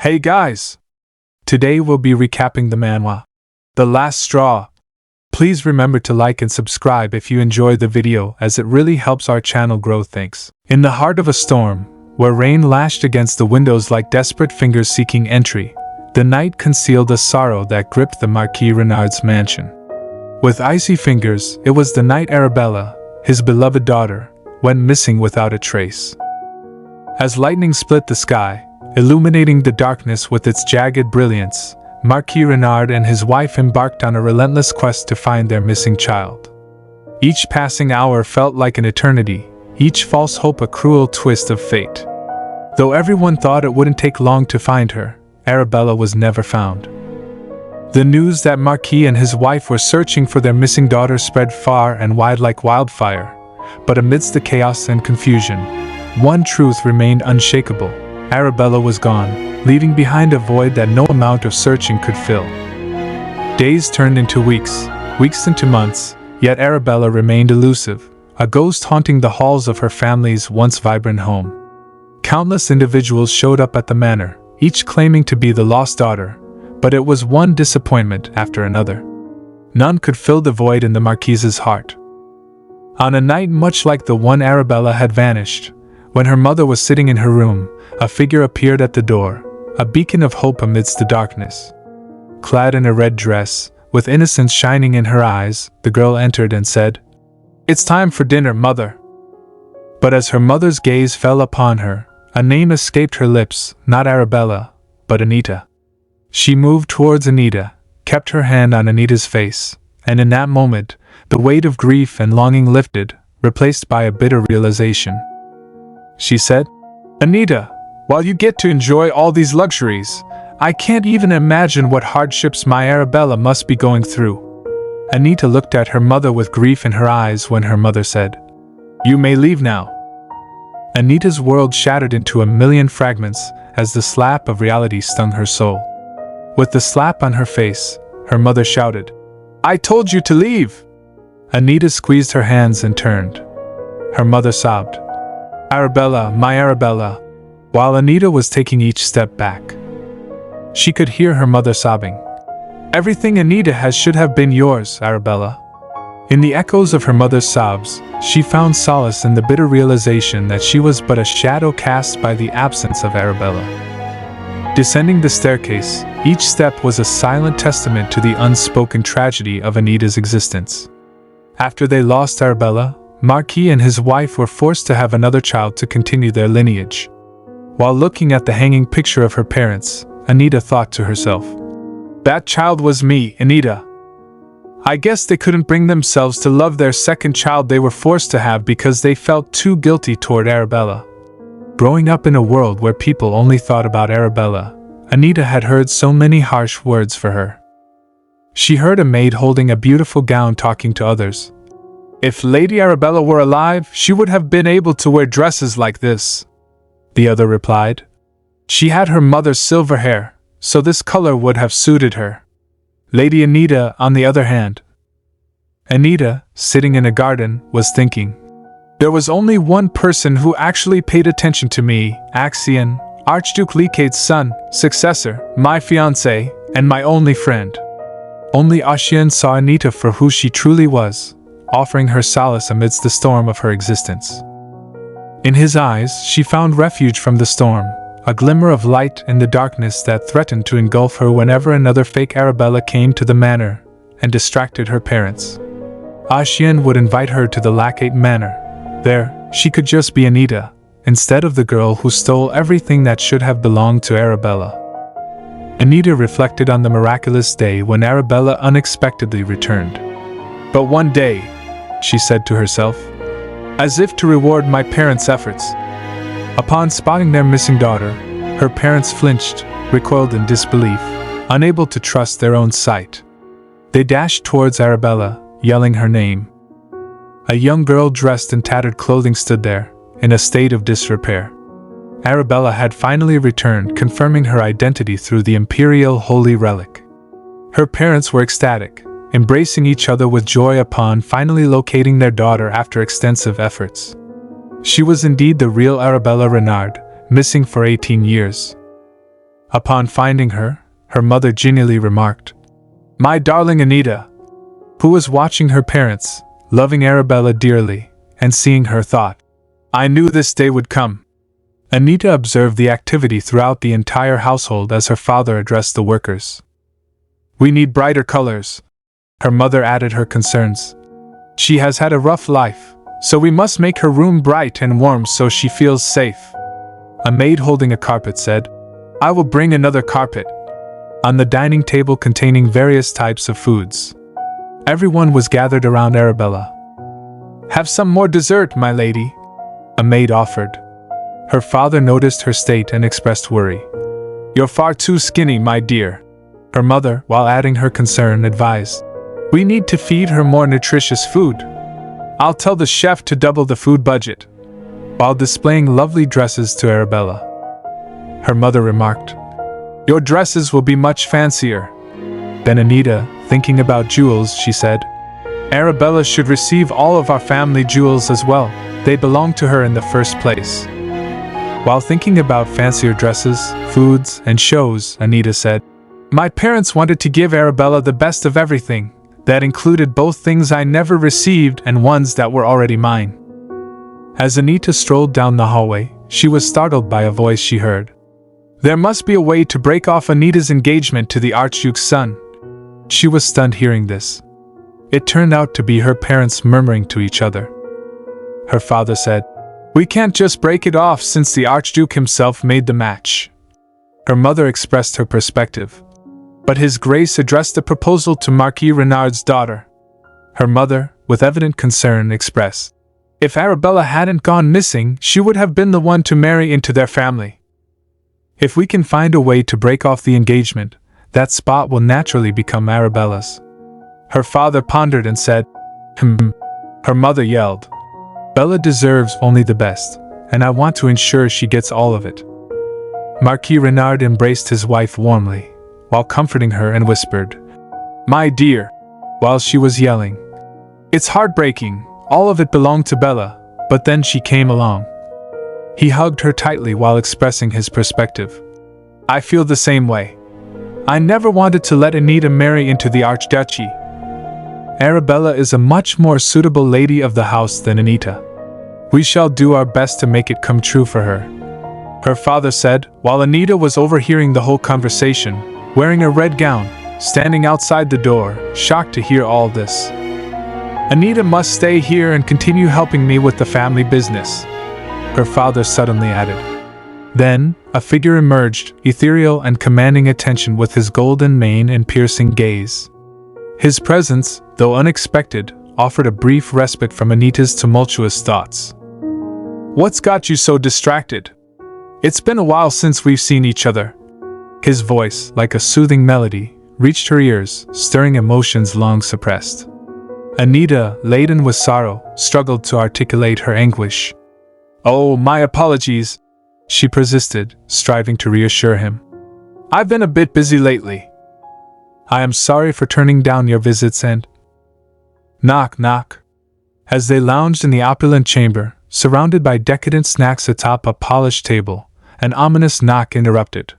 Hey guys! Today we'll be recapping the Manhwa, The Last Straw. Please remember to like and subscribe if you enjoy the video, as it really helps our channel grow. Thanks. In the heart of a storm, where rain lashed against the windows like desperate fingers seeking entry, the night concealed a sorrow that gripped the Marquis Renard's mansion. With icy fingers, it was the night Arabella, his beloved daughter, went missing without a trace. As lightning split the sky, illuminating the darkness with its jagged brilliance, Marquis Renard and his wife embarked on a relentless quest to find their missing child. Each passing hour felt like an eternity, each false hope a cruel twist of fate. Though everyone thought it wouldn't take long to find her, Arabella was never found. The news that Marquis and his wife were searching for their missing daughter spread far and wide like wildfire, but amidst the chaos and confusion, one truth remained unshakable: Arabella was gone, leaving behind a void that no amount of searching could fill. Days turned into weeks, weeks into months, yet Arabella remained elusive, a ghost haunting the halls of her family's once vibrant home. Countless individuals showed up at the manor, each claiming to be the lost daughter, but it was one disappointment after another. None could fill the void in the Marquise's heart. On a night much like the one Arabella had vanished, when her mother was sitting in her room, a figure appeared at the door, a beacon of hope amidst the darkness. Clad in a red dress, with innocence shining in her eyes, the girl entered and said, "It's time for dinner, mother." But as her mother's gaze fell upon her, a name escaped her lips, not Arabella, but Anita. She moved towards Anita, kept her hand on Anita's face, and in that moment, the weight of grief and longing lifted, replaced by a bitter realization. She said, "Anita, while you get to enjoy all these luxuries, I can't even imagine what hardships my Arabella must be going through." Anita looked at her mother with grief in her eyes when her mother said, "You may leave now." Anita's world shattered into a million fragments as the slap of reality stung her soul. With the slap on her face, her mother shouted, "I told you to leave!" Anita squeezed her hands and turned. Her mother sobbed, "Arabella, my Arabella," while Anita was taking each step back. She could hear her mother sobbing, "Everything Anita has should have been yours, Arabella." In the echoes of her mother's sobs, she found solace in the bitter realization that she was but a shadow cast by the absence of Arabella. Descending the staircase, each step was a silent testament to the unspoken tragedy of Anita's existence. After they lost Arabella, Marquis and his wife were forced to have another child to continue their lineage. While looking at the hanging picture of her parents, Anita thought to herself, "That child was me, Anita. I guess they couldn't bring themselves to love their second child they were forced to have because they felt too guilty toward Arabella." Growing up in a world where people only thought about Arabella, Anita had heard so many harsh words for her. She heard a maid holding a beautiful gown talking to others. "If Lady Arabella were alive, she would have been able to wear dresses like this," the other replied. "She had her mother's silver hair, so this color would have suited her." Lady Anita, on the other hand. Anita, sitting in a garden, was thinking, "There was only one person who actually paid attention to me, Axion, Archduke Licade's son, successor, my fiancé, and my only friend." Only Axion saw Anita for who she truly was, offering her solace amidst the storm of her existence. In his eyes, she found refuge from the storm, a glimmer of light in the darkness that threatened to engulf her whenever another fake Arabella came to the manor and distracted her parents. Axion would invite her to the Lacate Manor. There, she could just be Anita, instead of the girl who stole everything that should have belonged to Arabella. Anita reflected on the miraculous day when Arabella unexpectedly returned. "But one day," she said to herself, "as if to reward my parents' efforts." Upon spotting their missing daughter, her parents flinched, recoiled in disbelief, unable to trust their own sight. They dashed towards Arabella, yelling her name. A young girl dressed in tattered clothing stood there, in a state of disrepair. Arabella had finally returned, confirming her identity through the imperial holy relic. Her parents were ecstatic, embracing each other with joy upon finally locating their daughter after extensive efforts. She was indeed the real Arabella Renard, missing for 18 years. Upon finding her, her mother genially remarked, "My darling Anita," who was watching her parents, loving Arabella dearly, and seeing her thought, "I knew this day would come." Anita observed the activity throughout the entire household as her father addressed the workers. "We need brighter colors," her mother added her concerns. "She has had a rough life, so we must make her room bright and warm so she feels safe." A maid holding a carpet said, "I will bring another carpet." On the dining table containing various types of foods, everyone was gathered around Arabella. "Have some more dessert, my lady," a maid offered. Her father noticed her state and expressed worry. "You're far too skinny, my dear," her mother, while adding her concern, advised. "We need to feed her more nutritious food. I'll tell the chef to double the food budget," while displaying lovely dresses to Arabella. Her mother remarked, "Your dresses will be much fancier." Then Anita, thinking about jewels, she said, "Arabella should receive all of our family jewels as well. They belong to her in the first place." While thinking about fancier dresses, foods, and shows, Anita said, "My parents wanted to give Arabella the best of everything. That included both things I never received and ones that were already mine." As Anita strolled down the hallway, she was startled by a voice she heard. There must be a way to break off Anita's engagement to the Archduke's son. She was stunned hearing this. It turned out to be her parents murmuring to each other. Her father said, "We can't just break it off since the Archduke himself made the match." Her mother expressed her perspective. But His Grace addressed the proposal to Marquis Renard's daughter. Her mother, with evident concern, expressed, "If Arabella hadn't gone missing, she would have been the one to marry into their family. If we can find a way to break off the engagement, that spot will naturally become Arabella's." Her father pondered and said, Her mother yelled, "Bella deserves only the best, and I want to ensure she gets all of it." Marquis Renard embraced his wife warmly, while comforting her, and whispered, "My dear," while she was yelling, "It's heartbreaking, all of it belonged to Bella, but then she came along." He hugged her tightly while expressing his perspective. "I feel the same way. I never wanted to let Anita marry into the Archduchy. Arabella is a much more suitable lady of the house than Anita. We shall do our best to make it come true for her," her father said, while Anita was overhearing the whole conversation, wearing a red gown, standing outside the door, shocked to hear all this. "Anita must stay here and continue helping me with the family business," her father suddenly added. Then, a figure emerged, ethereal and commanding attention with his golden mane and piercing gaze. His presence, though unexpected, offered a brief respite from Anita's tumultuous thoughts. "What's got you so distracted? It's been a while since we've seen each other." His voice, like a soothing melody, reached her ears, stirring emotions long suppressed. Anita, laden with sorrow, struggled to articulate her anguish. "Oh, my apologies," she persisted, striving to reassure him. "I've been a bit busy lately. I am sorry for turning down your visits and—" Knock, knock. As they lounged in the opulent chamber, surrounded by decadent snacks atop a polished table, an ominous knock interrupted.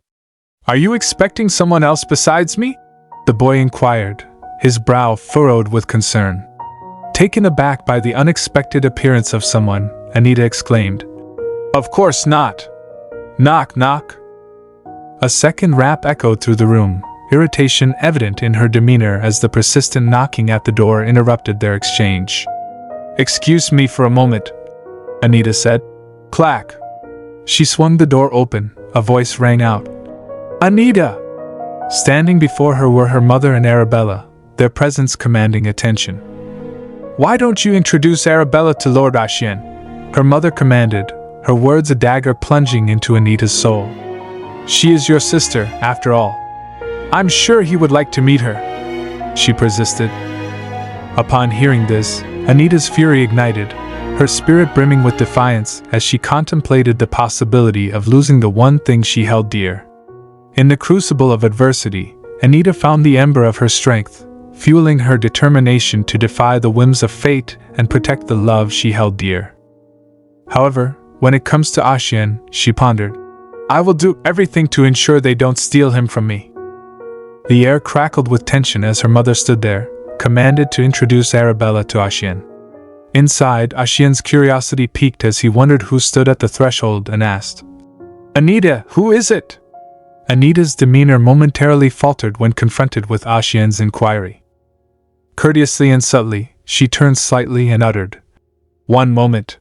"Are you expecting someone else besides me?" the boy inquired, his brow furrowed with concern. Taken aback by the unexpected appearance of someone, Anita exclaimed, "Of course not. Knock, knock." A second rap echoed through the room, irritation evident in her demeanor as the persistent knocking at the door interrupted their exchange. "Excuse me for a moment," Anita said. Clack. She swung the door open, a voice rang out. "Anita!" Standing before her were her mother and Arabella, their presence commanding attention. "Why don't you introduce Arabella to Lord Axion?" her mother commanded, her words a dagger plunging into Anita's soul. "She is your sister, after all. I'm sure he would like to meet her," she persisted. Upon hearing this, Anita's fury ignited, her spirit brimming with defiance as she contemplated the possibility of losing the one thing she held dear. In the crucible of adversity, Anita found the ember of her strength, fueling her determination to defy the whims of fate and protect the love she held dear. However, when it comes to Axion, she pondered, I will do everything to ensure they don't steal him from me." The air crackled with tension as her mother stood there, commanded to introduce Arabella to Axion. Inside, Axion's curiosity piqued as he wondered who stood at the threshold and asked, "Anita, who is it?" Anita's demeanor momentarily faltered when confronted with Axion's inquiry. Courteously and subtly, she turned slightly and uttered, "One moment."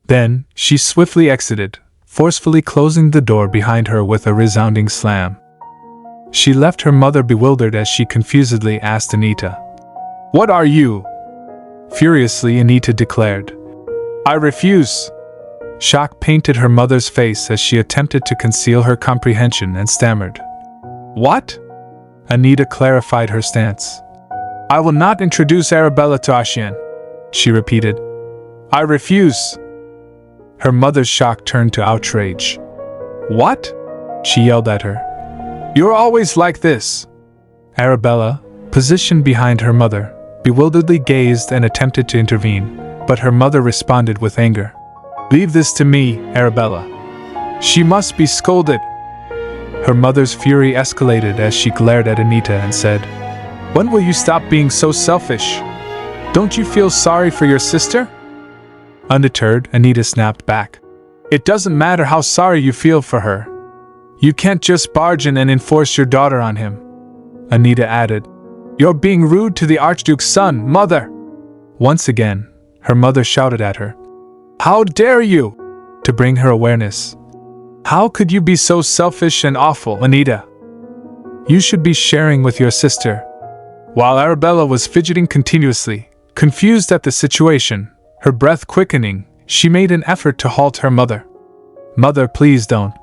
Then, she swiftly exited, forcefully closing the door behind her with a resounding slam. She left her mother bewildered as she confusedly asked Anita, "What are you?" Furiously, Anita declared, "I refuse." Shock painted her mother's face as she attempted to conceal her comprehension and stammered, "What?" Anita clarified her stance. "I will not introduce Arabella to Axion," she repeated. "I refuse." Her mother's shock turned to outrage. "What?" she yelled at her. "You're always like this." Arabella, positioned behind her mother, bewilderedly gazed and attempted to intervene, but her mother responded with anger. "Leave this to me, Arabella. She must be scolded." Her mother's fury escalated as she glared at Anita and said, "When will you stop being so selfish? Don't you feel sorry for your sister?" Undeterred, Anita snapped back, "It doesn't matter how sorry you feel for her. You can't just barge in and enforce your daughter on him." Anita added, "You're being rude to the Archduke's son, mother." Once again, her mother shouted at her, "How dare you?" to bring her awareness. "How could you be so selfish and awful, Anita? You should be sharing with your sister." While Arabella was fidgeting continuously, confused at the situation, her breath quickening, she made an effort to halt her mother. "Mother, please don't."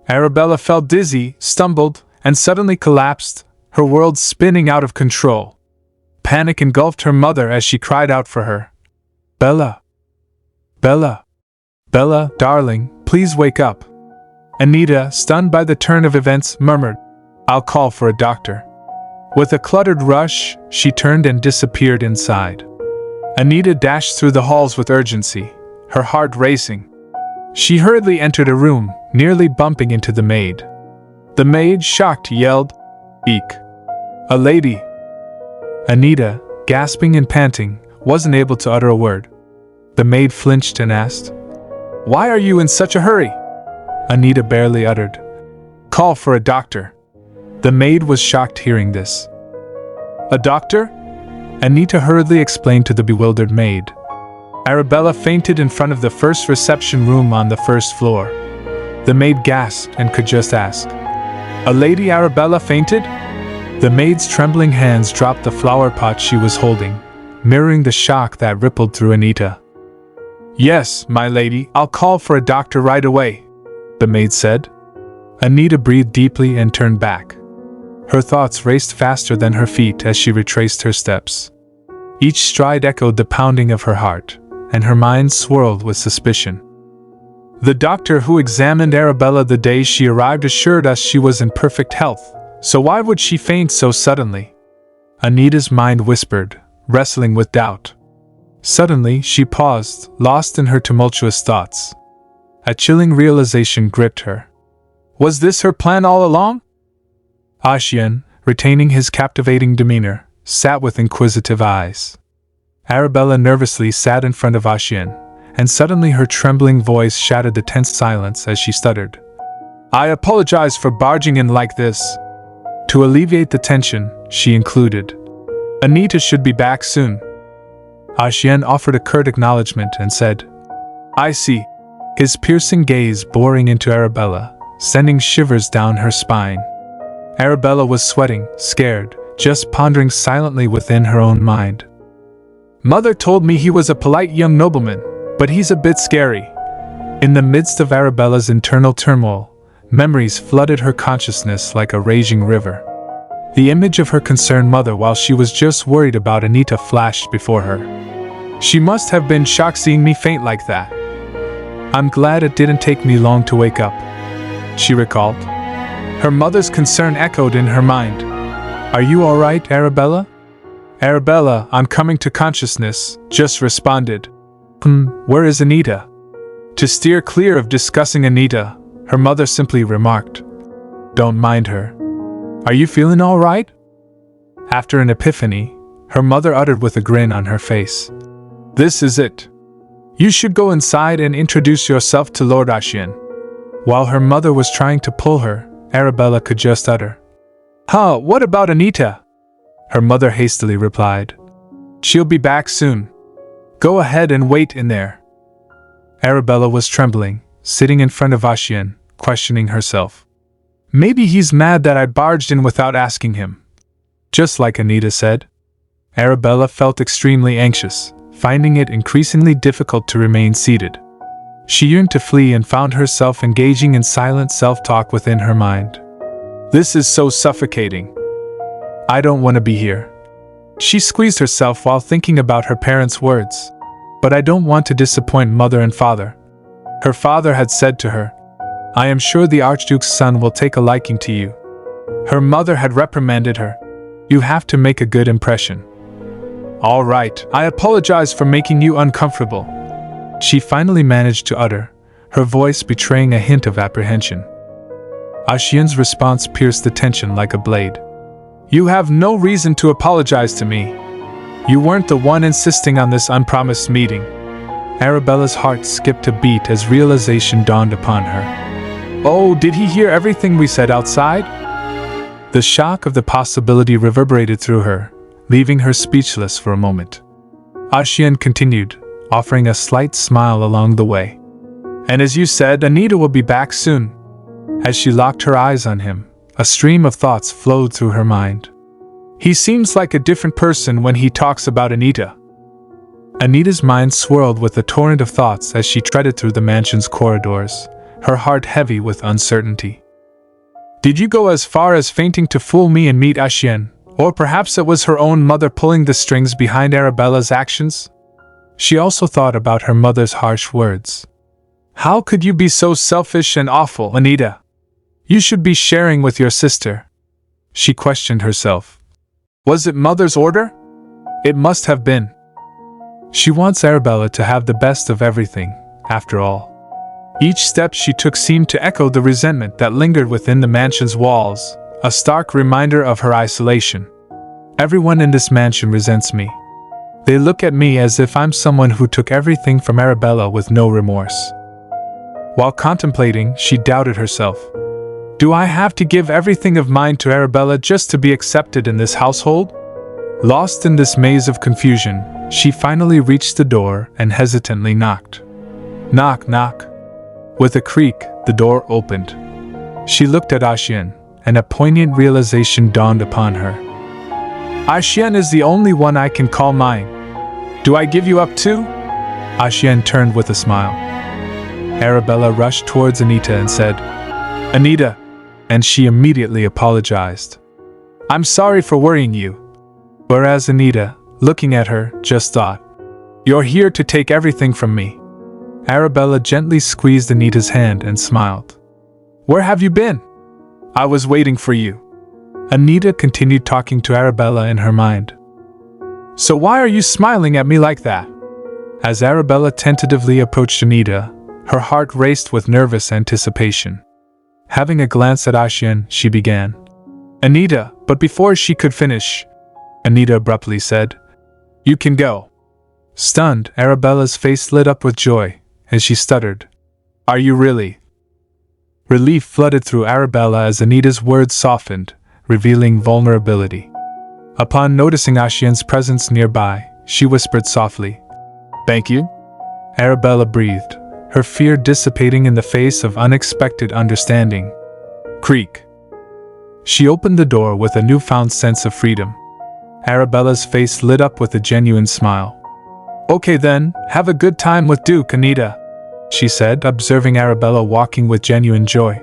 Arabella felt dizzy, stumbled, and suddenly collapsed, her world spinning out of control. Panic engulfed her mother as she cried out for her. "Bella! Bella! Bella, darling, please wake up." Anita, stunned by the turn of events, murmured, "I'll call for a doctor." With a cluttered rush, she turned and disappeared inside. Anita dashed through the halls with urgency, her heart racing. She hurriedly entered a room, nearly bumping into the maid. The maid, shocked, yelled, "Eek! A lady!" Anita, gasping and panting, wasn't able to utter a word. The maid flinched and asked, "Why are you in such a hurry?" Anita barely uttered, "Call for a doctor." The maid was shocked hearing this. "A doctor?" Anita hurriedly explained to the bewildered maid. Arabella fainted in front of the first reception room on the first floor. The maid gasped and could just ask, "A lady Arabella fainted?" The maid's trembling hands dropped the flower pot she was holding, mirroring the shock that rippled through Anita. "Yes, my lady, I'll call for a doctor right away," the maid said. Anita breathed deeply and turned back. Her thoughts raced faster than her feet as she retraced her steps. Each stride echoed the pounding of her heart, and her mind swirled with suspicion. The doctor who examined Arabella the day she arrived assured us she was in perfect health, so why would she faint so suddenly? Anita's mind whispered, wrestling with doubt. Suddenly, she paused, lost in her tumultuous thoughts. A chilling realization gripped her. Was this her plan all along? Axion, retaining his captivating demeanor, sat with inquisitive eyes. Arabella nervously sat in front of Axion, and suddenly her trembling voice shattered the tense silence as she stuttered. "I apologize for barging in like this." To alleviate the tension, she included, "Anita should be back soon." Axion offered a curt acknowledgement and said, "I see," his piercing gaze boring into Arabella, sending shivers down her spine. Arabella was sweating, scared, just pondering silently within her own mind. "Mother told me he was a polite young nobleman, but he's a bit scary." In the midst of Arabella's internal turmoil, memories flooded her consciousness like a raging river. The image of her concerned mother while she was just worried about Anita flashed before her. She must have been shocked seeing me faint like that. "I'm glad it didn't take me long to wake up," she recalled. Her mother's concern echoed in her mind. "Are you all right, Arabella?" "Arabella, I'm coming to consciousness," just responded. Where is Anita?" To steer clear of discussing Anita, Her mother simply remarked, "Don't mind her. Are you feeling all right?" After an epiphany, her mother uttered with a grin on her face, "This is it. You should go inside and introduce yourself to Lord Axion." While her mother was trying to pull her, Arabella could just utter, "Huh, what about Anita?" Her mother hastily replied, "She'll be back soon. Go ahead and wait in there." Arabella was trembling, sitting in front of Axion, questioning herself. Maybe he's mad that I barged in without asking him. Just like Anita said. Arabella felt extremely anxious, finding it increasingly difficult to remain seated. She yearned to flee and found herself engaging in silent self-talk within her mind. This is so suffocating. I don't want to be here. She squeezed herself while thinking about her parents' words. But I don't want to disappoint mother and father. Her father had said to her, "I am sure the Archduke's son will take a liking to you." Her mother had reprimanded her, "You have to make a good impression." "All right, I apologize for making you uncomfortable," she finally managed to utter, her voice betraying a hint of apprehension. Axion's response pierced the tension like a blade. "You have no reason to apologize to me. You weren't the one insisting on this unpromised meeting." Arabella's heart skipped a beat as realization dawned upon her. "Oh, did he hear everything we said outside?" The shock of the possibility reverberated through her, leaving her speechless for a moment. Axion continued, offering a slight smile along the way. "And as you said, Anita will be back soon." As she locked her eyes on him, a stream of thoughts flowed through her mind. He seems like a different person when he talks about Anita. Anita's mind swirled with a torrent of thoughts as she treaded through the mansion's corridors, her heart heavy with uncertainty. Did you go as far as fainting to fool me and meet Axion? Or perhaps it was her own mother pulling the strings behind Arabella's actions? She also thought about her mother's harsh words. How could you be so selfish and awful, Anita? You should be sharing with your sister. She questioned herself. Was it mother's order? It must have been. She wants Arabella to have the best of everything, after all. Each step she took seemed to echo the resentment that lingered within the mansion's walls, a stark reminder of her isolation. Everyone in this mansion resents me. They look at me as if I'm someone who took everything from Arabella with no remorse. While contemplating, she doubted herself. Do I have to give everything of mine to Arabella just to be accepted in this household? Lost in this maze of confusion, she finally reached the door and hesitantly knocked. Knock, knock. With a creak, the door opened. She looked at Axion, and a poignant realization dawned upon her. Axion is the only one I can call mine. Do I give you up too? Axion turned with a smile. Arabella rushed towards Anita and said, Anita, and she immediately apologized. I'm sorry for worrying you. Whereas Anita, looking at her, just thought, You're here to take everything from me. Arabella gently squeezed Anita's hand and smiled. Where have you been? I was waiting for you. Anita continued talking to Arabella in her mind. So why are you smiling at me like that? As Arabella tentatively approached Anita, her heart raced with nervous anticipation. Having a glance at Axion, she began. Anita, but before she could finish, Anita abruptly said, You can go. Stunned, Arabella's face lit up with joy, as she stuttered, Are you really? Relief flooded through Arabella as Anita's words softened, revealing vulnerability. Upon noticing Axion's presence nearby, she whispered softly, Thank you? Arabella breathed, her fear dissipating in the face of unexpected understanding. Creak. She opened the door with a newfound sense of freedom. Arabella's face lit up with a genuine smile. Okay then, have a good time with Duke, Anita, she said, observing Arabella walking with genuine joy.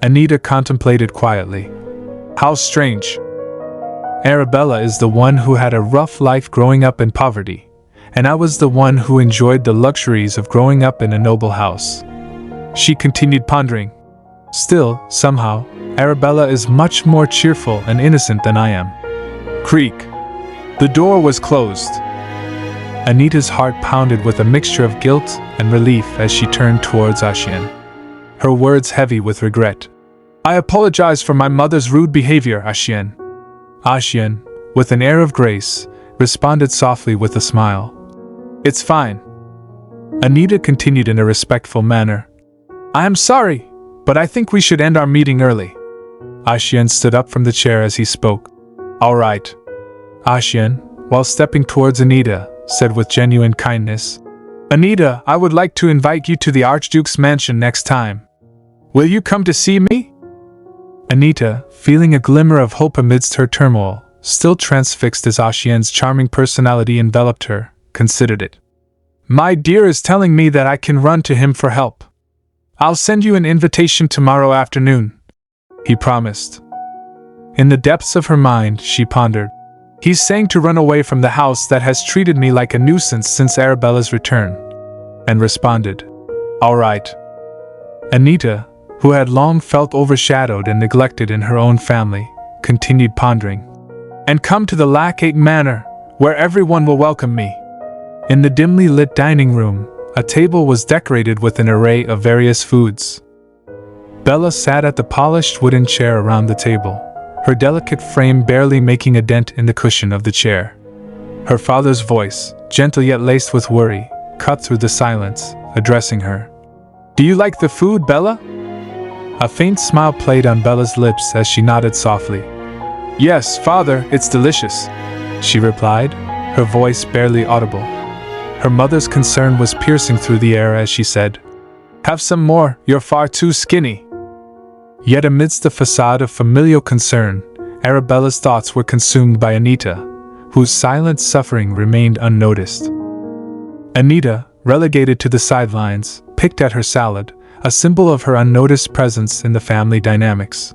Anita contemplated quietly. How strange. Arabella is the one who had a rough life growing up in poverty, and I was the one who enjoyed the luxuries of growing up in a noble house. She continued pondering. Still, somehow, Arabella is much more cheerful and innocent than I am. Creak. The door was closed. Anita's heart pounded with a mixture of guilt and relief as she turned towards Axion. her words heavy with regret. I apologize for my mother's rude behavior, Axion. Axion, with an air of grace, responded softly with a smile. It's fine. Anita continued in a respectful manner. I am sorry, but I think we should end our meeting early. Axion stood up from the chair as he spoke. All right. Axion, while stepping towards Anita, said with genuine kindness, Anita, I would like to invite you to the Archduke's mansion next time. Will you come to see me? Anita, feeling a glimmer of hope amidst her turmoil, still transfixed as Axion's charming personality enveloped her, considered it. My dear is telling me that I can run to him for help. I'll send you an invitation tomorrow afternoon, he promised. In the depths of her mind, she pondered. He's saying to run away from the house that has treated me like a nuisance since Arabella's return, and responded, All right. Anita, who had long felt overshadowed and neglected in her own family, continued pondering. And come to the Lacate Manor, where everyone will welcome me. In the dimly lit dining room, a table was decorated with an array of various foods. Bella sat at the polished wooden chair around the table, her delicate frame barely making a dent in the cushion of the chair. Her father's voice, gentle yet laced with worry, cut through the silence, addressing her. Do you like the food, Bella? A faint smile played on Bella's lips as she nodded softly. Yes, father, it's delicious, she replied, her voice barely audible. Her mother's concern was piercing through the air as she said, Have some more, you're far too skinny. Yet amidst the facade of familial concern, Arabella's thoughts were consumed by Anita, whose silent suffering remained unnoticed. Anita, relegated to the sidelines, picked at her salad, a symbol of her unnoticed presence in the family dynamics.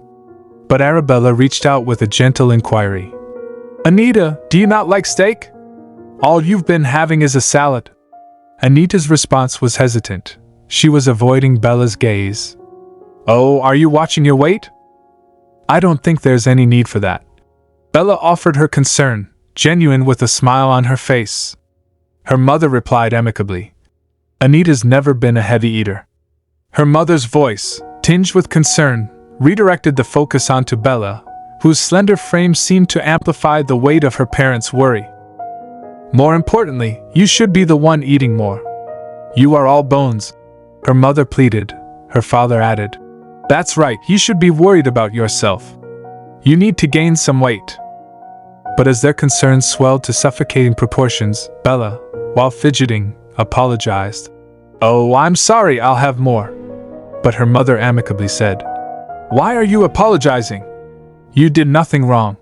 But Arabella reached out with a gentle inquiry. Anita, do you not like steak? All you've been having is a salad. Anita's response was hesitant. She was avoiding Bella's gaze. Oh, are you watching your weight? I don't think there's any need for that. Bella offered her concern, genuine with a smile on her face. Her mother replied amicably. Anita's never been a heavy eater. Her mother's voice, tinged with concern, redirected the focus onto Bella, whose slender frame seemed to amplify the weight of her parents' worry. More importantly, you should be the one eating more. You are all bones, her mother pleaded. Her father added, That's right, you should be worried about yourself. You need to gain some weight. But as their concerns swelled to suffocating proportions, Bella, while fidgeting, apologized. Oh, I'm sorry, I'll have more. But her mother amicably said, Why are you apologizing? You did nothing wrong.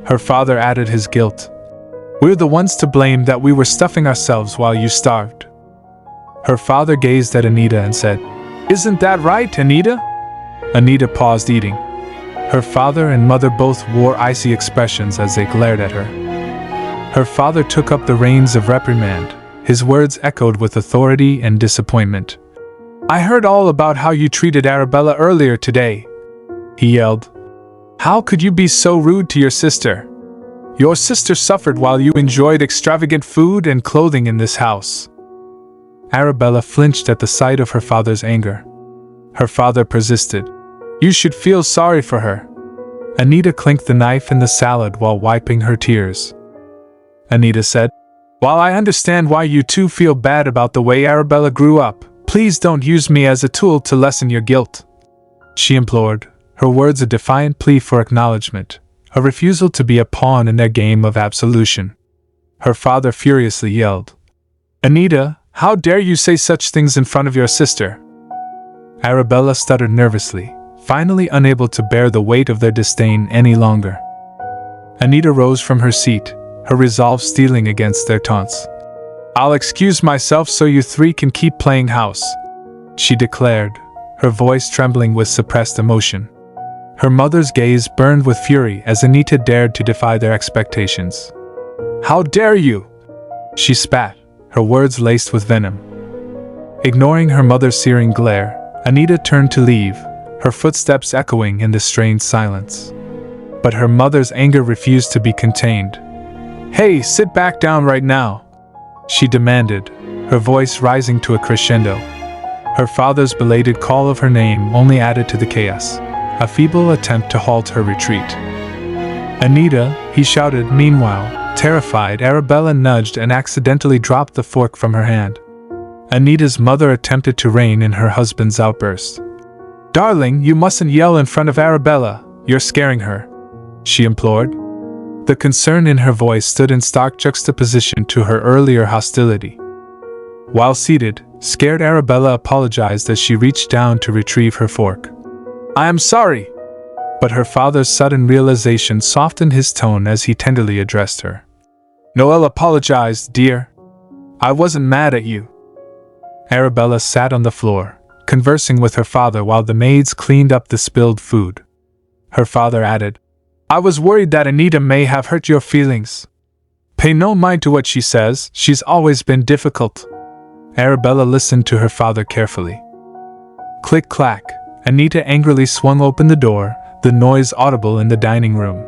Her father added his guilt. We're the ones to blame that we were stuffing ourselves while you starved. Her father gazed at Anita and said, Isn't that right, Anita? Anita paused eating. Her father and mother both wore icy expressions as they glared at her. Her father took up the reins of reprimand, his words echoed with authority and disappointment. I heard all about how you treated Arabella earlier today, he yelled. How could you be so rude to your sister? Your sister suffered while you enjoyed extravagant food and clothing in this house. Arabella flinched at the sight of her father's anger. Her father persisted. You should feel sorry for her. Anita clinked the knife in the salad while wiping her tears. Anita said, While I understand why you two feel bad about the way Arabella grew up, please don't use me as a tool to lessen your guilt. She implored, her words a defiant plea for acknowledgement, a refusal to be a pawn in their game of absolution. Her father furiously yelled, Anita, how dare you say such things in front of your sister? Arabella stuttered nervously, finally unable to bear the weight of their disdain any longer. Anita rose from her seat, her resolve steeling against their taunts. I'll excuse myself so you three can keep playing house, she declared, her voice trembling with suppressed emotion. Her mother's gaze burned with fury as Anita dared to defy their expectations. How dare you? She spat, her words laced with venom. Ignoring her mother's searing glare, Anita turned to leave, her footsteps echoing in the strained silence. But her mother's anger refused to be contained. Hey, sit back down right now, she demanded, her voice rising to a crescendo. Her father's belated call of her name only added to the chaos, a feeble attempt to halt her retreat. "Anita," he shouted. Meanwhile, terrified, Arabella nudged and accidentally dropped the fork from her hand. Anita's mother attempted to rein in her husband's outburst. "Darling, you mustn't yell in front of Arabella, you're scaring her," she implored. The concern in her voice stood in stark juxtaposition to her earlier hostility. While seated, scared Arabella apologized as she reached down to retrieve her fork. "I am sorry." But her father's sudden realization softened his tone as he tenderly addressed her. "Noelle apologized, dear. I wasn't mad at you." Arabella sat on the floor, conversing with her father while the maids cleaned up the spilled food. Her father added, "I was worried that Anita may have hurt your feelings. Pay no mind to what she says, she's always been difficult." Arabella listened to her father carefully. Click-clack, Anita angrily swung open the door, the noise audible in the dining room.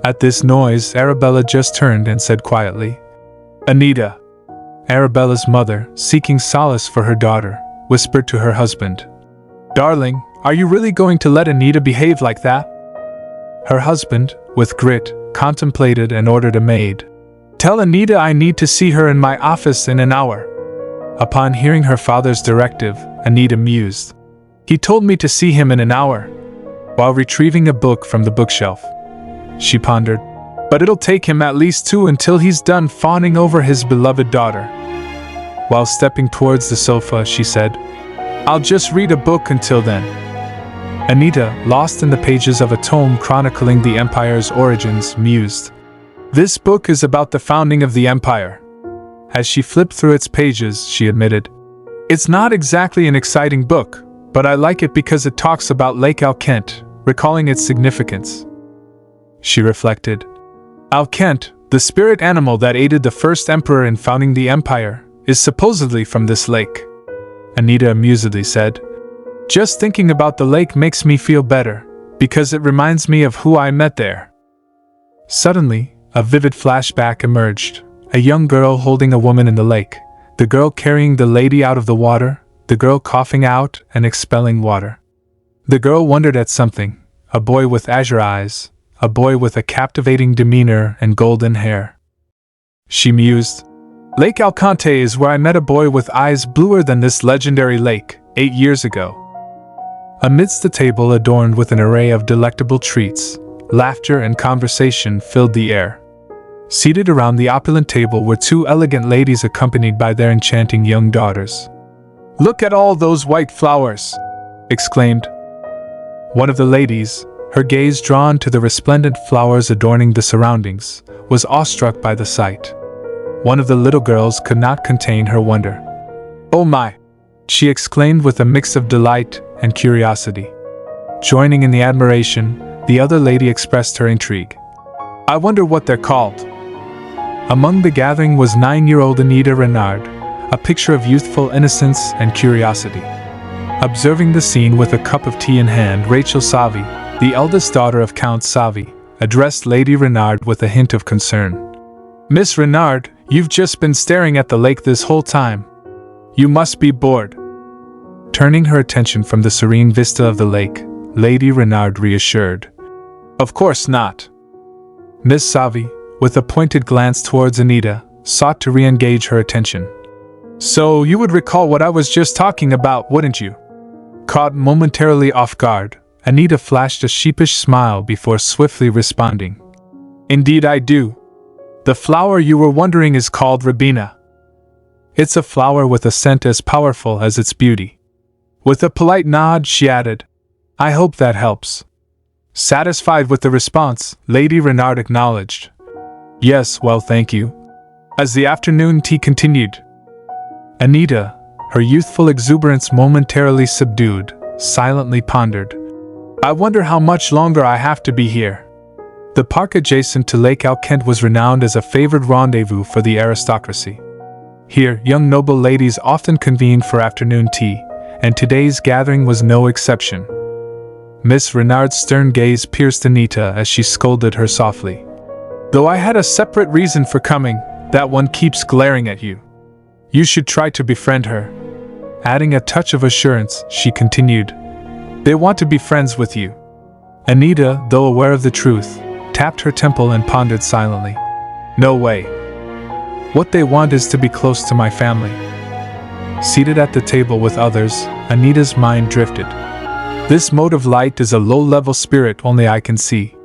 At this noise, Arabella just turned and said quietly, "Anita." Arabella's mother, seeking solace for her daughter, whispered to her husband, "Darling, are you really going to let Anita behave like that?" Her husband, with grit, contemplated and ordered a maid. "Tell Anita I need to see her in my office in an hour." Upon hearing her father's directive, Anita mused. "He told me to see him in an hour." While retrieving a book from the bookshelf, she pondered, "But it'll take him at least 2 until he's done fawning over his beloved daughter." While stepping towards the sofa, she said, "I'll just read a book until then." Anita, lost in the pages of a tome chronicling the empire's origins, mused, "This book is about the founding of the empire." As she flipped through its pages, she admitted, "It's not exactly an exciting book, but I like it because it talks about Lake Alkent, recalling its significance." She reflected, "Alkent, the spirit animal that aided the first emperor in founding the empire, is supposedly from this lake." Anita amusedly said, "Just thinking about the lake makes me feel better, because it reminds me of who I met there." Suddenly, a vivid flashback emerged, a young girl holding a woman in the lake, the girl carrying the lady out of the water, the girl coughing out and expelling water. The girl wondered at something, a boy with azure eyes, a boy with a captivating demeanor and golden hair. She mused, "Lake Alcante is where I met a boy with eyes bluer than this legendary lake, 8 years ago." Amidst the table adorned with an array of delectable treats, laughter and conversation filled the air. Seated around the opulent table were 2 elegant ladies accompanied by their enchanting young daughters. "Look at all those white flowers!" exclaimed one of the ladies, her gaze drawn to the resplendent flowers adorning the surroundings, was awestruck by the sight. One of the little girls could not contain her wonder. "Oh my!" she exclaimed with a mix of delight and curiosity. Joining in the admiration, the other lady expressed her intrigue. "I wonder what they're called." Among the gathering was 9-year-old Anita Renard, a picture of youthful innocence and curiosity. Observing the scene with a cup of tea in hand, Rachel Savi, the eldest daughter of Count Savi, addressed Lady Renard with a hint of concern. "Miss Renard, you've just been staring at the lake this whole time. You must be bored." Turning her attention from the serene vista of the lake, Lady Renard reassured, "Of course not." Miss Savi, with a pointed glance towards Anita, sought to re-engage her attention. "So you would recall what I was just talking about, wouldn't you?" Caught momentarily off guard, Anita flashed a sheepish smile before swiftly responding, "Indeed I do. The flower you were wondering is called Rabina. It's a flower with a scent as powerful as its beauty." With a polite nod, she added, "I hope that helps." Satisfied with the response, Lady Renard acknowledged, "Yes, well, thank you." As the afternoon tea continued, Anita, her youthful exuberance momentarily subdued, silently pondered, "I wonder how much longer I have to be here." The park adjacent to Lake Alkent was renowned as a favored rendezvous for the aristocracy. Here, young noble ladies often convened for afternoon tea, and today's gathering was no exception. Miss Renard's stern gaze pierced Anita as she scolded her softly. "Though I had a separate reason for coming, that one keeps glaring at you. You should try to befriend her." Adding a touch of assurance, she continued, "They want to be friends with you." Anita, though aware of the truth, tapped her temple and pondered silently. "No way. What they want is to be close to my family." Seated at the table with others, Anita's mind drifted. "This mode of light is a low-level spirit only I can see.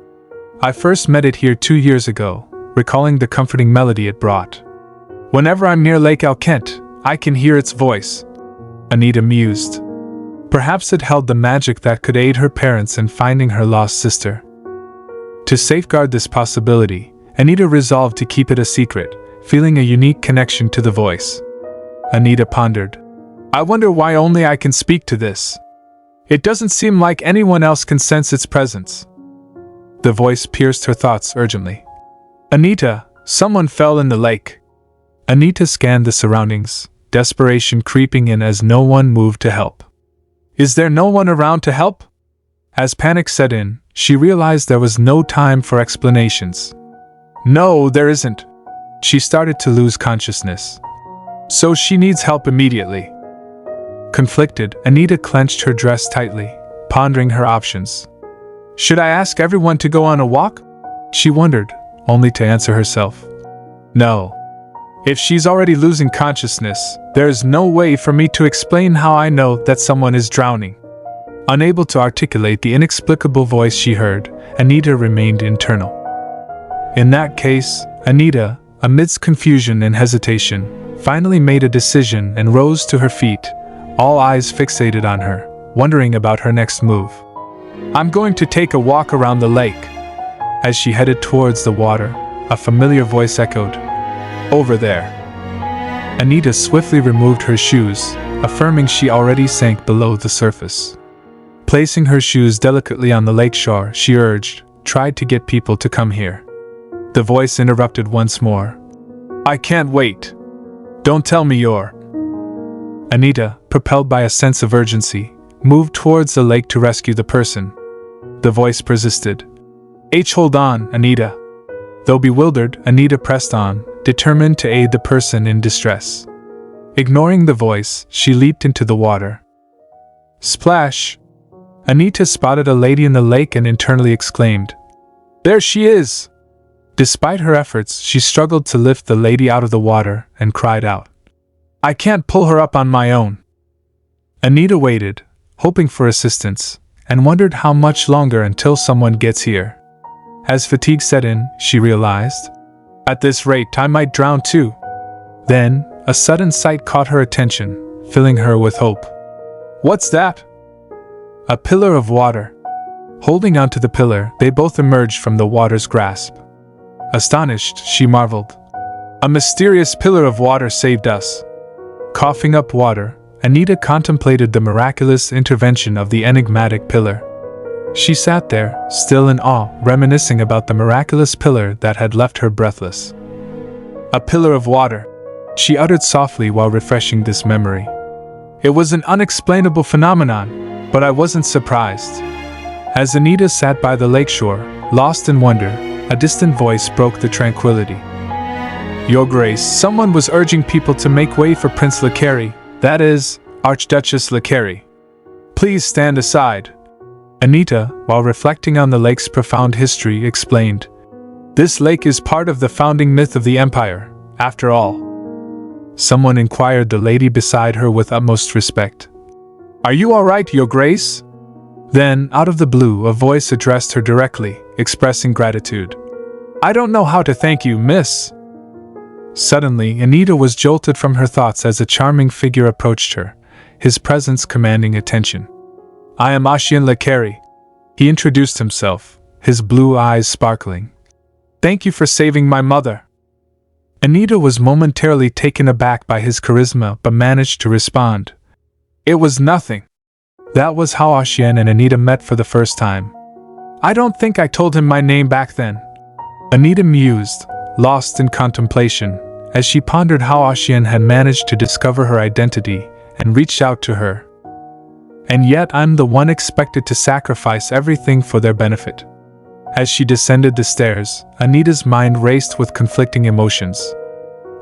I first met it here 2 years ago, recalling the comforting melody it brought. Whenever I'm near Lake Alkent, I can hear its voice." Anita mused. Perhaps it held the magic that could aid her parents in finding her lost sister. To safeguard this possibility, Anita resolved to keep it a secret, feeling a unique connection to the voice. Anita pondered. "I wonder why only I can speak to this. It doesn't seem like anyone else can sense its presence." The voice pierced her thoughts urgently. "Anita, someone fell in the lake." Anita scanned the surroundings, desperation creeping in as no one moved to help. "Is there no one around to help?" As panic set in, she realized there was no time for explanations. "No, there isn't." She started to lose consciousness. "So she needs help immediately." Conflicted, Anita clenched her dress tightly, pondering her options. "Should I ask everyone to go on a walk?" she wondered, only to answer herself, "No. If she's already losing consciousness, there's no way for me to explain how I know that someone is drowning." Unable to articulate the inexplicable voice she heard, Anita remained internal. In that case, Anita, amidst confusion and hesitation, finally made a decision and rose to her feet, all eyes fixated on her, wondering about her next move. "I'm going to take a walk around the lake." As she headed towards the water, a familiar voice echoed, "Over there." Anita swiftly removed her shoes, affirming she already sank below the surface. Placing her shoes delicately on the lakeshore, she urged, "Tried to get people to come here." The voice interrupted once more. "I can't wait. Don't tell me you're..." Anita, propelled by a sense of urgency, moved towards the lake to rescue the person. The voice persisted. Hold on, Anita." Though bewildered, Anita pressed on, determined to aid the person in distress. Ignoring the voice, she leaped into the water. Splash! Anita spotted a lady in the lake and internally exclaimed, "There she is!" Despite her efforts, she struggled to lift the lady out of the water and cried out, "I can't pull her up on my own." Anita waited, hoping for assistance, and wondered how much longer until someone gets here. As fatigue set in, she realized, "At this rate, I might drown too." Then, a sudden sight caught her attention, filling her with hope. "What's that?" A pillar of water. Holding onto the pillar, they both emerged from the water's grasp. Astonished, she marveled. "A mysterious pillar of water saved us." Coughing up water, Anita contemplated the miraculous intervention of the enigmatic pillar. She sat there, still in awe, reminiscing about the miraculous pillar that had left her breathless. "A pillar of water," she uttered softly while refreshing this memory. "It was an unexplainable phenomenon, but I wasn't surprised." As Anita sat by the lakeshore, lost in wonder, a distant voice broke the tranquility. "Your Grace, someone was urging people to make way for Prince Lecary, that is, Archduchess Lecary. Please stand aside." Anita, while reflecting on the lake's profound history, explained, "This lake is part of the founding myth of the Empire, after all." Someone inquired the lady beside her with utmost respect. "Are you all right, Your Grace?" Then, out of the blue, a voice addressed her directly, expressing gratitude. "I don't know how to thank you, miss." Suddenly, Anita was jolted from her thoughts as a charming figure approached her, his presence commanding attention. "I am Axion Lecary," he introduced himself, his blue eyes sparkling. "Thank you for saving my mother." Anita was momentarily taken aback by his charisma but managed to respond. "It was nothing." That was how Axion and Anita met for the first time. "I don't think I told him my name back then." Anita mused, lost in contemplation, as she pondered how Axion had managed to discover her identity and reached out to her. And yet I'm the one expected to sacrifice everything for their benefit. As she descended the stairs, Anita's mind raced with conflicting emotions.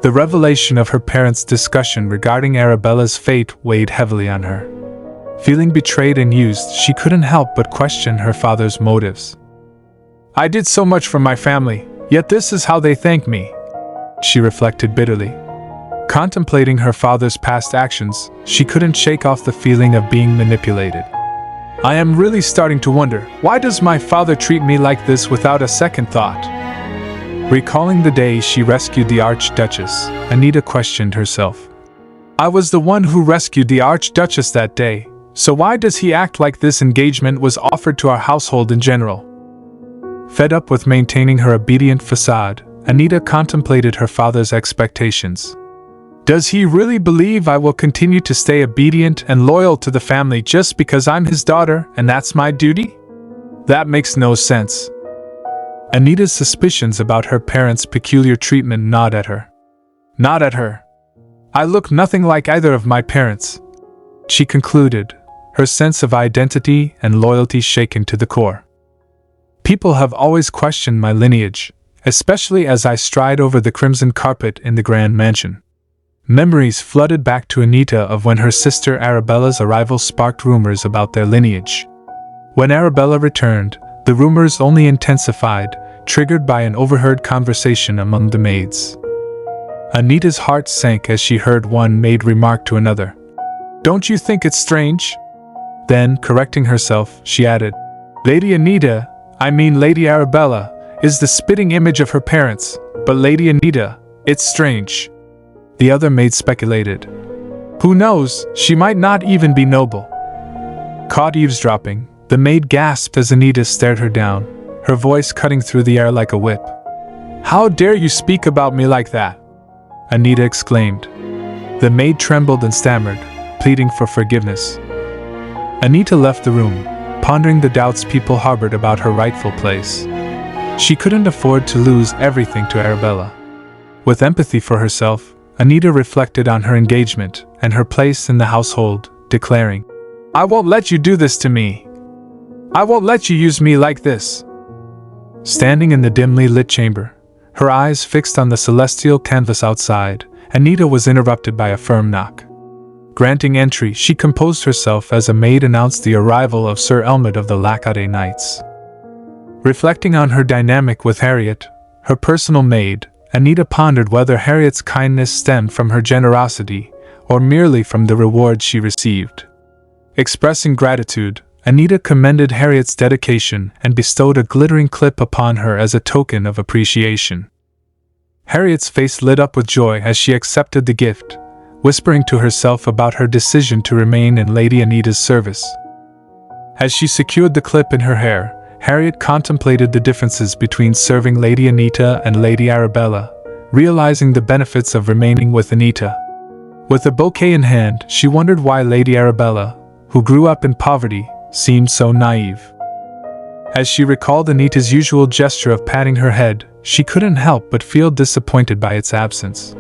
The revelation of her parents' discussion regarding Arabella's fate weighed heavily on her. Feeling betrayed and used, she couldn't help but question her father's motives. "I did so much for my family, yet this is how they thank me," she reflected bitterly. Contemplating her father's past actions, she couldn't shake off the feeling of being manipulated. "I am really starting to wonder, why does my father treat me like this without a second thought?" Recalling the day she rescued the Archduchess, Anita questioned herself. "I was the one who rescued the Archduchess that day, so why does he act like this engagement was offered to our household in general?" Fed up with maintaining her obedient facade, Anita contemplated her father's expectations. Does he really believe I will continue to stay obedient and loyal to the family just because I'm his daughter and that's my duty? That makes no sense. Anita's suspicions about her parents' peculiar treatment gnawed at her. Not at her. I look nothing like either of my parents, she concluded, her sense of identity and loyalty shaken to the core. People have always questioned my lineage, especially as I stride over the crimson carpet in the grand mansion. Memories flooded back to Anita of when her sister Arabella's arrival sparked rumors about their lineage. When Arabella returned, the rumors only intensified, triggered by an overheard conversation among the maids. Anita's heart sank as she heard one maid remark to another, "Don't you think it's strange?" Then, correcting herself, she added, Lady Arabella, is the spitting image of her parents, but Lady Anita, it's strange. The other maid speculated. Who knows, she might not even be noble. Caught eavesdropping, the maid gasped as Anita stared her down, her voice cutting through the air like a whip. How dare you speak about me like that? Anita exclaimed. The maid trembled and stammered, pleading for forgiveness. Anita left the room, pondering the doubts people harbored about her rightful place. She couldn't afford to lose everything to Arabella. With empathy for herself, Anita reflected on her engagement and her place in the household, declaring, I won't let you do this to me. I won't let you use me like this. Standing in the dimly lit chamber, her eyes fixed on the celestial canvas outside, Anita was interrupted by a firm knock. Granting entry, she composed herself as a maid announced the arrival of Sir Elmot of the Lackade Knights. Reflecting on her dynamic with Harriet, her personal maid, Anita pondered whether Harriet's kindness stemmed from her generosity or merely from the reward she received. Expressing gratitude, Anita commended Harriet's dedication and bestowed a glittering clip upon her as a token of appreciation. Harriet's face lit up with joy as she accepted the gift, whispering to herself about her decision to remain in Lady Anita's service. As she secured the clip in her hair, Harriet contemplated the differences between serving Lady Anita and Lady Arabella, realizing the benefits of remaining with Anita. With a bouquet in hand, she wondered why Lady Arabella, who grew up in poverty, seemed so naive. As she recalled Anita's usual gesture of patting her head, she couldn't help but feel disappointed by its absence.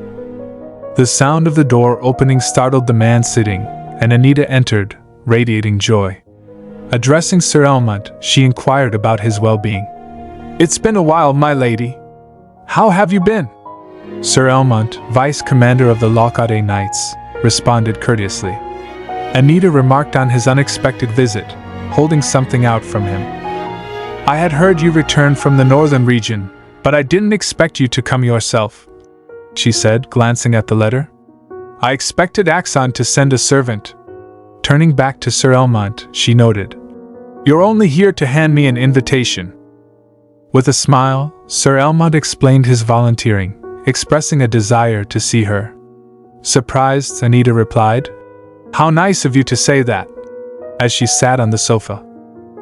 The sound of the door opening startled the man sitting, and Anita entered, radiating joy. Addressing Sir Elmot, she inquired about his well-being. It's been a while, my lady. How have you been? Sir Elmot, Vice Commander of the Lackade Knights, responded courteously. Anita remarked on his unexpected visit, holding something out from him. I had heard you returned from the northern region, but I didn't expect you to come yourself, she said, glancing at the letter. I expected Axion to send a servant. Turning back to Sir Elmot, she noted, You're only here to hand me an invitation. With a smile, Sir Elmot explained his volunteering, expressing a desire to see her. Surprised, Anita replied, How nice of you to say that. As she sat on the sofa,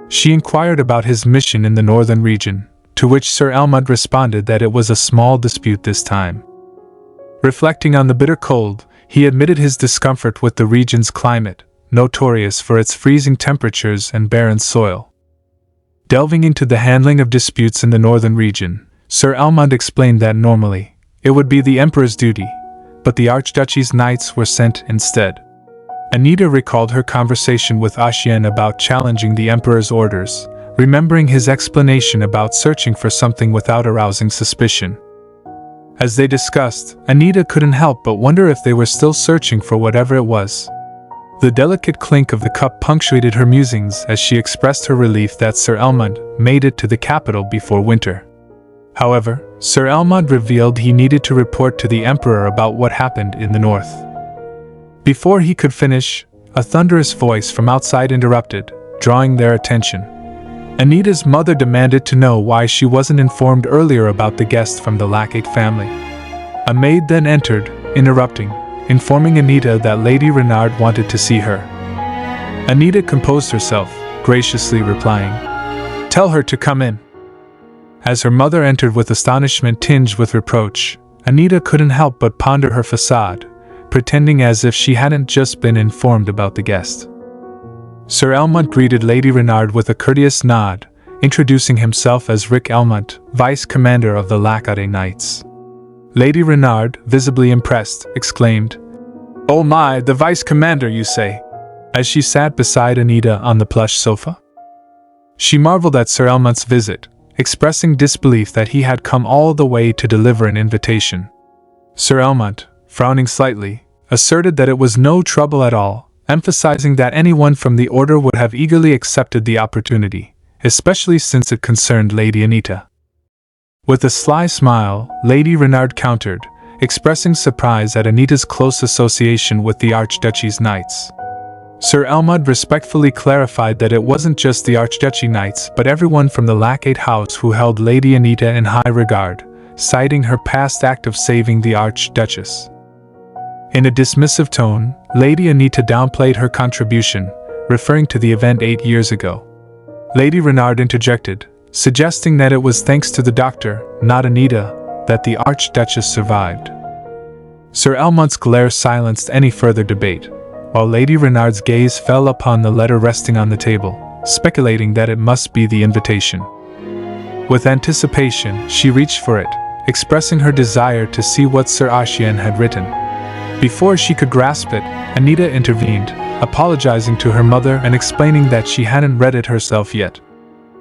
she inquired about his mission in the northern region, to which Sir Elmot responded that it was a small dispute this time. Reflecting on the bitter cold, he admitted his discomfort with the region's climate, notorious for its freezing temperatures and barren soil. Delving into the handling of disputes in the northern region, Sir Elmot explained that normally, it would be the Emperor's duty, but the Archduchy's knights were sent instead. Anita recalled her conversation with Axion about challenging the Emperor's orders, remembering his explanation about searching for something without arousing suspicion. As they discussed, Anita couldn't help but wonder if they were still searching for whatever it was. The delicate clink of the cup punctuated her musings as she expressed her relief that Sir Elmond made it to the capital before winter. However, Sir Elmond revealed he needed to report to the Emperor about what happened in the north. Before he could finish, a thunderous voice from outside interrupted, drawing their attention. Anita's mother demanded to know why she wasn't informed earlier about the guest from the Lackade family. A maid then entered, interrupting, informing Anita that Lady Renard wanted to see her. Anita composed herself, graciously replying, "Tell her to come in." As her mother entered with astonishment tinged with reproach, Anita couldn't help but ponder her facade, pretending as if she hadn't just been informed about the guest. Sir Elmont greeted Lady Renard with a courteous nod, introducing himself as Rick Elmont, Vice Commander of the Lackade Knights. Lady Renard, visibly impressed, exclaimed, "Oh my, the Vice Commander, you say?" as she sat beside Anita on the plush sofa. She marveled at Sir Elmont's visit, expressing disbelief that he had come all the way to deliver an invitation. Sir Elmont, frowning slightly, asserted that it was no trouble at all, emphasizing that anyone from the order would have eagerly accepted the opportunity, especially since it concerned Lady Anita. With a sly smile, Lady Renard countered, expressing surprise at Anita's close association with the Archduchy's knights. Sir Elmond respectfully clarified that it wasn't just the Archduchy knights but everyone from the Lackade house who held Lady Anita in high regard, citing her past act of saving the Archduchess. In a dismissive tone, Lady Anita downplayed her contribution, referring to the event 8 years ago. Lady Renard interjected, suggesting that it was thanks to the doctor, not Anita, that the Archduchess survived. Sir Elmont's glare silenced any further debate, while Lady Renard's gaze fell upon the letter resting on the table, speculating that it must be the invitation. With anticipation, she reached for it, expressing her desire to see what Sir Axion had written. Before she could grasp it, Anita intervened, apologizing to her mother and explaining that she hadn't read it herself yet.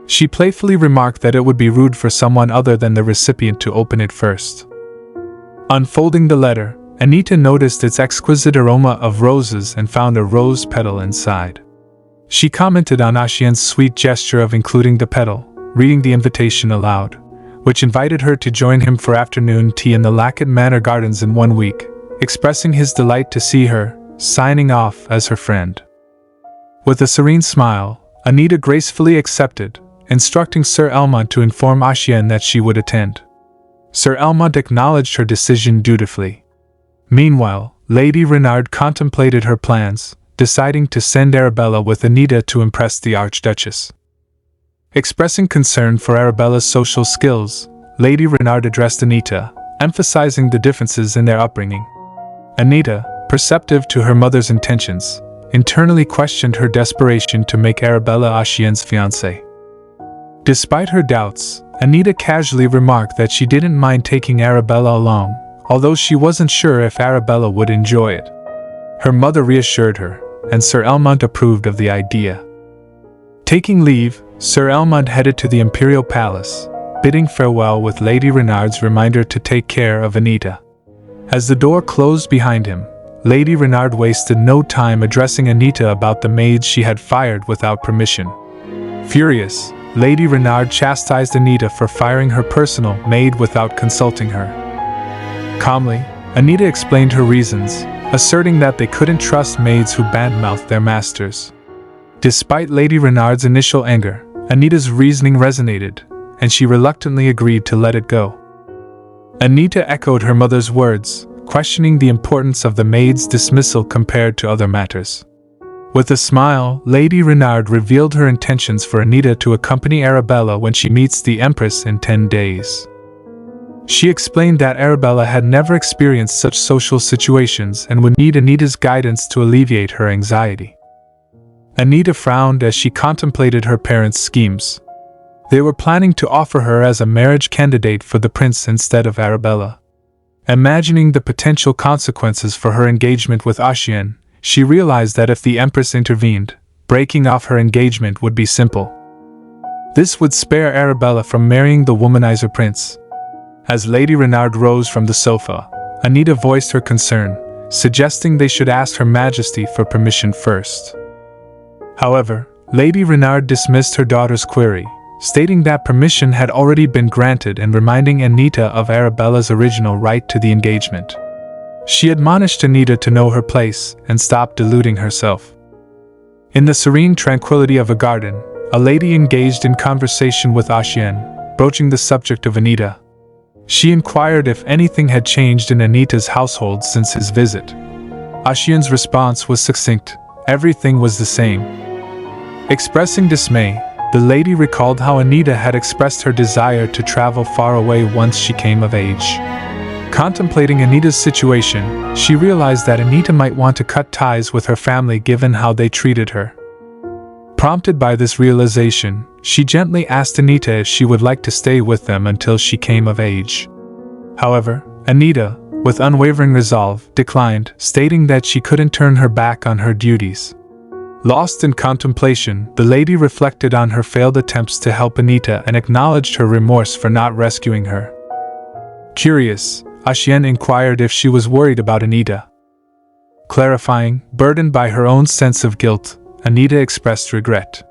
She playfully remarked that it would be rude for someone other than the recipient to open it first. Unfolding the letter, Anita noticed its exquisite aroma of roses and found a rose petal inside. She commented on Axion's sweet gesture of including the petal, reading the invitation aloud, which invited her to join him for afternoon tea in the Lackade Manor Gardens in 1 week, expressing his delight to see her, signing off as her friend. With a serene smile, Anita gracefully accepted, instructing Sir Elmont to inform Axion that she would attend. Sir Elmont acknowledged her decision dutifully. Meanwhile, Lady Renard contemplated her plans, deciding to send Arabella with Anita to impress the Archduchess. Expressing concern for Arabella's social skills, Lady Renard addressed Anita, emphasizing the differences in their upbringing. Anita, perceptive to her mother's intentions, internally questioned her desperation to make Arabella Axion's fiancé. Despite her doubts, Anita casually remarked that she didn't mind taking Arabella along, although she wasn't sure if Arabella would enjoy it. Her mother reassured her, and Sir Elmont approved of the idea. Taking leave, Sir Elmont headed to the Imperial Palace, bidding farewell with Lady Renard's reminder to take care of Anita. As the door closed behind him, Lady Renard wasted no time addressing Anita about the maids she had fired without permission. Furious, Lady Renard chastised Anita for firing her personal maid without consulting her. Calmly, Anita explained her reasons, asserting that they couldn't trust maids who badmouthed their masters. Despite Lady Renard's initial anger, Anita's reasoning resonated, and she reluctantly agreed to let it go. Anita echoed her mother's words, questioning the importance of the maid's dismissal compared to other matters. With a smile, Lady Renard revealed her intentions for Anita to accompany Arabella when she meets the Empress in 10 days. She explained that Arabella had never experienced such social situations and would need Anita's guidance to alleviate her anxiety. Anita frowned as she contemplated her parents' schemes. They were planning to offer her as a marriage candidate for the prince instead of Arabella. Imagining the potential consequences for her engagement with Axion, she realized that if the Empress intervened, breaking off her engagement would be simple. This would spare Arabella from marrying the womanizer prince. As Lady Renard rose from the sofa, Anita voiced her concern, suggesting they should ask Her Majesty for permission first. However, Lady Renard dismissed her daughter's query, stating that permission had already been granted and reminding Anita of Arabella's original right to the engagement. She admonished Anita to know her place and stop deluding herself. In the serene tranquility of a garden, a lady engaged in conversation with Axion, broaching the subject of Anita. She inquired if anything had changed in Anita's household since his visit. Axion's response was succinct: everything was the same. Expressing dismay, the lady recalled how Anita had expressed her desire to travel far away once she came of age. Contemplating Anita's situation, she realized that Anita might want to cut ties with her family given how they treated her. Prompted by this realization, she gently asked Anita if she would like to stay with them until she came of age. However, Anita, with unwavering resolve, declined, stating that she couldn't turn her back on her duties. Lost in contemplation, the lady reflected on her failed attempts to help Anita and acknowledged her remorse for not rescuing her. Curious, Axion inquired if she was worried about Anita. Clarifying, burdened by her own sense of guilt, Anita expressed regret.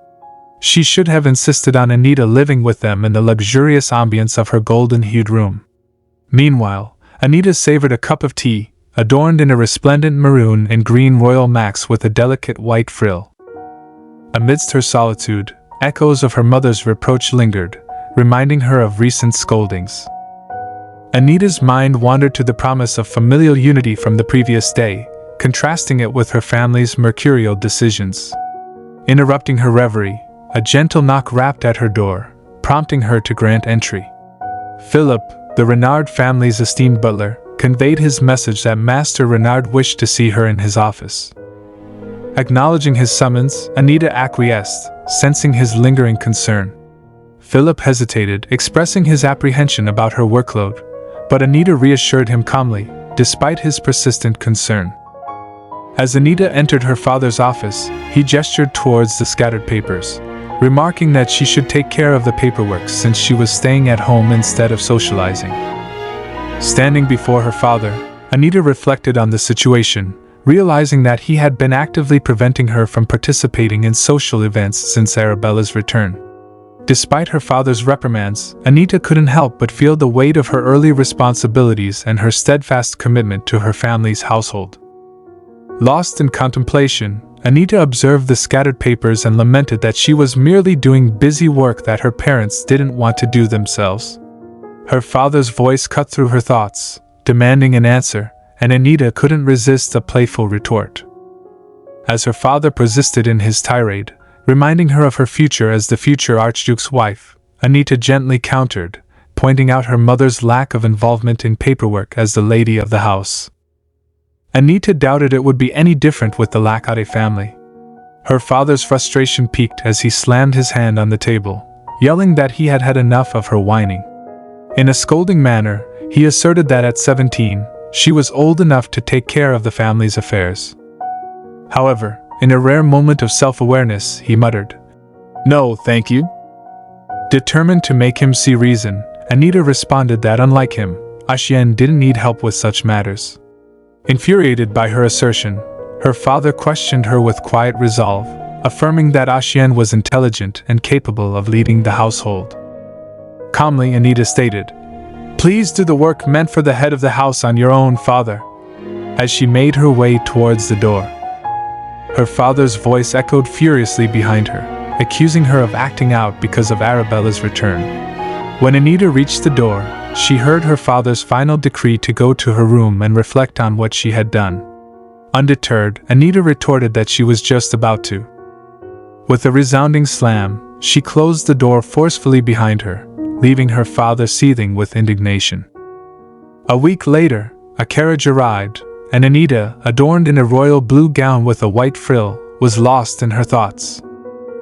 She should have insisted on Anita living with them in the luxurious ambience of her golden-hued room. Meanwhile, Anita savored a cup of tea, adorned in a resplendent maroon and green royal max with a delicate white frill. Amidst her solitude, echoes of her mother's reproach lingered, reminding her of recent scoldings. Anita's mind wandered to the promise of familial unity from the previous day, contrasting it with her family's mercurial decisions. Interrupting her reverie, a gentle knock rapped at her door, prompting her to grant entry. Philip, the Renard family's esteemed butler, conveyed his message that Master Renard wished to see her in his office. Acknowledging his summons, Anita acquiesced, sensing his lingering concern. Philip hesitated, expressing his apprehension about her workload, but Anita reassured him calmly, despite his persistent concern. As Anita entered her father's office, he gestured towards the scattered papers, remarking that she should take care of the paperwork since she was staying at home instead of socializing. Standing before her father, Anita reflected on the situation, realizing that he had been actively preventing her from participating in social events since Arabella's return. Despite her father's reprimands, Anita couldn't help but feel the weight of her early responsibilities and her steadfast commitment to her family's household. Lost in contemplation, Anita observed the scattered papers and lamented that she was merely doing busy work that her parents didn't want to do themselves. Her father's voice cut through her thoughts, demanding an answer, and Anita couldn't resist a playful retort. As her father persisted in his tirade, reminding her of her future as the future Archduke's wife, Anita gently countered, pointing out her mother's lack of involvement in paperwork as the lady of the house. Anita doubted it would be any different with the Lacade family. Her father's frustration peaked as he slammed his hand on the table, yelling that he had had enough of her whining. In a scolding manner, he asserted that at 17, she was old enough to take care of the family's affairs. However, in a rare moment of self-awareness, he muttered, "No, thank you." Determined to make him see reason, Anita responded that unlike him, Axion didn't need help with such matters. Infuriated by her assertion, her father questioned her with quiet resolve, affirming that Axion was intelligent and capable of leading the household. Calmly, Anita stated, "Please do the work meant for the head of the house on your own, father," as she made her way towards the door. Her father's voice echoed furiously behind her, accusing her of acting out because of Arabella's return. When Anita reached the door, she heard her father's final decree to go to her room and reflect on what she had done. Undeterred, Anita retorted that she was just about to. With a resounding slam, she closed the door forcefully behind her, leaving her father seething with indignation. A week later, a carriage arrived, and Anita, adorned in a royal blue gown with a white frill, was lost in her thoughts.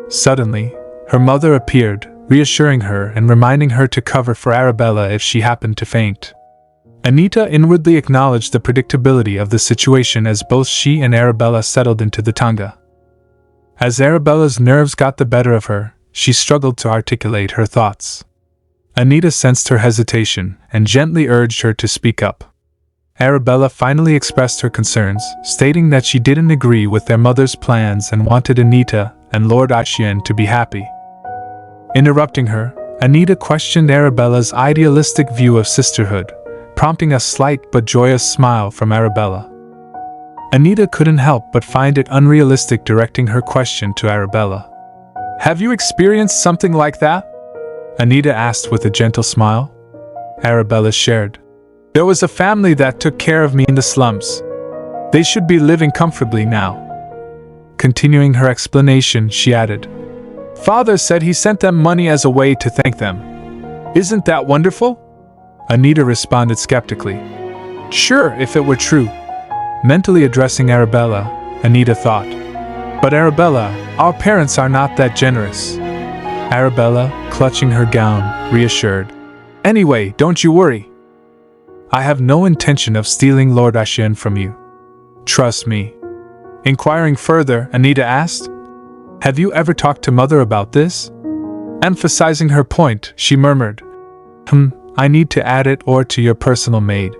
Suddenly, her mother appeared, reassuring her and reminding her to cover for Arabella if she happened to faint. Anita inwardly acknowledged the predictability of the situation as both she and Arabella settled into the tanga. As Arabella's nerves got the better of her, she struggled to articulate her thoughts. Anita sensed her hesitation and gently urged her to speak up. Arabella finally expressed her concerns, stating that she didn't agree with their mother's plans and wanted Anita and Lord Axion to be happy. Interrupting her, Anita questioned Arabella's idealistic view of sisterhood, prompting a slight but joyous smile from Arabella. Anita couldn't help but find it unrealistic directing her question to Arabella. "Have you experienced something like that?" Anita asked with a gentle smile. Arabella shared. "There was a family that took care of me in the slums. They should be living comfortably now." Continuing her explanation, she added, "Father said he sent them money as a way to thank them. Isn't that wonderful?" Anita responded skeptically. "Sure, if it were true." Mentally addressing Arabella, Anita thought, "But Arabella, our parents are not that generous." Arabella, clutching her gown, reassured, "Anyway, don't you worry. I have no intention of stealing Lord Axion from you. Trust me." Inquiring further, Anita asked, "Have you ever talked to Mother about this?" Emphasizing her point, she murmured, I need to add it or to your personal maid."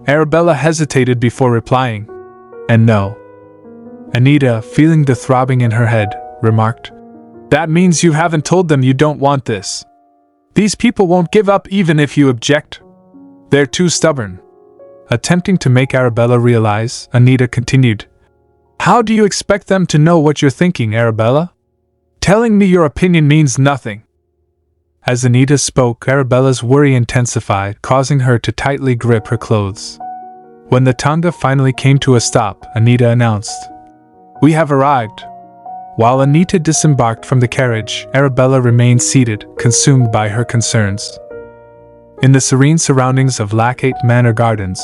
Arabella hesitated before replying, "And no." Anita, feeling the throbbing in her head, remarked, "That means you haven't told them you don't want this. These people won't give up even if you object. They're too stubborn." Attempting to make Arabella realize, Anita continued, "How do you expect them to know what you're thinking, Arabella? Telling me your opinion means nothing." As Anita spoke, Arabella's worry intensified, causing her to tightly grip her clothes. When the tanga finally came to a stop, Anita announced, "We have arrived." While Anita disembarked from the carriage, Arabella remained seated, consumed by her concerns. In the serene surroundings of Lackate Manor Gardens,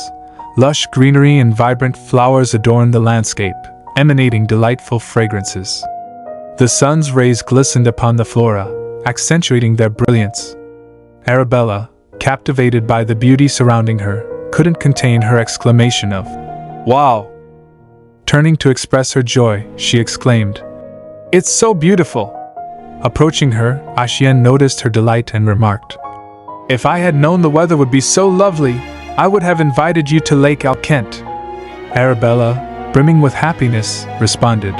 lush greenery and vibrant flowers adorned the landscape, emanating delightful fragrances. The sun's rays glistened upon the flora, accentuating their brilliance. Arabella, captivated by the beauty surrounding her, couldn't contain her exclamation of, "Wow!" Turning to express her joy, she exclaimed, "It's so beautiful!" Approaching her, Axion noticed her delight and remarked, "If I had known the weather would be so lovely, I would have invited you to Lake Alkent." Arabella, brimming with happiness, responded,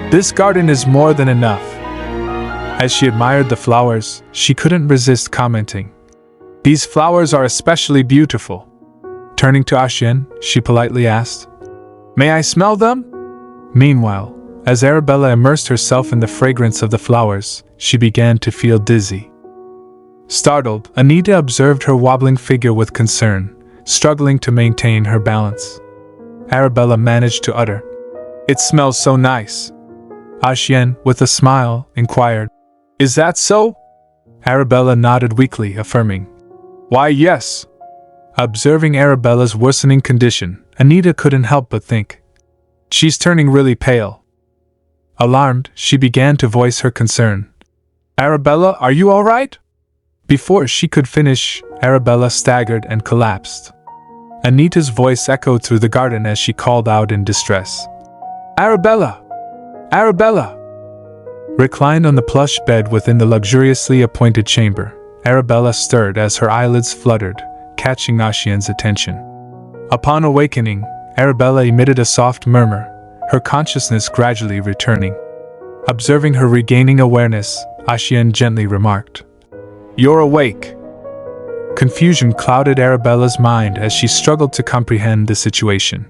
"This garden is more than enough." As she admired the flowers, she couldn't resist commenting, "These flowers are especially beautiful." Turning to Axion, she politely asked, "May I smell them?" Meanwhile, as Arabella immersed herself in the fragrance of the flowers, she began to feel dizzy. Startled, Anita observed her wobbling figure with concern, struggling to maintain her balance. Arabella managed to utter, "It smells so nice." Axion, with a smile, inquired, "Is that so?" Arabella nodded weakly, affirming, "Why, yes." Observing Arabella's worsening condition, Anita couldn't help but think, "She's turning really pale." Alarmed, she began to voice her concern. "Arabella, are you all right?" Before she could finish, Arabella staggered and collapsed. Anita's voice echoed through the garden as she called out in distress, "Arabella! Arabella!" Reclined on the plush bed within the luxuriously appointed chamber, Arabella stirred as her eyelids fluttered, catching Axion's attention. Upon awakening, Arabella emitted a soft murmur, her consciousness gradually returning. Observing her regaining awareness, Axion gently remarked, "You're awake." Confusion clouded Arabella's mind as she struggled to comprehend the situation.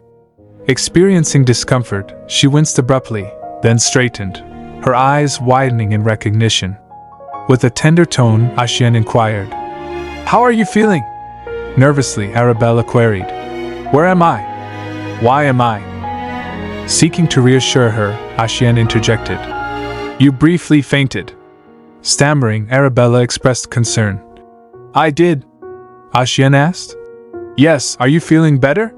Experiencing discomfort, she winced abruptly, then straightened, her eyes widening in recognition. With a tender tone, Axion inquired, "How are you feeling?" Nervously, Arabella queried, "Where am I? Why am I?" Seeking to reassure her, Axion interjected, "You briefly fainted." Stammering, Arabella expressed concern. "I did?" Axion asked. "Yes, are you feeling better?"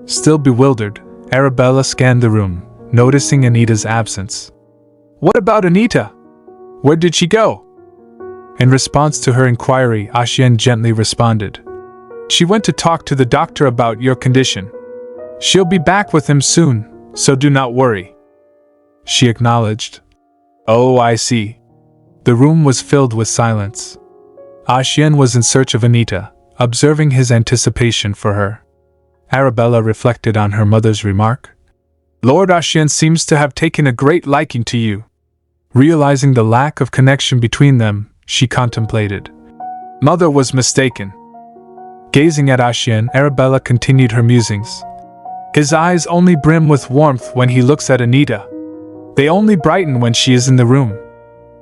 Still bewildered, Arabella scanned the room, noticing Anita's absence. "What about Anita? Where did she go?" In response to her inquiry, Axion gently responded, "She went to talk to the doctor about your condition. She'll be back with him soon, so do not worry." She acknowledged. "Oh, I see." The room was filled with silence. Axion was in search of Anita, observing his anticipation for her. Arabella reflected on her mother's remark. Lord Axion seems to have taken a great liking to you. Realizing the lack of connection between them, she contemplated. Mother was mistaken. Gazing at Axion, Arabella continued her musings. His eyes only brim with warmth when he looks at Anita. They only brighten when she is in the room.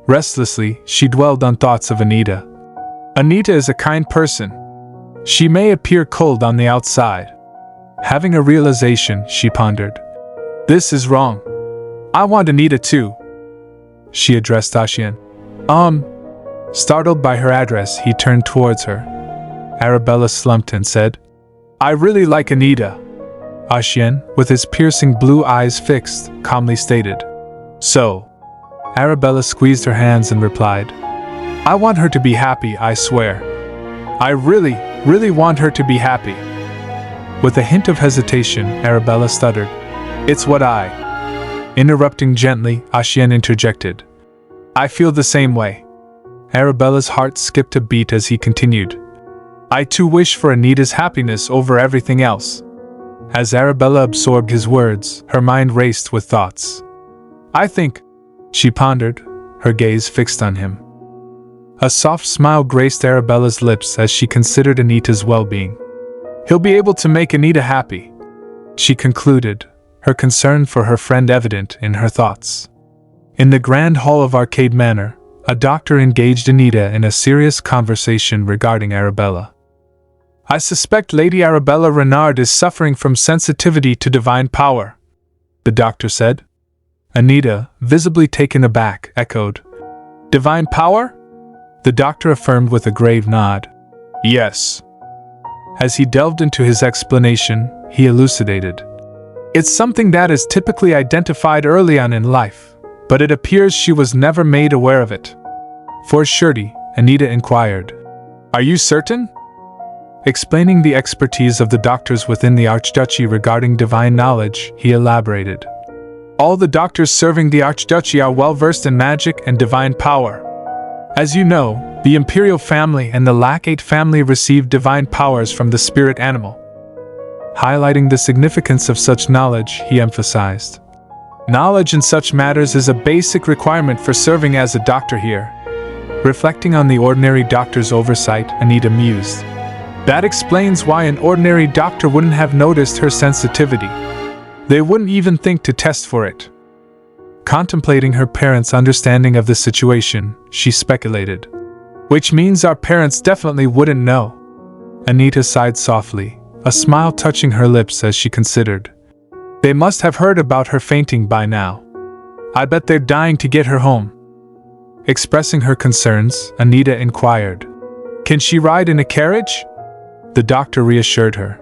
Restlessly, she dwelled on thoughts of Anita. Anita is a kind person. She may appear cold on the outside. Having a realization, she pondered. This is wrong. I want Anita too. She addressed Axion. Startled by her address, he turned towards her. Arabella slumped and said, I really like Anita. Axion, with his piercing blue eyes fixed, calmly stated. So. Arabella squeezed her hands and replied, I want her to be happy, I swear. I really want her to be happy. With a hint of hesitation, Arabella stuttered. It's what I. Interrupting gently, Axion interjected. I feel the same way. Arabella's heart skipped a beat as he continued. I too wish for Anita's happiness over everything else. As Arabella absorbed his words, her mind raced with thoughts. I think, she pondered, her gaze fixed on him. A soft smile graced Arabella's lips as she considered Anita's well-being. He'll be able to make Anita happy, she concluded, her concern for her friend evident in her thoughts. In the grand hall of Arcade Manor, a doctor engaged Anita in a serious conversation regarding Arabella. I suspect Lady Arabella Renard is suffering from sensitivity to divine power, the doctor said. Anita, visibly taken aback, echoed. Divine power? The doctor affirmed with a grave nod. Yes. As he delved into his explanation, he elucidated. It's something that is typically identified early on in life, but it appears she was never made aware of it. For surety, Anita inquired. Are you certain? Explaining the expertise of the doctors within the Archduchy regarding divine knowledge, he elaborated. All the doctors serving the Archduchy are well versed in magic and divine power. As you know, the Imperial family and the Lacate family received divine powers from the spirit animal. Highlighting the significance of such knowledge, he emphasized. Knowledge in such matters is a basic requirement for serving as a doctor here. Reflecting on the ordinary doctor's oversight, Anita mused. That explains why an ordinary doctor wouldn't have noticed her sensitivity. They wouldn't even think to test for it. Contemplating her parents' understanding of the situation, she speculated. Which means our parents definitely wouldn't know. Anita sighed softly, a smile touching her lips as she considered. They must have heard about her fainting by now. I bet they're dying to get her home. Expressing her concerns, Anita inquired. Can she ride in a carriage? The doctor reassured her.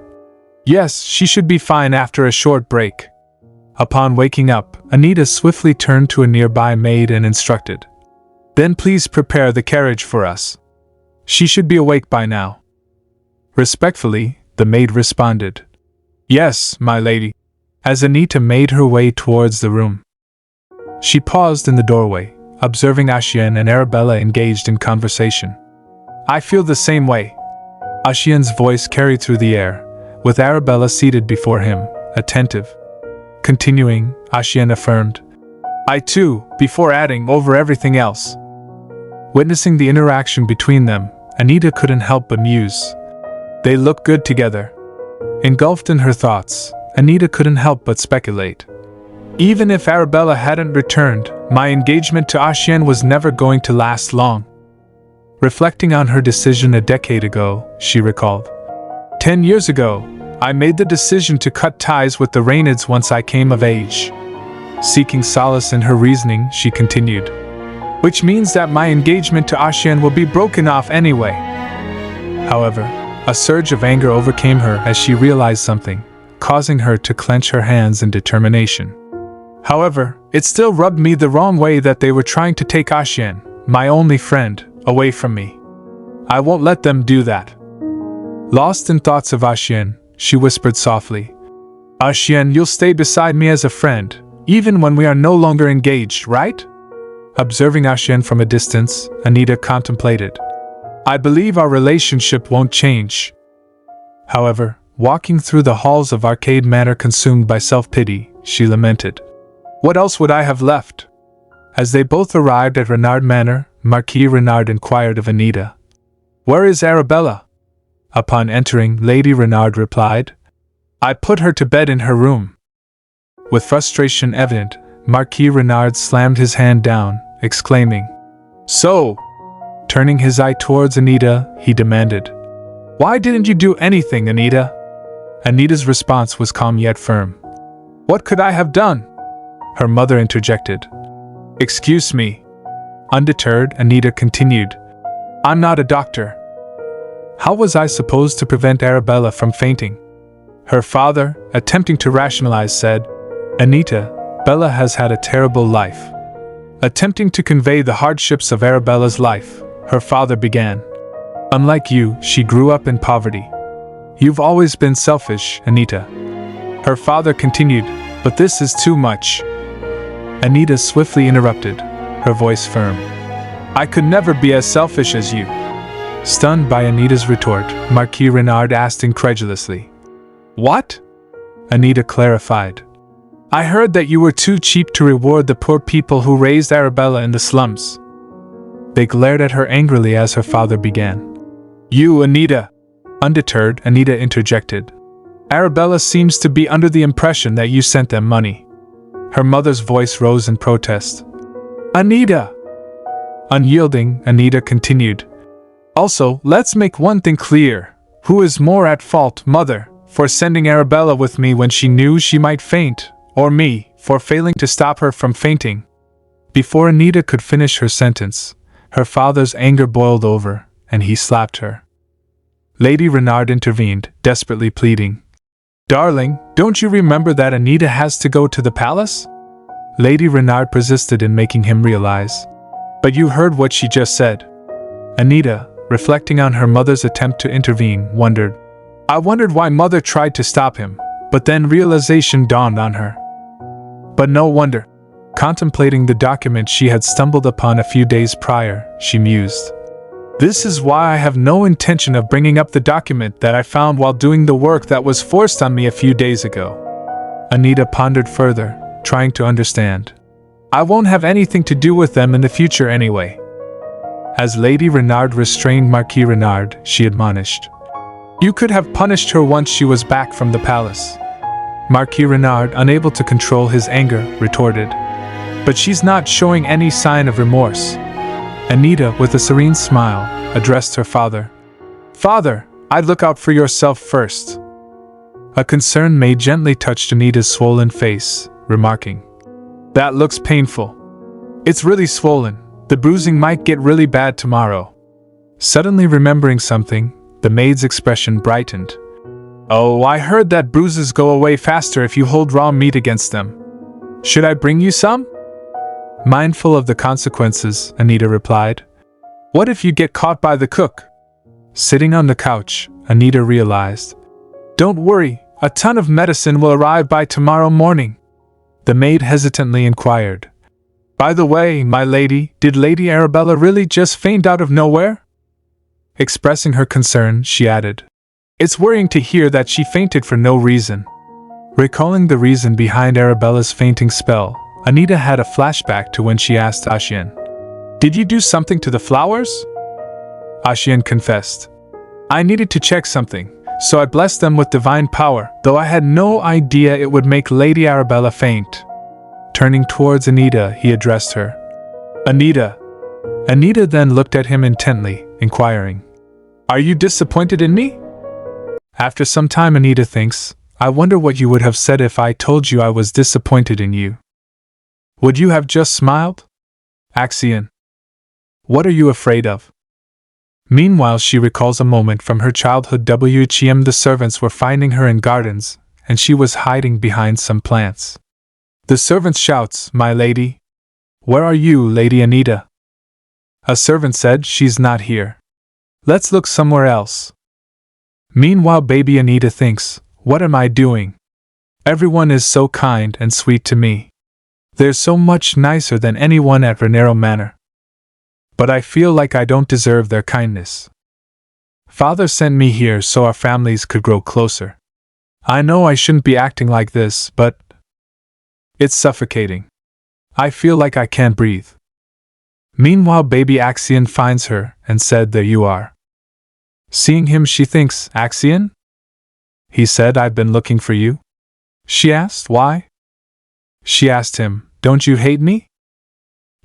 Yes, she should be fine after a short break. Upon waking up, Anita swiftly turned to a nearby maid and instructed. Then please prepare the carriage for us. She should be awake by now. Respectfully, the maid responded. Yes, my lady. As Anita made her way towards the room. She paused in the doorway, observing Axion and Arabella engaged in conversation. I feel the same way. Axion's voice carried through the air, with Arabella seated before him, attentive. Continuing, Axion affirmed, I too, before adding over everything else. Witnessing the interaction between them, Anita couldn't help but muse. They look good together. Engulfed in her thoughts, Anita couldn't help but speculate. Even if Arabella hadn't returned, my engagement to Axion was never going to last long. Reflecting on her decision a decade ago, she recalled. 10 years ago, I made the decision to cut ties with the Raynids once I came of age. Seeking solace in her reasoning, she continued. Which means that my engagement to Axion will be broken off anyway. However, a surge of anger overcame her as she realized something, causing her to clench her hands in determination. However, it still rubbed me the wrong way that they were trying to take Axion, my only friend, away from me. I won't let them do that. Lost in thoughts of Axion, she whispered softly. Axion, you'll stay beside me as a friend, even when we are no longer engaged, right? Observing Axion from a distance, Anita contemplated. I believe our relationship won't change. However, walking through the halls of Arcade Manor consumed by self-pity, she lamented. What else would I have left? As they both arrived at Renard Manor, Marquis Renard inquired of Anita. Where is Arabella? Upon entering, Lady Renard replied, I put her to bed in her room. With frustration evident, Marquis Renard slammed his hand down, exclaiming, So! Turning his eye towards Anita, he demanded, Why didn't you do anything, Anita? Anita's response was calm yet firm. What could I have done? Her mother interjected. Excuse me. Undeterred, Anita continued, I'm not a doctor. How was I supposed to prevent Arabella from fainting? Her father, attempting to rationalize, said, Anita, Bella has had a terrible life. Attempting to convey the hardships of Arabella's life, her father began. Unlike you, she grew up in poverty. You've always been selfish, Anita. Her father continued, but this is too much. Anita swiftly interrupted, her voice firm. I could never be as selfish as you. Stunned by Anita's retort, Marquis Renard asked incredulously. What? Anita clarified. I heard that you were too cheap to reward the poor people who raised Arabella in the slums. They glared at her angrily as her father began. You, Anita! Undeterred, Anita interjected. Arabella seems to be under the impression that you sent them money. Her mother's voice rose in protest. Anita! Unyielding, Anita continued. Also, let's make one thing clear. Who is more at fault, Mother, for sending Arabella with me when she knew she might faint, or me, for failing to stop her from fainting? Before Anita could finish her sentence, her father's anger boiled over, and he slapped her. Lady Renard intervened, desperately pleading. Darling, don't you remember that Anita has to go to the palace? Lady Renard persisted in making him realize. But you heard what she just said. Anita, reflecting on her mother's attempt to intervene, wondered. I wondered why Mother tried to stop him, but then realization dawned on her. But no wonder. Contemplating the document she had stumbled upon a few days prior, she mused. This is why I have no intention of bringing up the document that I found while doing the work that was forced on me a few days ago. Anita pondered further, trying to understand. I won't have anything to do with them in the future anyway. As Lady Renard restrained Marquis Renard, she admonished. You could have punished her once she was back from the palace. Marquis Renard, unable to control his anger, retorted. But she's not showing any sign of remorse. Anita, with a serene smile, addressed her father. Father, I'd look out for yourself first. A concerned maid gently touched Anita's swollen face, remarking. That looks painful. It's really swollen. The bruising might get really bad tomorrow. Suddenly remembering something, the maid's expression brightened. Oh, I heard that bruises go away faster if you hold raw meat against them. Should I bring you some? Mindful of the consequences, Anita replied. What if you get caught by the cook? Sitting on the couch, Anita realized. Don't worry, a ton of medicine will arrive by tomorrow morning. The maid hesitantly inquired. By the way, my lady, did Lady Arabella really just faint out of nowhere? Expressing her concern, she added. It's worrying to hear that she fainted for no reason. Recalling the reason behind Arabella's fainting spell, Anita had a flashback to when she asked Axion, Did you do something to the flowers? Axion confessed. I needed to check something, so I blessed them with divine power, though I had no idea it would make Lady Arabella faint. Turning towards Anita, he addressed her. Anita. Anita then looked at him intently, inquiring, Are you disappointed in me? After some time, Anita thinks, I wonder what you would have said if I told you I was disappointed in you. Would you have just smiled? Axion. What are you afraid of? Meanwhile, she recalls a moment from her childhood. The servants were finding her in gardens, and she was hiding behind some plants. The servant shouts, My lady. Where are you, Lady Anita? A servant said, She's not here. Let's look somewhere else. Meanwhile, baby Anita thinks, What am I doing? Everyone is so kind and sweet to me. They're so much nicer than anyone at Renero Manor. but I feel like I don't deserve their kindness. Father sent me here so our families could grow closer. I know I shouldn't be acting like this, but it's suffocating. I feel like I can't breathe. Meanwhile, baby Axion finds her and said, "There you are." Seeing him, she thinks, "Axion?" He said, "I've been looking for you." She asked, "Why?" She asked him, "Don't you hate me?"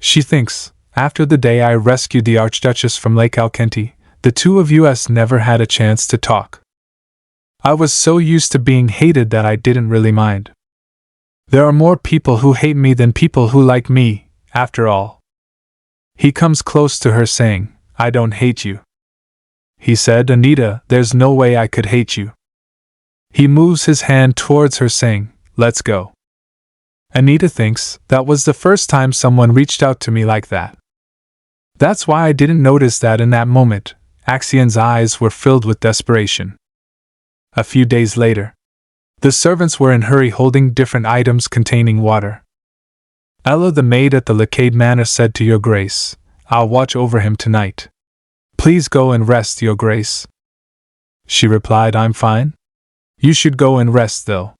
She thinks, "After the day I rescued the Archduchess from Lake Alkenti, the two of us never had a chance to talk. I was so used to being hated that I didn't really mind. There are more people who hate me than people who like me, after all." He comes close to her saying, "I don't hate you." He said, "Anita, there's no way I could hate you." He moves his hand towards her saying, "Let's go." Anita thinks, that was the first time someone reached out to me like that. That's why I didn't notice that in that moment. Axion's eyes were filled with desperation. A few days later, the servants were in a hurry holding different items containing water. Ella, the maid at the Lacade Manor, said to Your Grace, "I'll watch over him tonight. Please go and rest, Your Grace." She replied, "I'm fine. You should go and rest though."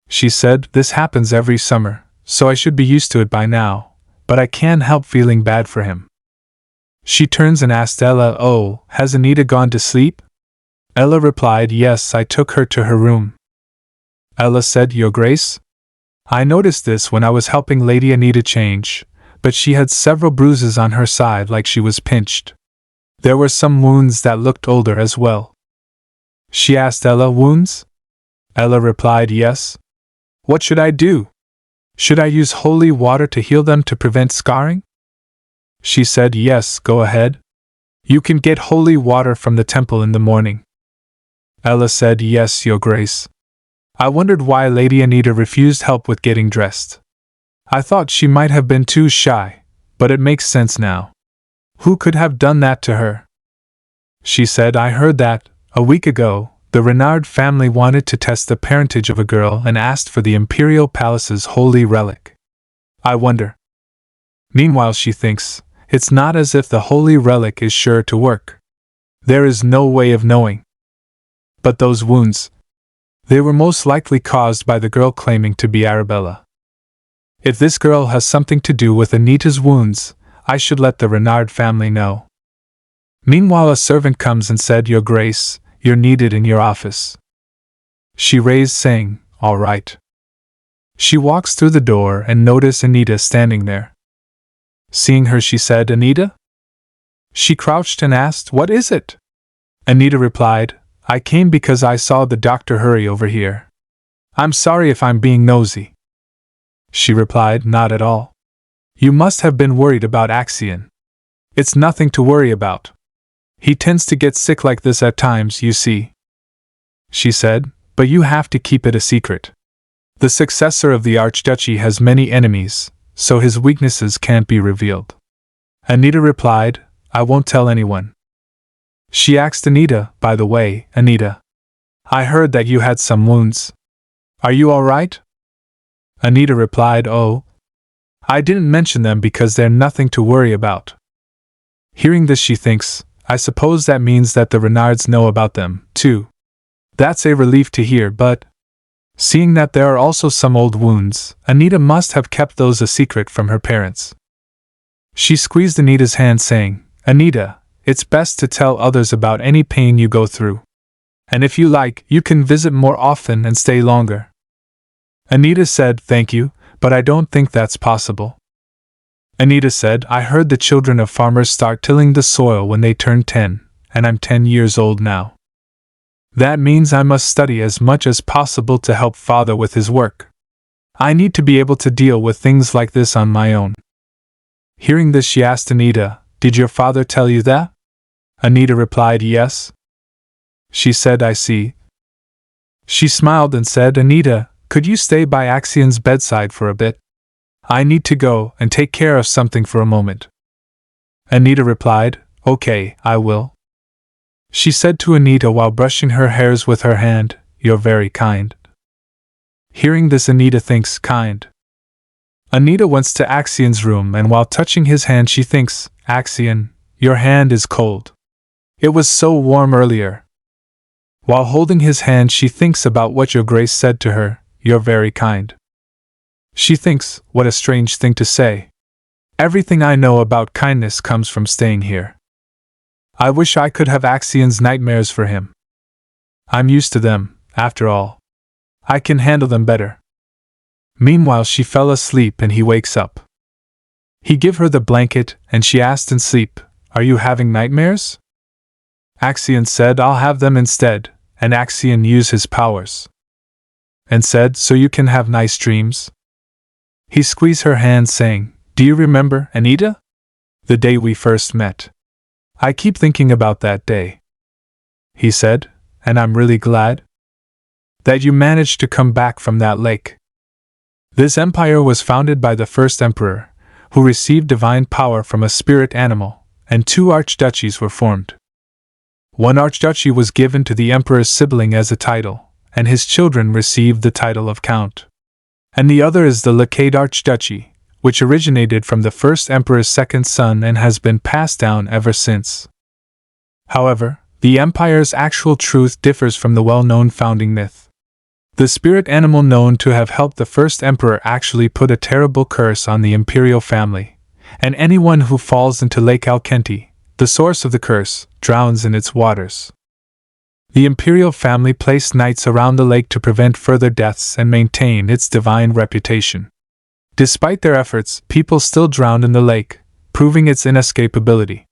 She said, "This happens every summer, so I should be used to it by now, but I can't help feeling bad for him." She turns and asked Ella, "Oh, has Anita gone to sleep?" Ella replied, "Yes, I took her to her room." Ella said, "Your Grace? I noticed this when I was helping Lady Anita change, but she had several bruises on her side like she was pinched. There were some wounds that looked older as well." She asked Ella, "Wounds?" Ella replied, "Yes. What should I do? Should I use holy water to heal them to prevent scarring?" She said, "Yes, go ahead. You can get holy water from the temple in the morning." Ella said, "Yes, Your Grace." I wondered why Lady Anita refused help with getting dressed. I thought she might have been too shy, but it makes sense now. Who could have done that to her? She said, "I heard that, a week ago, the Renard family wanted to test the parentage of a girl and asked for the Imperial Palace's holy relic. I wonder." Meanwhile, she thinks, it's not as if the holy relic is sure to work. There is no way of knowing. But those wounds, they were most likely caused by the girl claiming to be Arabella. If this girl has something to do with Anita's wounds, I should let the Renard family know. Meanwhile, a servant comes and said, "Your Grace, you're needed in your office." She raised, saying, "All right." She walks through the door and notices Anita standing there. Seeing her, she said, "Anita?" She crouched and asked, "What is it?" Anita replied, "I came because I saw the doctor hurry over here. I'm sorry if I'm being nosy." She replied, "Not at all. You must have been worried about Axion. It's nothing to worry about. He tends to get sick like this at times, you see." She said, "But you have to keep it a secret. The successor of the Archduchy has many enemies, so his weaknesses can't be revealed." Anita replied, "I won't tell anyone." She asked Anita, "By the way, Anita, I heard that you had some wounds. Are you all right?" Anita replied, "Oh, I didn't mention them because they're nothing to worry about." Hearing this, she thinks, I suppose that means that the Renards know about them, too. That's a relief to hear, but seeing that there are also some old wounds, Anita must have kept those a secret from her parents. She squeezed Anita's hand, saying, "Anita, it's best to tell others about any pain you go through. And if you like, you can visit more often and stay longer." Anita said, "Thank you, but I don't think that's possible." Anita said, "I heard the children of farmers start tilling the soil when they turn 10, and I'm 10 years old now. That means I must study as much as possible to help Father with his work. I need to be able to deal with things like this on my own." Hearing this, she asked Anita, "Did your father tell you that?" Anita replied, "Yes." She said, "I see." She smiled and said, "Anita, could you stay by Axion's bedside for a bit? I need to go and take care of something for a moment." Anita replied, "Okay, I will." She said to Anita while brushing her hairs with her hand, "You're very kind." Hearing this, Anita thinks, kind. Anita went to Axion's room, and while touching his hand, she thinks, Axion, your hand is cold. It was so warm earlier. While holding his hand, she thinks about what your grace said to her, you're very kind. She thinks, what a strange thing to say. Everything I know about kindness comes from staying here. I wish I could have Axion's nightmares for him. I'm used to them, after all. I can handle them better. Meanwhile, she fell asleep and he wakes up. He give her the blanket and she asked in sleep, are you having nightmares? Axion said, I'll have them instead, and Axion used his powers. And said, so you can have nice dreams? He squeezed her hand saying, do you remember, Anita? The day we first met. I keep thinking about that day. He said, and I'm really glad that you managed to come back from that lake. This empire was founded by the first emperor, who received divine power from a spirit animal, and 2 archduchies were formed. One archduchy was given to the emperor's sibling as a title, and his children received the title of count. And the other is the Lacade archduchy, which originated from the first emperor's second son and has been passed down ever since. However, the empire's actual truth differs from the well-known founding myth. The spirit animal known to have helped the first emperor actually put a terrible curse on the imperial family, and anyone who falls into Lake Alkenti, the source of the curse, drowns in its waters. The imperial family placed knights around the lake to prevent further deaths and maintain its divine reputation. Despite their efforts, people still drowned in the lake, proving its inescapability.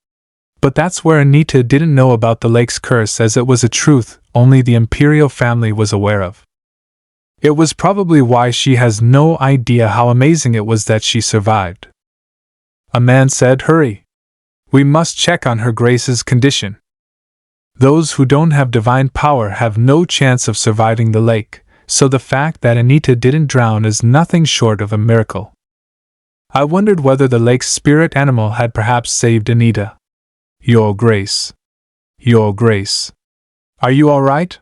But that's where Anita didn't know about the lake's curse, as it was a truth only the imperial family was aware of. It was probably why she has no idea how amazing it was that she survived. A man said, hurry. We must check on her grace's condition. Those who don't have divine power have no chance of surviving the lake, so the fact that Anita didn't drown is nothing short of a miracle. I wondered whether the lake's spirit animal had perhaps saved Anita. Your Grace. Your Grace. Are you all right?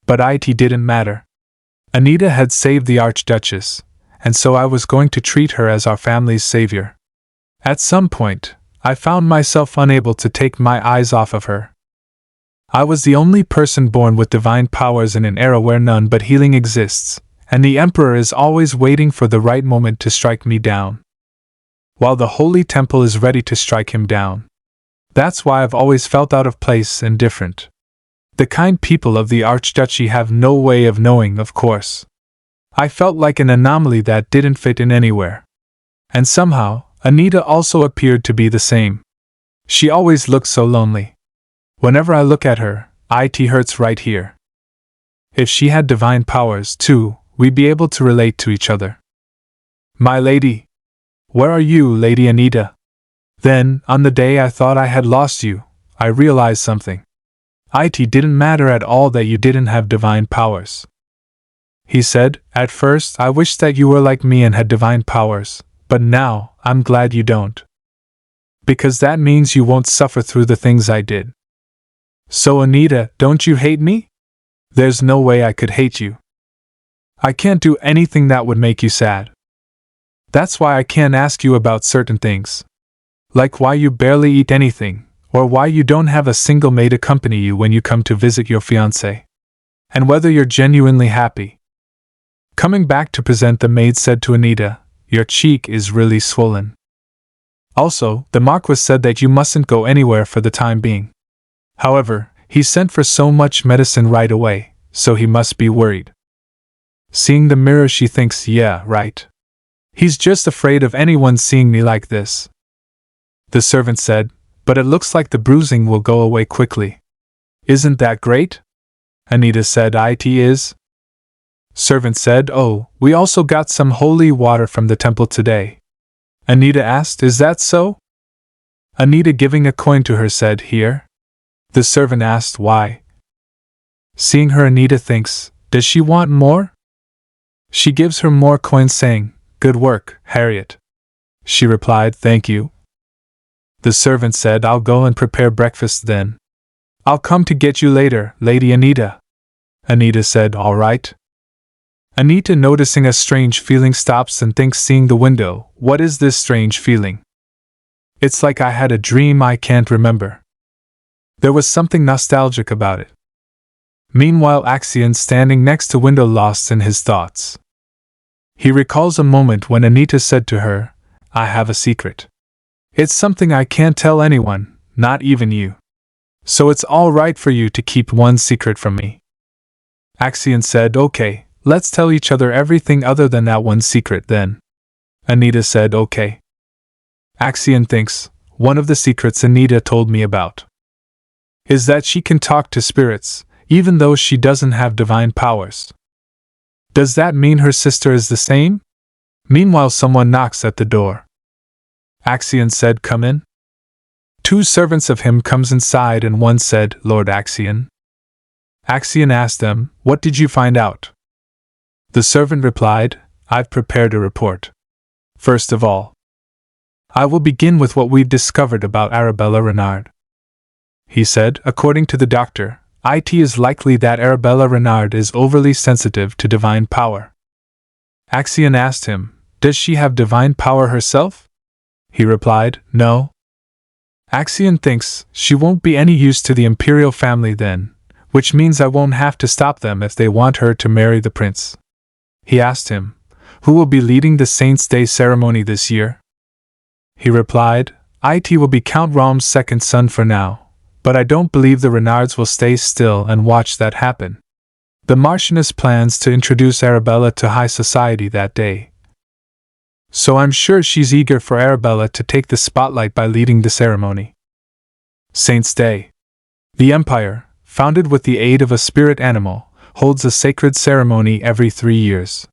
But it didn't matter. Anita had saved the Archduchess, and so I was going to treat her as our family's savior. At some point, I found myself unable to take my eyes off of her. I was the only person born with divine powers in an era where none but healing exists, and the Emperor is always waiting for the right moment to strike me down, while the Holy Temple is ready to strike him down. That's why I've always felt out of place and different. The kind people of the Archduchy have no way of knowing, of course. I felt like an anomaly that didn't fit in anywhere. And somehow, Anita also appeared to be the same. She always looked so lonely. Whenever I look at her, it hurts right here. If she had divine powers, too, we'd be able to relate to each other. My lady. Where are you, Lady Anita? Then, on the day I thought I had lost you, I realized something. It didn't matter at all that you didn't have divine powers. He said, at first I wished that you were like me and had divine powers, but now, I'm glad you don't. Because that means you won't suffer through the things I did. So Anita, don't you hate me? There's no way I could hate you. I can't do anything that would make you sad. That's why I can't ask you about certain things. Like why you barely eat anything, or why you don't have a single maid accompany you when you come to visit your fiancé. And whether you're genuinely happy. Coming back to present, the maid said to Anita, your cheek is really swollen. Also, the Marquis said that you mustn't go anywhere for the time being. However, he sent for so much medicine right away, so he must be worried. Seeing the mirror, she thinks, yeah, right. He's just afraid of anyone seeing me like this. The servant said, but it looks like the bruising will go away quickly. Isn't that great? Anita said, it is. Servant said, oh, we also got some holy water from the temple today. Anita asked, is that so? Anita, giving a coin to her, said, here. The servant asked, why? Seeing her, Anita thinks, does she want more? She gives her more coins, saying, good work, Harriet. She replied, thank you. The servant said, I'll go and prepare breakfast then. I'll come to get you later, Lady Anita. Anita said, all right. Anita, noticing a strange feeling, stops and thinks, seeing the window, what is this strange feeling? It's like I had a dream I can't remember. There was something nostalgic about it. Meanwhile, Axion standing next to window lost in his thoughts. He recalls a moment when Anita said to her, "I have a secret. It's something I can't tell anyone, not even you. So it's all right for you to keep one secret from me." Axion said, "Okay, let's tell each other everything other than that one secret then." Anita said, "Okay." Axion thinks, one of the secrets Anita told me about is that she can talk to spirits, even though she doesn't have divine powers. Does that mean her sister is the same? Meanwhile, someone knocks at the door. Axion said, "Come in." Two servants of him comes inside and one said, "Lord Axion." Axion asked them, "What did you find out?" The servant replied, "I've prepared a report. First of all, I will begin with what we've discovered about Arabella Renard." He said, "According to the doctor, it is likely that Arabella Renard is overly sensitive to divine power." Axion asked him, "Does she have divine power herself?" He replied, "No." Axion thinks, she won't be any use to the imperial family then, which means I won't have to stop them if they want her to marry the prince. He asked him, "Who will be leading the Saints' Day ceremony this year?" He replied, "It will be Count Rom's second son for now, but I don't believe the Renards will stay still and watch that happen. The Marchioness plans to introduce Arabella to high society that day. So I'm sure she's eager for Arabella to take the spotlight by leading the ceremony." Saints' Day. The Empire, founded with the aid of a spirit animal, holds a sacred ceremony every 3 years.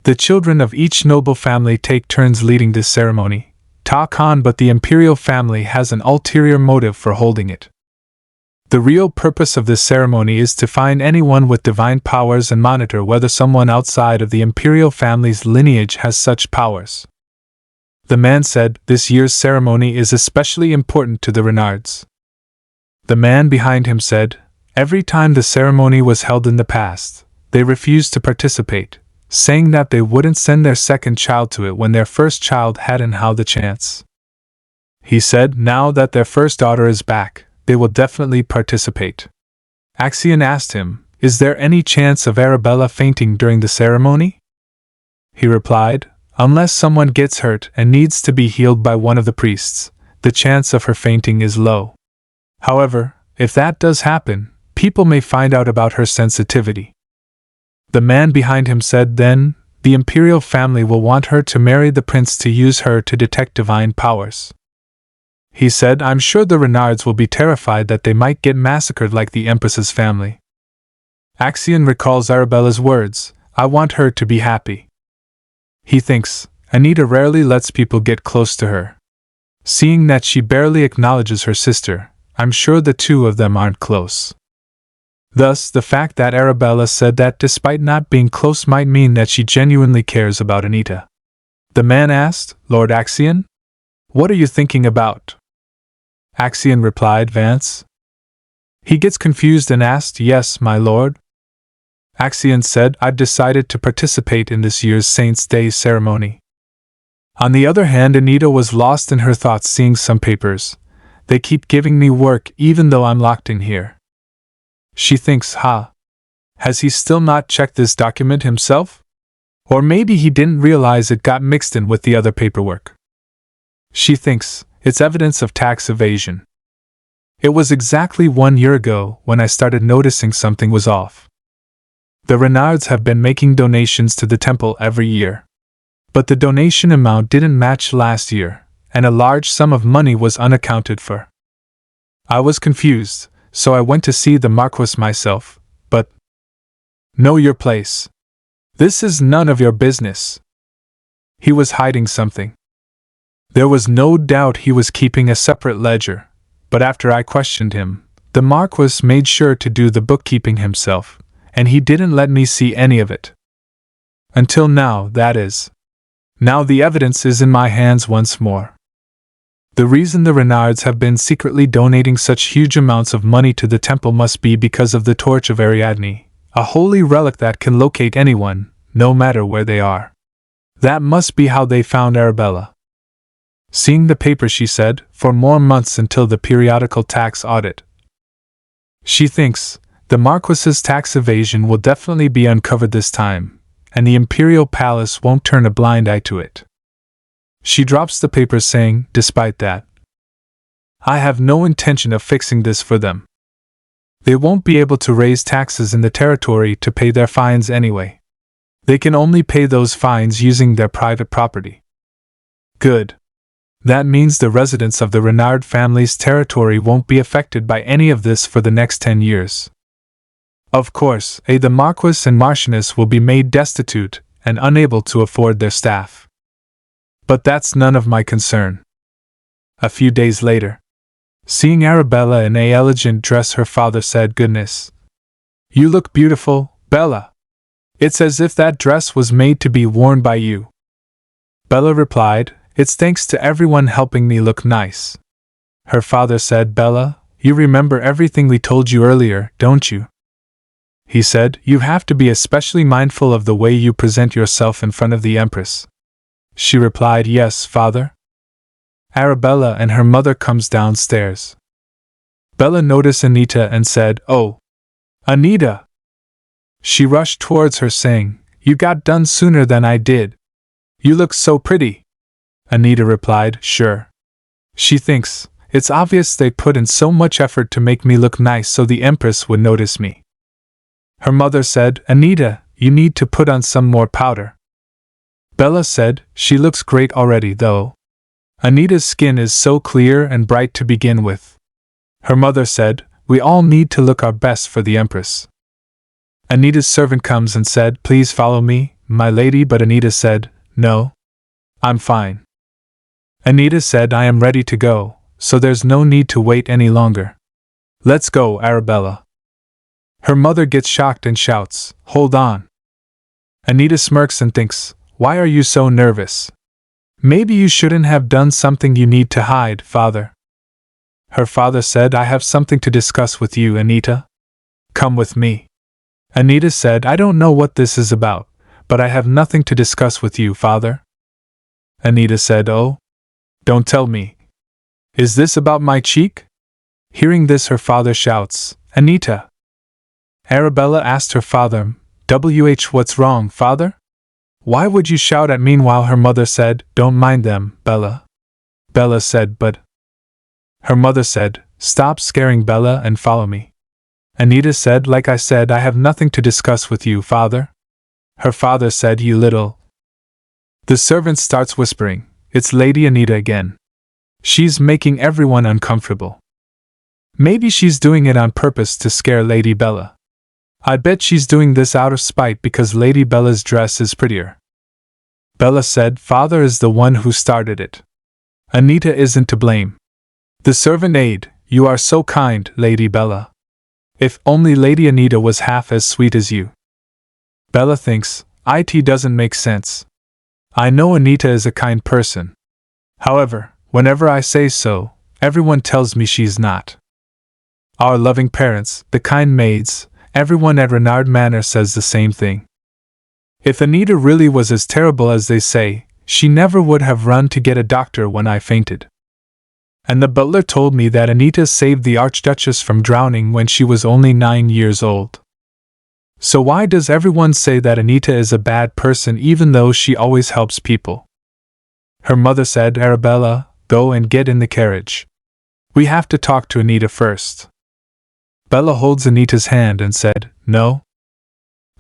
The children of each noble family take turns leading this ceremony. But the imperial family has an ulterior motive for holding it. The real purpose of this ceremony is to find anyone with divine powers and monitor whether someone outside of the imperial family's lineage has such powers. The man said, "This year's ceremony is especially important to the Renards." The man behind him said, "Every time the ceremony was held in the past, they refused to participate, saying that they wouldn't send their second child to it when their first child hadn't had the chance." He said, "Now that their first daughter is back, they will definitely participate." Axion asked him, "Is there any chance of Arabella fainting during the ceremony?" He replied, "Unless someone gets hurt and needs to be healed by one of the priests, the chance of her fainting is low. However, if that does happen, people may find out about her sensitivity." The man behind him said, "Then, the imperial family will want her to marry the prince to use her to detect divine powers." He said, "I'm sure the Renards will be terrified that they might get massacred like the Empress's family." Axion recalls Arabella's words, "I want her to be happy." He thinks, Anita rarely lets people get close to her. Seeing that she barely acknowledges her sister, I'm sure the two of them aren't close. Thus, the fact that Arabella said that despite not being close might mean that she genuinely cares about Anita. The man asked, "Lord Axion? What are you thinking about?" Axion replied, "Vance." He gets confused and asked, "Yes, my lord?" Axion said, "I've decided to participate in this year's Saints' Day ceremony." On the other hand, Anita was lost in her thoughts seeing some papers. They keep giving me work even though I'm locked in here. She thinks, has he still not checked this document himself? Or maybe he didn't realize it got mixed in with the other paperwork. She thinks, it's evidence of tax evasion. It was exactly 1 year ago when I started noticing something was off. The Renards have been making donations to the temple every year. But the donation amount didn't match last year, and a large sum of money was unaccounted for. I was confused, so I went to see the Marquis myself, but... Know your place. This is none of your business. He was hiding something. There was no doubt he was keeping a separate ledger, but after I questioned him, the Marquis made sure to do the bookkeeping himself, and he didn't let me see any of it. Until now, that is. Now the evidence is in my hands once more. The reason the Renards have been secretly donating such huge amounts of money to the temple must be because of the Torch of Ariadne, a holy relic that can locate anyone, no matter where they are. That must be how they found Arabella. Seeing the paper, she said, "4 more months until the periodical tax audit." She thinks the Marquis's tax evasion will definitely be uncovered this time, and the Imperial Palace won't turn a blind eye to it. She drops the paper, saying, "Despite that, I have no intention of fixing this for them. They won't be able to raise taxes in the territory to pay their fines anyway. They can only pay those fines using their private property." Good. That means the residents of the Renard family's territory won't be affected by any of this for the next 10 years. Of course, the Marquis and Marchioness will be made destitute and unable to afford their staff. But that's none of my concern. A few days later, seeing Arabella in an elegant dress, her father said, "Goodness, you look beautiful, Bella. It's as if that dress was made to be worn by you." Bella replied, "It's thanks to everyone helping me look nice." Her father said, "Bella, you remember everything we told you earlier, don't you?" He said, "You have to be especially mindful of the way you present yourself in front of the Empress." She replied, "Yes, father." Arabella and her mother comes downstairs. Bella noticed Anita and said, "Oh, Anita!" She rushed towards her, saying, "You got done sooner than I did. You look so pretty." Anita replied, "Sure." She thinks it's obvious they put in so much effort to make me look nice so the Empress would notice me. Her mother said, "Anita, you need to put on some more powder." Bella said, "She looks great already, though. Anita's skin is so clear and bright to begin with." Her mother said, "We all need to look our best for the Empress." Anita's servant comes and said, "Please follow me, my lady," but Anita said, "No, I'm fine." Anita said, "I am ready to go, so there's no need to wait any longer. Let's go, Arabella." Her mother gets shocked and shouts, "Hold on." Anita smirks and thinks, "Why are you so nervous? Maybe you shouldn't have done something you need to hide, father." Her father said, "I have something to discuss with you, Anita. Come with me." Anita said, "I don't know what this is about, but I have nothing to discuss with you, father." Anita said, "Oh? Don't tell me. Is this about my cheek?" Hearing this, her father shouts, "Anita!" Arabella asked her father, "What's wrong, father? Why would you shout at me?" Meanwhile, her mother said, "Don't mind them, Bella." Bella said, "But..." Her mother said, "Stop scaring Bella and follow me." Anita said, "Like I said, I have nothing to discuss with you, father." Her father said, "You little..." The servant starts whispering, "It's Lady Anita again. She's making everyone uncomfortable. Maybe she's doing it on purpose to scare Lady Bella. I bet she's doing this out of spite because Lady Bella's dress is prettier." Bella said, "Father is the one who started it. Anita isn't to blame." The servant aide, "You are so kind, Lady Bella. If only Lady Anita was half as sweet as you." Bella thinks, "It doesn't make sense. I know Anita is a kind person. However, whenever I say so, everyone tells me she's not. Our loving parents, the kind maids, everyone at Renard Manor says the same thing. If Anita really was as terrible as they say, she never would have run to get a doctor when I fainted. And the butler told me that Anita saved the Archduchess from drowning when she was only 9 years old. So why does everyone say that Anita is a bad person even though she always helps people?" Her mother said, "Arabella, go and get in the carriage. We have to talk to Anita first." Bella holds Anita's hand and said, "No."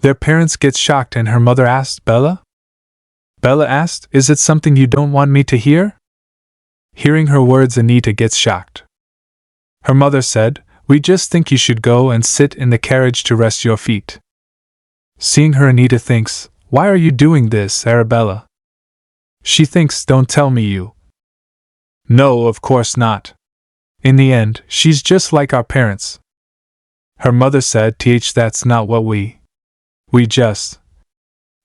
Their parents get shocked and her mother asked, "Bella?" Bella asked, "Is it something you don't want me to hear?" Hearing her words, Anita gets shocked. Her mother said, "We just think you should go and sit in the carriage to rest your feet." Seeing her, Anita thinks, "Why are you doing this, Arabella?" She thinks, "Don't tell me you..." No, of course not. In the end, she's just like our parents. Her mother said, "That's not what we just..."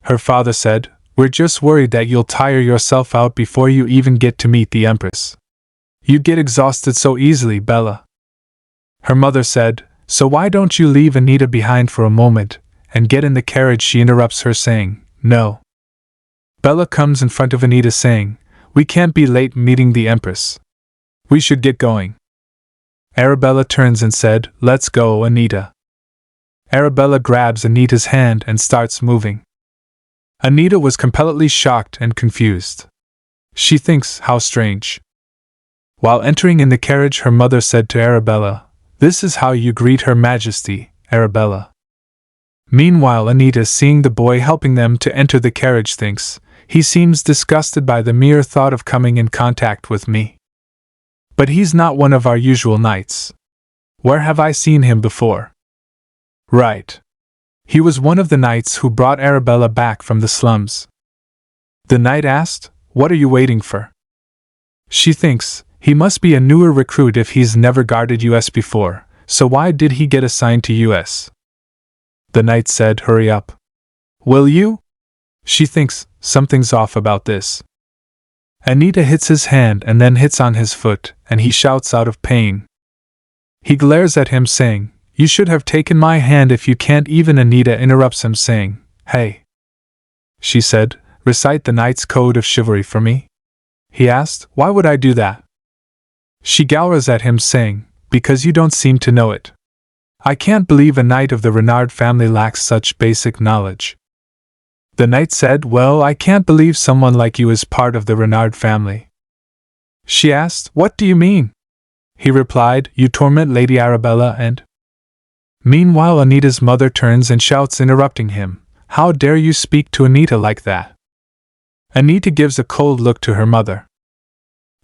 Her father said, "We're just worried that you'll tire yourself out before you even get to meet the Empress. You get exhausted so easily, Bella." Her mother said, "So why don't you leave Anita behind for a moment and get in the carriage?" She interrupts her saying, "No." Bella comes in front of Anita saying, We can't be late meeting the Empress. We should get going. Arabella turns and said, let's go, Anita. Arabella grabs Anita's hand and starts moving. Anita was completely shocked and confused. She thinks, how strange. While entering in the carriage, her mother said to Arabella, this is how you greet Her Majesty, Arabella. Meanwhile, Anita, seeing the boy helping them to enter the carriage, thinks, he seems disgusted by the mere thought of coming in contact with me. But he's not one of our usual knights. Where have I seen him before? Right. He was one of the knights who brought Arabella back from the slums. The knight asked, what are you waiting for? She thinks, he must be a newer recruit if he's never guarded US before, so why did he get assigned to US? The knight said, hurry up. Will you? She thinks, something's off about this. Anita hits his hand and then hits on his foot, and he shouts out of pain. He glares at him saying, you should have taken my hand if you can't even. Anita interrupts him saying, hey. She said, recite the knight's code of chivalry for me. He asked, why would I do that? She glowers at him saying, because you don't seem to know it. I can't believe a knight of the Renard family lacks such basic knowledge. The knight said, well, I can't believe someone like you is part of the Renard family. She asked, what do you mean? He replied, you torment Lady Arabella and... Meanwhile, Anita's mother turns and shouts, interrupting him, how dare you speak to Anita like that? Anita gives a cold look to her mother.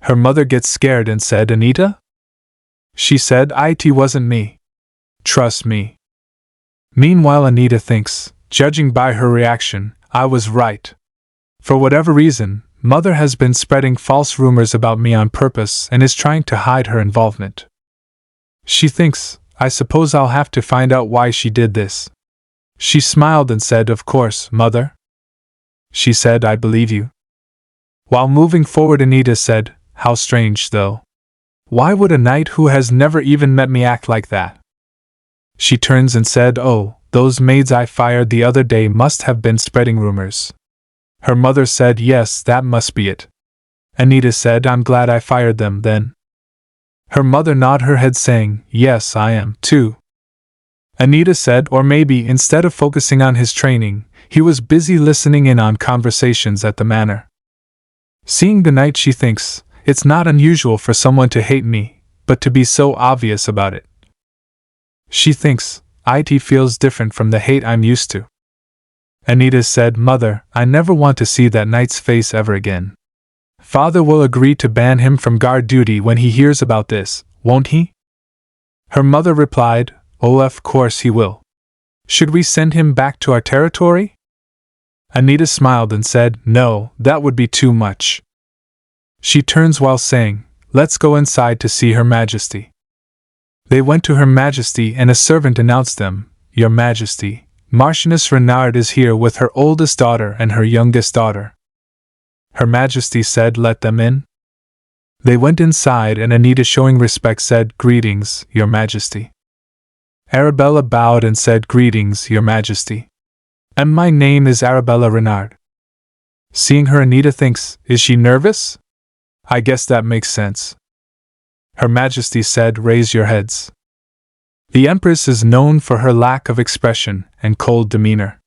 Her mother gets scared and said, Anita? She said, it wasn't me. Trust me. Meanwhile, Anita thinks, judging by her reaction, I was right. For whatever reason, Mother has been spreading false rumors about me on purpose and is trying to hide her involvement. She thinks, I suppose I'll have to find out why she did this. She smiled and said, of course, Mother. She said, I believe you. While moving forward, Anita said, how strange though. Why would a knight who has never even met me act like that? She turns and said, oh, those maids I fired the other day must have been spreading rumors. Her mother said, yes, that must be it. Anita said, I'm glad I fired them then. Her mother nodded her head saying, yes, I am, too. Anita said, or maybe instead of focusing on his training, he was busy listening in on conversations at the manor. Seeing the knight, she thinks, it's not unusual for someone to hate me, but to be so obvious about it. She thinks, it feels different from the hate I'm used to. Anita said, Mother, I never want to see that knight's face ever again. Father will agree to ban him from guard duty when he hears about this, won't he? Her mother replied, oh, of course he will. Should we send him back to our territory? Anita smiled and said, no, that would be too much. She turns while saying, let's go inside to see Her Majesty. They went to Her Majesty and a servant announced them, Your Majesty, Marchioness Renard is here with her oldest daughter and her youngest daughter. Her Majesty said, let them in. They went inside and Anita, showing respect, said, greetings, Your Majesty. Arabella bowed and said, greetings, Your Majesty. And my name is Arabella Renard. Seeing her, Anita thinks, is she nervous? I guess that makes sense. Her Majesty said, raise your heads. The Empress is known for her lack of expression and cold demeanor.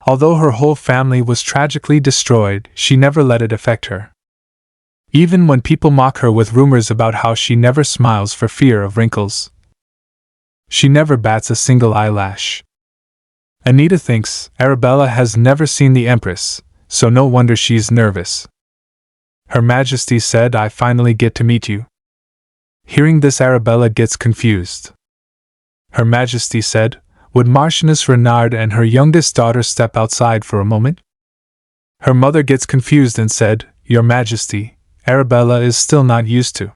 Although her whole family was tragically destroyed, she never let it affect her. Even when people mock her with rumors about how she never smiles for fear of wrinkles, she never bats a single eyelash. Anita thinks Arabella has never seen the Empress, so no wonder she's nervous. Her Majesty said, I finally get to meet you. Hearing this, Arabella gets confused. Her Majesty said, would Marchioness Renard and her youngest daughter step outside for a moment? Her mother gets confused and said, Your Majesty, Arabella is still not used to.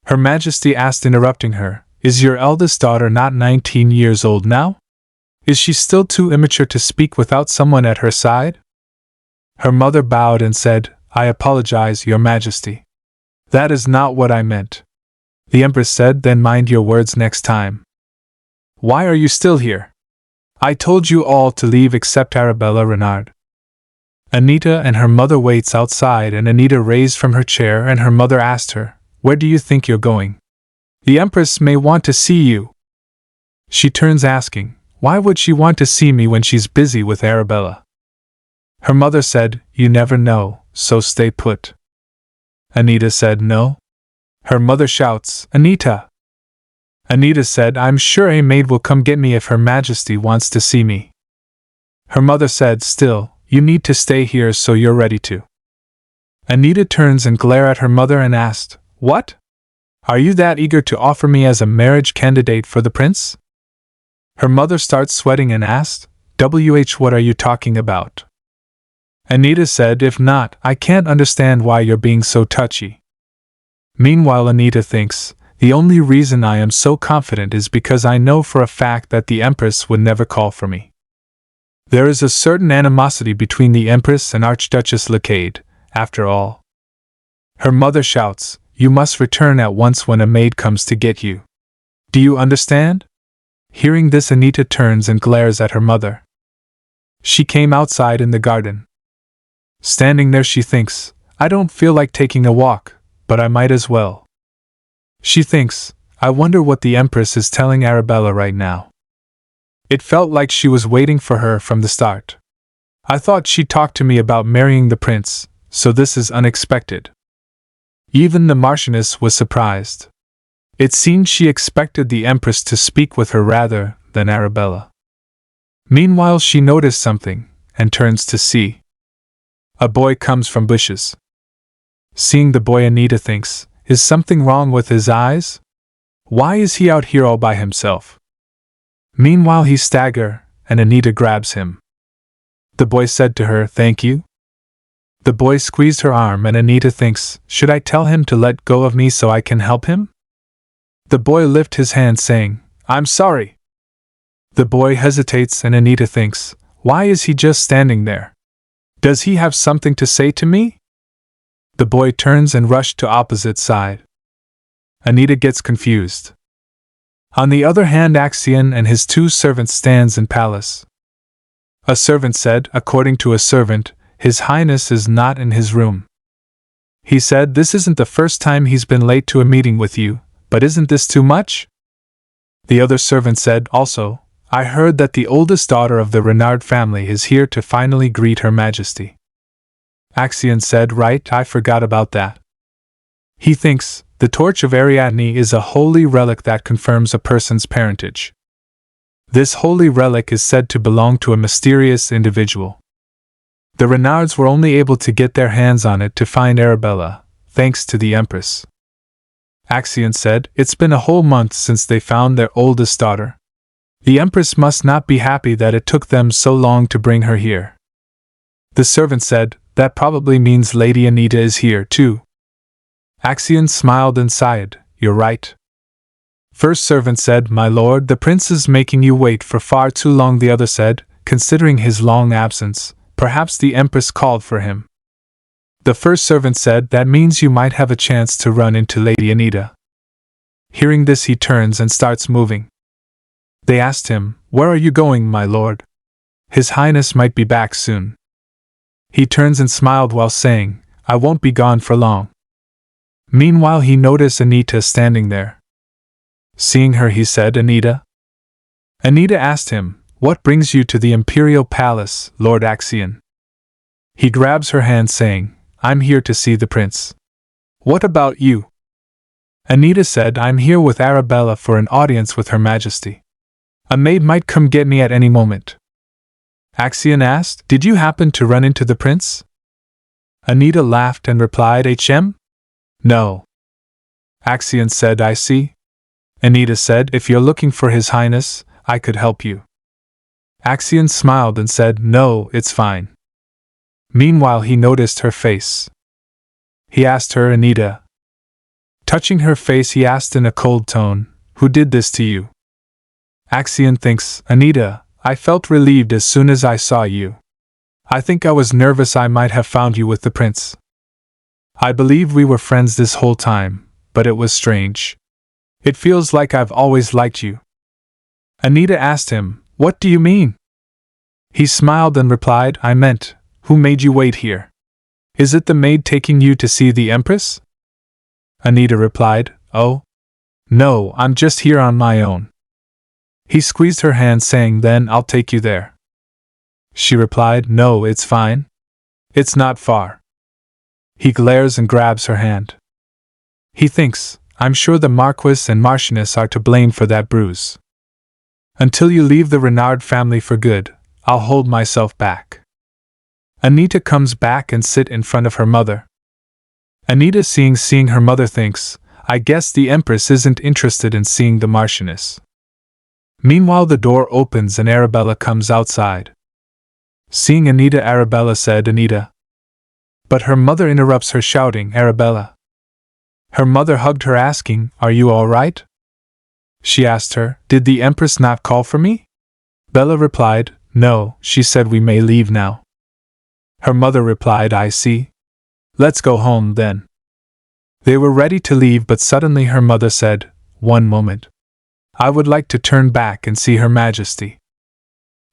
Her Majesty asked, interrupting her, is your eldest daughter not 19 years old now? Is she still too immature to speak without someone at her side? Her mother bowed and said, I apologize, Your Majesty. That is not what I meant. The Empress said, then mind your words next time. Why are you still here? I told you all to leave except Arabella Renard. Anita and her mother waits outside, and Anita raised from her chair and her mother asked her, "Where do you think you're going?" "The Empress may want to see you." She turns asking, "Why would she want to see me when she's busy with Arabella?" Her mother said, "You never know, so stay put." Anita said, "No." Her mother shouts, "Anita!" Anita said, "I'm sure a maid will come get me if Her Majesty wants to see me." Her mother said, "Still, you need to stay here so you're ready to." Anita turns and glares at her mother and asked, "What? Are you that eager to offer me as a marriage candidate for the prince?" Her mother starts sweating and asked, "What are you talking about?" Anita said, "If not, I can't understand why you're being so touchy." Meanwhile, Anita thinks, "The only reason I am so confident is because I know for a fact that the Empress would never call for me. There is a certain animosity between the Empress and Archduchess Lacade, after all." Her mother shouts, "You must return at once when a maid comes to get you. Do you understand?" Hearing this, Anita turns and glares at her mother. She came outside in the garden. Standing there, she thinks, "I don't feel like taking a walk, but I might as well." She thinks, "I wonder what the Empress is telling Arabella right now." It felt like she was waiting for her from the start. "I thought she'd talk to me about marrying the prince, so this is unexpected." Even the Marchioness was surprised. It seemed she expected the Empress to speak with her rather than Arabella. Meanwhile, she noticed something, and turns to see. A boy comes from bushes. Seeing the boy, Anita thinks, "Is something wrong with his eyes? Why is he out here all by himself?" Meanwhile, he staggers, and Anita grabs him. The boy said to her, "Thank you." The boy squeezed her arm, and Anita thinks, "Should I tell him to let go of me so I can help him?" The boy lifts his hand, saying, "I'm sorry." The boy hesitates, and Anita thinks, "Why is he just standing there? Does he have something to say to me?" The boy turns and rushes to opposite side. Anita gets confused. On the other hand, Axion and his 2 servants stands in palace. A servant said, according to a servant, His Highness is not in his room. He said, "This isn't the first time he's been late to a meeting with you, but isn't this too much?" The other servant said, also, "I heard that the oldest daughter of the Renard family is here to finally greet Her Majesty." Axion said, "Right, I forgot about that." He thinks, the torch of Ariadne is a holy relic that confirms a person's parentage. This holy relic is said to belong to a mysterious individual. The Renards were only able to get their hands on it to find Arabella, thanks to the Empress. Axion said, "It's been a whole month since they found their oldest daughter. The Empress must not be happy that it took them so long to bring her here." The servant said, "That probably means Lady Anita is here too." Axion smiled and sighed, "You're right." First servant said, "My lord, the prince is making you wait for far too long." The other said, "Considering his long absence, perhaps the Empress called for him." The first servant said, "That means you might have a chance to run into Lady Anita." Hearing this, he turns and starts moving. They asked him, "Where are you going, my lord? His Highness might be back soon." He turns and smiled while saying, "I won't be gone for long." Meanwhile, he noticed Anita standing there. Seeing her, he said, "Anita?" Anita asked him, "What brings you to the Imperial Palace, Lord Axion?" He grabs her hand, saying, "I'm here to see the prince." "What about you?" Anita said, "I'm here with Arabella for an audience with Her Majesty. A maid might come get me at any moment." Axion asked, "Did you happen to run into the prince?" Anita laughed and replied, "No." Axion said, "I see." Anita said, "If you're looking for His Highness, I could help you." Axion smiled and said, "No, it's fine." Meanwhile, he noticed her face. He asked her, "Anita?" Touching her face, he asked in a cold tone, "Who did this to you?" Axion thinks, "Anita, I felt relieved as soon as I saw you. I think I was nervous I might have found you with the prince. I believe we were friends this whole time, but it was strange. It feels like I've always liked you." Anita asked him, "What do you mean?" He smiled and replied, "I meant, Who made you wait here? Is it the maid taking you to see the Empress? Anita replied, Oh, no, I'm just here on my own. He squeezed her hand, saying, Then I'll take you there. She replied, No, it's fine. It's not far. He glares and grabs her hand. He thinks, I'm sure the Marquis and Marchioness are to blame for that bruise. Until you leave the Renard family for good, I'll hold myself back. Anita comes back and sits in front of her mother. Anita seeing her mother thinks, I guess the Empress isn't interested in seeing the Marchioness. Meanwhile the door opens and Arabella comes outside. Seeing Anita, Arabella said, Anita. But her mother interrupts her, shouting, Arabella. Her mother hugged her, asking, Are you all right? She asked her, Did the Empress not call for me? Bella replied, No, she said we may leave now. Her mother replied, I see. Let's go home then. They were ready to leave, but suddenly her mother said, One moment. I would like to turn back and see Her Majesty.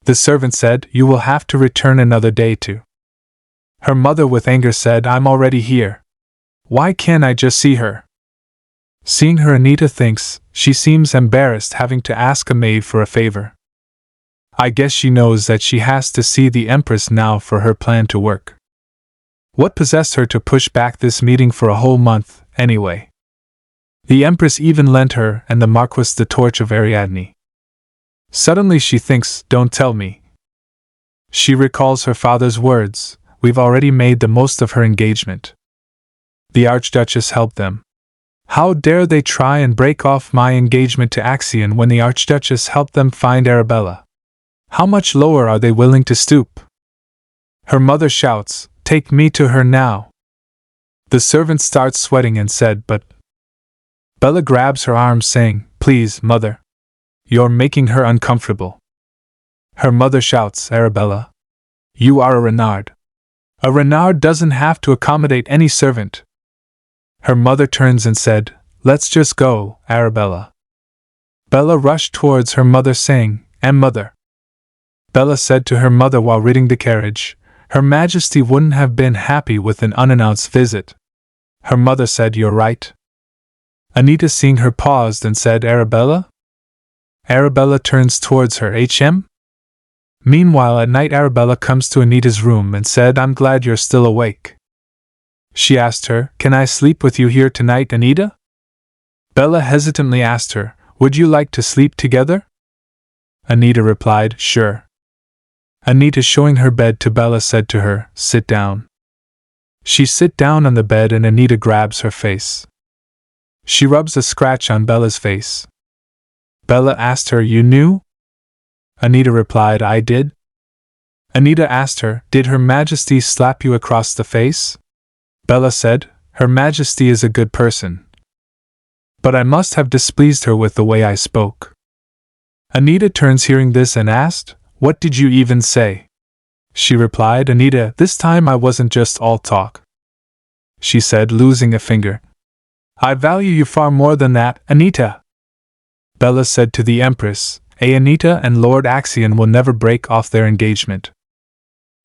The servant said, You will have to return another day too. Her mother with anger said, I'm already here. Why can't I just see her? Seeing her, Anita thinks, she seems embarrassed having to ask a maid for a favor. I guess she knows that she has to see the Empress now for her plan to work. What possessed her to push back this meeting for a whole month, anyway? The Empress even lent her and the Marquis the torch of Ariadne. Suddenly she thinks, Don't tell me. She recalls her father's words, We've already made the most of her engagement. The Archduchess helped them. How dare they try and break off my engagement to Axion when the Archduchess helped them find Arabella? How much lower are they willing to stoop? Her mother shouts, Take me to her now. The servant starts sweating and said, But... Bella grabs her arm, saying, Please, mother. You're making her uncomfortable. Her mother shouts, Arabella. You are a Renard. A Renard doesn't have to accommodate any servant. Her mother turns and said, Let's just go, Arabella. Bella rushed towards her mother, saying, Mother. Bella said to her mother while reading the carriage, Her Majesty wouldn't have been happy with an unannounced visit. Her mother said, You're right. Anita, seeing her, paused and said, Arabella? Arabella turns towards her, HM? Meanwhile at night Arabella comes to Anita's room and said, I'm glad you're still awake. She asked her, Can I sleep with you here tonight, Anita? Bella hesitantly asked her, Would you like to sleep together? Anita replied, Sure. Anita, showing her bed to Bella, said to her, Sit down. She sit down on the bed and Anita grabs her face. She rubs a scratch on Bella's face. Bella asked her, You knew? Anita replied, I did. Anita asked her, Did Her Majesty slap you across the face? Bella said, Her Majesty is a good person. But I must have displeased her with the way I spoke. Anita turns hearing this and asked, What did you even say? She replied, Anita, this time I wasn't just all talk. She said, losing a finger. I value you far more than that, Anita. Bella said to the Empress, Anita and Lord Axion will never break off their engagement.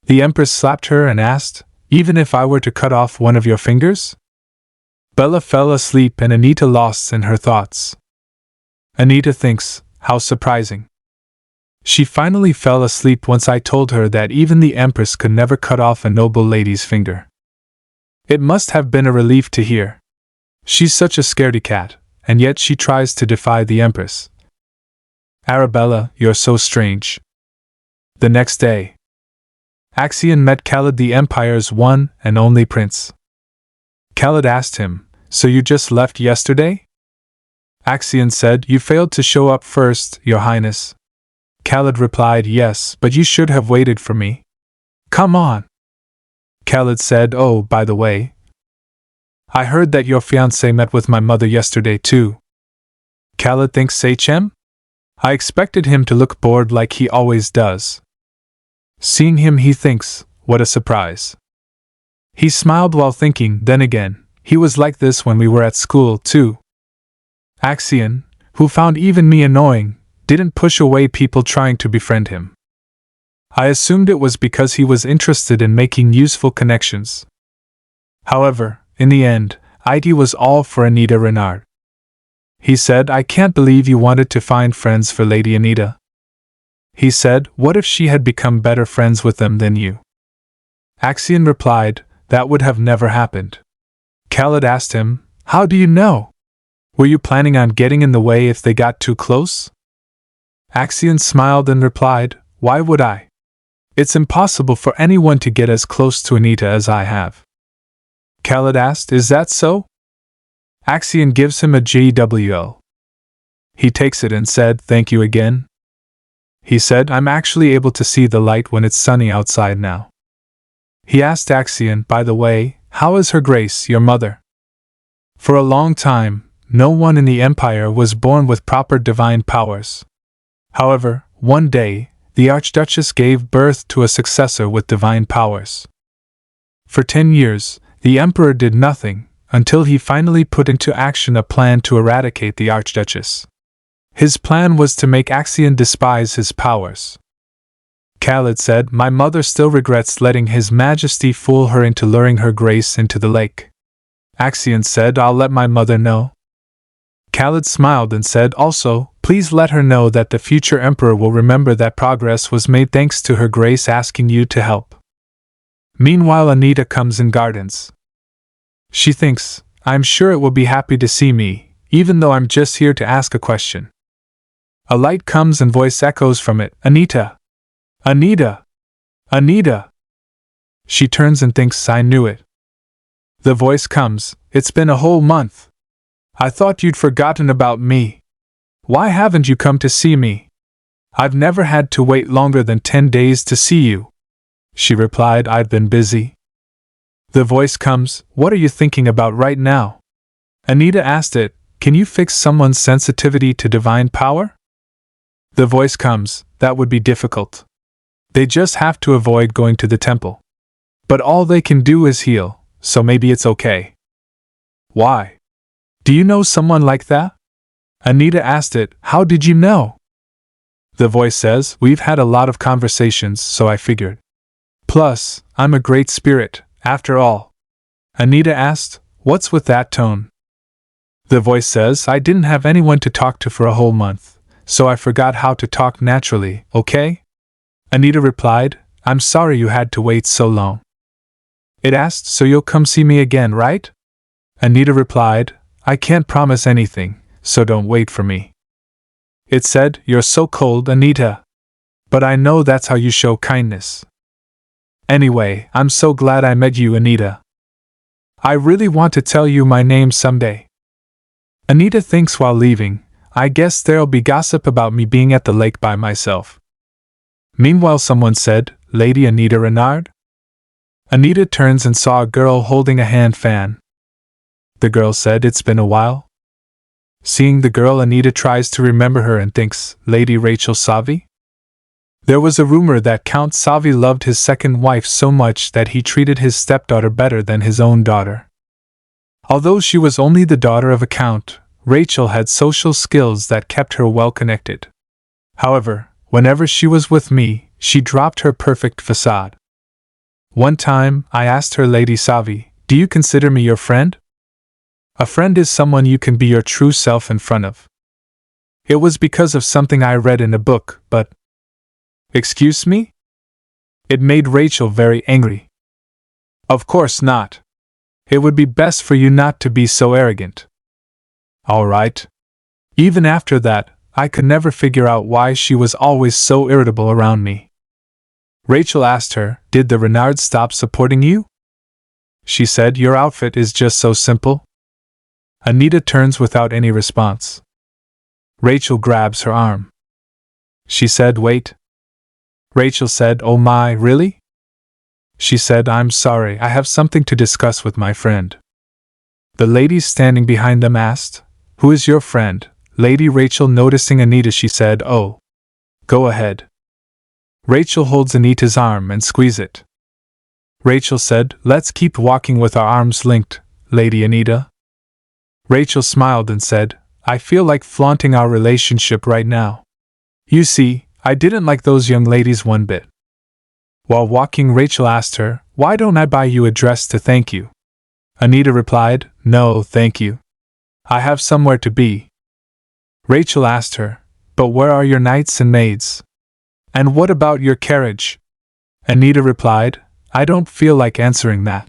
The Empress slapped her and asked, Even if I were to cut off one of your fingers? Bella fell asleep and Anita lost in her thoughts. Anita thinks, How surprising. She finally fell asleep once I told her that even the Empress could never cut off a noble lady's finger. It must have been a relief to hear. She's such a scaredy cat, and yet she tries to defy the Empress. Arabella, you're so strange. The next day, Axion met Khalid, the Empire's one and only prince. Khalid asked him, So you just left yesterday? Axion said, You failed to show up first, Your Highness. Khalid replied, Yes, but you should have waited for me. Come on. Khalid said, Oh, by the way, I heard that your fiancé met with my mother yesterday too. Khalid thinks, HM? I expected him to look bored like he always does. Seeing him he thinks, What a surprise. He smiled while thinking, then again, he was like this when we were at school too. Axion, who found even me annoying, didn't push away people trying to befriend him. I assumed it was because he was interested in making useful connections. However, in the end, It was all for Anita Renard. He said, I can't believe you wanted to find friends for Lady Anita. He said, what if she had become better friends with them than you? Axion replied, that would have never happened. Khaled asked him, how do you know? Were you planning on getting in the way if they got too close? Axion smiled and replied, why would I? It's impossible for anyone to get as close to Anita as I have. Khaled asked, is that so? Axion gives him a JWL. He takes it and said, thank you again. He said, I'm actually able to see the light when it's sunny outside now. He asked Axion, by the way, how is Her Grace, your mother? For a long time, no one in the Empire was born with proper divine powers. However, one day, the Archduchess gave birth to a successor with divine powers. For 10 years, the Emperor did nothing, until he finally put into action a plan to eradicate the Archduchess. His plan was to make Axion despise his powers. Khaled said, my mother still regrets letting His Majesty fool her into luring Her Grace into the lake. Axion said, I'll let my mother know. Khaled smiled and said, also, please let her know that the future Emperor will remember that progress was made thanks to Her Grace asking you to help. Meanwhile, Anita comes in gardens. She thinks, I'm sure it will be happy to see me, even though I'm just here to ask a question. A light comes and voice echoes from it, Anita! Anita! Anita! She turns and thinks, I knew it. The voice comes, it's been a whole month. I thought you'd forgotten about me. Why haven't you come to see me? I've never had to wait longer than 10 days to see you. She replied, I've been busy. The voice comes, what are you thinking about right now? Anita asked it, can you fix someone's sensitivity to divine power? The voice comes, that would be difficult. They just have to avoid going to the temple. But all they can do is heal, so maybe it's okay. Why? Do you know someone like that? Anita asked it, how did you know? The voice says, we've had a lot of conversations, so I figured. Plus, I'm a great spirit, after all. Anita asked, what's with that tone? The voice says, I didn't have anyone to talk to for a whole month, so I forgot how to talk naturally, okay? Anita replied, I'm sorry you had to wait so long. It asked, so you'll come see me again, right? Anita replied, I can't promise anything, so don't wait for me. It said, you're so cold, Anita. But I know that's how you show kindness. Anyway, I'm so glad I met you, Anita. I really want to tell you my name someday. Anita thinks while leaving, I guess there'll be gossip about me being at the lake by myself. Meanwhile, someone said, Lady Anita Renard? Anita turns and saw a girl holding a hand fan. The girl said, it's been a while. Seeing the girl, Anita tries to remember her and thinks, Lady Rachel Savi? There was a rumor that Count Savi loved his second wife so much that he treated his stepdaughter better than his own daughter. Although she was only the daughter of a count, Rachel had social skills that kept her well connected. However, whenever she was with me, she dropped her perfect facade. One time, I asked her, Lady Savi, do you consider me your friend? A friend is someone you can be your true self in front of. It was because of something I read in a book, but... Excuse me? It made Rachel very angry. Of course not. It would be best for you not to be so arrogant. All right. Even after that, I could never figure out why she was always so irritable around me. Rachel asked her, did the Renards stop supporting you? She said, your outfit is just so simple. Anita turns without any response. Rachel grabs her arm. She said, wait. Rachel said, oh my, really? She said, I'm sorry, I have something to discuss with my friend. The lady standing behind them asked, who is your friend? Lady Rachel, noticing Anita, she said, oh. Go ahead. Rachel holds Anita's arm and squeezes it. Rachel said, let's keep walking with our arms linked, Lady Anita. Rachel smiled and said, I feel like flaunting our relationship right now. You see, I didn't like those young ladies one bit. While walking, Rachel asked her, "Why don't I buy you a dress to thank you?" Anita replied, "No, thank you. I have somewhere to be." Rachel asked her, "But where are your knights and maids? And what about your carriage?" Anita replied, "I don't feel like answering that."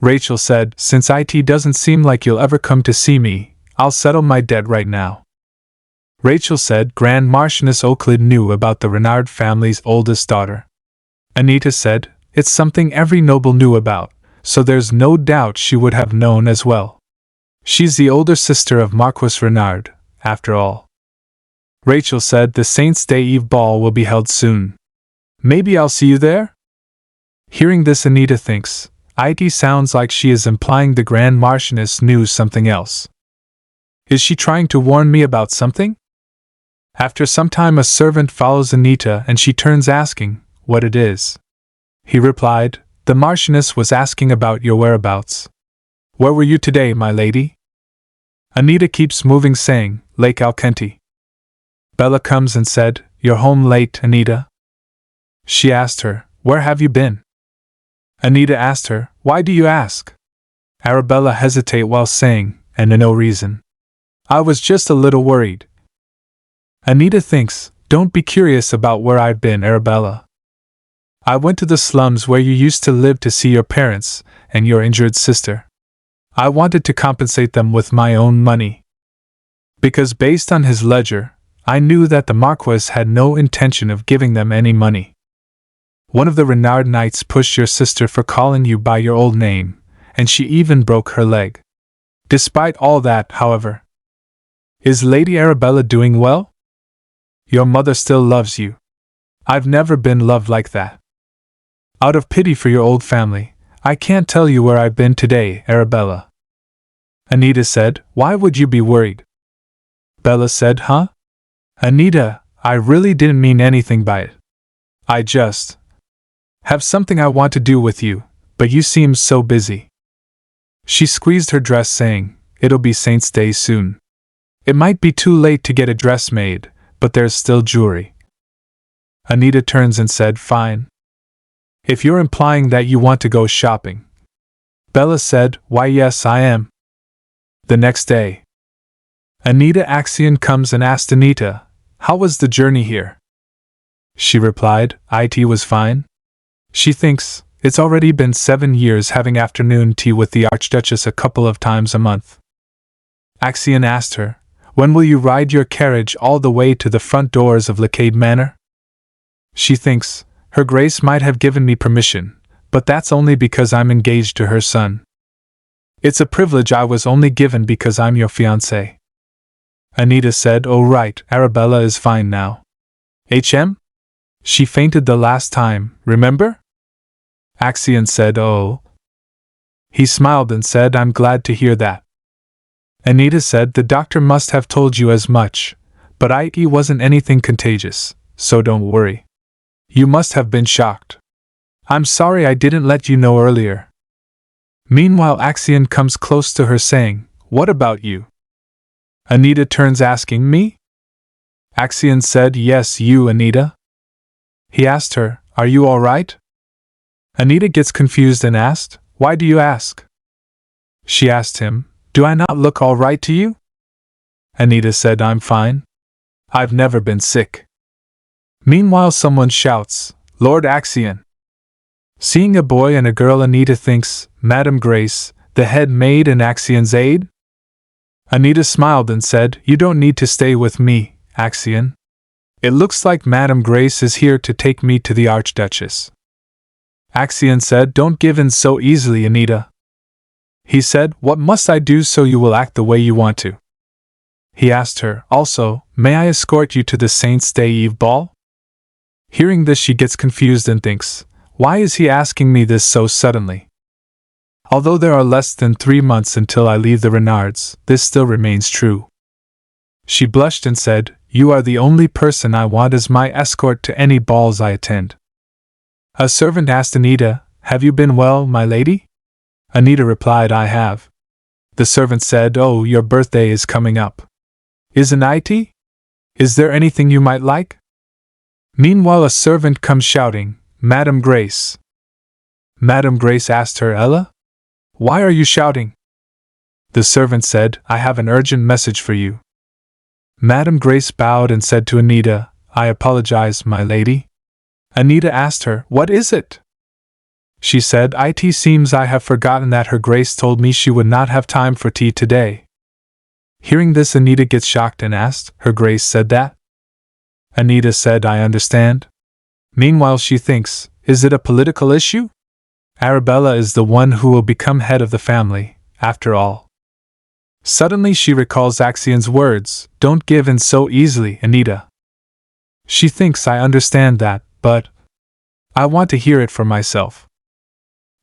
Rachel said, "Since it doesn't seem like you'll ever come to see me, I'll settle my debt right now." Rachel said Grand Marchioness Euclid knew about the Renard family's oldest daughter. Anita said, "It's something every noble knew about, so there's no doubt she would have known as well. She's the older sister of Marquis Renard, after all." Rachel said the Saint's Day Eve ball will be held soon. "Maybe I'll see you there?" Hearing this, Anita thinks, it sounds like she is implying the Grand Marchioness knew something else. Is she trying to warn me about something? After some time, a servant follows Anita and she turns asking what it is. He replied, "The Marchioness was asking about your whereabouts." "Where were you today, my lady?" Anita keeps moving, saying, "Lake Alkenti." Bella comes and said, "You're home late, Anita?" She asked her, "Where have you been?" Anita asked her, "Why do you ask?" Arabella hesitate while saying, "And no reason. I was just a little worried." Anita thinks, "Don't be curious about where I've been, Arabella. I went to the slums where you used to live to see your parents and your injured sister. I wanted to compensate them with my own money. Because based on his ledger, I knew that the Marquis had no intention of giving them any money. One of the Renard knights pushed your sister for calling you by your old name, and she even broke her leg. Despite all that, however, is Lady Arabella doing well? Your mother still loves you. I've never been loved like that. Out of pity for your old family, I can't tell you where I've been today, Arabella." Anita said, "Why would you be worried?" Bella said, "Huh? Anita, I really didn't mean anything by it. I just have something I want to do with you, but you seem so busy." She squeezed her dress, saying, "It'll be Saint's Day soon. It might be too late to get a dress made, but there's still jewelry." Anita turns and said, "Fine. If you're implying that you want to go shopping." Bella said, "Why yes, I am." The next day, Anita Axion comes and asked Anita, "How was the journey here?" She replied, "It was fine." She thinks, it's already been 7 years having afternoon tea with the Archduchess a couple of times a month. Axion asked her, "When will you ride your carriage all the way to the front doors of Lacade Manor?" She thinks, Her Grace might have given me permission, but that's only because I'm engaged to her son. It's a privilege I was only given because I'm your fiancé. Anita said, "Oh right, Arabella is fine now. She fainted the last time, remember?" Axion said, "Oh." He smiled and said, "I'm glad to hear that." Anita said, "The doctor must have told you as much, but it wasn't anything contagious, so don't worry. You must have been shocked. I'm sorry I didn't let you know earlier." Meanwhile, Axion comes close to her, saying, "What about you?" Anita turns, asking, "Me?" Axion said, "Yes, you, Anita." He asked her, "Are you all right?" Anita gets confused and asked, "Why do you ask?" She asked him, "Do I not look all right to you?" Anita said, "I'm fine. I've never been sick." Meanwhile, someone shouts, "Lord Axion!" Seeing a boy and a girl, Anita thinks, Madame Grace, the head maid and Axion's aide? Anita smiled and said, "You don't need to stay with me, Axion. It looks like Madame Grace is here to take me to the Archduchess." Axion said, "Don't give in so easily, Anita." He said, "What must I do so you will act the way you want to?" He asked her, also, "May I escort you to the Saint's Day Eve ball?" Hearing this, she gets confused and thinks, "Why is he asking me this so suddenly?" Although there are less than 3 months until I leave the Renards, this still remains true. She blushed and said, "You are the only person I want as my escort to any balls I attend." A servant asked Anita, "Have you been well, my lady?" Anita replied, "I have." The servant said, "Oh, your birthday is coming up. Isn't it? Is there anything you might like?" Meanwhile, a servant comes shouting, Madam Grace. Madam Grace asked her, Ella? Why are you shouting? The servant said, I have an urgent message for you. Madam Grace bowed and said to Anita, I apologize, my lady. Anita asked her, What is it? She said, It seems I have forgotten that her grace told me she would not have time for tea today. Hearing this, Anita gets shocked and asked, Her grace said that? Anita said, I understand. Meanwhile she thinks, is it a political issue? Arabella is the one who will become head of the family, after all. Suddenly she recalls Axion's words, Don't give in so easily, Anita. She thinks, I understand that, but I want to hear it for myself.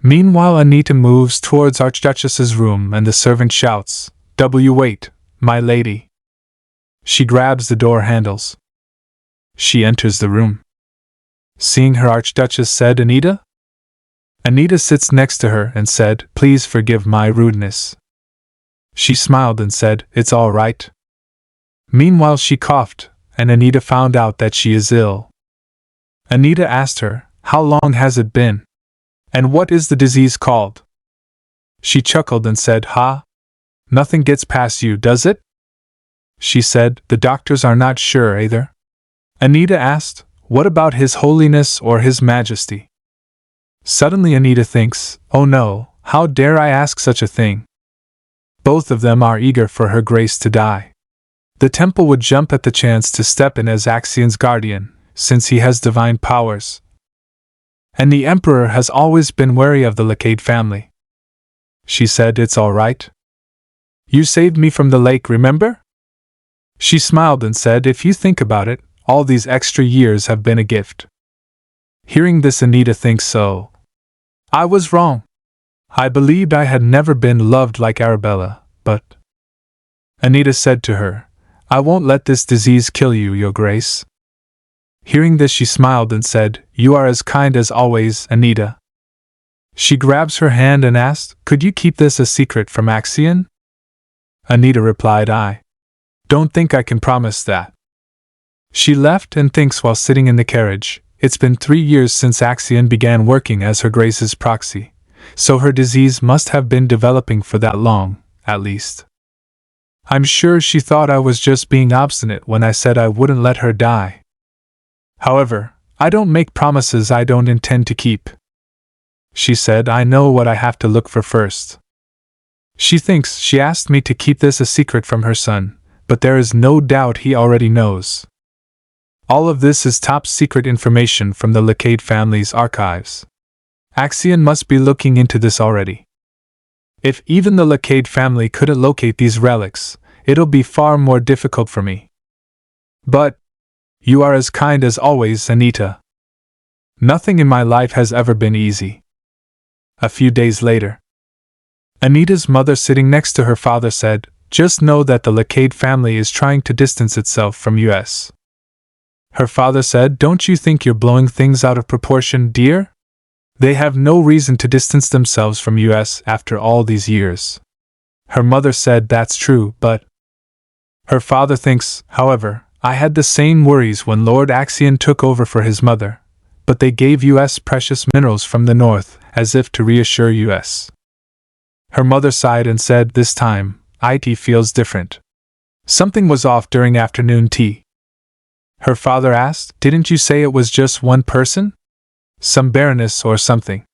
Meanwhile Anita moves towards Archduchess's room and the servant shouts, Wait, my lady. She grabs the door handles. She enters the room. Seeing her, Archduchess said, Anita? Anita sits next to her and said, Please forgive my rudeness. She smiled and said, It's all right. Meanwhile she coughed, and Anita found out that she is ill. Anita asked her, How long has it been? And what is the disease called? She chuckled and said, Ha? Nothing gets past you, does it? She said, The doctors are not sure either. Anita asked, What about His Holiness or His Majesty? Suddenly Anita thinks, Oh no, how dare I ask such a thing? Both of them are eager for her grace to die. The temple would jump at the chance to step in as Axion's guardian, since he has divine powers. And the emperor has always been wary of the Lacade family. She said, It's all right. You saved me from the lake, remember? She smiled and said, If you think about it, all these extra years have been a gift. Hearing this, Anita thinks, So I was wrong. I believed I had never been loved like Arabella, but Anita said to her, I won't let this disease kill you, Your Grace. Hearing this, she smiled and said, You are as kind as always, Anita. She grabs her hand and asked, Could you keep this a secret from Axion? Anita replied, I don't think I can promise that. She left and thinks while sitting in the carriage, It's been 3 years since Axion began working as her grace's proxy, so her disease must have been developing for that long, at least. I'm sure she thought I was just being obstinate when I said I wouldn't let her die. However, I don't make promises I don't intend to keep. She said, I know what I have to look for first. She thinks she asked me to keep this a secret from her son, but there is no doubt he already knows. All of this is top secret information from the Lacade family's archives. Axion must be looking into this already. If even the Lacade family couldn't locate these relics, it'll be far more difficult for me. But you are as kind as always, Anita. Nothing in my life has ever been easy. A few days later, Anita's mother, sitting next to her father, said, Just know that the Lacade family is trying to distance itself from us. Her father said, Don't you think you're blowing things out of proportion, dear? They have no reason to distance themselves from us after all these years. Her mother said, That's true, but her father thinks, however, I had the same worries when Lord Axion took over for his mother, but they gave us precious minerals from the north, as if to reassure us. Her mother sighed and said, This time, it feels different. Something was off during afternoon tea. Her father asked, Didn't you say it was just one person? Some baroness or something.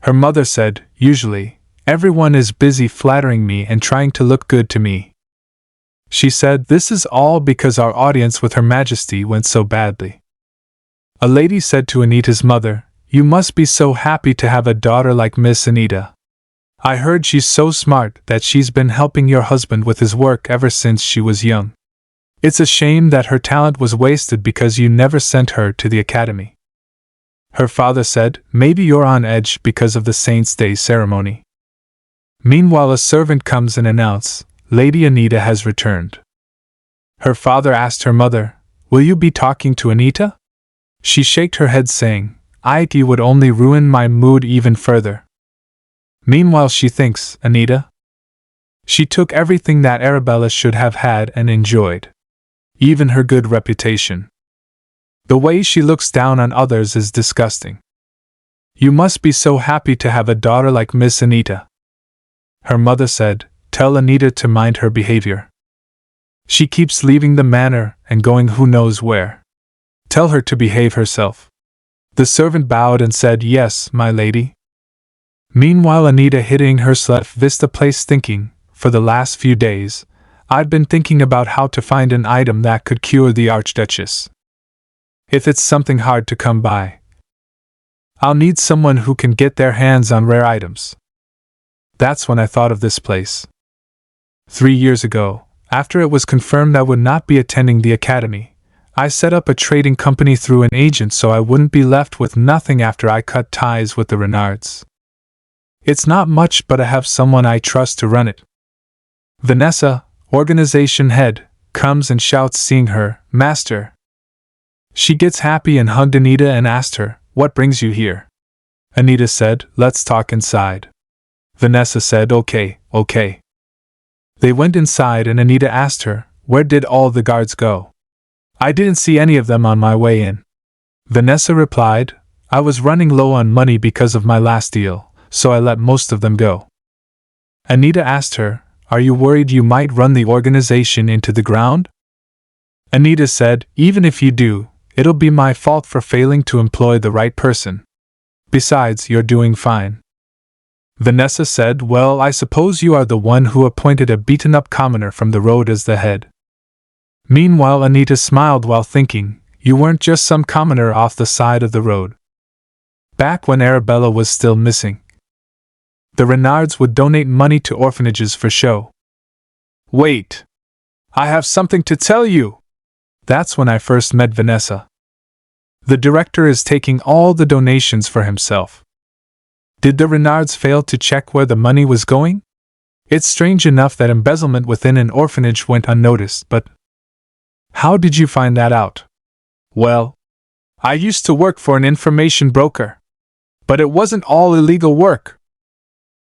Her mother said, Usually, everyone is busy flattering me and trying to look good to me. She said, This is all because our audience with Her Majesty went so badly. A lady said to Anita's mother, You must be so happy to have a daughter like Miss Anita. I heard she's so smart that she's been helping your husband with his work ever since she was young. It's a shame that her talent was wasted because you never sent her to the academy. Her father said, Maybe you're on edge because of the Saint's Day ceremony. Meanwhile, a servant comes and announces, Lady Anita has returned. Her father asked her mother, Will you be talking to Anita? She shook her head saying, It would only ruin my mood even further. Meanwhile she thinks, Anita? She took everything that Arabella should have had and enjoyed. Even her good reputation. The way she looks down on others is disgusting. You must be so happy to have a daughter like Miss Anita. Her mother said, tell Anita to mind her behavior. She keeps leaving the manor and going who knows where. Tell her to behave herself. The servant bowed and said, yes, my lady. Meanwhile, Anita hitting her Slut Vista place thinking, for the last few days, I'd been thinking about how to find an item that could cure the Archduchess. If it's something hard to come by, I'll need someone who can get their hands on rare items. That's when I thought of this place. 3 years ago, after it was confirmed I would not be attending the academy, I set up a trading company through an agent so I wouldn't be left with nothing after I cut ties with the Renards. It's not much, but I have someone I trust to run it. Vanessa, organization head, comes and shouts seeing her, Master. She gets happy and hugged Anita and asked her, what brings you here? Anita said, let's talk inside. Vanessa said, okay. They went inside and Anita asked her, where did all the guards go? I didn't see any of them on my way in. Vanessa replied, I was running low on money because of my last deal, so I let most of them go. Anita asked her, are you worried you might run the organization into the ground? Anita said, even if you do, it'll be my fault for failing to employ the right person. Besides, you're doing fine. Vanessa said, well, I suppose you are the one who appointed a beaten-up commoner from the road as the head. Meanwhile, Anita smiled while thinking, you weren't just some commoner off the side of the road. Back when Arabella was still missing, the Renards would donate money to orphanages for show. Wait! I have something to tell you! That's when I first met Vanessa. The director is taking all the donations for himself. Did the Renards fail to check where the money was going? It's strange enough that embezzlement within an orphanage went unnoticed, but how did you find that out? Well, I used to work for an information broker. But it wasn't all illegal work.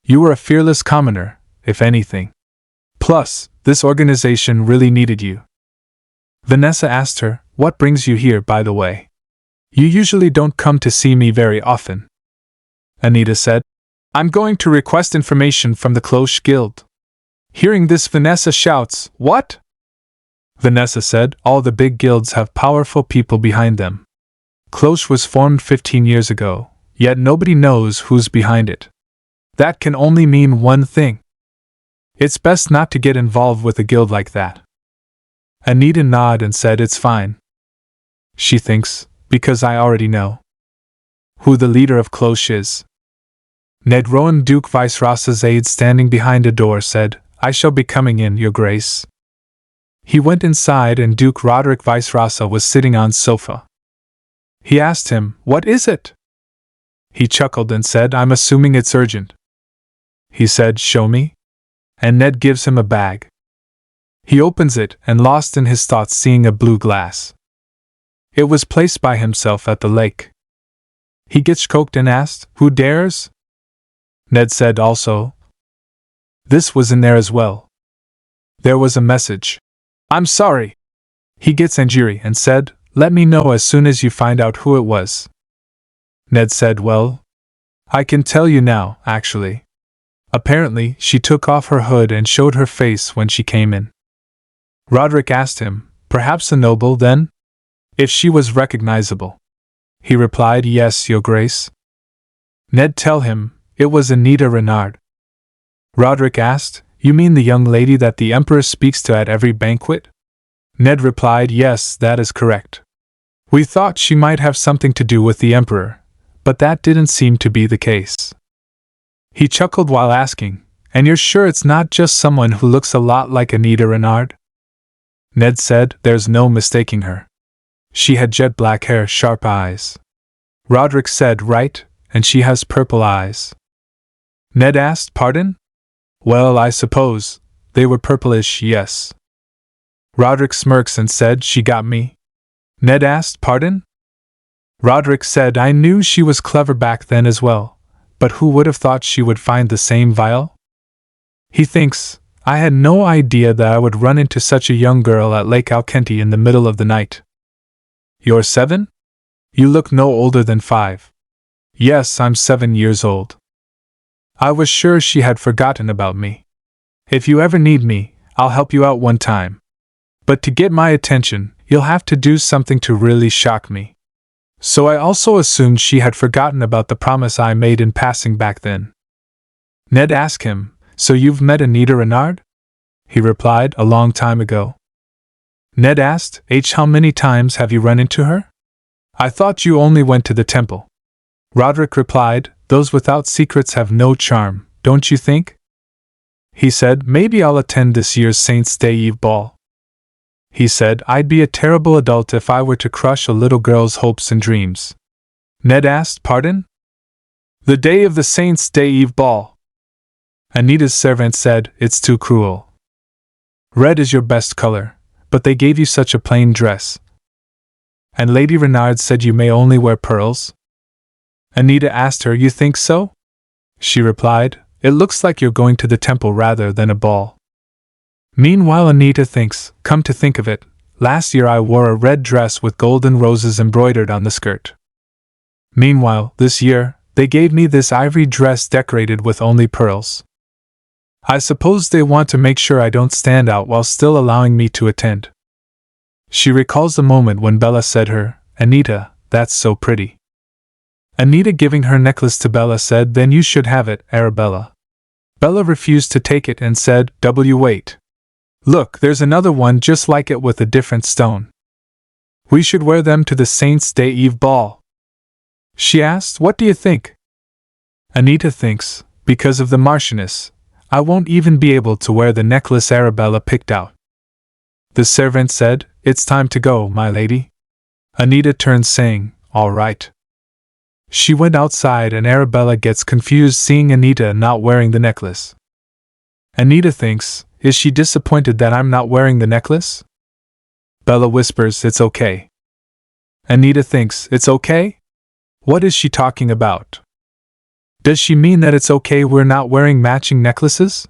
You were a fearless commoner, if anything. Plus, this organization really needed you. Vanessa asked her, what brings you here, by the way? You usually don't come to see me very often. Anita said, I'm going to request information from the Cloche Guild. Hearing this, Vanessa shouts, what? Vanessa said, all the big guilds have powerful people behind them. Cloche was formed 15 years ago, yet nobody knows who's behind it. That can only mean one thing. It's best not to get involved with a guild like that. Anita nodded and said it's fine. She thinks, because I already know who the leader of Cloche is. Ned Rowan, Duke Vice-Rosa's aide standing behind a door, said, I shall be coming in, Your Grace. He went inside and Duke Roderick Vice-Rosa was sitting on sofa. He asked him, what is it? He chuckled and said, I'm assuming it's urgent. He said, show me. And Ned gives him a bag. He opens it and lost in his thoughts seeing a blue glass. It was placed by himself at the lake. He gets choked and asked, who dares? Ned said also. This was in there as well. There was a message. I'm sorry. He gets angry and said, let me know as soon as you find out who it was. Ned said, well, I can tell you now, actually. Apparently, she took off her hood and showed her face when she came in. Roderick asked him, perhaps a noble then? If she was recognizable. He replied, yes, Your Grace. Ned tell him, it was Anita Renard. Roderick asked, you mean the young lady that the Empress speaks to at every banquet? Ned replied, yes, that is correct. We thought she might have something to do with the Emperor, but that didn't seem to be the case. He chuckled while asking, and you're sure it's not just someone who looks a lot like Anita Renard? Ned said, there's no mistaking her. She had jet black hair, sharp eyes. Roderick said, right, and she has purple eyes. Ned asked, pardon? Well, I suppose, they were purplish, yes. Roderick smirks and said, she got me. Ned asked, pardon? Roderick said, I knew she was clever back then as well, but who would have thought she would find the same vial? He thinks, I had no idea that I would run into such a young girl at Lake Alkenti in the middle of the night. You're 7? You look no older than 5. Yes, I'm 7 years old. I was sure she had forgotten about me. If you ever need me, I'll help you out one time. But to get my attention, you'll have to do something to really shock me. So I also assumed she had forgotten about the promise I made in passing back then. Ned asked him, So you've met Anita Renard? He replied, A long time ago. Ned asked, How many times have you run into her? I thought you only went to the temple. Roderick replied, Those without secrets have no charm, don't you think? He said, Maybe I'll attend this year's Saint's Day Eve ball. He said, I'd be a terrible adult if I were to crush a little girl's hopes and dreams. Ned asked, Pardon? The day of the Saint's Day Eve ball. Anita's servant said, It's too cruel. Red is your best color, but they gave you such a plain dress. And Lady Renard said you may only wear pearls? Anita asked her, You think so? She replied, It looks like you're going to the temple rather than a ball. Meanwhile, Anita thinks, Come to think of it, last year I wore a red dress with golden roses embroidered on the skirt. Meanwhile, this year, they gave me this ivory dress decorated with only pearls. I suppose they want to make sure I don't stand out while still allowing me to attend. She recalls the moment when Bella said her, Anita, that's so pretty. Anita, giving her necklace to Bella, said, Then you should have it, Arabella. Bella refused to take it and said, Wait. Look, there's another one just like it with a different stone. We should wear them to the Saint's Day Eve ball. She asked, What do you think? Anita thinks, Because of the Marchioness, I won't even be able to wear the necklace Arabella picked out. The servant said, It's time to go, my lady. Anita turned, saying, All right. She went outside and Arabella gets confused seeing Anita not wearing the necklace. Anita thinks, Is she disappointed that I'm not wearing the necklace? Bella whispers, It's okay. Anita thinks, It's okay? What is she talking about? Does she mean that it's okay we're not wearing matching necklaces?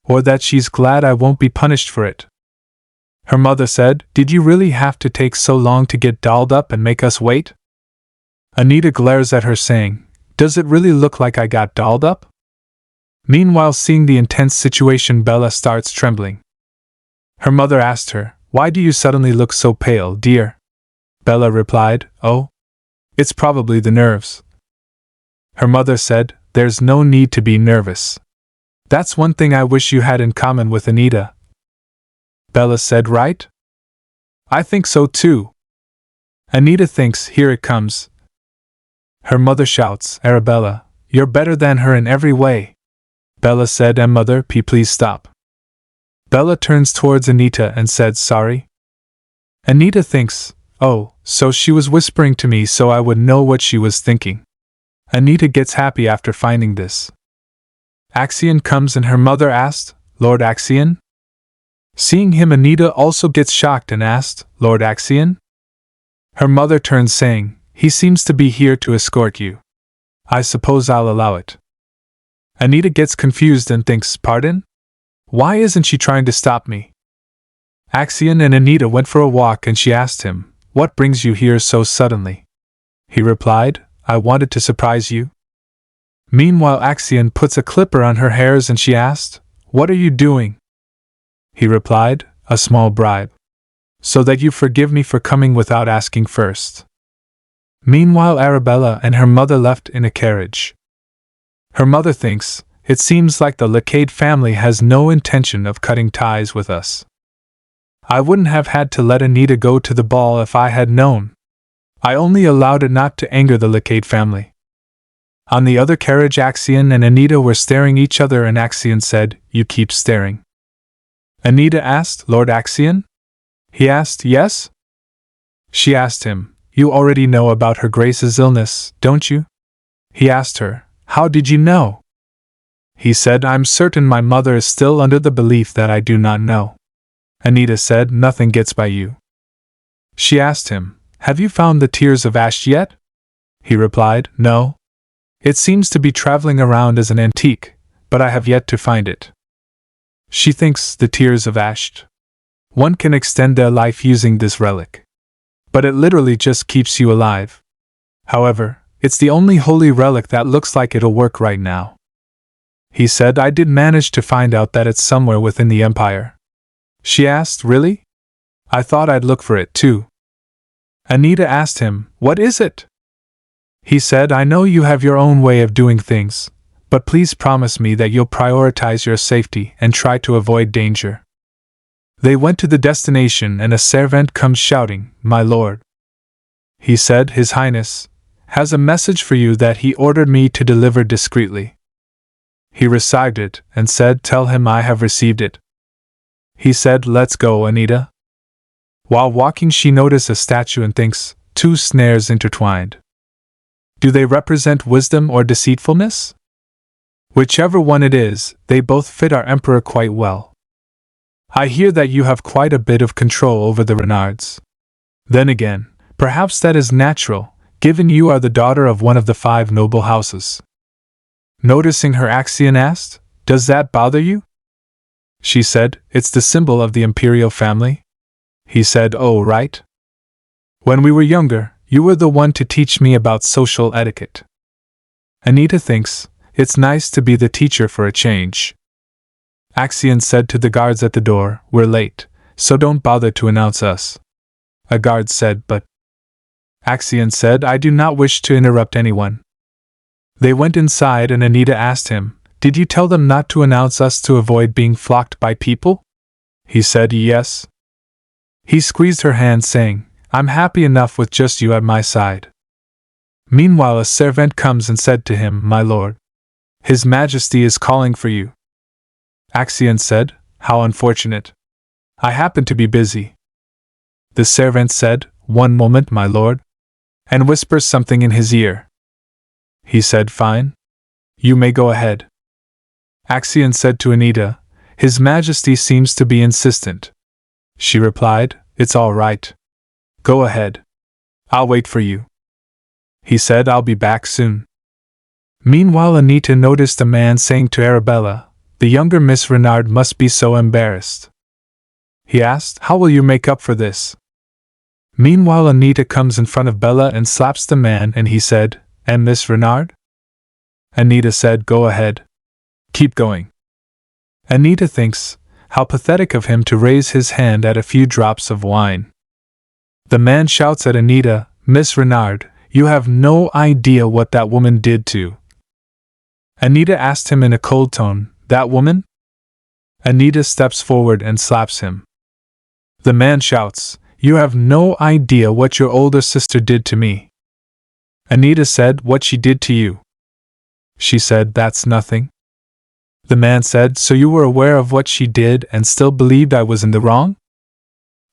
Or that she's glad I won't be punished for it? Her mother said, Did you really have to take so long to get dolled up and make us wait? Anita glares at her saying, Does it really look like I got dolled up? Meanwhile, seeing the intense situation, Bella starts trembling. Her mother asked her, Why do you suddenly look so pale, dear? Bella replied, Oh, it's probably the nerves. Her mother said, There's no need to be nervous. That's one thing I wish you had in common with Anita. Bella said, Right? I think so too. Anita thinks, Here it comes. Her mother shouts, Arabella, you're better than her in every way. Bella said, Mother, please stop. Bella turns towards Anita and said, Sorry. Anita thinks, Oh, so she was whispering to me so I would know what she was thinking. Anita gets happy after finding this. Axion comes and her mother asked, Lord Axion? Seeing him, Anita also gets shocked and asked, Lord Axion? Her mother turns, saying, He seems to be here to escort you. I suppose I'll allow it. Anita gets confused and thinks, Pardon? Why isn't she trying to stop me? Axion and Anita went for a walk and she asked him, What brings you here so suddenly? He replied, I wanted to surprise you. Meanwhile, Axion puts a clipper on her hairs and she asked, What are you doing? He replied, A small bribe. So that you forgive me for coming without asking first. Meanwhile, Arabella and her mother left in a carriage. Her mother thinks, It seems like the Lacade family has no intention of cutting ties with us. I wouldn't have had to let Anita go to the ball if I had known. I only allowed it not to anger the Lacade family. On the other carriage, Axion and Anita were staring each other and Axion said, You keep staring. Anita asked, Lord Axion? He asked, Yes? She asked him, You already know about her Grace's illness, don't you? He asked her, How did you know? He said, I'm certain my mother is still under the belief that I do not know. Anita said, Nothing gets by you. She asked him, Have you found the Tears of Ash yet? He replied, No. It seems to be traveling around as an antique, but I have yet to find it. She thinks, the Tears of Ash. One can extend their life using this relic. But it literally just keeps you alive. However, It's the only holy relic that looks like it'll work right now. He said, I did manage to find out that it's somewhere within the Empire. She asked, really? I thought I'd look for it too. Anita asked him, what is it? He said, I know you have your own way of doing things, but please promise me that you'll prioritize your safety and try to avoid danger. They went to the destination and a servant comes shouting, my lord. He said, His Highness has a message for you that he ordered me to deliver discreetly. He received it and said, tell him I have received it. He said, let's go, Anita. While walking, she noticed a statue and thinks, 2 snares intertwined. Do they represent wisdom or deceitfulness? Whichever one it is, they both fit our emperor quite well. I hear that you have quite a bit of control over the Renards. Then again, perhaps that is natural, given you are the daughter of one of the 5 noble houses. Noticing her, Axion asked, does that bother you? She said, it's the symbol of the imperial family. He said, oh, right. When we were younger, you were the one to teach me about social etiquette. Anita thinks, it's nice to be the teacher for a change. Axion said to the guards at the door, we're late, so don't bother to announce us. A guard said, but. Axion said, I do not wish to interrupt anyone. They went inside and Anita asked him, did you tell them not to announce us to avoid being flocked by people? He said, yes. He squeezed her hand saying, I'm happy enough with just you at my side. Meanwhile a servant comes and said to him, my lord, His Majesty is calling for you. Axion said, how unfortunate. I happen to be busy. The servant said, one moment, my lord, and whispers something in his ear. He said, fine. You may go ahead. Axion said to Anita, His Majesty seems to be insistent. She replied, it's all right. Go ahead. I'll wait for you. He said, I'll be back soon. Meanwhile Anita noticed a man saying to Arabella, the younger Miss Renard must be so embarrassed. He asked, how will you make up for this? Meanwhile Anita comes in front of Bella and slaps the man and he said, and Miss Renard? Anita said, go ahead. Keep going. Anita thinks, how pathetic of him to raise his hand at a few drops of wine. The man shouts at Anita, Miss Renard, you have no idea what that woman did to. Anita asked him in a cold tone, that woman? Anita steps forward and slaps him. The man shouts, you have no idea what your older sister did to me. Anita said, what she did to you. She said, that's nothing. The man said, so you were aware of what she did and still believed I was in the wrong?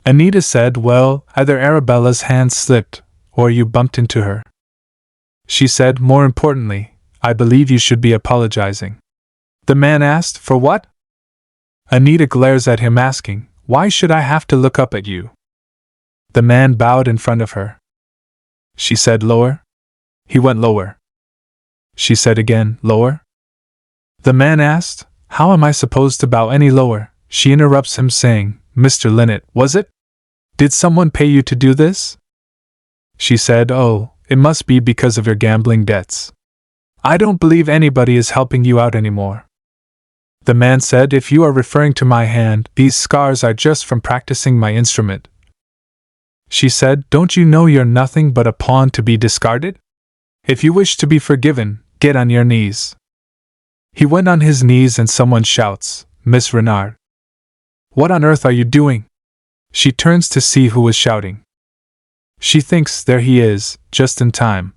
Anita said, well, either Arabella's hand slipped, or you bumped into her. She said, more importantly, I believe you should be apologizing. The man asked, for what? Anita glares at him asking, why should I have to look up at you? The man bowed in front of her. She said, lower. He went lower. She said again, lower. The man asked, how am I supposed to bow any lower? She interrupts him saying, Mr. Linnet, was it? Did someone pay you to do this? She said, oh, it must be because of your gambling debts. I don't believe anybody is helping you out anymore. The man said, if you are referring to my hand, these scars are just from practicing my instrument. She said, don't you know you're nothing but a pawn to be discarded? If you wish to be forgiven, get on your knees. He went on his knees and someone shouts, Miss Renard. What on earth are you doing? She turns to see who was shouting. She thinks there he is, just in time.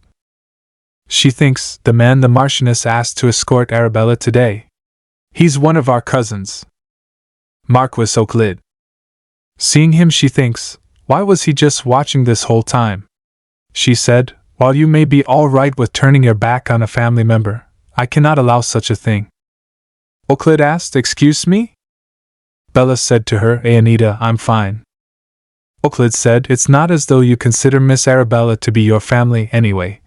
She thinks, the man the Marchioness asked to escort Arabella today. He's one of our cousins. Marquis Euclid. Seeing him she thinks, why was he just watching this whole time? She said, while you may be all right with turning your back on a family member, I cannot allow such a thing. Euclid asked, excuse me? Bella said to her, Anita, I'm fine. Euclid said, it's not as though you consider Miss Arabella to be your family anyway.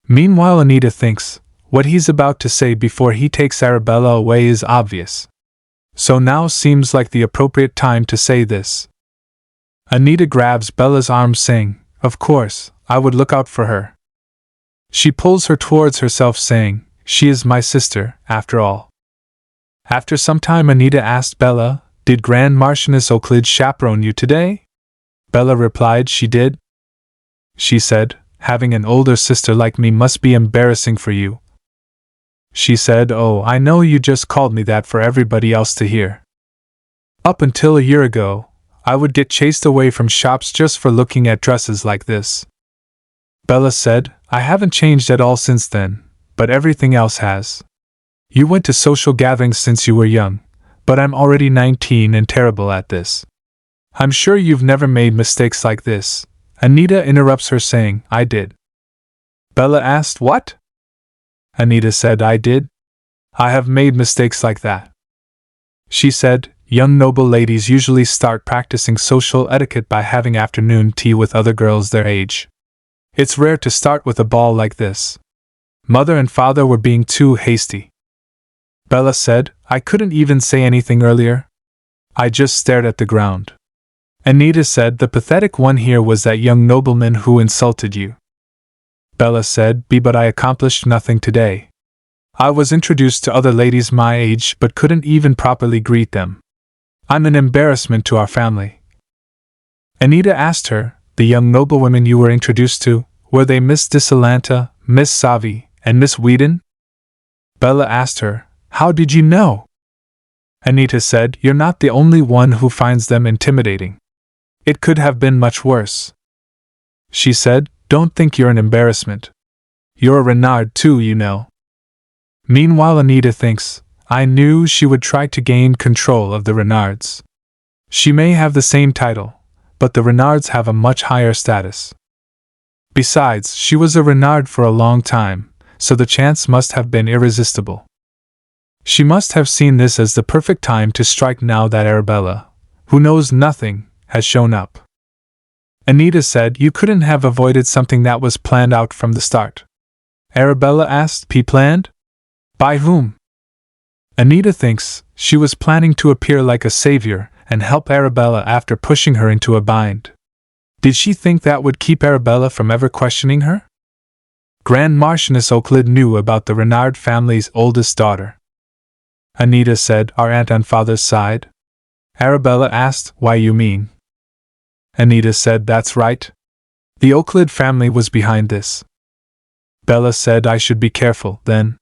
Meanwhile Anita thinks, what he's about to say before he takes Arabella away is obvious. So now seems like the appropriate time to say this. Anita grabs Bella's arm saying, of course, I would look out for her. She pulls her towards herself, saying, "She is my sister, after all." After some time, Anita asked Bella, "Did Grand Marchioness Euclid chaperone you today?" Bella replied she did. She said, "Having an older sister like me must be embarrassing for you." She said, "Oh, I know, you just called me that for everybody else to hear. Up until a year ago, I would get chased away from shops just for looking at dresses like this." Bella said, "I haven't changed at all since then, but everything else has. You went to social gatherings since you were young, but I'm already 19 and terrible at this. I'm sure you've never made mistakes like this." Anita interrupts her, saying, "I did." Bella asked, "What?" Anita said, "I did. I have made mistakes like that." She said, "Young noble ladies usually start practicing social etiquette by having afternoon tea with other girls their age. It's rare to start with a ball like this. Mother and father were being too hasty." Bella said, "I couldn't even say anything earlier. I just stared at the ground." Anita said, "The pathetic one here was that young nobleman who insulted you." Bella said, But I accomplished nothing today. I was introduced to other ladies my age but couldn't even properly greet them. I'm an embarrassment to our family." Anita asked her, "The young noblewomen you were introduced to, were they Miss Disalanta, Miss Savi, and Miss Whedon?" Bella asked her, "How did you know?" Anita said, "You're not the only one who finds them intimidating. It could have been much worse." She said, "Don't think you're an embarrassment. You're a Renard too, you know." Meanwhile, Anita thinks, "I knew she would try to gain control of the Renards. She may have the same title, but the Renards have a much higher status. Besides, she was a Renard for a long time, so the chance must have been irresistible. She must have seen this as the perfect time to strike now that Arabella, who knows nothing, has shown up." Anita said, "You couldn't have avoided something that was planned out from the start." Arabella asked, "Planned? By whom?" Anita thinks she was planning to appear like a savior and help Arabella after pushing her into a bind. Did she think that would keep Arabella from ever questioning her? Grand Marchioness Euclid knew about the Renard family's oldest daughter. Anita said, "Our aunt on father's side?" Arabella asked, "Why, you mean?" Anita said, "That's right. The Euclid family was behind this." Bella said, "I should be careful, then.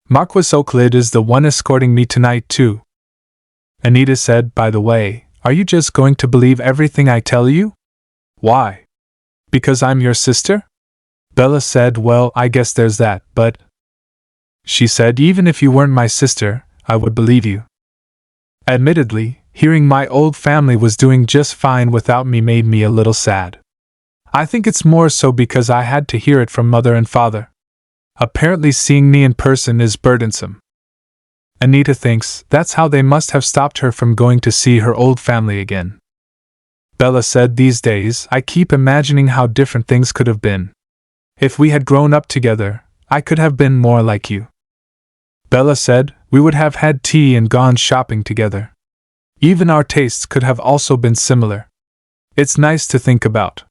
Marquis Euclid is the one escorting me tonight, too." Anita said, "By the way, are you just going to believe everything I tell you?" "Why? Because I'm your sister?" Bella said, "Well, I guess there's that, but..." She said, "Even if you weren't my sister, I would believe you." Admittedly, hearing my old family was doing just fine without me made me a little sad. I think it's more so because I had to hear it from mother and father. Apparently seeing me in person is burdensome. Anita thinks that's how they must have stopped her from going to see her old family again. Bella said, "These days, I keep imagining how different things could have been. If we had grown up together, I could have been more like you." Bella said, "We would have had tea and gone shopping together. Even our tastes could have also been similar. It's nice to think about."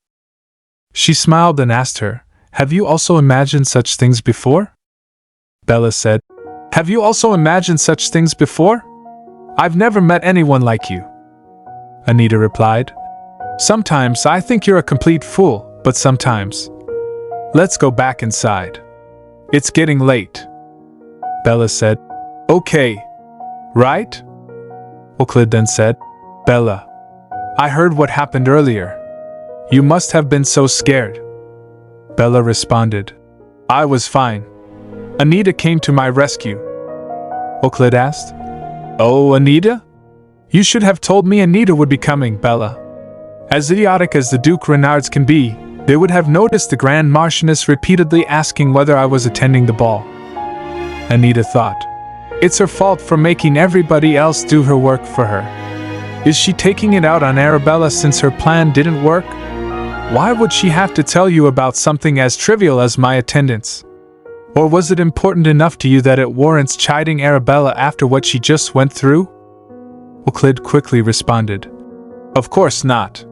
She smiled and asked her, "Have you also imagined such things before?" Bella said, "Have you also imagined such things before? I've never met anyone like you." Anita replied, "Sometimes I think you're a complete fool, but sometimes. Let's go back inside. It's getting late." Bella said, "Okay. Right?" Euclid then said, "Bella, I heard what happened earlier. You must have been so scared." Bella responded, "I was fine. Anita came to my rescue." Euclid asked, "Oh, Anita? You should have told me Anita would be coming, Bella. As idiotic as the Duke Renards can be, they would have noticed the Grand Marchioness repeatedly asking whether I was attending the ball." Anita thought, "It's her fault for making everybody else do her work for her. Is she taking it out on Arabella since her plan didn't work? Why would she have to tell you about something as trivial as my attendance? Or was it important enough to you that it warrants chiding Arabella after what she just went through?" Euclid quickly responded, "Of course not."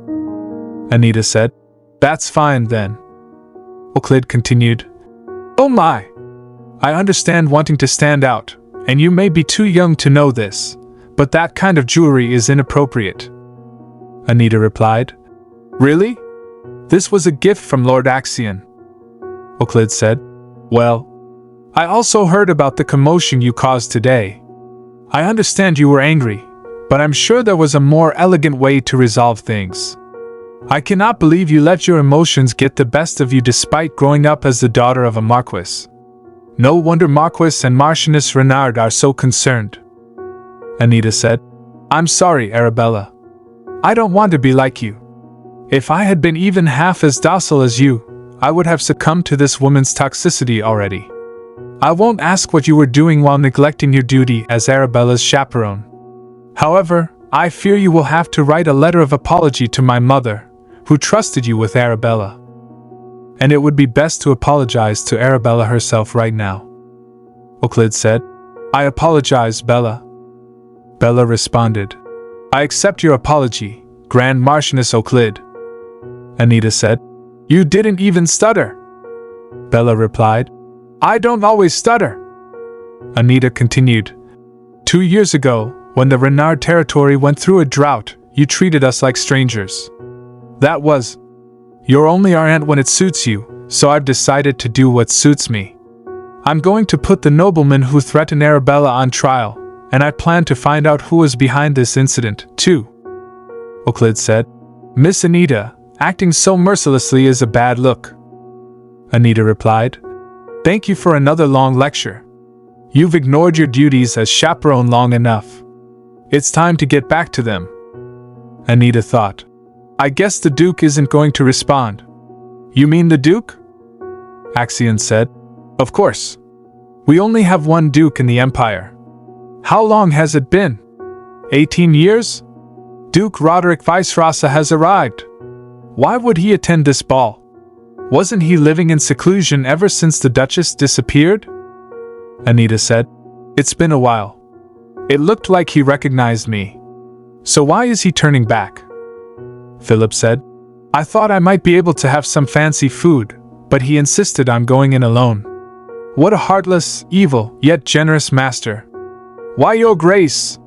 Anita said, "That's fine then." Euclid continued, Oh my! I understand wanting to stand out, and you may be too young to know this, but that kind of jewelry is inappropriate. Anita replied. Really? This was a gift from Lord Axion. Euclid said. Well, I also heard about the commotion you caused today. I understand you were angry, but I'm sure there was a more elegant way to resolve things. I cannot believe you let your emotions get the best of you despite growing up as the daughter of a marquis. No wonder Marquis and Marchioness Renard are so concerned. Anita said. I'm sorry, Arabella. I don't want to be like you. If I had been even half as docile as you, I would have succumbed to this woman's toxicity already. I won't ask what you were doing while neglecting your duty as Arabella's chaperone. However, I fear you will have to write a letter of apology to my mother, who trusted you with Arabella. And it would be best to apologize to Arabella herself right now. Euclid said. I apologize, Bella. Bella responded. I accept your apology, Grand Marchioness Euclid. Anita said. You didn't even stutter. Bella replied. I don't always stutter. Anita continued. 2 years ago, when the Renard territory went through a drought, you treated us like strangers. That was. You're only our aunt when it suits you, so I've decided to do what suits me. I'm going to put the nobleman who threatened Arabella on trial, and I plan to find out who was behind this incident, too. Euclid said. Miss Anita, acting so mercilessly is a bad look. Anita replied. Thank you for another long lecture. You've ignored your duties as chaperone long enough. It's time to get back to them. Anita thought. I guess the Duke isn't going to respond. You mean the Duke? Axion said. Of course. We only have one Duke in the Empire. How long has it been? 18 years? Duke Roderick Vicerosa has arrived. Why would he attend this ball? Wasn't he living in seclusion ever since the Duchess disappeared? Anita said. It's been a while. It looked like he recognized me. So why is he turning back? Philip said. I thought I might be able to have some fancy food, but he insisted on going in alone. What a heartless, evil, yet generous master. Why, Your Grace?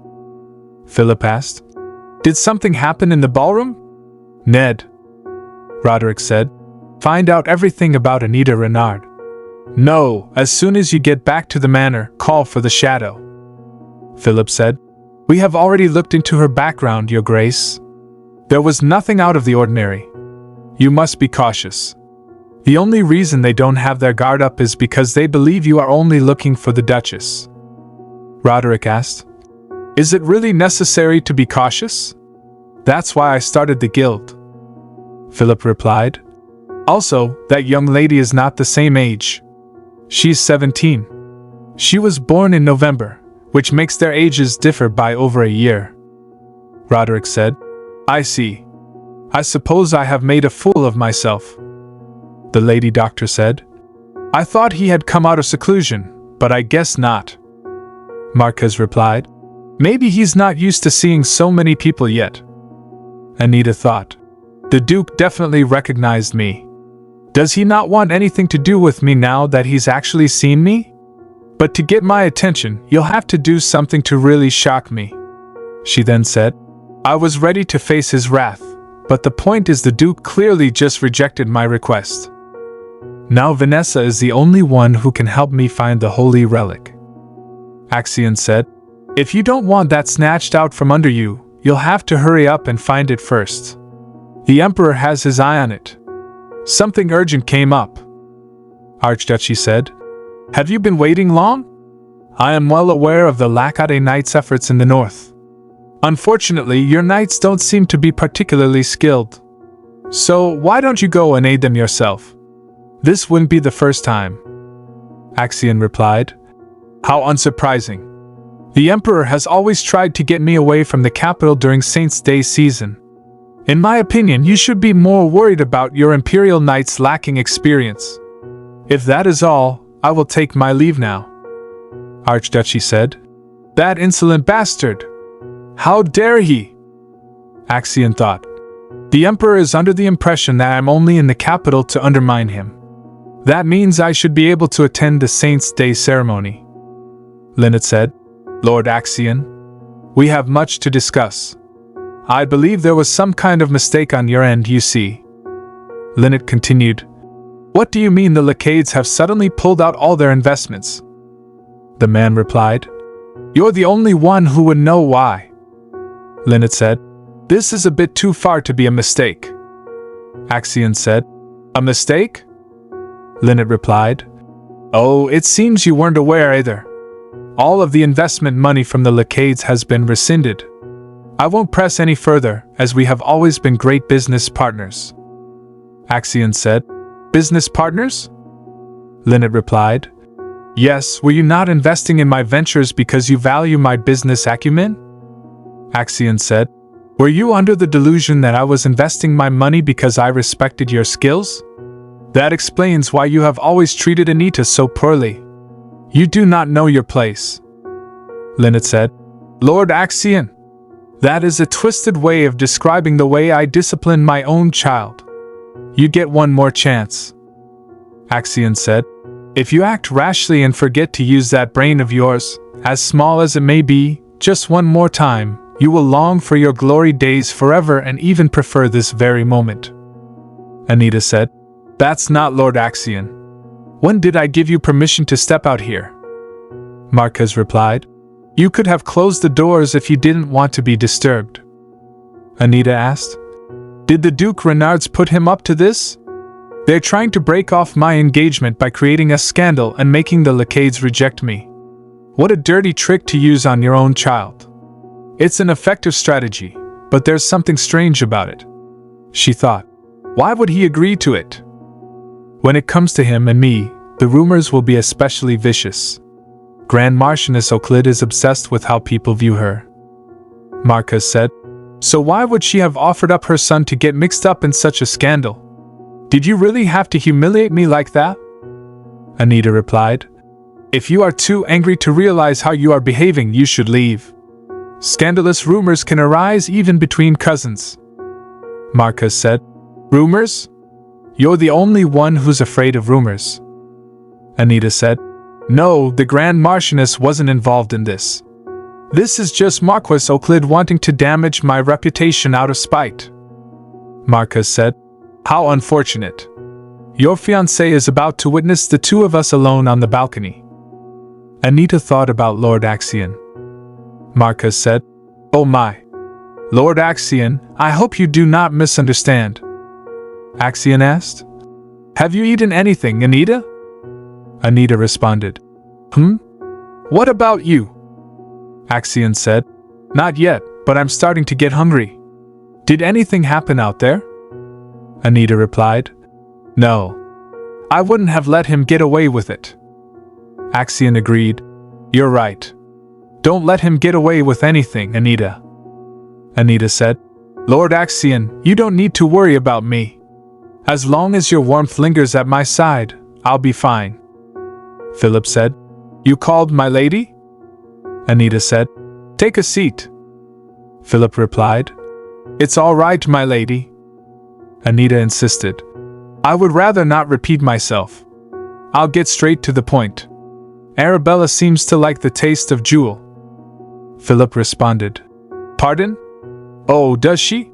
Philip asked. Did something happen in the ballroom? Ned. Roderick said. Find out everything about Anita Renard. No, as soon as you get back to the manor, call for the shadow. Philip said. We have already looked into her background, Your Grace. There was nothing out of the ordinary. You must be cautious. The only reason they don't have their guard up is because they believe you are only looking for the Duchess. Roderick asked. Is it really necessary to be cautious? That's why I started the guild. Philip replied. Also, that young lady is not the same age. She's 17. She was born in November, which makes their ages differ by over a year. Roderick said. I see. I suppose I have made a fool of myself. The lady doctor said. I thought he had come out of seclusion, but I guess not. Marquez replied. Maybe he's not used to seeing so many people yet. Anita thought. The Duke definitely recognized me. Does he not want anything to do with me now that he's actually seen me? But to get my attention, you'll have to do something to really shock me. She then said. I was ready to face his wrath, but the point is the Duke clearly just rejected my request. Now Vanessa is the only one who can help me find the holy relic. Axion said. If you don't want that snatched out from under you, you'll have to hurry up and find it first. The Emperor has his eye on it. Something urgent came up. Archduchy said. Have you been waiting long? I am well aware of the Lackade Knights' efforts in the north. Unfortunately, your knights don't seem to be particularly skilled. So why don't you go and aid them yourself? This wouldn't be the first time. Axion replied. How unsurprising. The Emperor has always tried to get me away from the capital during Saints' Day season. In my opinion, you should be more worried about your Imperial Knights lacking experience. If that is all, I will take my leave now. Archduchy said. That insolent bastard! How dare he? Axion thought. The Emperor is under the impression that I am only in the capital to undermine him. That means I should be able to attend the Saint's Day ceremony. Lynette said. Lord Axion, we have much to discuss. I believe there was some kind of mistake on your end, you see. Lynette continued. What do you mean the Lacades have suddenly pulled out all their investments? The man replied. You're the only one who would know why. Lynette said. This is a bit too far to be a mistake. Axion said. A mistake? Lynette replied. Oh, it seems you weren't aware either. All of the investment money from the Lacades has been rescinded. I won't press any further, as we have always been great business partners. Axion said. Business partners? Lynette replied. Yes, were you not investing in my ventures because you value my business acumen? Axion said. Were you under the delusion that I was investing my money because I respected your skills? That explains why you have always treated Anita so poorly. You do not know your place. Lynette said. Lord Axion, that is a twisted way of describing the way I discipline my own child. You get one more chance. Axion said. If you act rashly and forget to use that brain of yours, as small as it may be, just one more time, you will long for your glory days forever and even prefer this very moment. Anita said. That's not Lord Axion. When did I give you permission to step out here? Marquez replied. You could have closed the doors if you didn't want to be disturbed. Anita asked. Did the Duke Renards put him up to this? They're trying to break off my engagement by creating a scandal and making the Lacades reject me. What a dirty trick to use on your own child. It's an effective strategy, but there's something strange about it. She thought. Why would he agree to it? When it comes to him and me, the rumors will be especially vicious. Grand Marchioness Euclid is obsessed with how people view her. Marquez said. So why would she have offered up her son to get mixed up in such a scandal? Did you really have to humiliate me like that? Anita replied. If you are too angry to realize how you are behaving, you should leave. Scandalous rumors can arise even between cousins. Marquez said. Rumors? You're the only one who's afraid of rumors. Anita said. No, the Grand Marchioness wasn't involved in this. This is just Marquis Euclid wanting to damage my reputation out of spite. Marquez said. How unfortunate. Your fiancé is about to witness the two of us alone on the balcony. Anita thought about Lord Axion. Marquez said. Oh my. Lord Axion, I hope you do not misunderstand. Axion asked. Have you eaten anything, Anita? Anita responded. What about you? Axion said. Not yet, but I'm starting to get hungry. Did anything happen out there? Anita replied. No. I wouldn't have let him get away with it. Axion agreed. You're right. Don't let him get away with anything, Anita. Anita said. Lord Axion, you don't need to worry about me. As long as your warmth lingers at my side, I'll be fine. Philip said. You called my lady? Anita said. Take a seat. Philip replied. It's all right, my lady. Anita insisted. I would rather not repeat myself. I'll get straight to the point. Arabella seems to like the taste of jewel. Philip responded. Pardon? Oh, does she?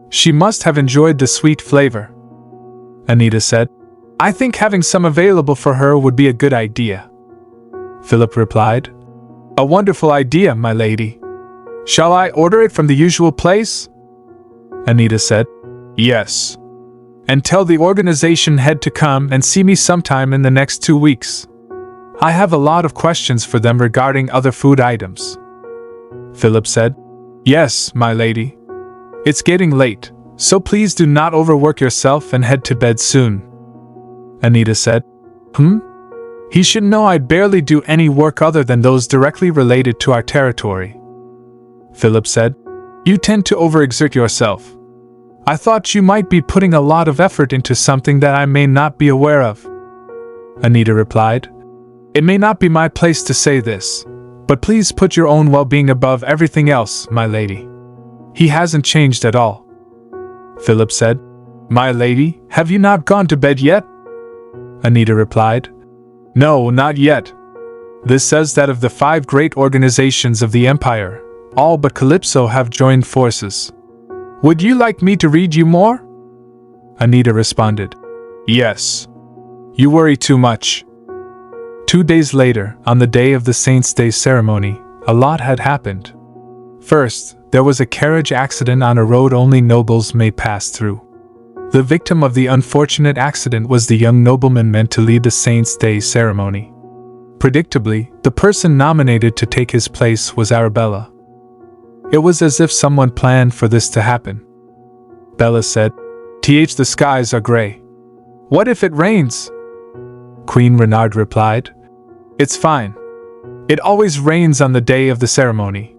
She must have enjoyed the sweet flavor. Anita said. I think having some available for her would be a good idea. Philip replied. A wonderful idea, my lady. Shall I order it from the usual place? Anita said. Yes. And tell the organization head to come and see me sometime in the next 2 weeks. I have a lot of questions for them regarding other food items. Philip said. Yes, my lady. It's getting late, so please do not overwork yourself and head to bed soon. Anita said. He should know I barely do any work other than those directly related to our territory. Philip said. You tend to overexert yourself. I thought you might be putting a lot of effort into something that I may not be aware of. Anita replied. It may not be my place to say this, but please put your own well-being above everything else, my lady. He hasn't changed at all. Philip said. My lady, have you not gone to bed yet? Anita replied. No, not yet. This says that of the 5 great organizations of the Empire, all but Calypso have joined forces. Would you like me to read you more? Anita responded. Yes. You worry too much. 2 days later, on the day of the Saint's Day ceremony, a lot had happened. First, there was a carriage accident on a road only nobles may pass through. The victim of the unfortunate accident was the young nobleman meant to lead the Saint's Day ceremony. Predictably, the person nominated to take his place was Arabella. It was as if someone planned for this to happen. Bella said, the skies are gray. What if it rains? Queen Renard replied, It's fine. It always rains on the day of the ceremony.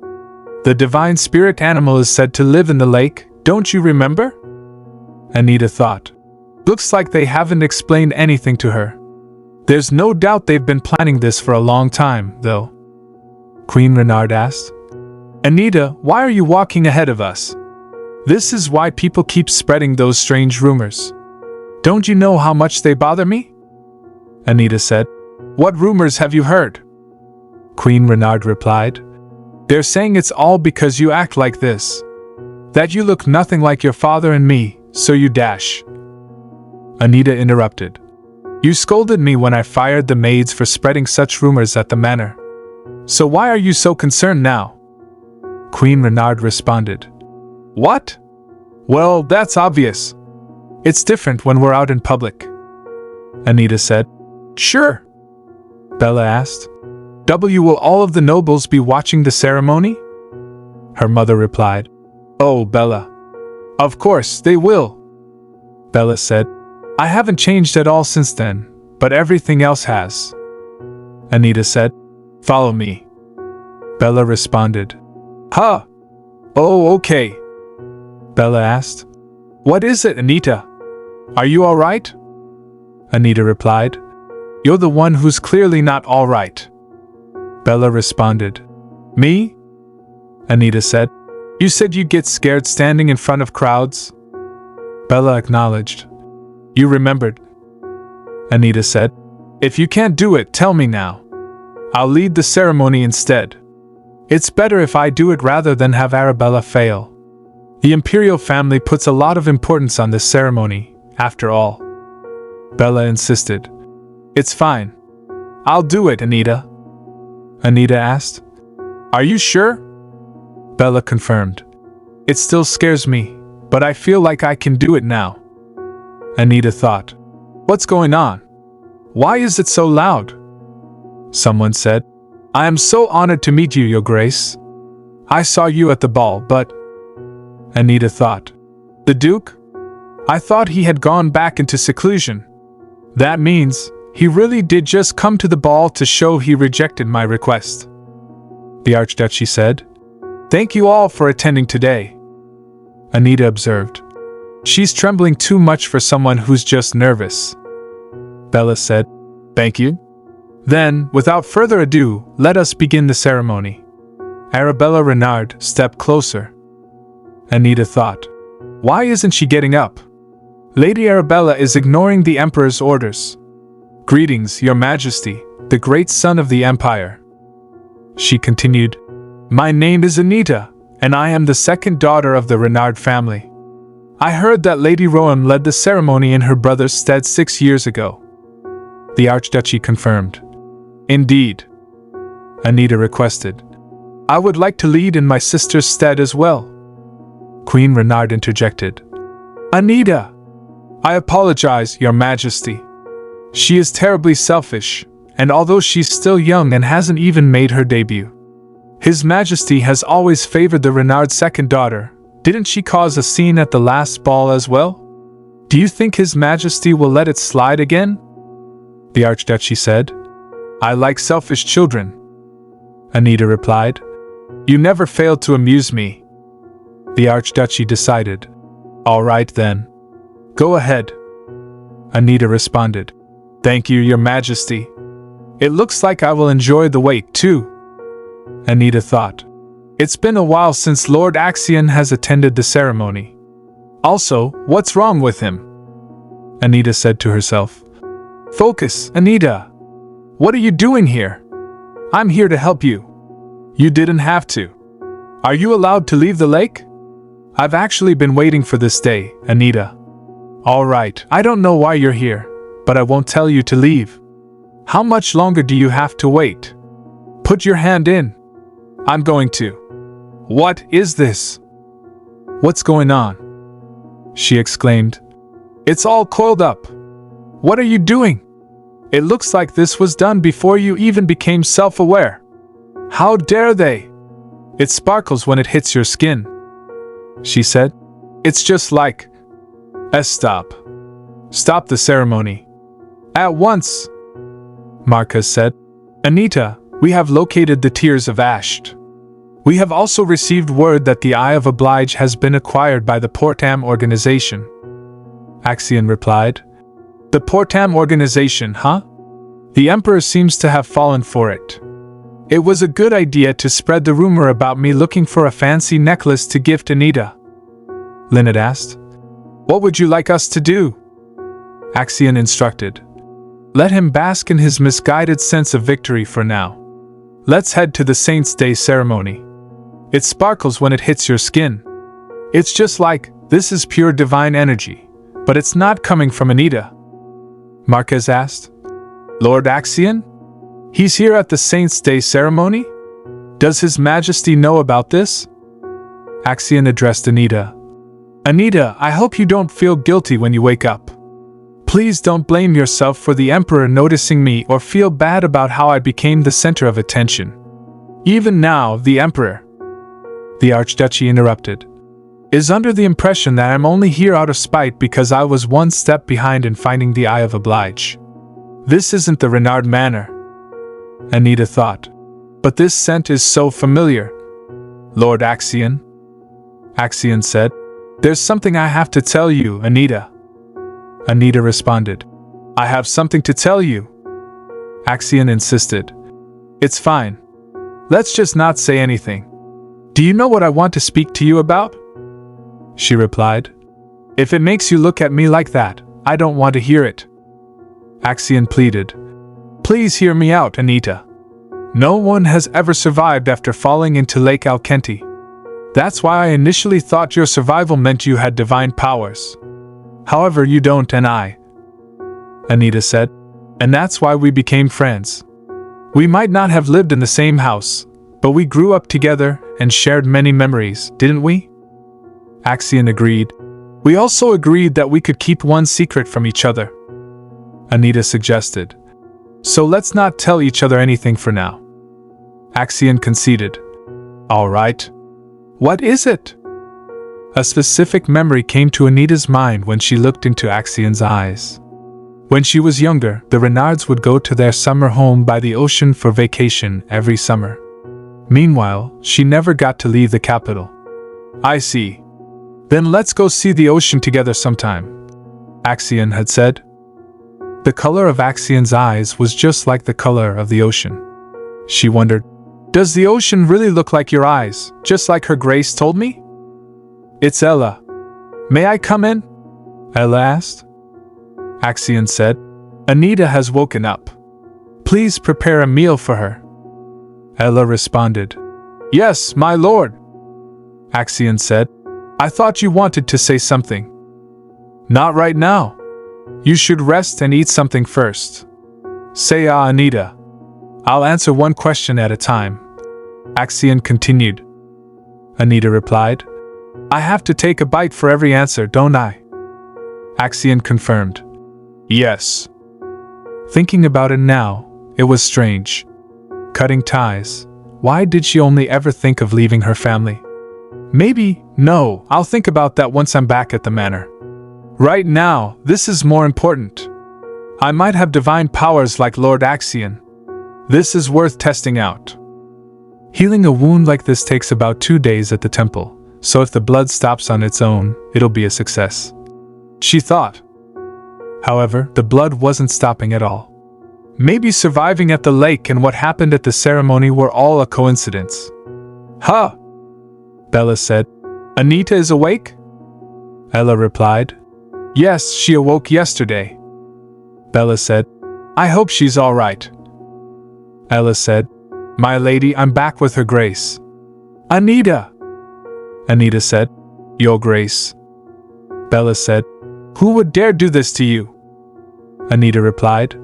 The divine spirit animal is said to live in the lake, don't you remember? Anita thought. Looks like they haven't explained anything to her. There's no doubt they've been planning this for a long time, though. Queen Renard asked. Anita, why are you walking ahead of us? This is why people keep spreading those strange rumors. Don't you know how much they bother me? Anita said. What rumors have you heard? Queen Renard replied. They're saying it's all because you act like this. That you look nothing like your father and me, so you dash. Anita interrupted. You scolded me when I fired the maids for spreading such rumors at the manor. So why are you so concerned now? Queen Renard responded. What? Well, that's obvious. It's different when we're out in public. Anita said. Sure. Bella asked. Will all of the nobles be watching the ceremony? Her mother replied. Oh, Bella. Of course, they will. Bella said. I haven't changed at all since then, but everything else has. Anita said. Follow me. Bella responded. Huh? Oh, okay. Bella asked. What is it, Anita? Are you all right? Anita replied. You're the one who's clearly not all right. Bella responded. Me? Anita said. You said you get scared standing in front of crowds? Bella acknowledged. You remembered. Anita said. If you can't do it, tell me now. I'll lead the ceremony instead. It's better if I do it rather than have Arabella fail. The imperial family puts a lot of importance on this ceremony, after all. Bella insisted. It's fine. I'll do it, Anita. Anita asked. Are you sure? Bella confirmed. It still scares me, but I feel like I can do it now. Anita thought. What's going on? Why is it so loud? Someone said. I am so honored to meet you, Your Grace. I saw you at the ball, but... Anita thought. The Duke? I thought he had gone back into seclusion. That means he really did just come to the ball to show he rejected my request. The Archduchy said. Thank you all for attending today. Anita observed. She's trembling too much for someone who's just nervous. Bella said. Thank you. Then, without further ado, let us begin the ceremony. Arabella Renard stepped closer. Anita thought. Why isn't she getting up? Lady Arabella is ignoring the Emperor's orders. Greetings, Your Majesty, the great son of the Empire. She continued. My name is Anita, and I am the second daughter of the Renard family. I heard that Lady Rohan led the ceremony in her brother's stead 6 years ago. The Archduchy confirmed. Indeed. Anita requested. I would like to lead in my sister's stead as well. Queen Renard interjected. Anita! I apologize, Your Majesty. She is terribly selfish, and although she's still young and hasn't even made her debut, His Majesty has always favored the Renard's second daughter. Didn't she cause a scene at the last ball as well? Do you think His Majesty will let it slide again? The Archduchy said. I like selfish children. Anita replied. You never failed to amuse me. The Archduchy decided. All right then. Go ahead. Anita responded. Thank you, Your Majesty. It looks like I will enjoy the wait too. Anita thought. It's been a while since Lord Axion has attended the ceremony. Also, what's wrong with him? Anita said to herself. Focus, Anita. What are you doing here? I'm here to help you. You didn't have to. Are you allowed to leave the lake? I've actually been waiting for this day, Anita. All right, I don't know why you're here, but I won't tell you to leave. How much longer do you have to wait? Put your hand in. I'm going to. What is this? What's going on? She exclaimed. It's all coiled up. What are you doing? It looks like this was done before you even became self-aware. How dare they? It sparkles when it hits your skin, she said. It's just like... Stop. Stop the ceremony. At once. Marcus said. Anita, we have located the Tears of Ash. We have also received word that the Eye of Oblige has been acquired by the Portam organization. Axion replied. The Portam organization, huh? The Emperor seems to have fallen for it. It was a good idea to spread the rumor about me looking for a fancy necklace to gift Anita. Lynette asked. What would you like us to do? Axion instructed. Let him bask in his misguided sense of victory for now. Let's head to the Saint's Day ceremony. It sparkles when it hits your skin. It's just like, this is pure divine energy, but it's not coming from Anita. Marquez asked. Lord Axion? He's here at the Saint's Day ceremony? Does His Majesty know about this? Axion addressed Anita. Anita, I hope you don't feel guilty when you wake up. Please don't blame yourself for the Emperor noticing me or feel bad about how I became the center of attention. Even now, the Emperor, the Archduchy interrupted, is under the impression that I'm only here out of spite because I was one step behind in finding the Eye of Oblige. This isn't the Renard Manor, Anita thought. But this scent is so familiar. Lord Axion? Axion said. There's something I have to tell you, Anita. Anita responded. I have something to tell you. Axion insisted. It's fine. Let's just not say anything. Do you know what I want to speak to you about? She replied. If it makes you look at me like that, I don't want to hear it. Axion pleaded. Please hear me out, Anita. No one has ever survived after falling into Lake Alkenti. That's why I initially thought your survival meant you had divine powers. However, you don't and I, Anita said, and that's why we became friends. We might not have lived in the same house, but we grew up together and shared many memories, didn't we? Axion agreed. We also agreed that we could keep one secret from each other, Anita suggested. So let's not tell each other anything for now. Axion conceded. All right. What is it? A specific memory came to Anita's mind when she looked into Axion's eyes. When she was younger, the Renards would go to their summer home by the ocean for vacation every summer. Meanwhile, she never got to leave the capital. I see. Then let's go see the ocean together sometime, Axion had said. The color of Axion's eyes was just like the color of the ocean. She wondered, does the ocean really look like your eyes, just like Her Grace told me? It's Ella. May I come in? Ella asked. Axion said, Anita has woken up. Please prepare a meal for her. Ella responded, Yes, my lord. Axion said, I thought you wanted to say something. Not right now. You should rest and eat something first. Say Anita. I'll answer one question at a time. Axion continued. Anita replied, I have to take a bite for every answer, don't I? Axion confirmed. Yes. Thinking about it now, it was strange. Cutting ties. Why did she only ever think of leaving her family? Maybe, no, I'll think about that once I'm back at the manor. Right now, this is more important. I might have divine powers like Lord Axion. This is worth testing out. Healing a wound like this takes about 2 days at the temple, so if the blood stops on its own, it'll be a success, she thought. However, the blood wasn't stopping at all. Maybe surviving at the lake and what happened at the ceremony were all a coincidence. Huh? Bella said. Anita is awake? Ella replied. Yes, she awoke yesterday. Bella said. I hope she's all right. Ella said, My lady, I'm back with her grace. Anita! Anita said, Your grace. Bella said, Who would dare do this to you? Anita replied,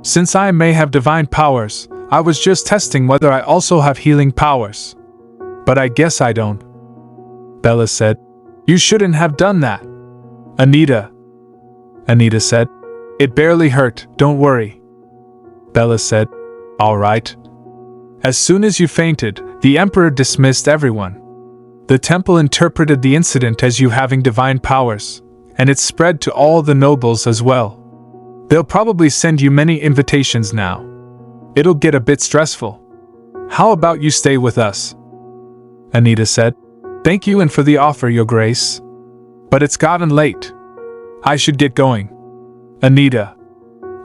Since I may have divine powers, I was just testing whether I also have healing powers. But I guess I don't. Bella said, You shouldn't have done that. Anita. Anita said, It barely hurt, don't worry. Bella said, All right. As soon as you fainted, the Emperor dismissed everyone. The temple interpreted the incident as you having divine powers, and it spread to all the nobles as well. They'll probably send you many invitations now. It'll get a bit stressful. How about you stay with us? Anita said, Thank you and for the offer, Your Grace. But it's gotten late. I should get going. Anita.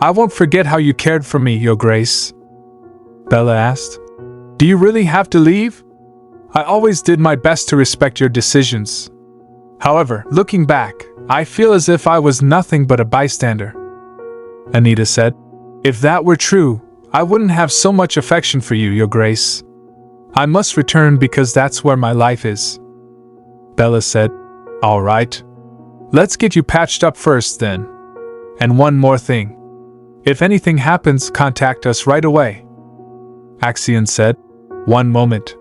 I won't forget how you cared for me, Your Grace. Bella asked, Do you really have to leave? I always did my best to respect your decisions. However, looking back, I feel as if I was nothing but a bystander. Anita said, If that were true, I wouldn't have so much affection for you, Your Grace. I must return because that's where my life is. Bella said, All right. Let's get you patched up first then. And one more thing. If anything happens, contact us right away. Axion said, One moment.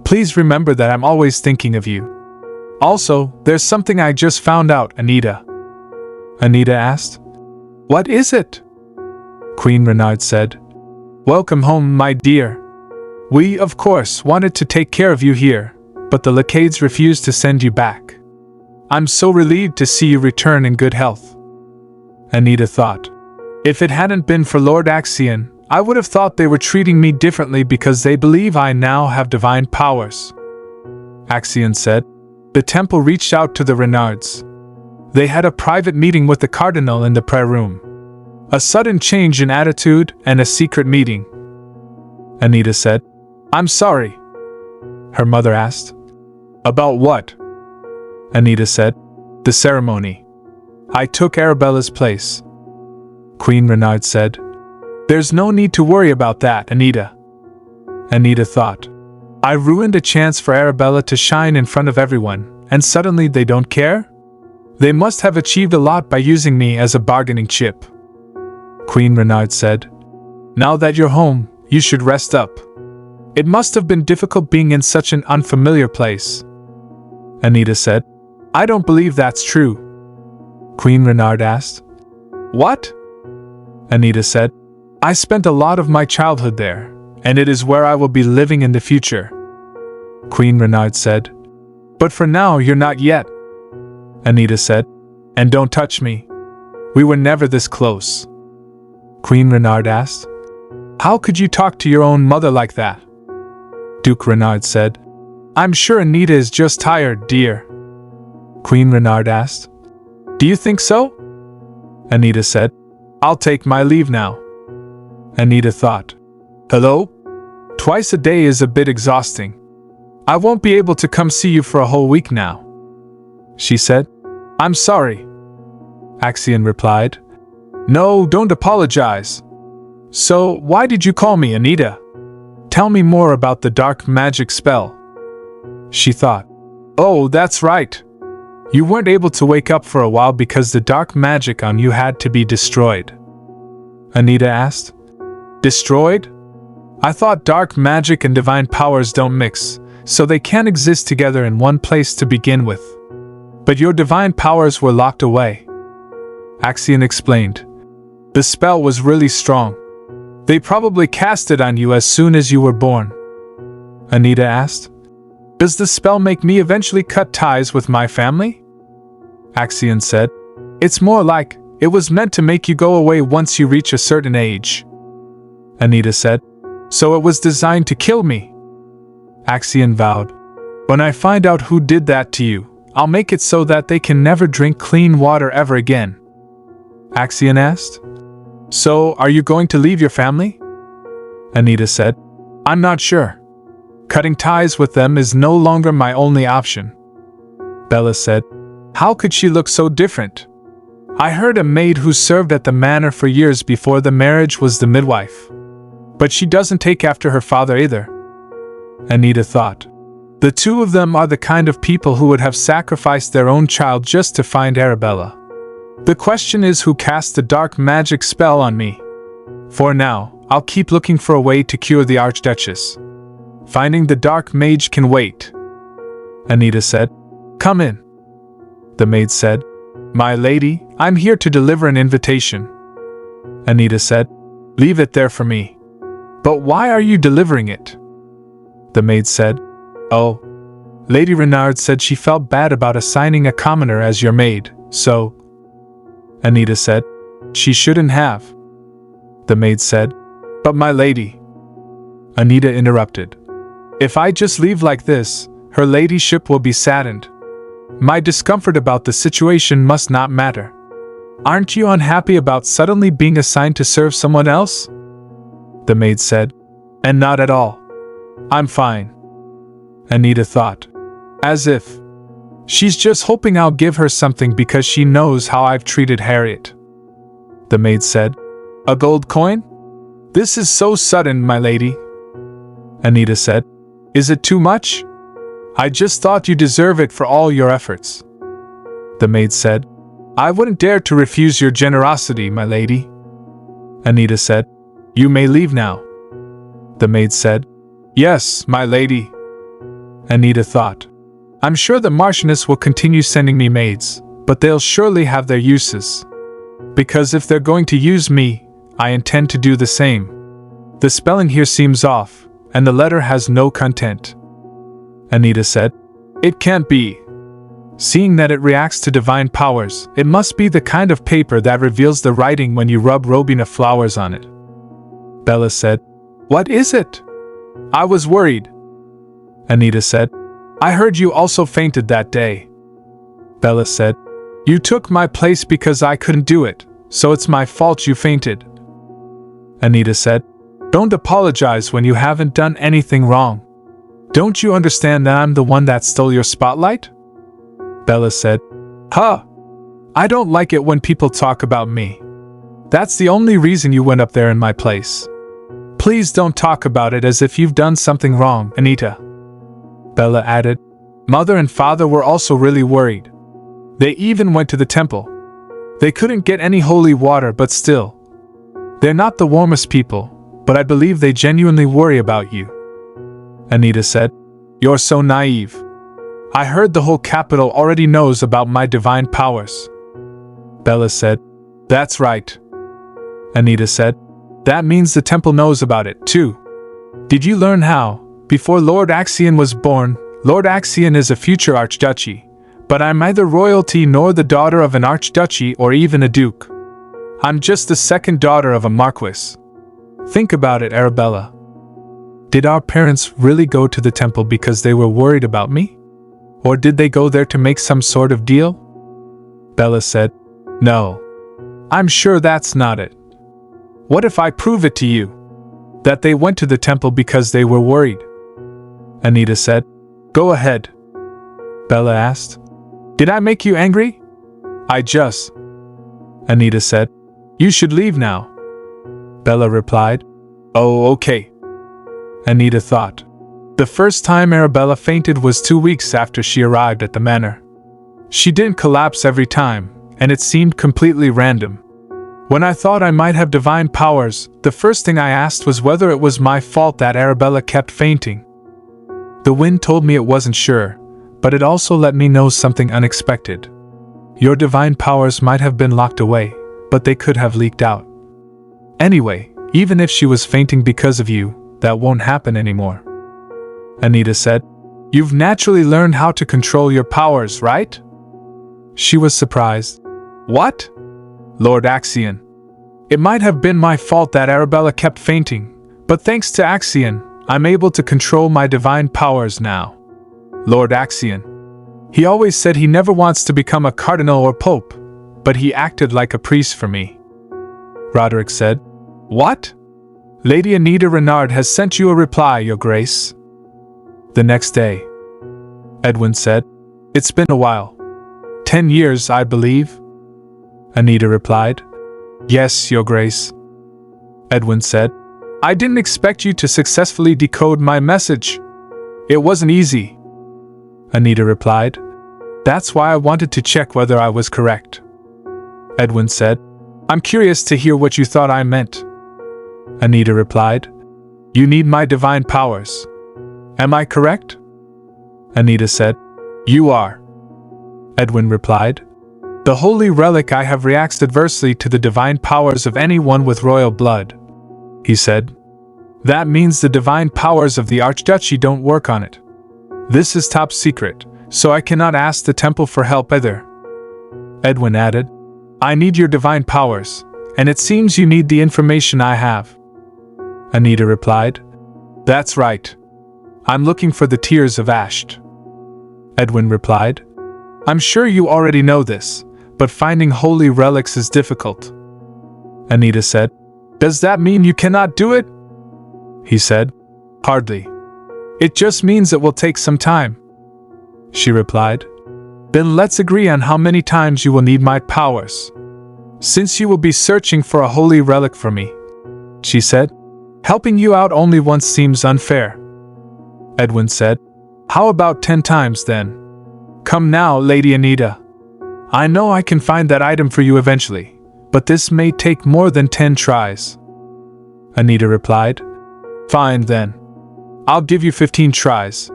Please remember that I'm always thinking of you. Also, there's something I just found out, Anita. Anita asked, What is it? Queen Renard said, Welcome home, my dear. We, of course, wanted to take care of you here, but the Lacades refused to send you back. I'm so relieved to see you return in good health. Anita thought, If it hadn't been for Lord Axion, I would have thought they were treating me differently because they believe I now have divine powers. Axion said, The temple reached out to the Renards. They had a private meeting with the Cardinal in the prayer room. A sudden change in attitude and a secret meeting. Anita said, I'm sorry. Her mother asked, About what? Anita said, The ceremony. I took Arabella's place. Queen Renard said, There's no need to worry about that, Anita. Anita thought, I ruined a chance for Arabella to shine in front of everyone, and suddenly they don't care? They must have achieved a lot by using me as a bargaining chip. Queen Renard said, Now that you're home, you should rest up. It must have been difficult being in such an unfamiliar place. Anita said, I don't believe that's true. Queen Renard asked, What? Anita said, I spent a lot of my childhood there, and it is where I will be living in the future. Queen Renard said, But for now you're not yet. Anita said, And don't touch me. We were never this close. Queen Renard asked, How could you talk to your own mother like that? Duke Renard said, I'm sure Anita is just tired, dear. Queen Renard asked, Do you think so? Anita said, I'll take my leave now. Anita thought, Hello? Twice a day is a bit exhausting. I won't be able to come see you for a whole week now. She said, I'm sorry. Axion replied, No, don't apologize. So, why did you call me, Anita? Tell me more about the dark magic spell. She thought, Oh, that's right. You weren't able to wake up for a while because the dark magic on you had to be destroyed. Anita asked, Destroyed? I thought dark magic and divine powers don't mix, so they can't exist together in one place to begin with. But your divine powers were locked away. Axion explained. The spell was really strong. They probably cast it on you as soon as you were born. Anita asked, Does the spell make me eventually cut ties with my family? Axion said, It's more like, it was meant to make you go away once you reach a certain age. Anita said, So it was designed to kill me. Axion vowed, When I find out who did that to you, I'll make it so that they can never drink clean water ever again. Axion asked, So, are you going to leave your family? Anita said, I'm not sure. Cutting ties with them is no longer my only option. Bella said, How could she look so different? I heard a maid who served at the manor for years before the marriage was the midwife. But she doesn't take after her father either. Anita thought. The two of them are the kind of people who would have sacrificed their own child just to find Arabella. The question is who cast the dark magic spell on me. For now, I'll keep looking for a way to cure the Archduchess. Finding the dark mage can wait. Anita said. Come in. The maid said. My lady, I'm here to deliver an invitation. Anita said. Leave it there for me. But why are you delivering it? The maid said. Oh. Lady Renard said she felt bad about assigning a commoner as your maid, so... Anita said. She shouldn't have. The maid said. But my lady... Anita interrupted. If I just leave like this, her ladyship will be saddened. My discomfort about the situation must not matter. Aren't you unhappy about suddenly being assigned to serve someone else? The maid said. And not at all. I'm fine. Anita thought. As if. She's just hoping I'll give her something because she knows how I've treated Harriet. The maid said. A gold coin? This is so sudden, my lady. Anita said. Is it too much? I just thought you deserve it for all your efforts. The maid said. I wouldn't dare to refuse your generosity, my lady. Anita said. You may leave now. The maid said. Yes, my lady. Anita thought. I'm sure the Marchioness will continue sending me maids, but they'll surely have their uses. Because if they're going to use me, I intend to do the same. The spelling here seems off, and the letter has no content. Anita said. It can't be. Seeing that it reacts to divine powers, it must be the kind of paper that reveals the writing when you rub Robina flowers on it. Bella said. What is it? I was worried. Anita said. I heard you also fainted that day. Bella said. You took my place because I couldn't do it, so it's my fault you fainted. Anita said. Don't apologize when you haven't done anything wrong. Don't you understand that I'm the one that stole your spotlight? Bella said. Huh. I don't like it when people talk about me. That's the only reason you went up there in my place. Please don't talk about it as if you've done something wrong, Anita. Bella added. Mother and father were also really worried. They even went to the temple. They couldn't get any holy water, but still. They're not the warmest people, but I believe they genuinely worry about you. Anita said. You're so naive. I heard the whole capital already knows about my divine powers. Bella said. That's right. Anita said. That means the temple knows about it, too. Did you learn how, before Lord Axion was born, Lord Axion is a future archduchy, but I'm neither royalty nor the daughter of an archduchy or even a duke. I'm just the second daughter of a marquis. Think about it, Arabella. Did our parents really go to the temple because they were worried about me? Or did they go there to make some sort of deal? Bella said. No. I'm sure that's not it. What if I prove it to you? That they went to the temple because they were worried? Anita said. Go ahead. Bella asked. Did I make you angry? I just... Anita said. You should leave now. Bella replied. Oh, okay. Anita thought. The first time Arabella fainted was 2 weeks after she arrived at the manor. She didn't collapse every time, and it seemed completely random. When I thought I might have divine powers, the first thing I asked was whether it was my fault that Arabella kept fainting. The wind told me it wasn't sure, but it also let me know something unexpected. Your divine powers might have been locked away, but they could have leaked out. Anyway, even if she was fainting because of you, that won't happen anymore. Anita said. You've naturally learned how to control your powers, right? She was surprised. What? Lord Axion. It might have been my fault that Arabella kept fainting, but thanks to Axion, I'm able to control my divine powers now. Lord Axion. He always said he never wants to become a cardinal or pope, but he acted like a priest for me. Roderick said. What? Lady Anita Renard has sent you a reply, Your Grace. The next day. Edwin said. It's been a while. 10 years, I believe. Anita replied. Yes, Your Grace. Edwin said. I didn't expect you to successfully decode my message. It wasn't easy. Anita replied. That's why I wanted to check whether I was correct. Edwin said. I'm curious to hear what you thought I meant. Anita replied. You need my divine powers. Am I correct? Anita said. You are. Edwin replied. The holy relic I have reacts adversely to the divine powers of anyone with royal blood, he said. That means the divine powers of the Archduchy don't work on it. This is top secret, so I cannot ask the temple for help either. Edwin added. I need your divine powers, and it seems you need the information I have. Anita replied. That's right. I'm looking for the Tears of Ash. Edwin replied. I'm sure you already know this, but finding holy relics is difficult. Anita said. Does that mean you cannot do it? He said. Hardly. It just means it will take some time. She replied. Then let's agree on how many times you will need my powers. Since you will be searching for a holy relic for me, she said. Helping you out only once seems unfair. Edwin said. How about 10 times then? Come now, Lady Anita. I know I can find that item for you eventually, but this may take more than 10 tries. Anita replied. Fine then. I'll give you 15 tries.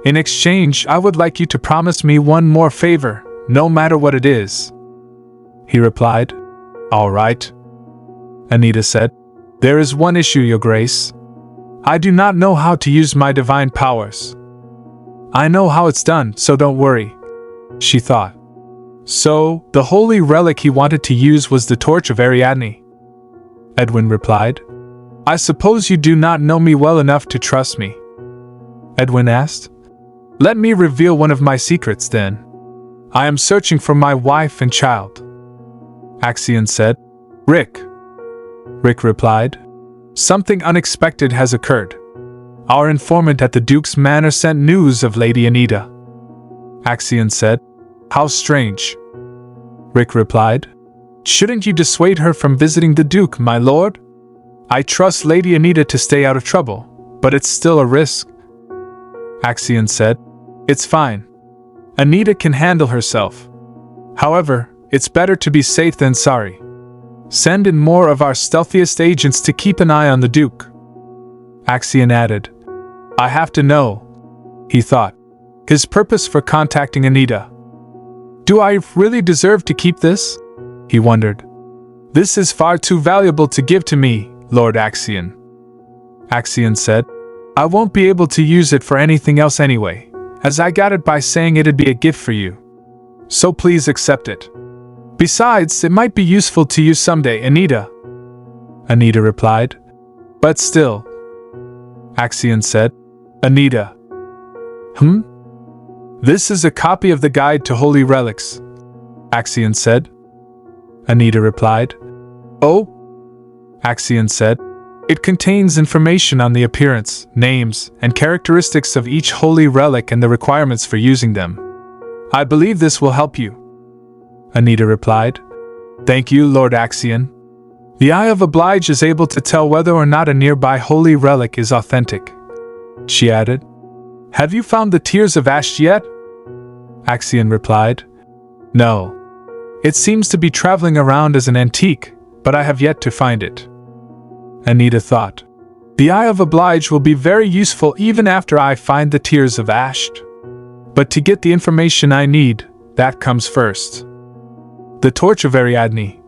In exchange, I would like you to promise me one more favor, no matter what it is. He replied. All right. Anita said. There is one issue, Your Grace. I do not know how to use my divine powers. I know how it's done, so don't worry, she thought. So, the holy relic he wanted to use was the Torch of Ariadne. Edwin replied. I suppose you do not know me well enough to trust me. Edwin asked. Let me reveal one of my secrets then. I am searching for my wife and child. Axion said. Rick. Rick replied. Something unexpected has occurred. Our informant at the Duke's Manor sent news of Lady Anita. Axion said. How strange. Rick replied. Shouldn't you dissuade her from visiting the Duke, my lord? I trust Lady Anita to stay out of trouble, but it's still a risk. Axion said. It's fine. Anita can handle herself. However, it's better to be safe than sorry. Send in more of our stealthiest agents to keep an eye on the Duke. Axion added. I have to know, he thought, his purpose for contacting Anita. Do I really deserve to keep this? He wondered. This is far too valuable to give to me, Lord Axion. Axion said. I won't be able to use it for anything else anyway, as I got it by saying it'd be a gift for you. So please accept it. Besides, it might be useful to you someday, Anita. Anita replied. But still. Axion said. Anita. This is a copy of the Guide to Holy Relics, Axion said. Anita replied. Oh? Axion said. It contains information on the appearance, names, and characteristics of each holy relic and the requirements for using them. I believe this will help you. Anita replied. Thank you, Lord Axion. The Eye of Oblige is able to tell whether or not a nearby holy relic is authentic, she added. Have you found the Tears of Ash yet? Axion replied. No. It seems to be traveling around as an antique, but I have yet to find it. Anita thought. The Eye of Oblige will be very useful even after I find the Tears of Ash. But to get the information I need, that comes first. The Torch of Ariadne,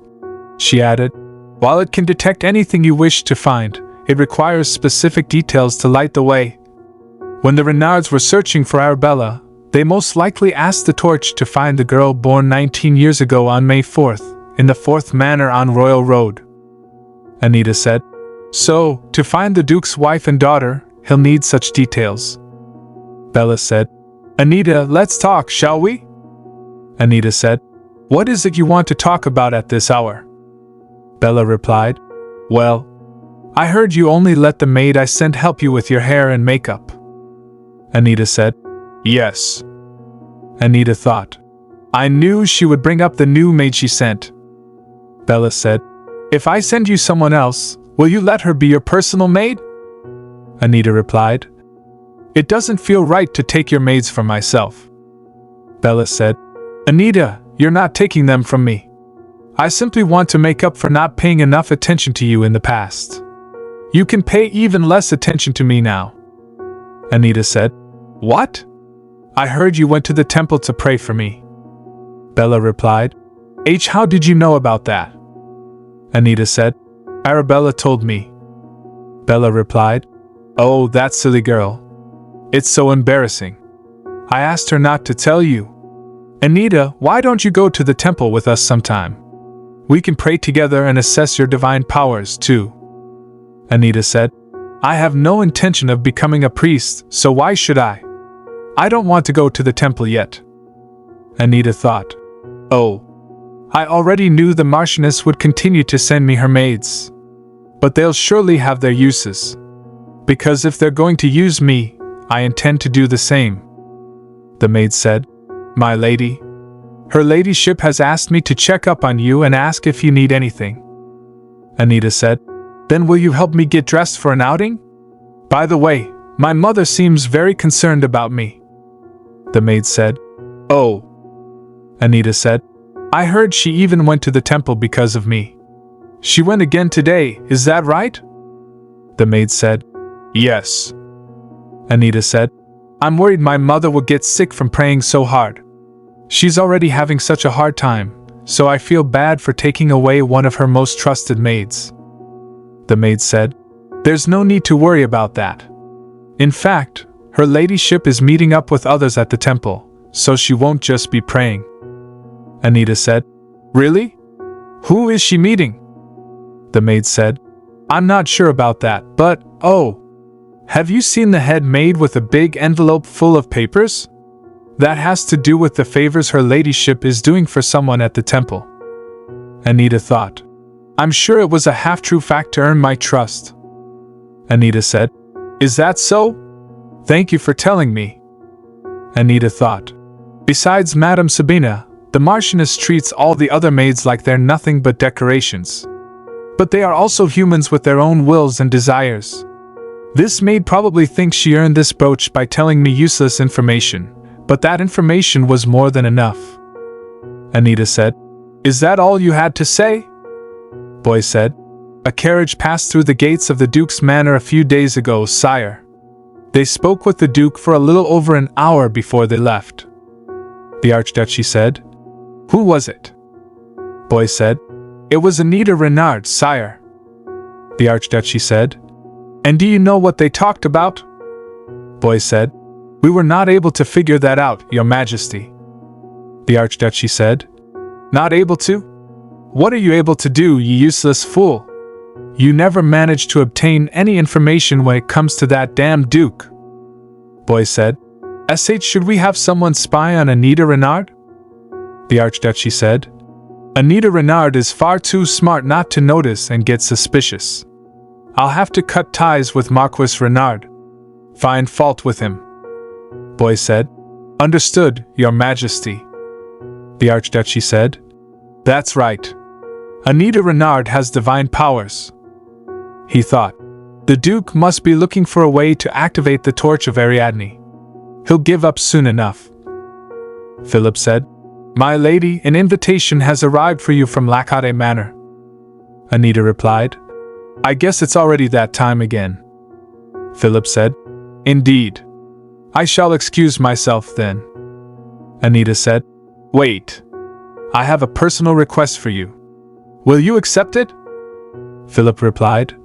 she added. While it can detect anything you wish to find, it requires specific details to light the way. When the Renards were searching for Arabella, they most likely asked the torch to find the girl born 19 years ago on May 4th, in the 4th Manor on Royal Road. Anita said. So, to find the Duke's wife and daughter, he'll need such details. Bella said. Anita, let's talk, shall we? Anita said. What is it you want to talk about at this hour? Bella replied. Well, I heard you only let the maid I sent help you with your hair and makeup. Anita said. Yes. Anita thought. I knew she would bring up the new maid she sent. Bella said. If I send you someone else, will you let her be your personal maid? Anita replied. It doesn't feel right to take your maids from myself. Bella said. Anita, you're not taking them from me. I simply want to make up for not paying enough attention to you in the past. You can pay even less attention to me now. Anita said. What? I heard you went to the temple to pray for me. Bella replied. How did you know about that? Anita said. Arabella told me. Bella replied. Oh, that silly girl. It's so embarrassing. I asked her not to tell you. Anita, why don't you go to the temple with us sometime? We can pray together and assess your divine powers, too. Anita said. I have no intention of becoming a priest, so why should I? I don't want to go to the temple yet. Anita thought. Oh. I already knew the Marchioness would continue to send me her maids. But they'll surely have their uses. Because if they're going to use me, I intend to do the same. The maid said. My lady. Her ladyship has asked me to check up on you and ask if you need anything. Anita said. Then will you help me get dressed for an outing? By the way, my mother seems very concerned about me. The maid said. Oh. Anita said. I heard she even went to the temple because of me. She went again today, is that right? The maid said. Yes. Anita said. I'm worried my mother will get sick from praying so hard. She's already having such a hard time, so I feel bad for taking away one of her most trusted maids. The maid said. There's no need to worry about that. In fact, her ladyship is meeting up with others at the temple, so she won't just be praying. Anita said. Really? Who is she meeting? The maid said. I'm not sure about that, but, oh. Have you seen the head maid with a big envelope full of papers? That has to do with the favors her ladyship is doing for someone at the temple. Anita thought. I'm sure it was a half-true fact to earn my trust. Anita said. Is that so? Thank you for telling me. Anita thought. Besides Madame Sabina, the Marchioness treats all the other maids like they're nothing but decorations. But they are also humans with their own wills and desires. This maid probably thinks she earned this brooch by telling me useless information, but that information was more than enough. Anita said. Is that all you had to say? Boy said. A carriage passed through the gates of the Duke's manor a few days ago, sire. They spoke with the Duke for a little over an hour before they left. The Archduchess said. Who was it? Boy said. It was Anita Renard, sire. The Archduchess said. And do you know what they talked about? Boy said. We were not able to figure that out, Your Majesty. The Archduchess said. Not able to? What are you able to do, you useless fool? You never managed to obtain any information when it comes to that damn Duke. Boy said. Should we have someone spy on Anita Renard? The Archduchess said. Anita Renard is far too smart not to notice and get suspicious. I'll have to cut ties with Marquis Renard. Find fault with him. Boy said. Understood, Your Majesty. The Archduchess said. That's right. Anita Renard has divine powers. He thought. The Duke must be looking for a way to activate the torch of Ariadne. He'll give up soon enough. Philip said. My lady, an invitation has arrived for you from Lacade Manor. Anita replied. I guess it's already that time again. Philip said. Indeed. I shall excuse myself then. Anita said. Wait. I have a personal request for you. Will you accept it? Philip replied.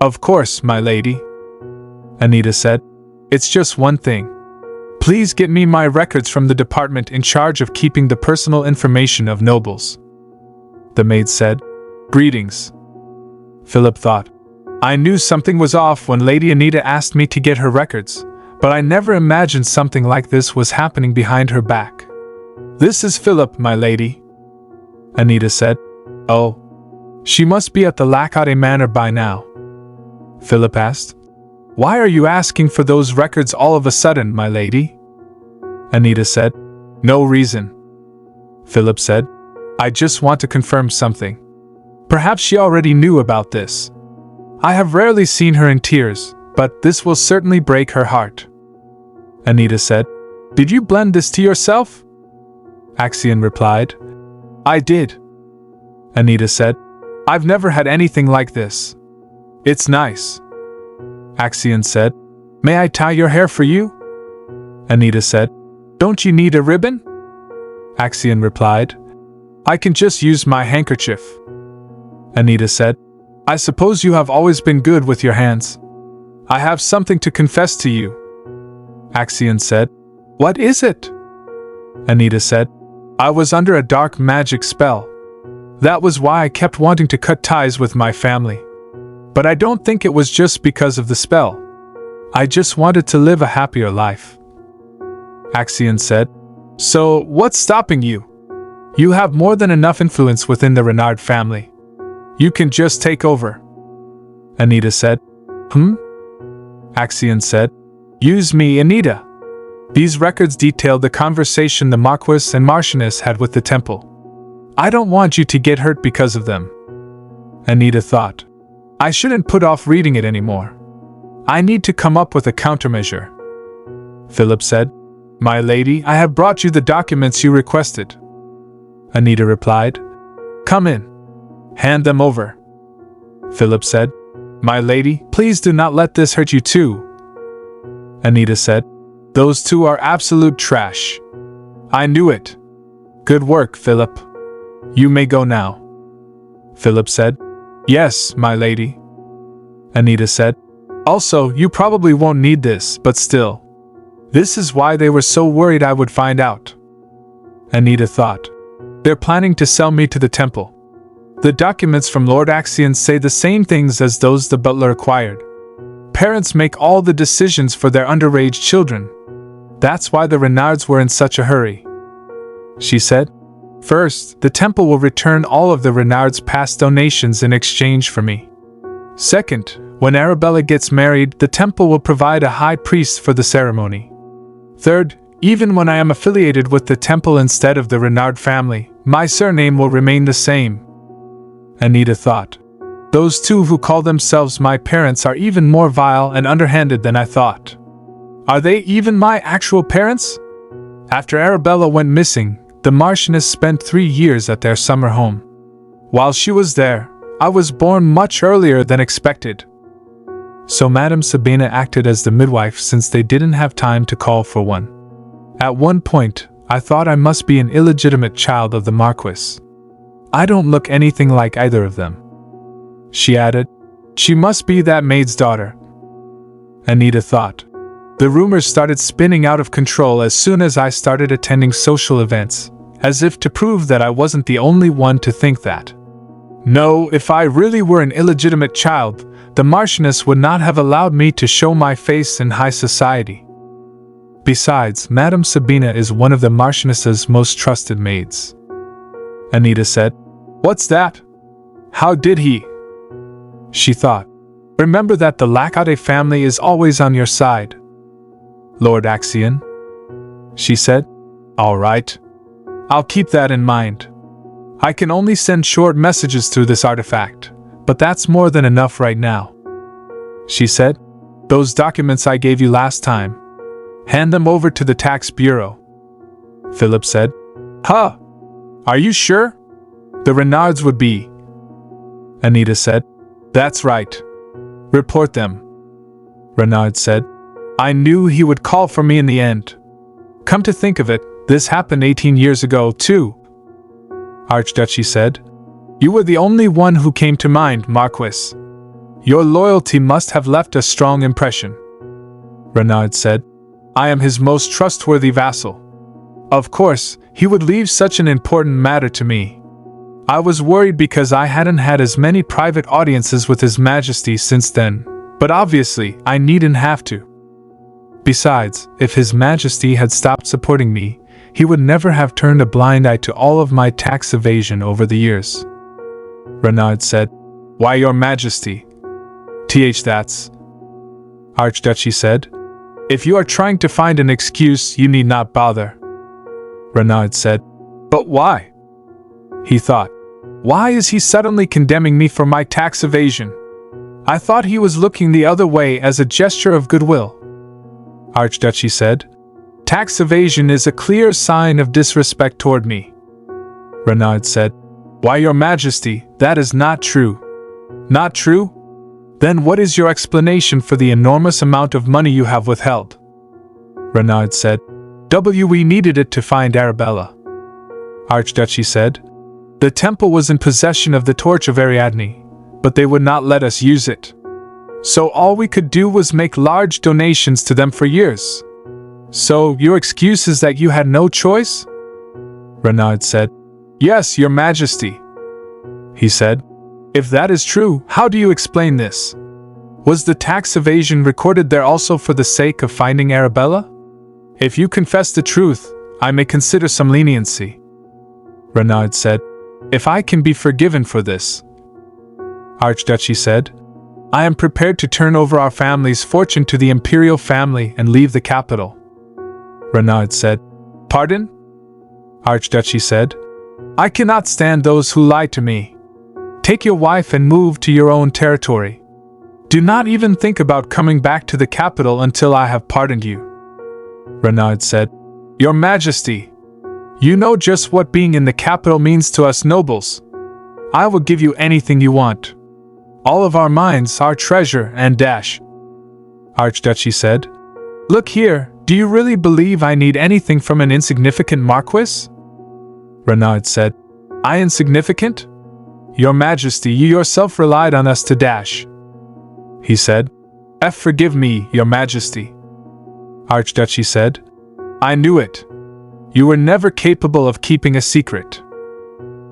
Of course, my lady. Anita said. It's just one thing. Please get me my records from the department in charge of keeping the personal information of nobles. The maid said. Greetings. Philip thought. I knew something was off when Lady Anita asked me to get her records, but I never imagined something like this was happening behind her back. This is Philip, my lady. Anita said. Oh. She must be at the Lacade Manor by now. Philip asked. Why are you asking for those records all of a sudden, my lady? Anita said. No reason. Philip said. I just want to confirm something. Perhaps she already knew about this. I have rarely seen her in tears, but this will certainly break her heart. Anita said, "Did you blend this tea yourself?" Axion replied, "I did." Anita said, "I've never had anything like this. It's nice." Axion said, "May I tie your hair for you?" Anita said, "Don't you need a ribbon?" Axion replied, "I can just use my handkerchief." Anita said, "I suppose you have always been good with your hands. I have something to confess to you." Axion said, "What is it?" Anita said, "I was under a dark magic spell. That was why I kept wanting to cut ties with my family. But I don't think it was just because of the spell. I just wanted to live a happier life." Axion said, "So, what's stopping you? You have more than enough influence within the Renard family. You can just take over." Anita said, Axion said, "Use me, Anita." These records detailed the conversation the Marquis and Marchioness had with the temple. I don't want you to get hurt because of them. Anita thought, I shouldn't put off reading it anymore. I need to come up with a countermeasure. Philip said, "My lady, I have brought you the documents you requested." Anita replied, "Come in. Hand them over." Philip said, "My lady, please do not let this hurt you too." Anita said, "Those two are absolute trash." "I knew it." "Good work, Philip. You may go now." Philip said, "Yes, my lady." Anita said, "Also, you probably won't need this, but still. This is why they were so worried I would find out." Anita thought, "They're planning to sell me to the temple. The documents from Lord Axion say the same things as those the butler acquired. Parents make all the decisions for their underage children. That's why the Renards were in such a hurry." She said, "First, the temple will return all of the Renards' past donations in exchange for me. Second, when Arabella gets married, the temple will provide a high priest for the ceremony. Third, even when I am affiliated with the temple instead of the Renard family, my surname will remain the same." Anita thought, "Those two who call themselves my parents are even more vile and underhanded than I thought. Are they even my actual parents?" After Arabella went missing, the Marchioness spent 3 years at their summer home. While she was there, I was born much earlier than expected. So Madame Sabina acted as the midwife since they didn't have time to call for one. At one point, I thought I must be an illegitimate child of the Marquis. I don't look anything like either of them. She added, "She must be that maid's daughter." Anita thought. The rumors started spinning out of control as soon as I started attending social events, as if to prove that I wasn't the only one to think that. No, if I really were an illegitimate child, the Marchioness would not have allowed me to show my face in high society. Besides, Madame Sabina is one of the Marchioness's most trusted maids. Anita said, "What's that? How did he?" She thought, "Remember that the Lacade family is always on your side." "Lord Axion?" She said, "All right. I'll keep that in mind. I can only send short messages through this artifact, but that's more than enough right now." She said, "Those documents I gave you last time. Hand them over to the tax bureau." Philip said, "Huh? Are you sure? The Renards would be." Anita said, "That's right. Report them." Renard said, "I knew he would call for me in the end. Come to think of it, this happened 18 years ago, too." Archduchy said, "You were the only one who came to mind, Marquis. Your loyalty must have left a strong impression." Renard said, "I am his most trustworthy vassal. Of course, he would leave such an important matter to me. I was worried because I hadn't had as many private audiences with His Majesty since then, but obviously I needn't have to. Besides, if His Majesty had stopped supporting me, he would never have turned a blind eye to all of my tax evasion over the years." Renard said, "Why, Your Majesty? That's..." Archduchy said, "If you are trying to find an excuse, you need not bother." Renard said, "But why?" He thought, Why is he suddenly condemning me for my tax evasion? I thought he was looking the other way as a gesture of goodwill. Archduchy said, tax evasion is a clear sign of disrespect toward me. Renard said, why, Your Majesty, that is not true. Not true? Then what is your explanation for the enormous amount of money you have withheld? Renard said, we needed it to find Arabella. Archduchy said, the temple was in possession of the torch of Ariadne, but they would not let us use it. So all we could do was make large donations to them for years. So your excuse is that you had no choice? Renard said, yes, Your Majesty. He said, if that is true, how do you explain this? Was the tax evasion recorded there also for the sake of finding Arabella? If you confess the truth, I may consider some leniency. Renard said, if I can be forgiven for this. Archduchy said, I am prepared to turn over our family's fortune to the imperial family and leave the capital. Renard said, pardon? Archduchy said, I cannot stand those who lie to me. Take your wife and move to your own territory. Do not even think about coming back to the capital until I have pardoned you. Renard said, Your Majesty, you know just what being in the capital means to us nobles. I will give you anything you want. All of our mines, our treasure, and dash. Archduchy said, Look here, do you really believe I need anything from an insignificant marquis? Renard said, I insignificant? Your Majesty, you yourself relied on us to dash. He said, Forgive me, Your Majesty. Archduchy said, I knew it. You were never capable of keeping a secret.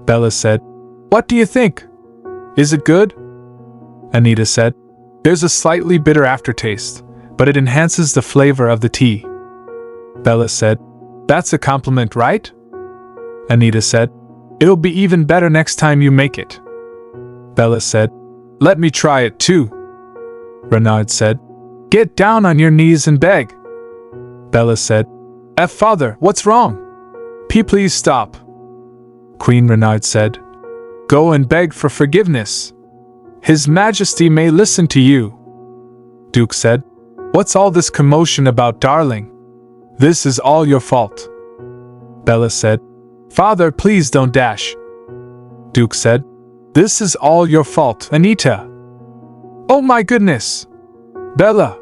Bella said, What do you think? Is it good? Anita said, There's a slightly bitter aftertaste, but it enhances the flavor of the tea. Bella said, That's a compliment, right? Anita said, It'll be even better next time you make it. Bella said, Let me try it too. Renard said, Get down on your knees and beg. Bella said, Father, what's wrong? Please stop. Queen Renard said, Go and beg for forgiveness. His Majesty may listen to you. Duke said, What's all this commotion about, darling? This is all your fault. Bella said, Father, please don't dash. Duke said, This is all your fault, Anita. Oh my goodness! Bella!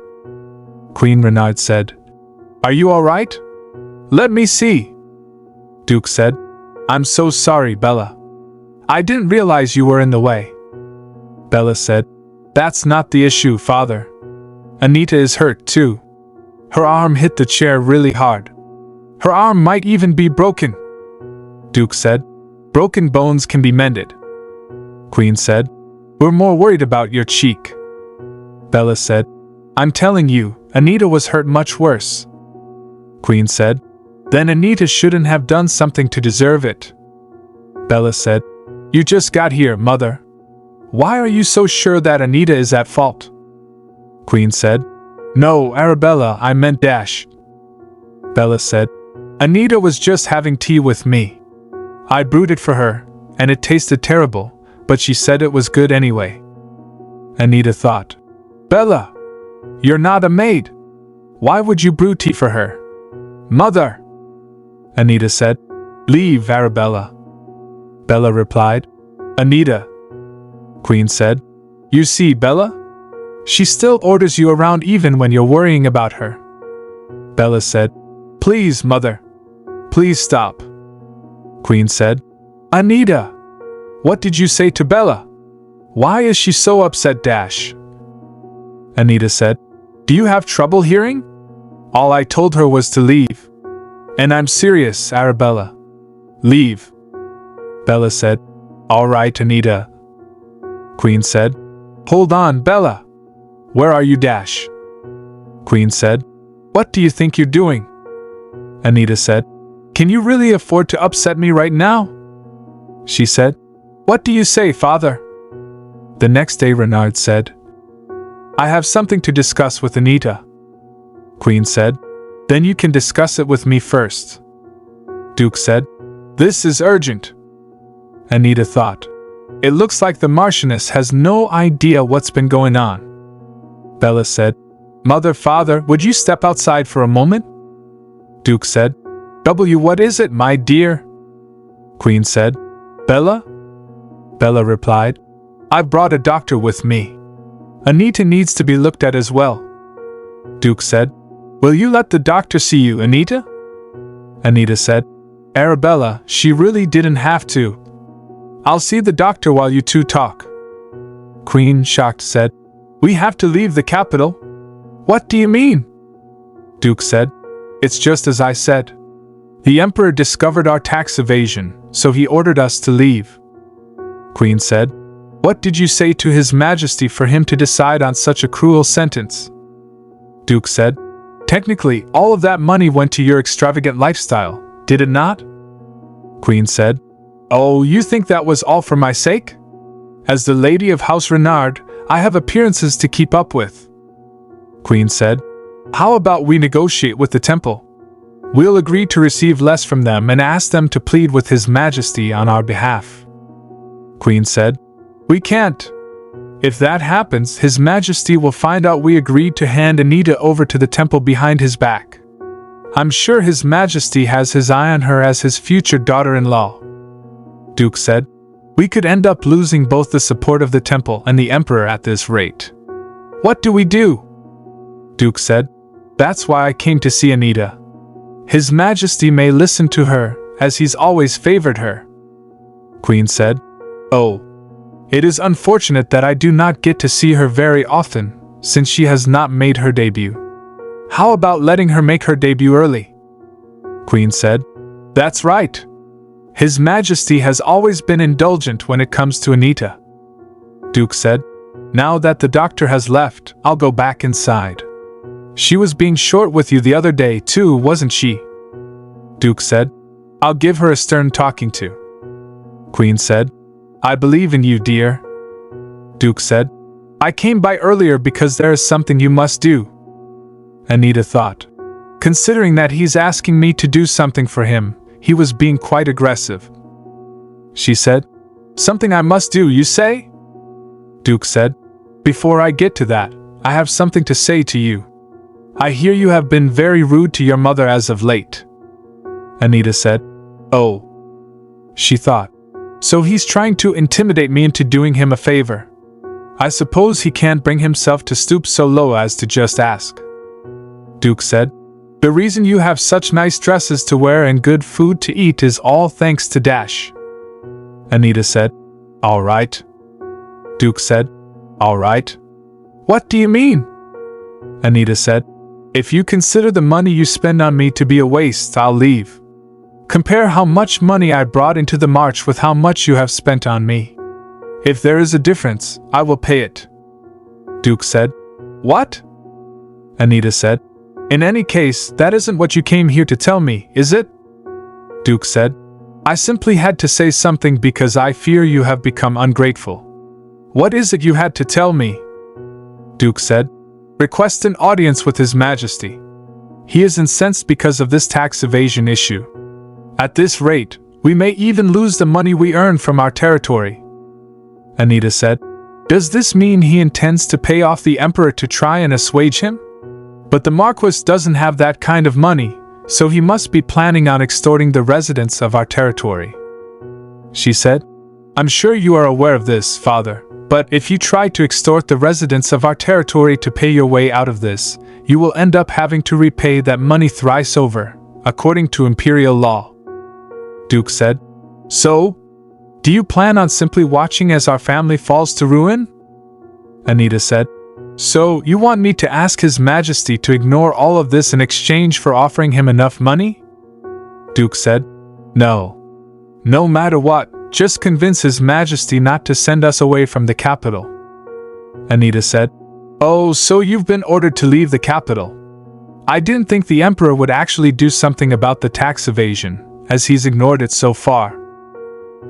Queen Renard said, Are you all right? Let me see. Duke said, I'm so sorry, Bella. I didn't realize you were in the way. Bella said, That's not the issue, Father. Anita is hurt too. Her arm hit the chair really hard. Her arm might even be broken. Duke said, Broken bones can be mended. Queen said, We're more worried about your cheek. Bella said, I'm telling you, Anita was hurt much worse. Queen said, Then Anita shouldn't have done something to deserve it. Bella said, You just got here, Mother. Why are you so sure that Anita is at fault? Queen said, No, Arabella, I meant dash. Bella said, Anita was just having tea with me. I brewed it for her, and it tasted terrible, but she said it was good anyway. Anita thought, Bella, you're not a maid. Why would you brew tea for her? Mother! Anita said, Leave, Arabella. Bella replied, Anita. Queen said, You see, Bella? She still orders you around even when you're worrying about her. Bella said, Please, Mother. Please stop. Queen said, Anita! What did you say to Bella? Why is she so upset, dash? Anita said, Do you have trouble hearing? All I told her was to leave. And I'm serious, Arabella. Leave. Bella said, All right, Anita. Queen said, Hold on, Bella. Where are you, dash? Queen said, What do you think you're doing? Anita said, Can you really afford to upset me right now? She said, What do you say, Father? The next day Renard said, I have something to discuss with Anita. Queen said, Then you can discuss it with me first. Duke said, This is urgent. Anita thought, It looks like the Marchioness has no idea what's been going on. Bella said, Mother, Father, would you step outside for a moment? Duke said, What is it, my dear? Queen said, Bella? Bella replied, I brought a doctor with me. Anita needs to be looked at as well. Duke said, Will you let the doctor see you, Anita? Anita said, Arabella, she really didn't have to. I'll see the doctor while you two talk. Queen, shocked, said, We have to leave the capital? What do you mean? Duke said, It's just as I said. The Emperor discovered our tax evasion, so he ordered us to leave. Queen said, What did you say to His Majesty for him to decide on such a cruel sentence? Duke said, Technically, all of that money went to your extravagant lifestyle, did it not? Queen said, Oh, you think that was all for my sake? As the Lady of House Renard, I have appearances to keep up with. Queen said, How about we negotiate with the temple? We'll agree to receive less from them and ask them to plead with His Majesty on our behalf. Queen said, We can't. If that happens, His Majesty will find out we agreed to hand Anita over to the temple behind his back. I'm sure His Majesty has his eye on her as his future daughter-in-law. Duke said, We could end up losing both the support of the temple and the Emperor at this rate. What do we do? Duke said, That's why I came to see Anita. His Majesty may listen to her, as he's always favored her. Queen said, Oh, it is unfortunate that I do not get to see her very often, since she has not made her debut. How about letting her make her debut early? Queen said, That's right. His Majesty has always been indulgent when it comes to Anita. Duke said, Now that the doctor has left, I'll go back inside. She was being short with you the other day too, wasn't she? Duke said, I'll give her a stern talking to. Queen said, I believe in you, dear. Duke said, I came by earlier because there is something you must do. Anita thought, considering that he's asking me to do something for him, he was being quite aggressive. She said, Something I must do, you say? Duke said, Before I get to that, I have something to say to you. I hear you have been very rude to your mother as of late. Anita said, Oh. She thought, So he's trying to intimidate me into doing him a favor. I suppose he can't bring himself to stoop so low as to just ask. Duke said, The reason you have such nice dresses to wear and good food to eat is all thanks to Dash. Anita said, All right. Duke said, All right. What do you mean? Anita said, If you consider the money you spend on me to be a waste, I'll leave. Compare how much money I brought into the march with how much you have spent on me. If there is a difference, I will pay it. Duke said, What? Anita said, In any case, that isn't what you came here to tell me, is it? Duke said, I simply had to say something because I fear you have become ungrateful. What is it you had to tell me? Duke said, Request an audience with His Majesty. He is incensed because of this tax evasion issue. At this rate, we may even lose the money we earn from our territory. Anita said, Does this mean he intends to pay off the Emperor to try and assuage him? But the Marquis doesn't have that kind of money, so he must be planning on extorting the residents of our territory. She said, I'm sure you are aware of this, Father, but if you try to extort the residents of our territory to pay your way out of this, you will end up having to repay that money thrice over, according to imperial law. Duke said, So? Do you plan on simply watching as our family falls to ruin? Anita said, So, you want me to ask His Majesty to ignore all of this in exchange for offering him enough money? Duke said, No. No matter what, just convince His Majesty not to send us away from the capital. Anita said, Oh, so you've been ordered to leave the capital. I didn't think the Emperor would actually do something about the tax evasion, as he's ignored it so far.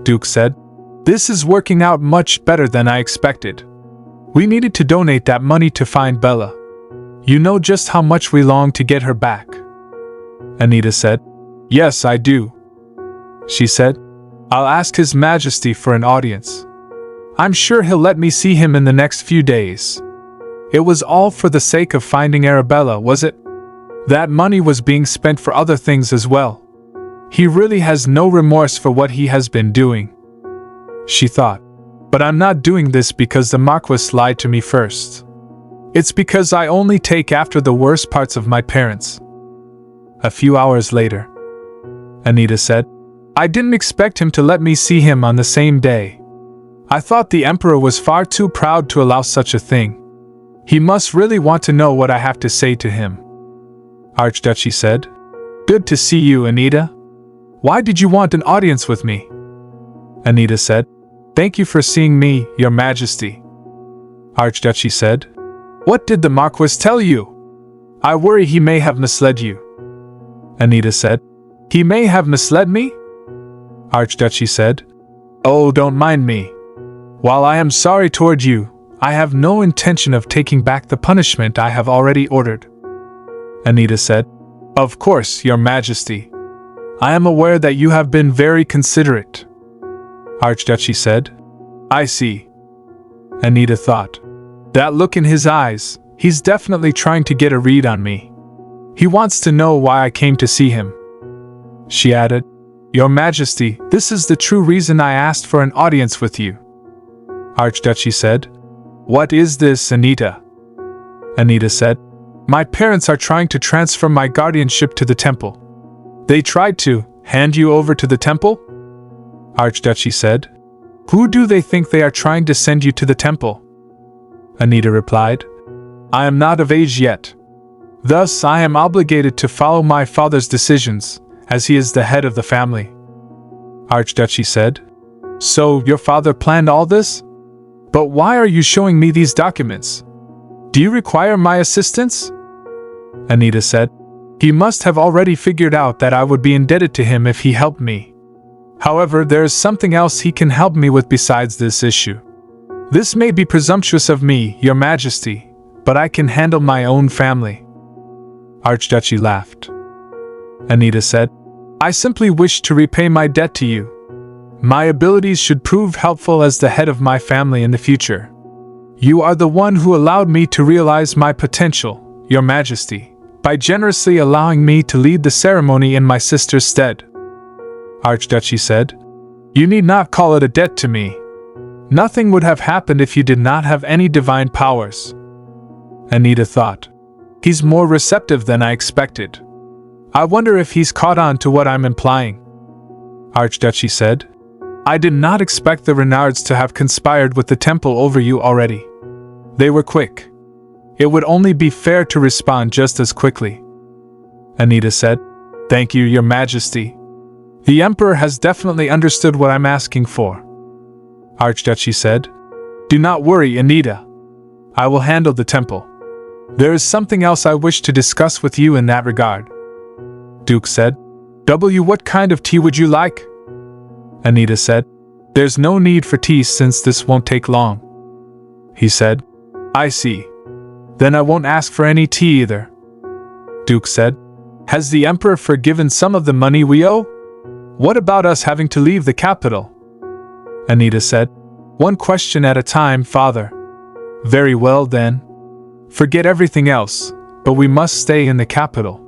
Duke said, This is working out much better than I expected. We needed to donate that money to find Bella. You know just how much we long to get her back. Anita said, Yes, I do. She said, I'll ask His Majesty for an audience. I'm sure he'll let me see him in the next few days. It was all for the sake of finding Arabella, was it? That money was being spent for other things as well. He really has no remorse for what he has been doing. She thought. But I'm not doing this because the Marquis lied to me first. It's because I only take after the worst parts of my parents. A few hours later, Anita said, I didn't expect him to let me see him on the same day. I thought the Emperor was far too proud to allow such a thing. He must really want to know what I have to say to him. Archduchy said, Good to see you, Anita. Why did you want an audience with me? Anita said, Thank you for seeing me, Your Majesty. Archduchy said, What did the Marquis tell you? I worry he may have misled you. Anita said, He may have misled me? Archduchy said, Oh, don't mind me. While I am sorry toward you, I have no intention of taking back the punishment I have already ordered. Anita said, Of course, Your Majesty. I am aware that you have been very considerate. Archduchy said, I see. Anita thought. That look in his eyes, he's definitely trying to get a read on me. He wants to know why I came to see him. She added, Your Majesty, this is the true reason I asked for an audience with you. Archduchy said, What is this, Anita? Anita said, My parents are trying to transfer my guardianship to the temple. They tried to hand you over to the temple? Archduchy said, Who do they think they are trying to send you to the temple? Anita replied, I am not of age yet. Thus I am obligated to follow my father's decisions, as he is the head of the family. Archduchy said, So your father planned all this? But why are you showing me these documents? Do you require my assistance? Anita said, He must have already figured out that I would be indebted to him if he helped me. However, there is something else he can help me with besides this issue. This may be presumptuous of me, Your Majesty, but I can handle my own family. Archduchy laughed. Anita said, I simply wish to repay my debt to you. My abilities should prove helpful as the head of my family in the future. You are the one who allowed me to realize my potential, Your Majesty, by generously allowing me to lead the ceremony in my sister's stead. Archduchy said, You need not call it a debt to me. Nothing would have happened if you did not have any divine powers. Anita thought, He's more receptive than I expected. I wonder if he's caught on to what I'm implying. Archduchy said, I did not expect the Renards to have conspired with the temple over you already. They were quick. It would only be fair to respond just as quickly. Anita said, Thank you, Your Majesty. The Emperor has definitely understood what I'm asking for. Archduchy said, Do not worry, Anita. I will handle the temple. There is something else I wish to discuss with you in that regard. Duke said, What kind of tea would you like? Anita said, There's no need for tea since this won't take long. He said, I see. Then I won't ask for any tea either. Duke said, Has the Emperor forgiven some of the money we owe? What about us having to leave the capital? Anita said, One question at a time, Father. Very well then. Forget everything else, but we must stay in the capital.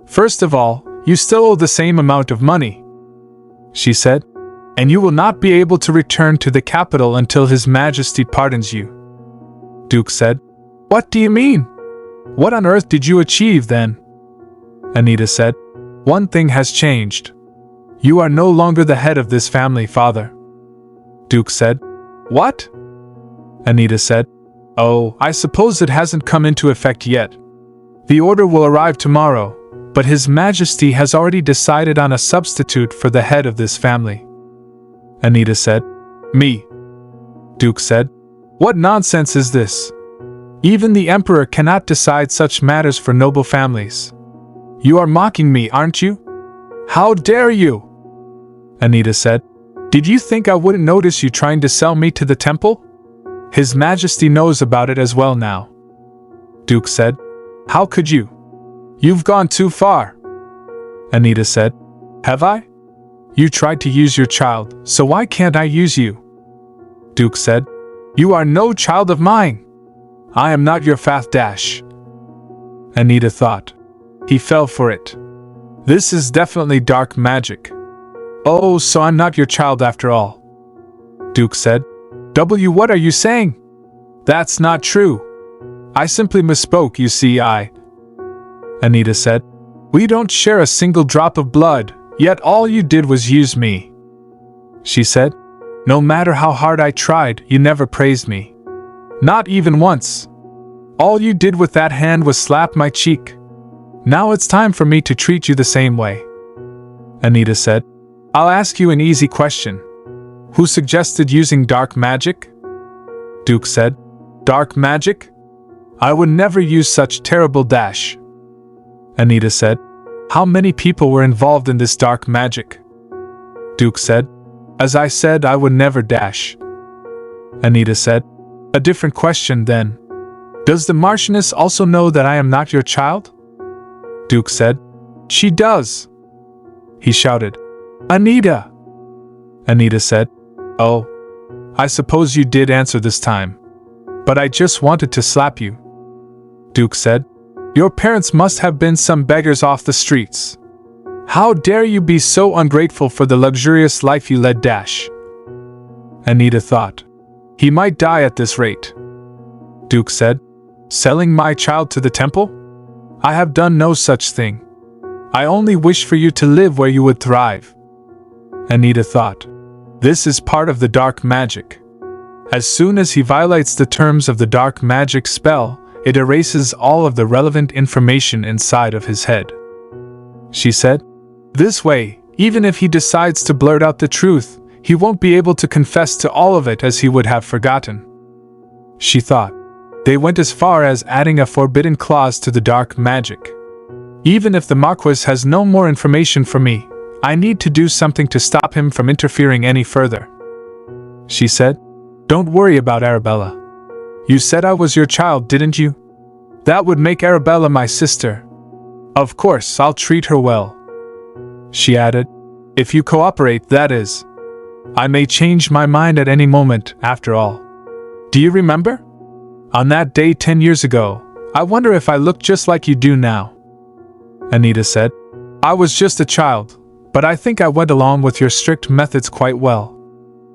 First of all, you still owe the same amount of money, she said, and you will not be able to return to the capital until His Majesty pardons you. Duke said, What do you mean? What on earth did you achieve then? Anita said, One thing has changed. You are no longer the head of this family, Father. Duke said, What? Anita said, Oh, I suppose it hasn't come into effect yet. The order will arrive tomorrow, but His Majesty has already decided on a substitute for the head of this family. Anita said, Me. Duke said, What nonsense is this? Even the Emperor cannot decide such matters for noble families. You are mocking me, aren't you? How dare you? Anita said, Did you think I wouldn't notice you trying to sell me to the temple? His Majesty knows about it as well now. Duke said, How could you? You've gone too far. Anita said, Have I? You tried to use your child, so why can't I use you? Duke said. You are no child of mine. I am not your fath dash. Anita thought. He fell for it. This is definitely dark magic. Oh, so I'm not your child after all. Duke said. What are you saying? That's not true. I simply misspoke, you see. Anita said. We don't share a single drop of blood, yet all you did was use me. She said. No matter how hard I tried, you never praised me. Not even once. All you did with that hand was slap my cheek. Now it's time for me to treat you the same way. Anita said. I'll ask you an easy question. Who suggested using dark magic? Duke said. Dark magic? I would never use such terrible dash. Anita said. How many people were involved in this dark magic? Duke said. As I said, I would never dash. Anita said. A different question then. Does the Marchioness also know that I am not your child? Duke said. She does. He shouted. Anita! Anita said. Oh, I suppose you did answer this time. But I just wanted to slap you. Duke said. Your parents must have been some beggars off the streets. How dare you be so ungrateful for the luxurious life you led dash? Anita thought. He might die at this rate. Duke said. Selling my child to the temple? I have done no such thing. I only wish for you to live where you would thrive. Anita thought. This is part of the dark magic. As soon as he violates the terms of the dark magic spell, it erases all of the relevant information inside of his head. She said. This way, even if he decides to blurt out the truth, he won't be able to confess to all of it as he would have forgotten. She thought. They went as far as adding a forbidden clause to the dark magic. Even if the Marquis has no more information for me, I need to do something to stop him from interfering any further. She said. Don't worry about Arabella. You said I was your child, didn't you? That would make Arabella my sister. Of course, I'll treat her well. She added. If you cooperate, that is. I may change my mind at any moment, after all. Do you remember? On that day 10 years ago, I wonder if I look just like you do now. Anita said. I was just a child, but I think I went along with your strict methods quite well.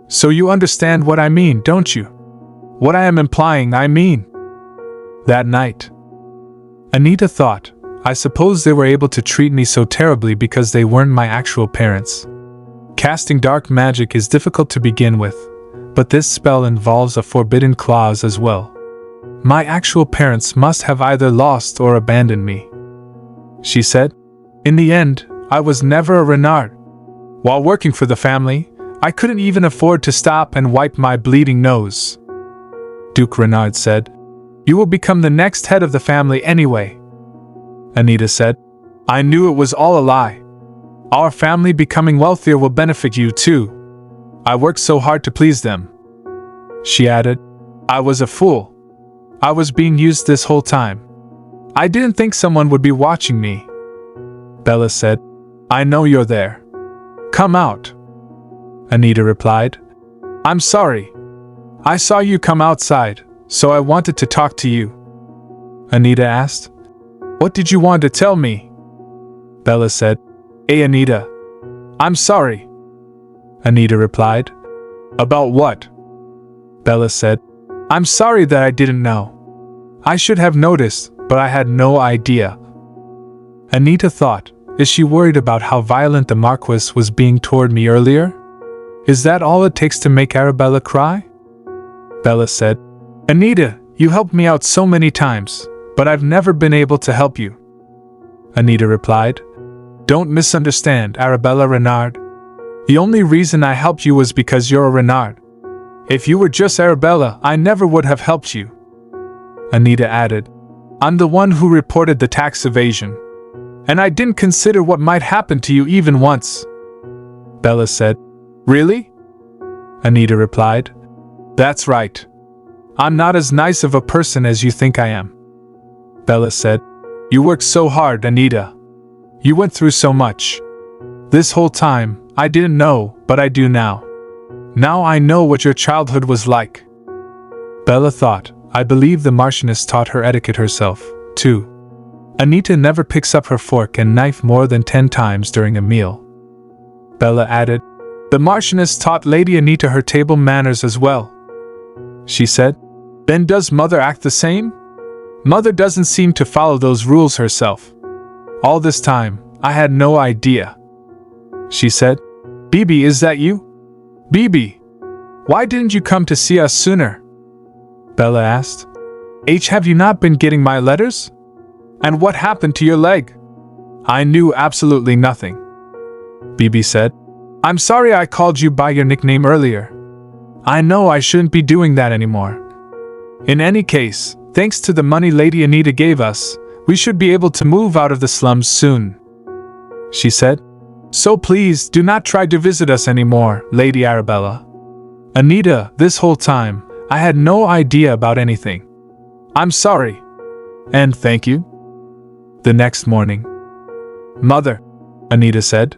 So you understand what I mean, don't you? What I am implying, I mean. That night. Anita thought, I suppose they were able to treat me so terribly because they weren't my actual parents. Casting dark magic is difficult to begin with, but this spell involves a forbidden clause as well. My actual parents must have either lost or abandoned me. She said. In the end, I was never a Renard. While working for the family, I couldn't even afford to stop and wipe my bleeding nose. Duke Renard said. You will become the next head of the family anyway. Anita said. I knew it was all a lie. Our family becoming wealthier will benefit you too. I worked so hard to please them. She added. I was a fool. I was being used this whole time. I didn't think someone would be watching me. Bella said. I know you're there. Come out. Anita replied. I'm sorry. I saw you come outside, so I wanted to talk to you. Anita asked. What did you want to tell me? Bella said. Hey Anita. I'm sorry. Anita replied. About what? Bella said. I'm sorry that I didn't know. I should have noticed, but I had no idea. Anita thought, is she worried about how violent the Marquis was being toward me earlier? Is that all it takes to make Arabella cry? Bella said, Anita, you helped me out so many times, but I've never been able to help you. Anita replied, Don't misunderstand, Arabella Renard. The only reason I helped you was because you're a Renard. If you were just Arabella, I never would have helped you. Anita added, I'm the one who reported the tax evasion. And I didn't consider what might happen to you even once. Bella said, Really? Anita replied, That's right. I'm not as nice of a person as you think I am. Bella said, You worked so hard, Anita. You went through so much. This whole time, I didn't know, but I do now. Now I know what your childhood was like. Bella thought, I believe the Marchioness taught her etiquette herself, too. Anita never picks up her fork and knife more than 10 times during a meal. Bella added, the Marchioness taught Lady Anita her table manners as well. She said, then does Mother act the same? Mother doesn't seem to follow those rules herself. All this time, I had no idea. She said, Bibi, is that you? Bibi, why didn't you come to see us sooner? Bella asked. Have you not been getting my letters? And what happened to your leg? I knew absolutely nothing. Bibi said, I'm sorry I called you by your nickname earlier. I know I shouldn't be doing that anymore. In any case, thanks to the money Lady Anita gave us, we should be able to move out of the slums soon. She said, so please do not try to visit us anymore, Lady Arabella. Anita, this whole time, I had no idea about anything. I'm sorry. And thank you. The next morning. Mother, Anita said.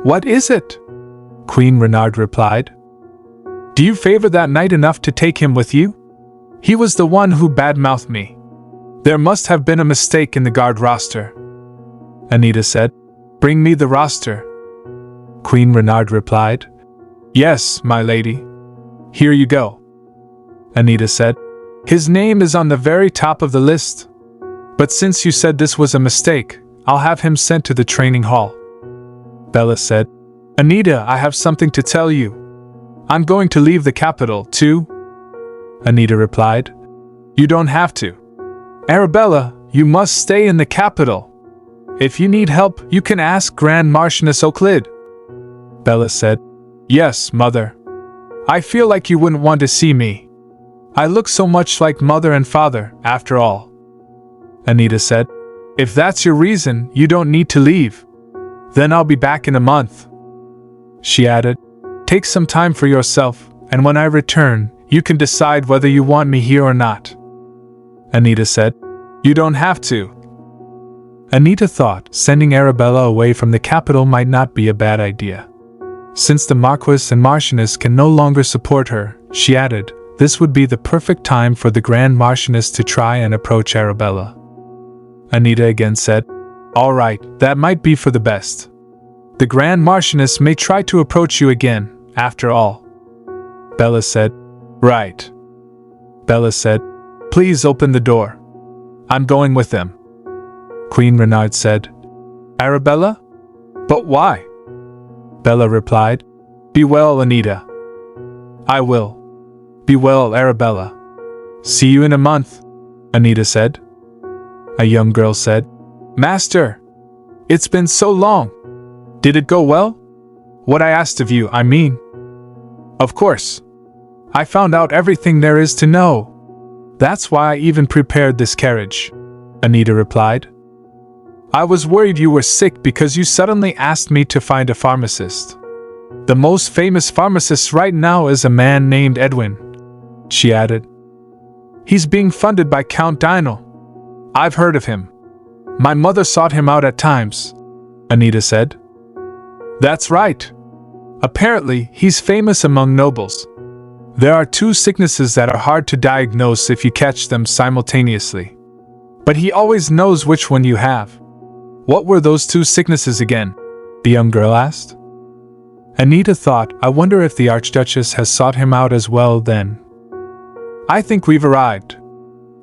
What is it? Queen Renard replied. Do you favor that knight enough to take him with you? He was the one who badmouthed me. There must have been a mistake in the guard roster. Anita said, bring me the roster. Queen Renard replied, yes, my lady. Here you go. Anita said, his name is on the very top of the list. But since you said this was a mistake, I'll have him sent to the training hall. Bella said, Anita, I have something to tell you. I'm going to leave the capital, too. Anita replied, you don't have to. Arabella, you must stay in the capital. If you need help, you can ask Grand Marchioness Euclid. Bella said, yes, Mother. I feel like you wouldn't want to see me. I look so much like Mother and Father, after all. Anita said, if that's your reason, you don't need to leave. Then I'll be back in a month. She added, take some time for yourself, and when I return, you can decide whether you want me here or not. Anita said, you don't have to. Anita thought sending Arabella away from the capital might not be a bad idea. Since the Marquis and Marchioness can no longer support her, she added, this would be the perfect time for the Grand Marchioness to try and approach Arabella. Anita again said, all right, that might be for the best. The Grand Marchioness may try to approach you again, after all. Bella said, right. Bella said, please open the door. I'm going with them. Queen Renard said, Arabella? But why? Bella replied, be well, Anita. I will. Be well, Arabella. See you in a month, Anita said. A young girl said, Master, it's been so long. Did it go well? What I asked of you, I mean. Of course. I found out everything there is to know. That's why I even prepared this carriage, Anita replied. I was worried you were sick because you suddenly asked me to find a pharmacist. The most famous pharmacist right now is a man named Edwin, she added. He's being funded by Count Dino. I've heard of him. My mother sought him out at times, Anita said. That's right. Apparently, he's famous among nobles. There are 2 sicknesses that are hard to diagnose if you catch them simultaneously. But he always knows which one you have. What were those 2 sicknesses again? The young girl asked. Anita thought, I wonder if the Archduchess has sought him out as well then. I think we've arrived.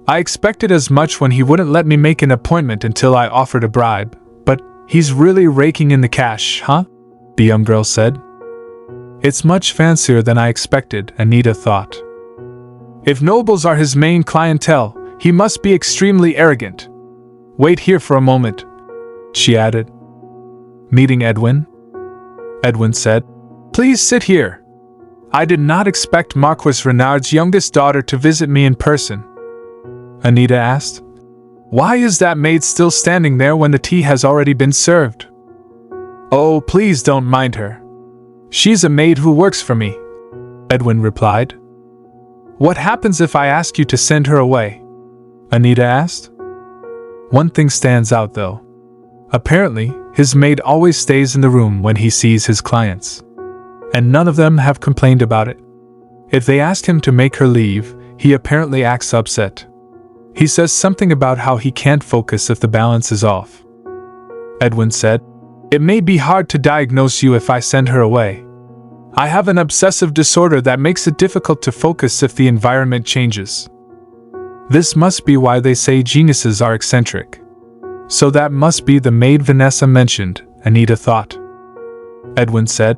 I expected as much when he wouldn't let me make an appointment until I offered a bribe, but he's really raking in the cash, huh? The young girl said. It's much fancier than I expected, Anita thought. If nobles are his main clientele, he must be extremely arrogant. Wait here for a moment, she added. Meeting Edwin? Edwin said, please sit here. I did not expect Marquis Renard's youngest daughter to visit me in person. Anita asked, why is that maid still standing there when the tea has already been served? Oh, please don't mind her. She's a maid who works for me, Edwin replied. What happens if I ask you to send her away? Anita asked. One thing stands out though. Apparently, his maid always stays in the room when he sees his clients. and none of them have complained about it. If they ask him to make her leave, he apparently acts upset. He says something about how he can't focus if the balance is off. Edwin said, "It may be hard to diagnose you if I send her away. I have an obsessive disorder that makes it difficult to focus if the environment changes. This must be why they say geniuses are eccentric. So that must be the maid Vanessa mentioned," Anita thought. Edwin said,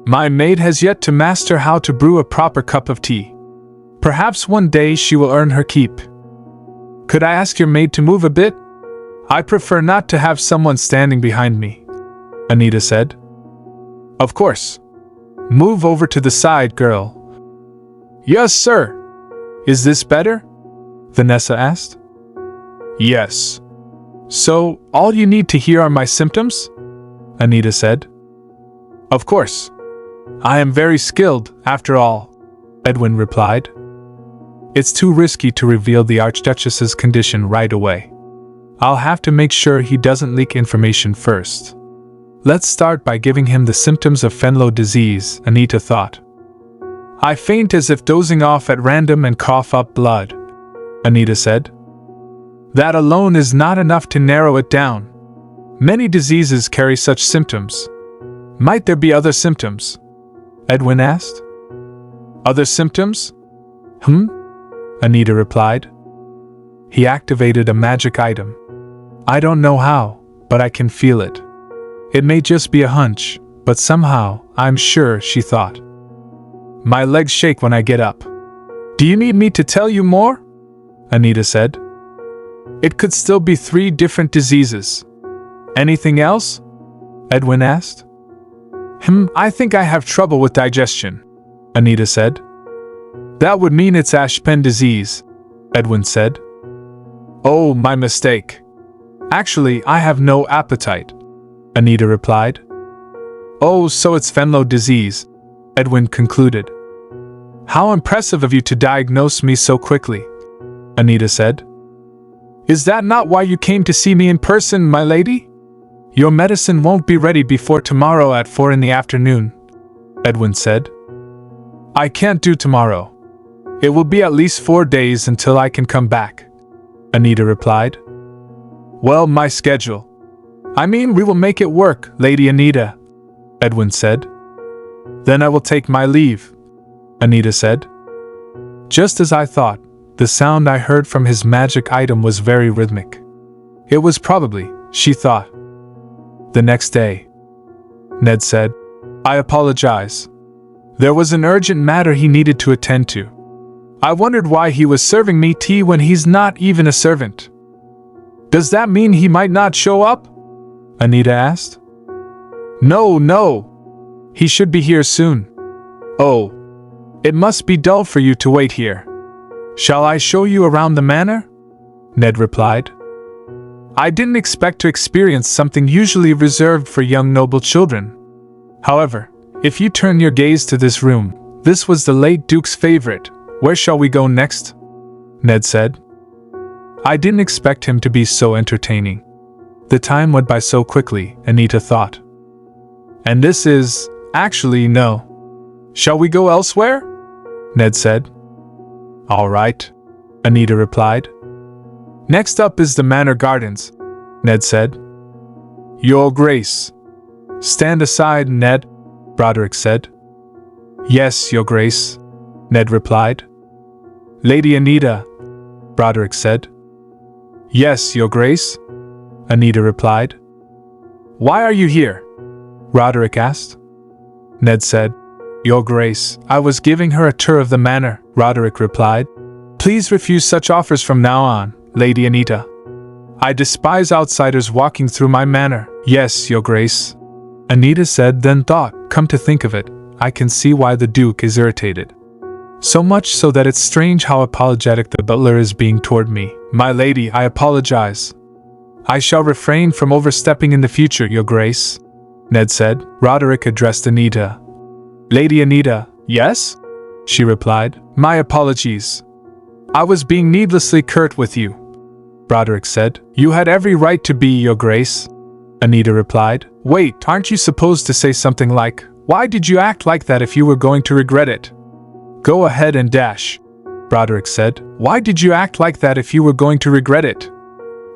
"My maid has yet to master how to brew a proper cup of tea. Perhaps one day she will earn her keep. Could I ask your maid to move a bit? I prefer not to have someone standing behind me," Anita said. "Of course. Move over to the side, girl." "Yes, sir." "Is this better?" Vanessa asked. "Yes. So, all you need to hear are my symptoms?" Anita said. "Of course. I am very skilled, after all," Edwin replied. "It's too risky to reveal the Archduchess's condition right away. I'll have to make sure he doesn't leak information first. Let's start by giving him the symptoms of Fenlow disease," Anita thought. "I faint as if dozing off at random and cough up blood," Anita said. "That alone is not enough to narrow it down. Many diseases carry such symptoms. Might there be other symptoms?" Edwin asked. "Other symptoms?" Anita replied. He activated a magic item. "I don't know how, but I can feel it. It may just be a hunch, but somehow, I'm sure," she thought. "My legs shake when I get up." "Do you need me to tell you more?" Anita said. "It could still be 3 different diseases." "Anything else?" Edwin asked. I think I have trouble with digestion," Anita said. "That would mean it's Ashpen disease," Edwin said. "Oh, my mistake. Actually, I have no appetite," Anita replied. "Oh, so it's Fenlow disease," Edwin concluded. "How impressive of you to diagnose me so quickly," Anita said. "Is that not why you came to see me in person, my lady? Your medicine won't be ready before tomorrow at 4 in the afternoon," Edwin said. "I can't do tomorrow. It will be at least 4 days until I can come back," Anita replied. "Well, my schedule. I mean, we will make it work, Lady Anita," Edwin said. "Then I will take my leave," Anita said. Just as I thought, the sound I heard from his magic item was very rhythmic. It was probably, she thought. The next day, Ned said, "I apologize. There was an urgent matter he needed to attend to. I wondered why he was serving me tea when he's not even a servant." "Does that mean he might not show up?" Anita asked. No. He should be here soon." "Oh. It must be dull for you to wait here. Shall I show you around the manor?" Ned replied. "I didn't expect to experience something usually reserved for young noble children. However, if you turn your gaze to this room, this was the late Duke's favorite. Where shall we go next?" Ned said. I didn't expect him to be so entertaining. The time went by so quickly, Anita thought. "And this is, actually, no. Shall we go elsewhere?" Ned said. "All right," Anita replied. "Next up is the Manor Gardens," Ned said. "Your Grace." "Stand aside, Ned," Broderick said. "Yes, Your Grace," Ned replied. "Lady Anita," Broderick said. "Yes, Your Grace," Anita replied. "Why are you here?" Broderick asked. Ned said, "Your Grace, I was giving her a tour of the manor," Broderick replied. "Please refuse such offers from now on, Lady Anita. I despise outsiders walking through my manor." "Yes, Your Grace," Anita said, then thought, come to think of it, I can see why the Duke is irritated. So much so that it's strange how apologetic the butler is being toward me. "My lady, I apologize. I shall refrain from overstepping in the future, Your Grace," Ned said. Broderick addressed Anita. "Lady Anita, yes?" she replied. "My apologies. I was being needlessly curt with you," Broderick said. "You had every right to be, Your Grace," Anita replied. "Wait, aren't you supposed to say something like, Why did you act like that if you were going to regret it? Go ahead and dash, Broderick said. Why did you act like that if you were going to regret it?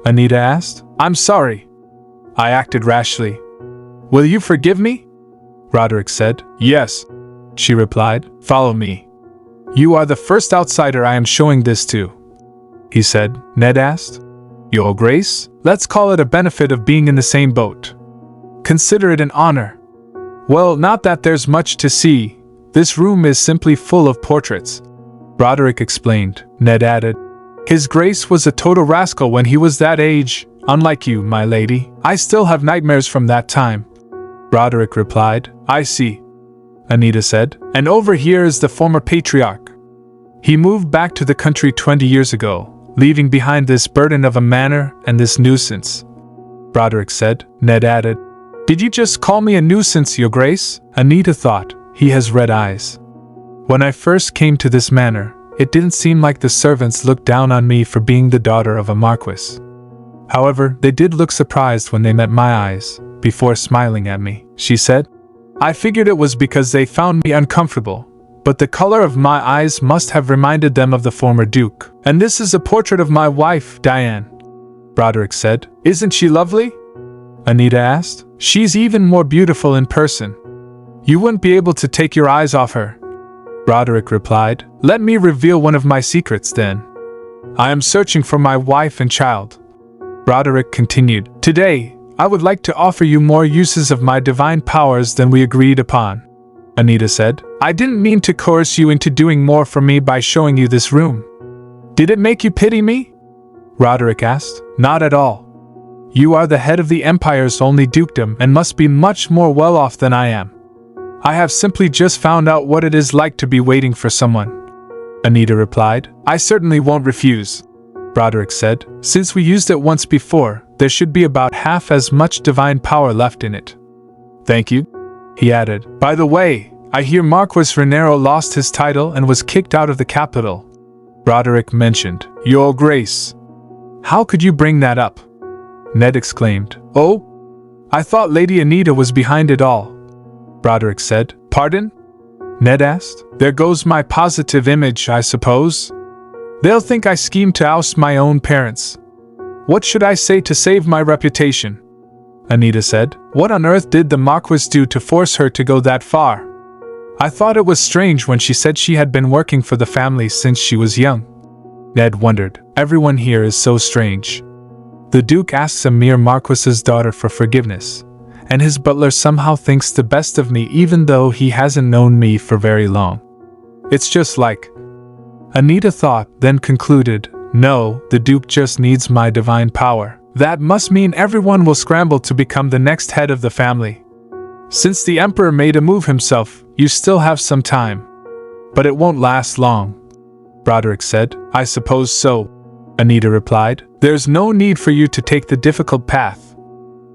Anita asked. I'm sorry. I acted rashly. Will you forgive me? Broderick said. Yes, she replied. Follow me. You are the first outsider I am showing this to, he said. Ned asked. Your Grace, let's call it a benefit of being in the same boat. Consider it an honor. Well, not that there's much to see. This room is simply full of portraits, Broderick explained. Ned added. His Grace was a total rascal when he was that age, unlike you, my lady. I still have nightmares from that time, Broderick replied. I see, Anita said. And over here is the former patriarch. He moved back to the country 20 years ago, leaving behind this burden of a manor and this nuisance, Broderick said. Ned added. Did you just call me a nuisance, Your Grace? Anita thought. He has red eyes. When I first came to this manor, it didn't seem like the servants looked down on me for being the daughter of a marquis. However, they did look surprised when they met my eyes, before smiling at me, she said. I figured it was because they found me uncomfortable, but the color of my eyes must have reminded them of the former duke. And this is a portrait of my wife, Diane, Broderick said. Isn't she lovely? Anita asked. She's even more beautiful in person. You wouldn't be able to take your eyes off her, Broderick replied. Let me reveal one of my secrets then. I am searching for my wife and child, Broderick continued. Today, I would like to offer you more uses of my divine powers than we agreed upon, Anita said. I didn't mean to coerce you into doing more for me by showing you this room. Did it make you pity me? Broderick asked. Not at all. You are the head of the Empire's only dukedom and must be much more well off than I am. I have simply just found out what it is like to be waiting for someone, Anita replied. I certainly won't refuse, Broderick said. Since we used it once before, there should be about half as much divine power left in it. Thank you, he added. By the way, I hear Marquis Renero lost his title and was kicked out of the capital, Broderick mentioned. Your Grace. How could you bring that up? Ned exclaimed. Oh? I thought Lady Anita was behind it all, Broderick said. Pardon? Ned asked. There goes my positive image, I suppose. They'll think I schemed to oust my own parents. What should I say to save my reputation? Anita said. What on earth did the Marquis do to force her to go that far? I thought it was strange when she said she had been working for the family since she was young. Ned wondered. Everyone here is so strange. The Duke asks a mere Marquis's daughter for forgiveness, and his butler somehow thinks the best of me even though he hasn't known me for very long. It's just like... Anita thought, then concluded, no, the Duke just needs my divine power. That must mean everyone will scramble to become the next head of the family. Since the Emperor made a move himself, you still have some time. But it won't last long, Broderick said. I suppose so, Anita replied. There's no need for you to take the difficult path.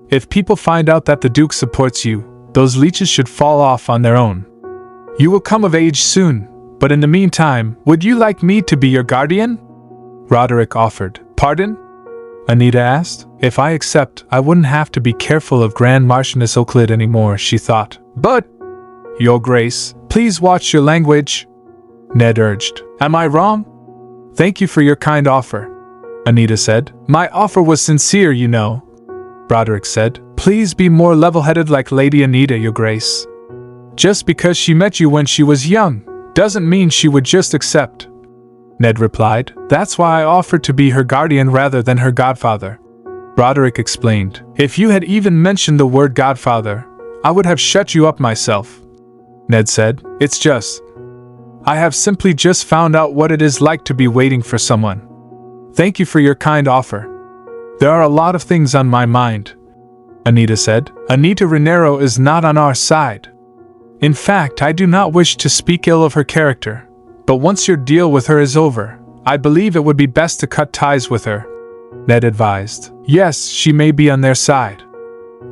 If people find out that the Duke supports you, those leeches should fall off on their own. You will come of age soon, but in the meantime, would you like me to be your guardian? Broderick offered. Pardon? Anita asked. If I accept, I wouldn't have to be careful of Grand Marchioness Euclid anymore, she thought. But, Your Grace, please watch your language, Ned urged. Am I wrong? Thank you for your kind offer, Anita said. My offer was sincere, you know, Broderick said. Please be more level-headed like Lady Anita, Your Grace. Just because she met you when she was young, doesn't mean she would just accept, Ned replied. That's why I offered to be her guardian rather than her godfather, Broderick explained. If you had even mentioned the word godfather, I would have shut you up myself, Ned said. It's just... I have simply just found out what it is like to be waiting for someone. Thank you for your kind offer. There are a lot of things on my mind, Anita said. Anita Renero is not on our side. In fact, I do not wish to speak ill of her character, but once your deal with her is over, I believe it would be best to cut ties with her, Ned advised. Yes, she may be on their side.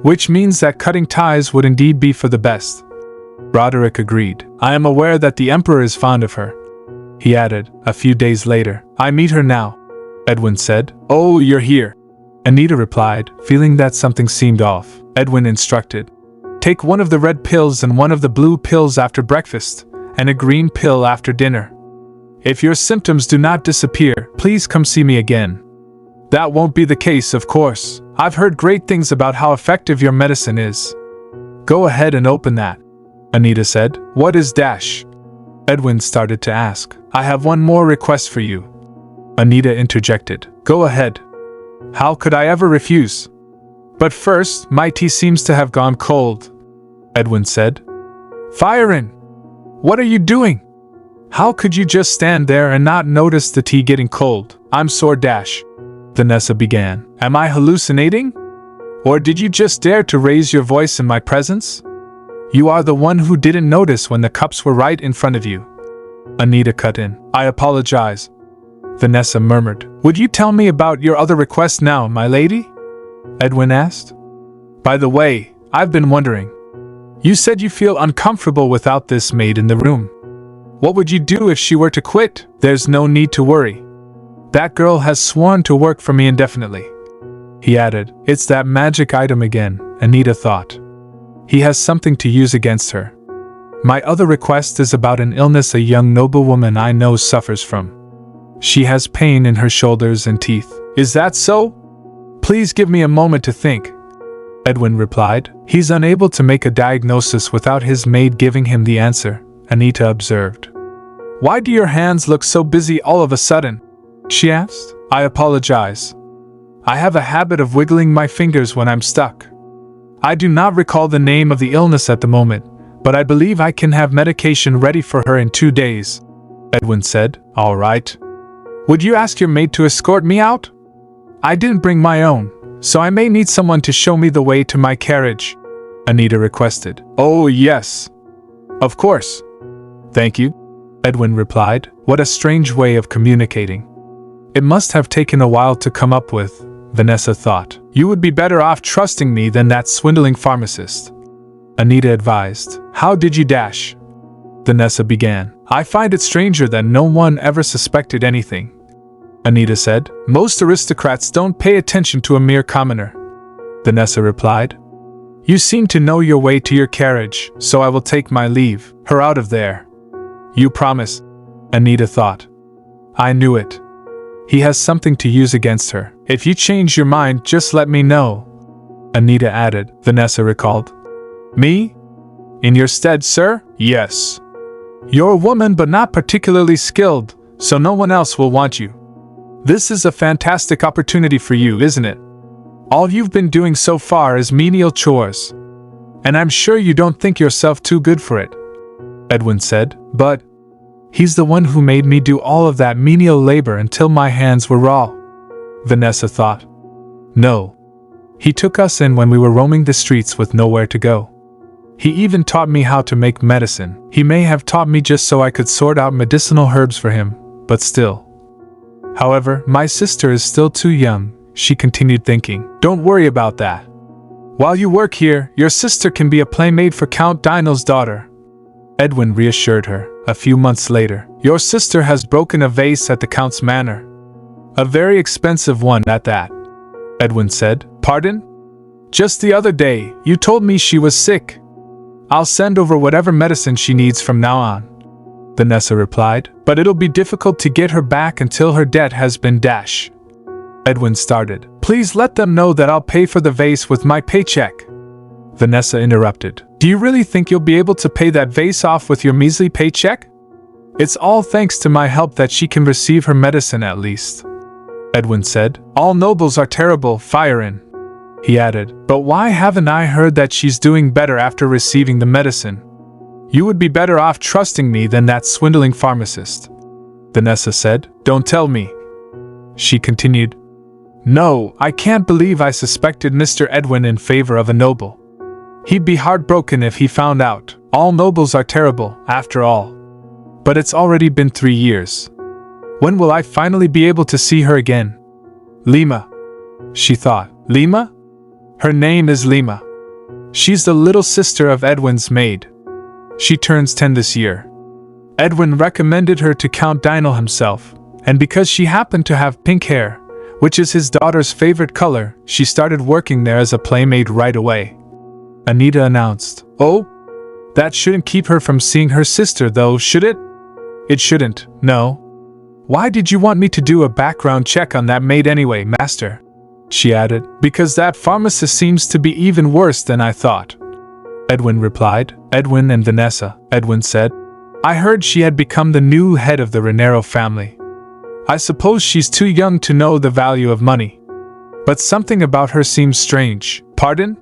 Which means that cutting ties would indeed be for the best. Broderick agreed. I am aware that the Emperor is fond of her, he added, a few days later. I meet her now, Edwin said. Oh, you're here, Anita replied, feeling that something seemed off. Edwin instructed. Take one of the red pills and one of the blue pills after breakfast, and a green pill after dinner. If your symptoms do not disappear, please come see me again. That won't be the case, of course. I've heard great things about how effective your medicine is. Go ahead and open that, Anita said. What is dash? Edwin started to ask. I have one more request for you, Anita interjected. Go ahead. How could I ever refuse? But first, my tea seems to have gone cold, Edwin said. Fire in! What are you doing? How could you just stand there and not notice the tea getting cold? I'm sore dash, Vanessa began. Am I hallucinating? Or did you just dare to raise your voice in my presence? You are the one who didn't notice when the cups were right in front of you. Anita cut in. I apologize, Vanessa murmured. Would you tell me about your other request now, my lady? Edwin asked. By the way, I've been wondering. You said you feel uncomfortable without this maid in the room. What would you do if she were to quit? There's no need to worry. That girl has sworn to work for me indefinitely, he added. It's that magic item again, Anita thought. He has something to use against her. My other request is about an illness a young noblewoman I know suffers from. She has pain in her shoulders and teeth. Is that so? Please give me a moment to think, Edwin replied. He's unable to make a diagnosis without his maid giving him the answer, Anita observed. Why do your hands look so busy all of a sudden? She asked. I apologize. I have a habit of wiggling my fingers when I'm stuck. I do not recall the name of the illness at the moment, but I believe I can have medication ready for her in 2 days, Edwin said. All right. Would you ask your maid to escort me out? I didn't bring my own, so I may need someone to show me the way to my carriage, Anita requested. Oh, yes. Of course. Thank you, Edwin replied. What a strange way of communicating. It must have taken a while to come up with, Vanessa thought. You would be better off trusting me than that swindling pharmacist, Anita advised. How did you dash? Vanessa began. I find it stranger that no one ever suspected anything, Anita said. Most aristocrats don't pay attention to a mere commoner, Vanessa replied. You seem to know your way to your carriage, so I will take my leave. Her out of there. You promise? Anita thought. I knew it. He has something to use against her. If you change your mind, just let me know, Anita added. Vanessa recalled. Me? In your stead, sir? Yes. You're a woman but not particularly skilled, so no one else will want you. This is a fantastic opportunity for you, isn't it? All you've been doing so far is menial chores. And I'm sure you don't think yourself too good for it, Edwin said. But he's the one who made me do all of that menial labor until my hands were raw, Vanessa thought. No. He took us in when we were roaming the streets with nowhere to go. He even taught me how to make medicine. He may have taught me just so I could sort out medicinal herbs for him, but still. However, my sister is still too young, she continued thinking. Don't worry about that. While you work here, your sister can be a playmate for Count Dino's daughter, Edwin reassured her. A few months later, your sister has broken a vase at the Count's manor. A very expensive one at that, Edwin said. Pardon? Just the other day, you told me she was sick. I'll send over whatever medicine she needs from now on, Vanessa replied. But it'll be difficult to get her back until her debt has been dashed. Edwin started. Please let them know that I'll pay for the vase with my paycheck, Vanessa interrupted. Do you really think you'll be able to pay that vase off with your measly paycheck? It's all thanks to my help that she can receive her medicine at least, Edwin said. All nobles are terrible, fire in, he added. But why haven't I heard that she's doing better after receiving the medicine? You would be better off trusting me than that swindling pharmacist, Vanessa said. Don't tell me, she continued. No, I can't believe I suspected Mr. Edwin in favor of a noble. He'd be heartbroken if he found out. All nobles are terrible, after all. But it's already been 3 years. When will I finally be able to see her again? Lima, she thought. Lima? Her name is Lima. She's the little sister of Edwin's maid. She turns 10 this year. Edwin recommended her to Count Dino himself, and because she happened to have pink hair, which is his daughter's favorite color, she started working there as a playmate right away. Anita announced. Oh? That shouldn't keep her from seeing her sister though, should it? It shouldn't, no. Why did you want me to do a background check on that maid anyway, master? She added. Because that pharmacist seems to be even worse than I thought. Edwin replied. Edwin and Vanessa, Edwin said. I heard she had become the new head of the Renero family. I suppose she's too young to know the value of money. But something about her seems strange. Pardon?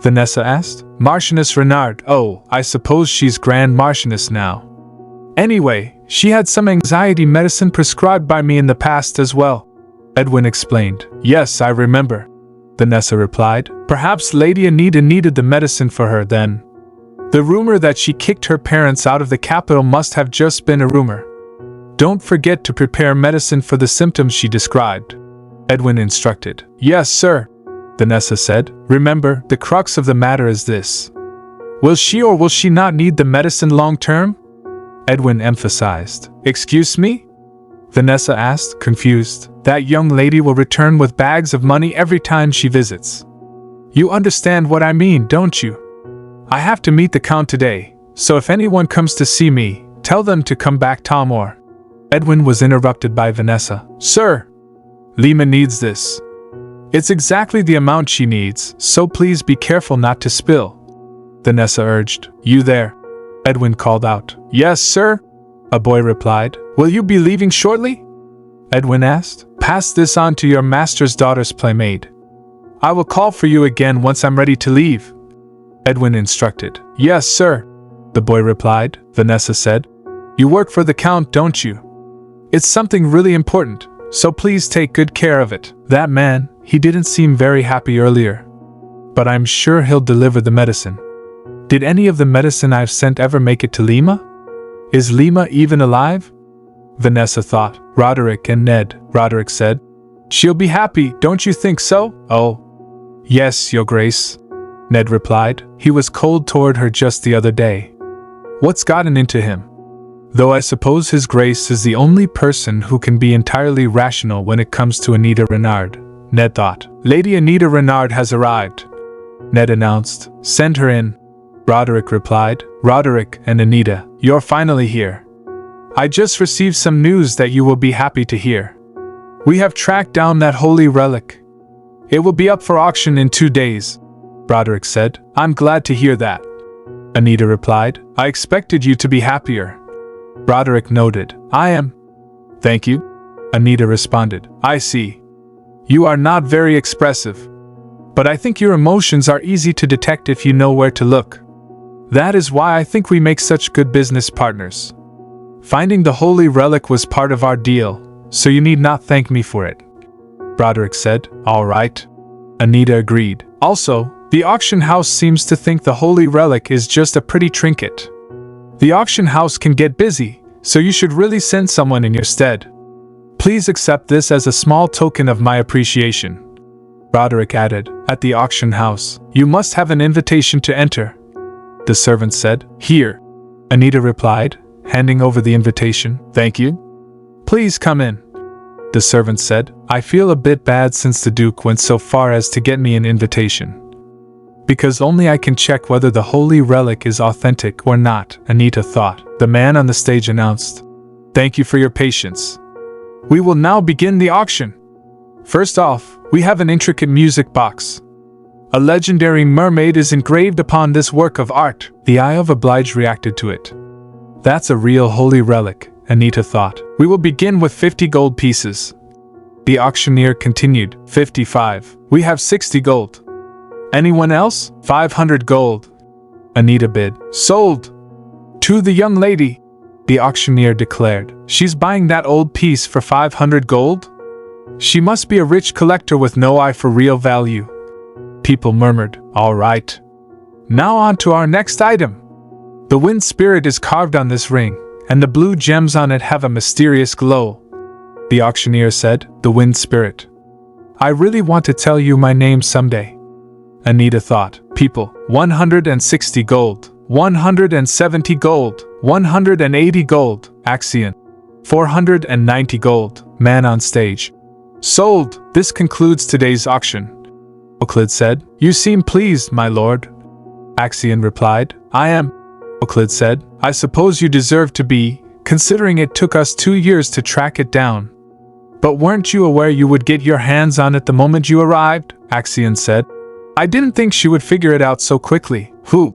Vanessa asked. Marchioness Renard. Oh, I suppose she's Grand Marchioness now. Anyway, she had some anxiety medicine prescribed by me in the past as well. Edwin explained. Yes, I remember. Vanessa replied. Perhaps Lady Anita needed the medicine for her then. The rumor that she kicked her parents out of the capital must have just been a rumor. Don't forget to prepare medicine for the symptoms she described. Edwin instructed. Yes, sir. Vanessa said. Remember, the crux of the matter is this. Will she or will she not need the medicine long term? Edwin emphasized. Excuse me? Vanessa asked, confused. That young lady will return with bags of money every time she visits. You understand what I mean, don't you? I have to meet the Count today, so if anyone comes to see me, tell them to come back tomorrow. Edwin was interrupted by Vanessa. Sir, Lima needs this. It's exactly the amount she needs, so please be careful not to spill. Vanessa urged. You there? Edwin called out. Yes, sir, a boy replied. Will you be leaving shortly? Edwin asked. Pass this on to your master's daughter's playmate. I will call for you again once I'm ready to leave. Edwin instructed. Yes, sir, the boy replied. Vanessa said. You work for the Count, don't you? It's something really important, so please take good care of it. That man, he didn't seem very happy earlier. But I'm sure he'll deliver the medicine. Did any of the medicine I've sent ever make it to Lima? Is Lima even alive? Vanessa thought. Roderick and Ned, Roderick said. She'll be happy, don't you think so? Oh. Yes, Your Grace, Ned replied. He was cold toward her just the other day. What's gotten into him? Though I suppose His Grace is the only person who can be entirely rational when it comes to Anita Renard, Ned thought. Lady Anita Renard has arrived, Ned announced. Send her in. Roderick replied. Roderick and Anita, you're finally here. I just received some news that you will be happy to hear. We have tracked down that holy relic. It will be up for auction in 2 days, Roderick said. I'm glad to hear that, Anita replied. I expected you to be happier. Roderick noted. I am. Thank you, Anita responded. I see. You are not very expressive, but I think your emotions are easy to detect if you know where to look. That is why I think we make such good business partners. Finding the holy relic was part of our deal, so you need not thank me for it, Roderick said. All right, Anita agreed. Also, the auction house seems to think the holy relic is just a pretty trinket. The auction house can get busy, so you should really send someone in your stead. Please accept this as a small token of my appreciation, Roderick added. At the auction house, you must have an invitation to enter, the servant said. Here, Anita replied, handing over the invitation. Thank you. Please come in, the servant said. I feel a bit bad since the Duke went so far as to get me an invitation. Because only I can check whether the holy relic is authentic or not, Anita thought. The man on the stage announced. Thank you for your patience. We will now begin the auction. First off, we have an intricate music box. A legendary mermaid is engraved upon this work of art. The Eye of Oblige reacted to it. That's a real holy relic, Anita thought. We will begin with 50 gold pieces. The auctioneer continued. 55. We have 60 gold. Anyone else? 500 gold. Anita bid. Sold. To the young lady, the auctioneer declared. She's buying that old piece for 500 gold? She must be a rich collector with no eye for real value. People murmured. All right. Now on to our next item. The wind spirit is carved on this ring, and the blue gems on it have a mysterious glow, the auctioneer said. The wind spirit. I really want to tell you my name someday, Anita thought. People. 160 gold. 170 gold. 180 gold. Axion. 490 gold. Man on stage. Sold. This concludes today's auction, Euclid said. You seem pleased, my lord, Axion replied. I am, Euclid said. I suppose you deserve to be, considering it took us 2 years to track it down. But weren't you aware you would get your hands on it the moment you arrived? Axion said. I didn't think she would figure it out so quickly. Who?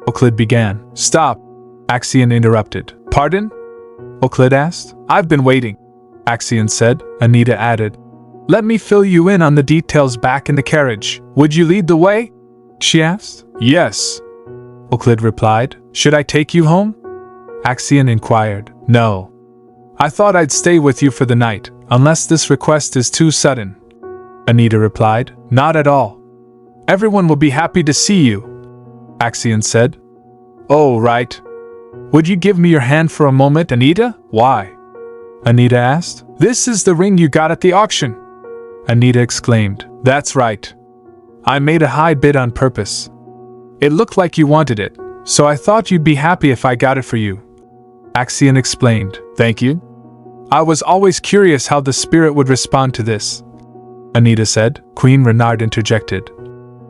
Euclid began. Stop, Axion interrupted. Pardon? Euclid asked. I've been waiting, Axion said. Anita added. Let me fill you in on the details back in the carriage. Would you lead the way? She asked. Yes, Euclid replied. Should I take you home? Axion inquired. No. I thought I'd stay with you for the night, unless this request is too sudden. Anita replied. Not at all. Everyone will be happy to see you, Axion said. Oh, right. Would you give me your hand for a moment, Anita? Why? Anita asked. This is the ring you got at the auction, Anita exclaimed. That's right. I made a high bid on purpose. It looked like you wanted it, so I thought you'd be happy if I got it for you. Axion explained. Thank you. I was always curious how the spirit would respond to this, Anita said. Queen Renard interjected.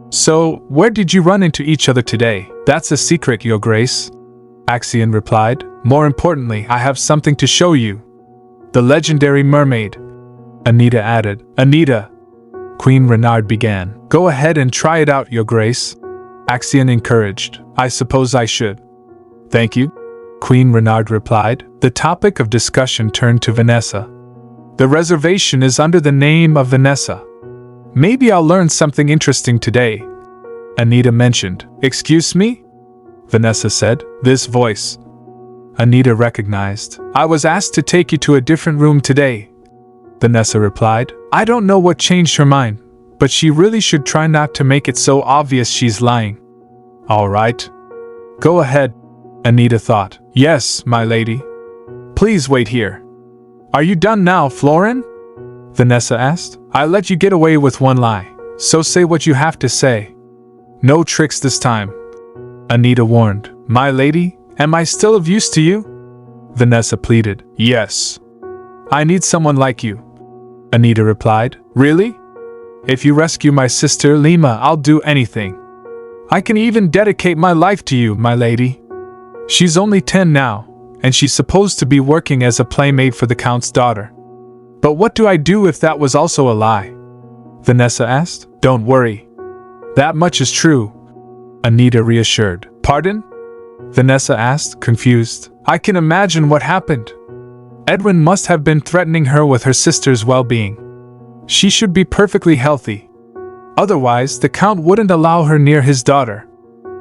So, where did you run into each other today? That's a secret, Your Grace, Axion replied. More importantly, I have something to show you. The legendary mermaid, Anita added. Anita, Queen Renard began. Go ahead and try it out, Your Grace, Axion encouraged. I suppose I should. Thank you, Queen Renard replied. The topic of discussion turned to Vanessa. The reservation is under the name of Vanessa. Maybe I'll learn something interesting today, Anita mentioned. Excuse me? Vanessa said. This voice, Anita recognized. I was asked to take you to a different room today, Vanessa replied. I don't know what changed her mind, but she really should try not to make it so obvious she's lying. All right. Go ahead, Anita thought. Yes, my lady. Please wait here. Are you done now, Florin? Vanessa asked. I let you get away with one lie, so say what you have to say. No tricks this time, Anita warned. My lady, am I still of use to you? Vanessa pleaded. Yes. I need someone like you, Anita replied. Really? If you rescue my sister Lima, I'll do anything. I can even dedicate my life to you, my lady. She's only 10 now, and she's supposed to be working as a playmate for the Count's daughter. But what do I do if that was also a lie? Vanessa asked. Don't worry. That much is true, Anita reassured. Pardon? Vanessa asked, confused. I can imagine what happened. Edwin must have been threatening her with her sister's well-being. She should be perfectly healthy. Otherwise, the Count wouldn't allow her near his daughter,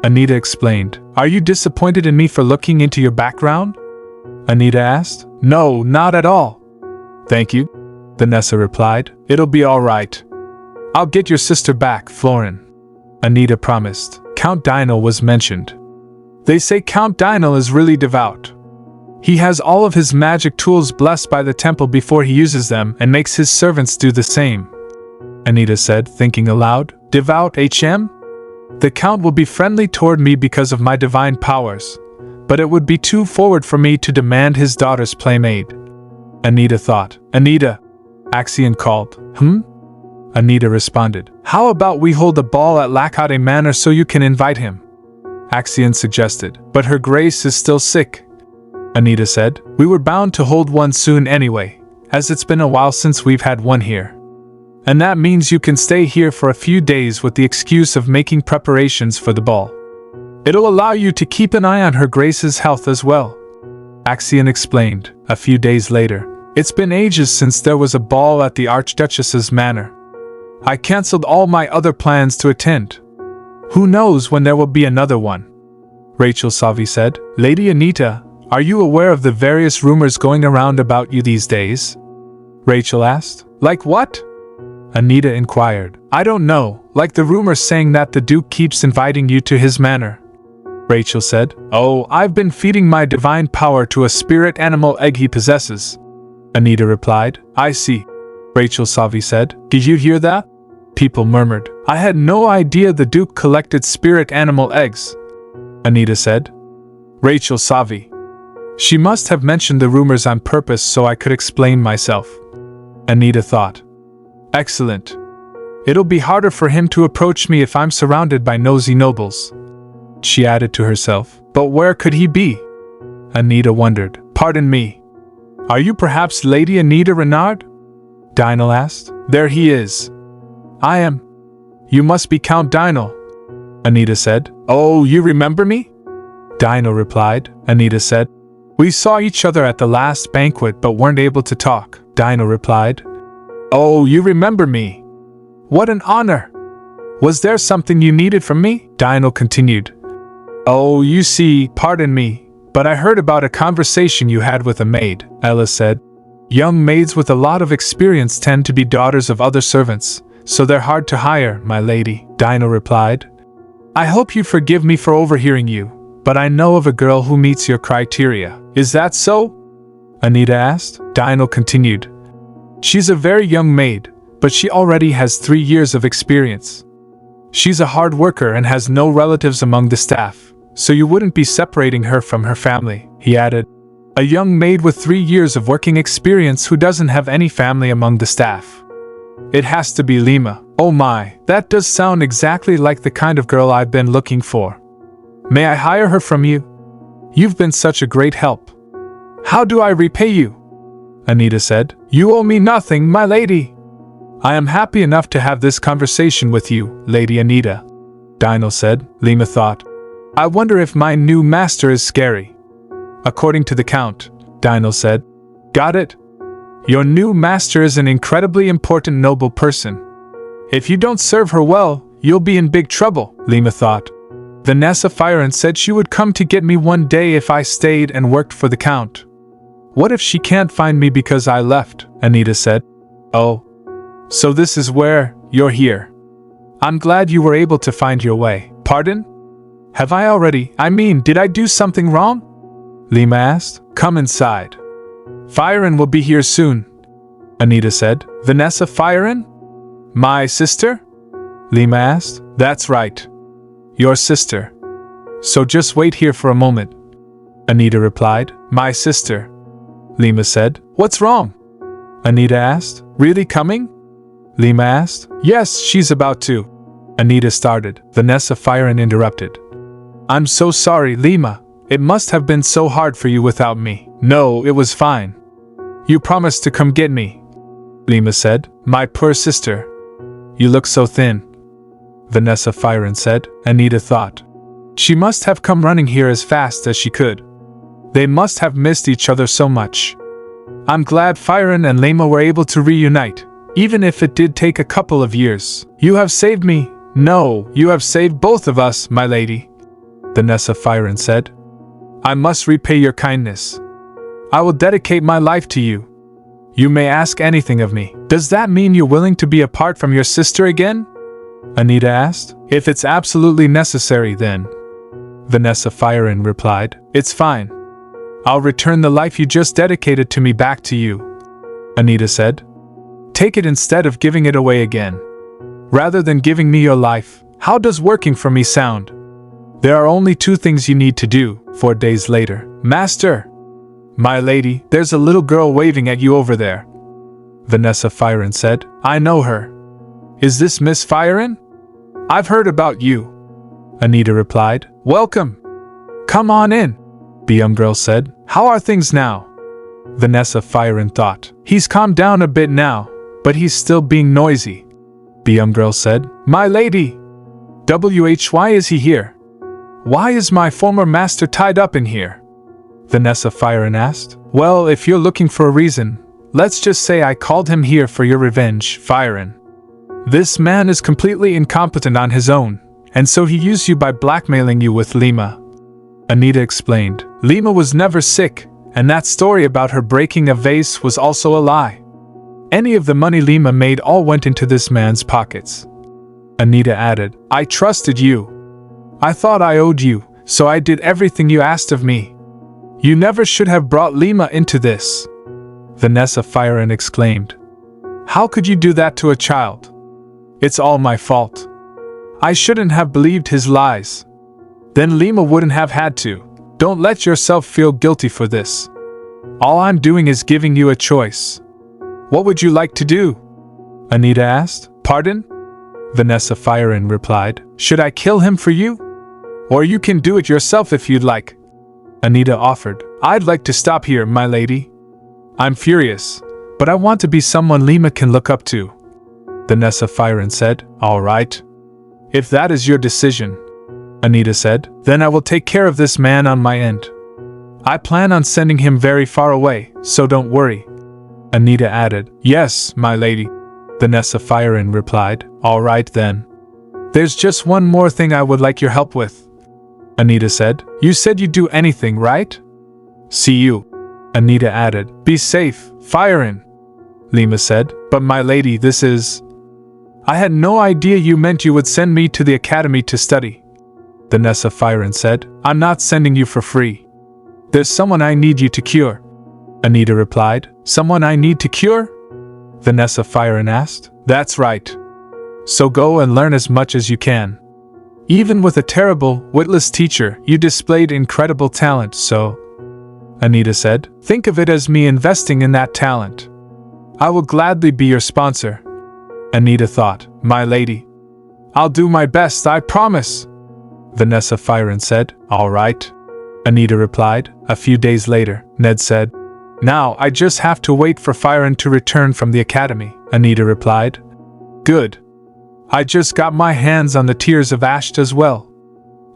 Anita explained. Are you disappointed in me for looking into your background? Anita asked. No, not at all. Thank you, Vanessa replied. It'll be all right. I'll get your sister back, Florin, Anita promised. Count Dino was mentioned. They say Count Dino is really devout. He has all of his magic tools blessed by the temple before he uses them and makes his servants do the same, Anita said, thinking aloud. Devout HM? The Count will be friendly toward me because of my divine powers, but it would be too forward for me to demand his daughter's playmate, Anita thought. Anita, Axion called. Anita responded. How about we hold a ball at Lacade Manor so you can invite him? Axion suggested. But her grace is still sick, Anita said. We were bound to hold one soon anyway, as it's been a while since we've had one here. And that means you can stay here for a few days with the excuse of making preparations for the ball. It'll allow you to keep an eye on her grace's health as well, Axion explained. A few days later. It's been ages since there was a ball at the Archduchess's manor. I cancelled all my other plans to attend. Who knows when there will be another one? Rachel Savi said. Lady Anita, are you aware of the various rumors going around about you these days? Rachel asked. Like what? Anita inquired. I don't know, like the rumors saying that the Duke keeps inviting you to his manor, Rachel said. Oh, I've been feeding my divine power to a spirit animal egg he possesses, Anita replied. I see, Rachel Savi said. Did you hear that? People murmured. I had no idea the Duke collected spirit animal eggs, Anita said. Rachel Savi. She must have mentioned the rumors on purpose so I could explain myself, Anita thought. Excellent. It'll be harder for him to approach me if I'm surrounded by nosy nobles. she added to herself. But where could he be? Anita wondered. Pardon me. Are you perhaps Lady Anita Renard? Dino asked. There he is. I am. You must be Count Dino, Anita said. Oh, you remember me? Dino replied. Anita said. We saw each other at the last banquet but weren't able to talk, Dino replied. Oh, you remember me. What an honor. Was there something you needed from me? Dino continued. Oh, you see, pardon me, but I heard about a conversation you had with a maid, Ella said. Young maids with a lot of experience tend to be daughters of other servants, so they're hard to hire, my lady, Dino replied. I hope you forgive me for overhearing you, but I know of a girl who meets your criteria. Is that so? Anita asked. Dino continued. She's a very young maid, but she already has 3 years of experience. She's a hard worker and has no relatives among the staff, so you wouldn't be separating her from her family, he added. A young maid with 3 years of working experience who doesn't have any family among the staff. It has to be Lima. Oh my, that does sound exactly like the kind of girl I've been looking for. May I hire her from you? You've been such a great help. How do I repay you? Anita said. You owe me nothing, my lady. I am happy enough to have this conversation with you, Lady Anita, Dino said. Lima thought. I wonder if my new master is scary. According to the Count, Dino said. Got it? Your new master is an incredibly important noble person. If you don't serve her well, you'll be in big trouble, Lima thought. Vanessa Firen said she would come to get me one day if I stayed and worked for the Count. What if she can't find me because I left? Anita said. Oh. So this is where you're here. I'm glad you were able to find your way. Pardon? Have I already? Did I do something wrong? Lima asked. Come inside. Firen will be here soon, Anita said. Vanessa Firen? My sister? Lima asked. That's right. Your sister. So just wait here for a moment, Anita replied. My sister, Lima said. What's wrong? Anita asked. Really coming? Lima asked. Yes, she's about to. Anita started. Vanessa Firen interrupted. I'm so sorry, Lima. It must have been so hard for you without me. No, it was fine. You promised to come get me, Lima said. My poor sister. You look so thin, Vanessa Firen said. Anita thought. She must have come running here as fast as she could. They must have missed each other so much. I'm glad Firen and Lima were able to reunite, even if it did take a couple of years. You have saved me. No, you have saved both of us, my lady, Vanessa Firen said. I must repay your kindness. I will dedicate my life to you. You may ask anything of me. Does that mean you're willing to be apart from your sister again? Anita asked. If it's absolutely necessary, then, Vanessa Firen replied. It's fine. I'll return the life you just dedicated to me back to you, Anita said. Take it instead of giving it away again. Rather than giving me your life, how does working for me sound? There are only 2 things you need to do. 4 days later. Master! My lady, there's a little girl waving at you over there, Vanessa Firen said. I know her. Is this Miss Firen? I've heard about you, Anita replied. Welcome. Come on in, the young girl said. How are things now? Vanessa Firen thought. He's calmed down a bit now, but he's still being noisy, the young girl said. My lady! Why is he here? Why is my former master tied up in here? Vanessa Firen asked. Well, if you're looking for a reason, let's just say I called him here for your revenge, Firen. This man is completely incompetent on his own, and so he used you by blackmailing you with Lima, Anita explained. Lima was never sick, and that story about her breaking a vase was also a lie. Any of the money Lima made all went into this man's pockets. Anita added. I trusted you. I thought I owed you, so I did everything you asked of me. You never should have brought Lima into this, Vanessa Firen exclaimed. How could you do that to a child? It's all my fault. I shouldn't have believed his lies. Then Lima wouldn't have had to. Don't let yourself feel guilty for this. All I'm doing is giving you a choice. What would you like to do? Anita asked. Pardon? Vanessa Firen replied. Should I kill him for you? Or you can do it yourself if you'd like. Anita offered. I'd like to stop here, my lady. I'm furious, but I want to be someone Lima can look up to. Vanessa Firen said. All right. If that is your decision, Anita said, then I will take care of this man on my end. I plan on sending him very far away, so don't worry. Anita added. Yes, my lady. Vanessa Firen replied. All right then. There's just one more thing I would like your help with. Anita said. You said you'd do anything, right? See you. Anita added. Be safe, Firen. Lima said. But my lady, this is... I had no idea you meant you would send me to the academy to study. Vanessa Firen said. I'm not sending you for free. There's someone I need you to cure. Anita replied. Someone I need to cure? Vanessa Firen asked. That's right. So go and learn as much as you can. Even with a terrible, witless teacher, you displayed incredible talent, so... Anita said. Think of it as me investing in that talent. I will gladly be your sponsor. Anita thought. My lady. I'll do my best, I promise. Vanessa Firen said. All right. Anita replied. A few days later, Ned said. Now I just have to wait for Firen to return from the academy. Anita replied. Good. I just got my hands on the Tears of Ash as well.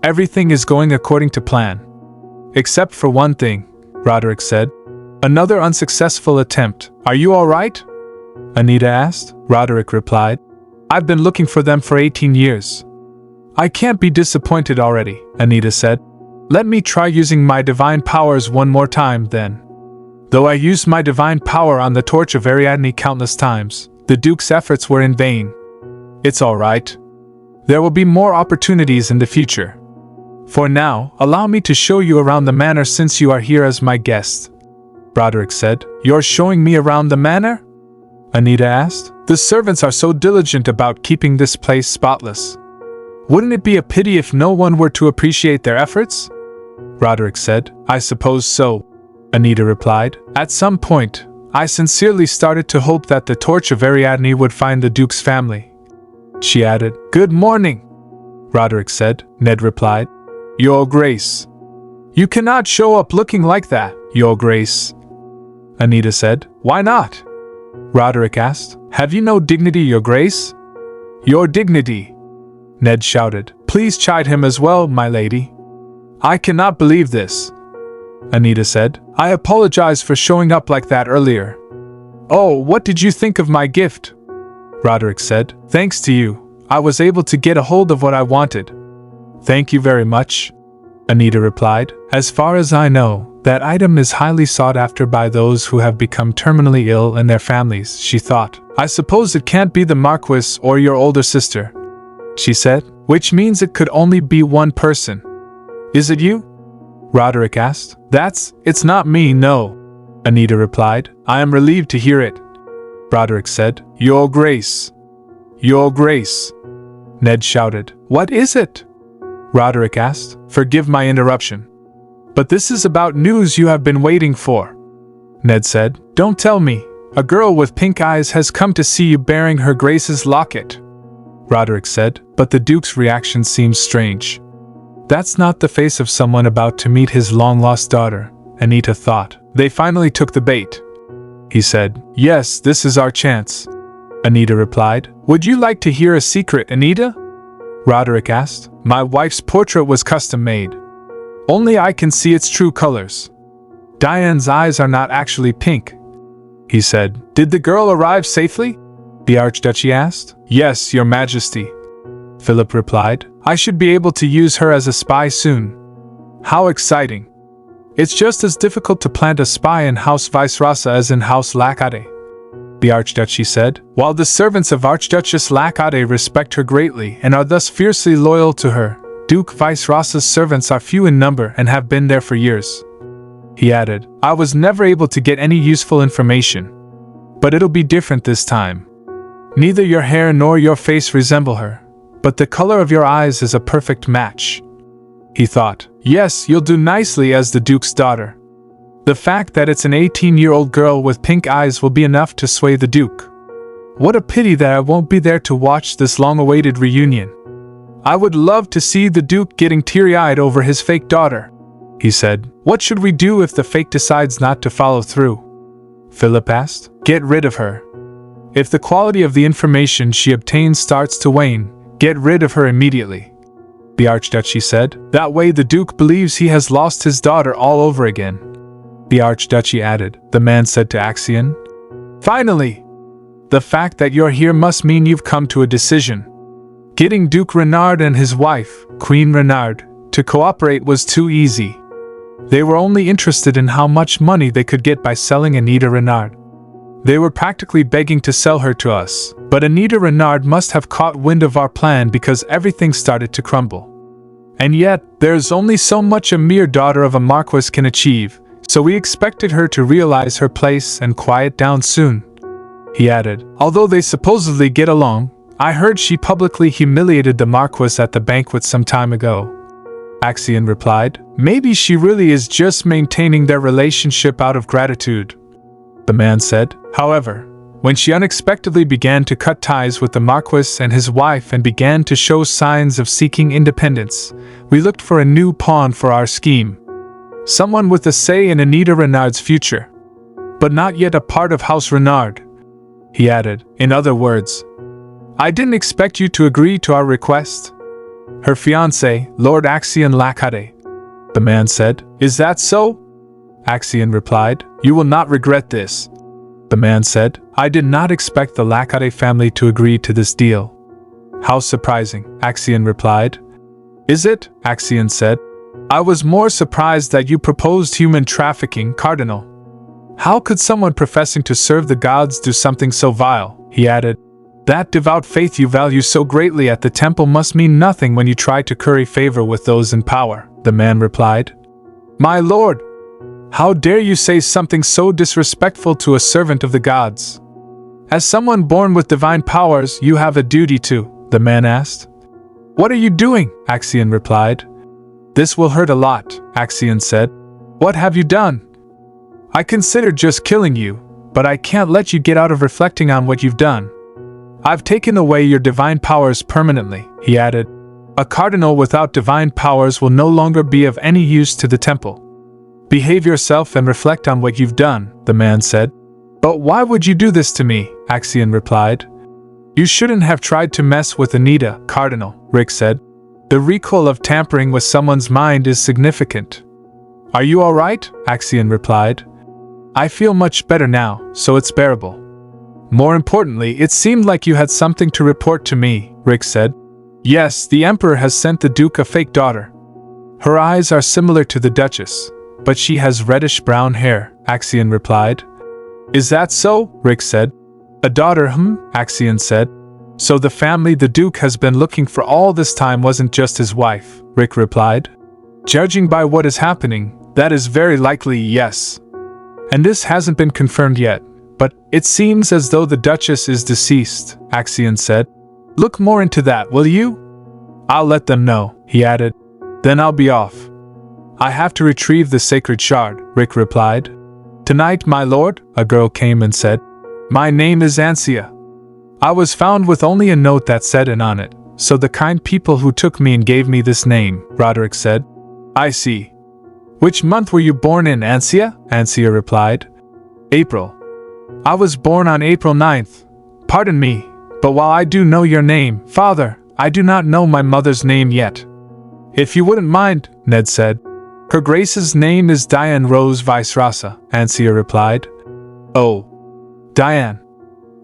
Everything is going according to plan. Except for one thing, Roderick said. Another unsuccessful attempt. Are you all right? Anita asked. Roderick replied. I've been looking for them for 18 years. I can't be disappointed already, Anita said. Let me try using my divine powers one more time then. Though I used my divine power on the Torch of Ariadne countless times, the Duke's efforts were in vain. It's all right. There will be more opportunities in the future. For now, allow me to show you around the manor since you are here as my guest. Roderick said. You're showing me around the manor? Anita asked. The servants are so diligent about keeping this place spotless. Wouldn't it be a pity if no one were to appreciate their efforts? Roderick said. I suppose so. Anita replied. At some point, I sincerely started to hope that the Torch of Ariadne would find the Duke's family. She added. Good morning, Roderick said. Ned replied. Your Grace. You cannot show up looking like that, Your Grace. Anita said. Why not? Roderick asked. Have you no dignity, Your Grace? Your dignity, Ned shouted. Please chide him as well, my lady. I cannot believe this, Anita said. I apologize for showing up like that earlier. Oh, what did you think of my gift? Roderick said. Thanks to you, I was able to get a hold of what I wanted. Thank you very much, Anita replied. As far as I know, that item is highly sought after by those who have become terminally ill and their families, she thought. I suppose it can't be the Marquis or your older sister, she said, which means it could only be one person. Is it you? Roderick asked. It's not me, no, Anita replied. I am relieved to hear it. Roderick said. Your Grace. Your Grace. Ned shouted. What is it? Roderick asked. Forgive my interruption, but this is about news you have been waiting for. Ned said. Don't tell me. A girl with pink eyes has come to see you bearing her Grace's locket. Roderick said, but the Duke's reaction seems strange. That's not the face of someone about to meet his long-lost daughter, Anita thought. They finally took the bait. He said. Yes, this is our chance, Anita replied. Would you like to hear a secret, Anita? Roderick asked. My wife's portrait was custom-made. Only I can see its true colors. Diane's eyes are not actually pink, he said. Did the girl arrive safely? The Archduchy asked. Yes, Your Majesty, Philip replied. I should be able to use her as a spy soon. How exciting. It's just as difficult to plant a spy in House Vicerosa as in House Lacade, the Archduchy said. While the servants of Archduchess Lacade respect her greatly and are thus fiercely loyal to her, Duke Vicerosa's servants are few in number and have been there for years. He added. I was never able to get any useful information. But it'll be different this time. Neither your hair nor your face resemble her, but the color of your eyes is a perfect match. He thought. Yes, you'll do nicely as the Duke's daughter. The fact that it's an 18-year-old girl with pink eyes will be enough to sway the Duke. What a pity that I won't be there to watch this long-awaited reunion. I would love to see the Duke getting teary-eyed over his fake daughter, he said. What should we do if the fake decides not to follow through? Philip asked. Get rid of her. If the quality of the information she obtains starts to wane, get rid of her immediately, the Archduchy said. That way the Duke believes he has lost his daughter all over again, the Archduchy added. The man said to Axion. Finally! The fact that you're here must mean you've come to a decision. Getting Duke Renard and his wife, Queen Renard, to cooperate was too easy. They were only interested in how much money they could get by selling Anita Renard. They were practically begging to sell her to us, but Anita Renard must have caught wind of our plan because everything started to crumble. And yet, there's only so much a mere daughter of a marquis can achieve, so we expected her to realize her place and quiet down soon, he added. Although they supposedly get along, I heard she publicly humiliated the marquis at the banquet some time ago, Axion replied. Maybe she really is just maintaining their relationship out of gratitude, the man said. However, when she unexpectedly began to cut ties with the marquis and his wife and began to show signs of seeking independence, we looked for a new pawn for our scheme. Someone with a say in Anita Renard's future, but not yet a part of House Renard, he added. In other words, I didn't expect you to agree to our request. Her fiancé, Lord Axion Lacade, the man said. Is that so? Axion replied. You will not regret this, the man said. I did not expect the Lacade family to agree to this deal. How surprising, Axion replied. Is it? Axion said. I was more surprised that you proposed human trafficking, Cardinal. How could someone professing to serve the gods do something so vile? He added. That devout faith you value so greatly at the temple must mean nothing when you try to curry favor with those in power, the man replied. My lord, how dare you say something so disrespectful to a servant of the gods? As someone born with divine powers, you have a duty to, the man asked. What are you doing? Axion replied. This will hurt a lot, Axion said. What have you done? I considered just killing you, but I can't let you get out of reflecting on what you've done. I've taken away your divine powers permanently, he added. A cardinal without divine powers will no longer be of any use to the temple. Behave yourself and reflect on what you've done, the man said. But why would you do this to me? Axion replied. You shouldn't have tried to mess with Anita, Cardinal, Rick said. The recoil of tampering with someone's mind is significant. Are you all right? Axion replied. I feel much better now, so it's bearable. More importantly, it seemed like you had something to report to me, Rick said. Yes, the Emperor has sent the Duke a fake daughter. Her eyes are similar to the Duchess, but she has reddish-brown hair, Axion replied. Is that so? Rick said. A daughter, Axion said. So the family the Duke has been looking for all this time wasn't just his wife, Rick replied. Judging by what is happening, that is very likely yes. And this hasn't been confirmed yet, but it seems as though the Duchess is deceased, Axion said. Look more into that, will you? I'll let them know, he added. Then I'll be off. I have to retrieve the sacred shard, Rick replied. Tonight, my lord, a girl came and said. My name is Ansia. I was found with only a note that said it on it, so the kind people who took me and gave me this name, Roderick said. I see. Which month were you born in, Ansia? Ansia replied. April. I was born on April 9th. Pardon me, but while I do know your name, Father, I do not know my mother's name yet. If you wouldn't mind, Ned said. Her Grace's name is Diane Rose Vice-Rasa, Ansia replied. Oh. Diane.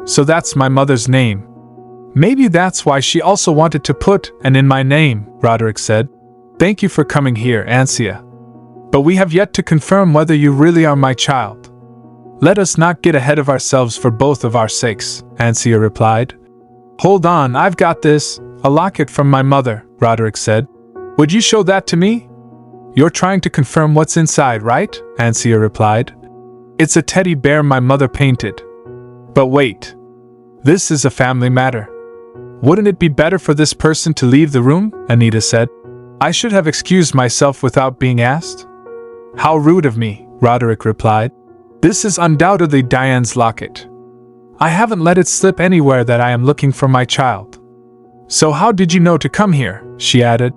So that's my mother's name. Maybe that's why she also wanted to put an in my name, Roderick said. Thank you for coming here, Ansia. But we have yet to confirm whether you really are my child. Let us not get ahead of ourselves for both of our sakes, Ansia replied. Hold on, I've got this, a locket from my mother, Roderick said. Would you show that to me? You're trying to confirm what's inside, right? Ansia replied. It's a teddy bear my mother painted. But wait. This is a family matter. Wouldn't it be better for this person to leave the room? Anita said. I should have excused myself without being asked. How rude of me, Roderick replied. This is undoubtedly Diane's locket. I haven't let it slip anywhere that I am looking for my child. So how did you know to come here? she added.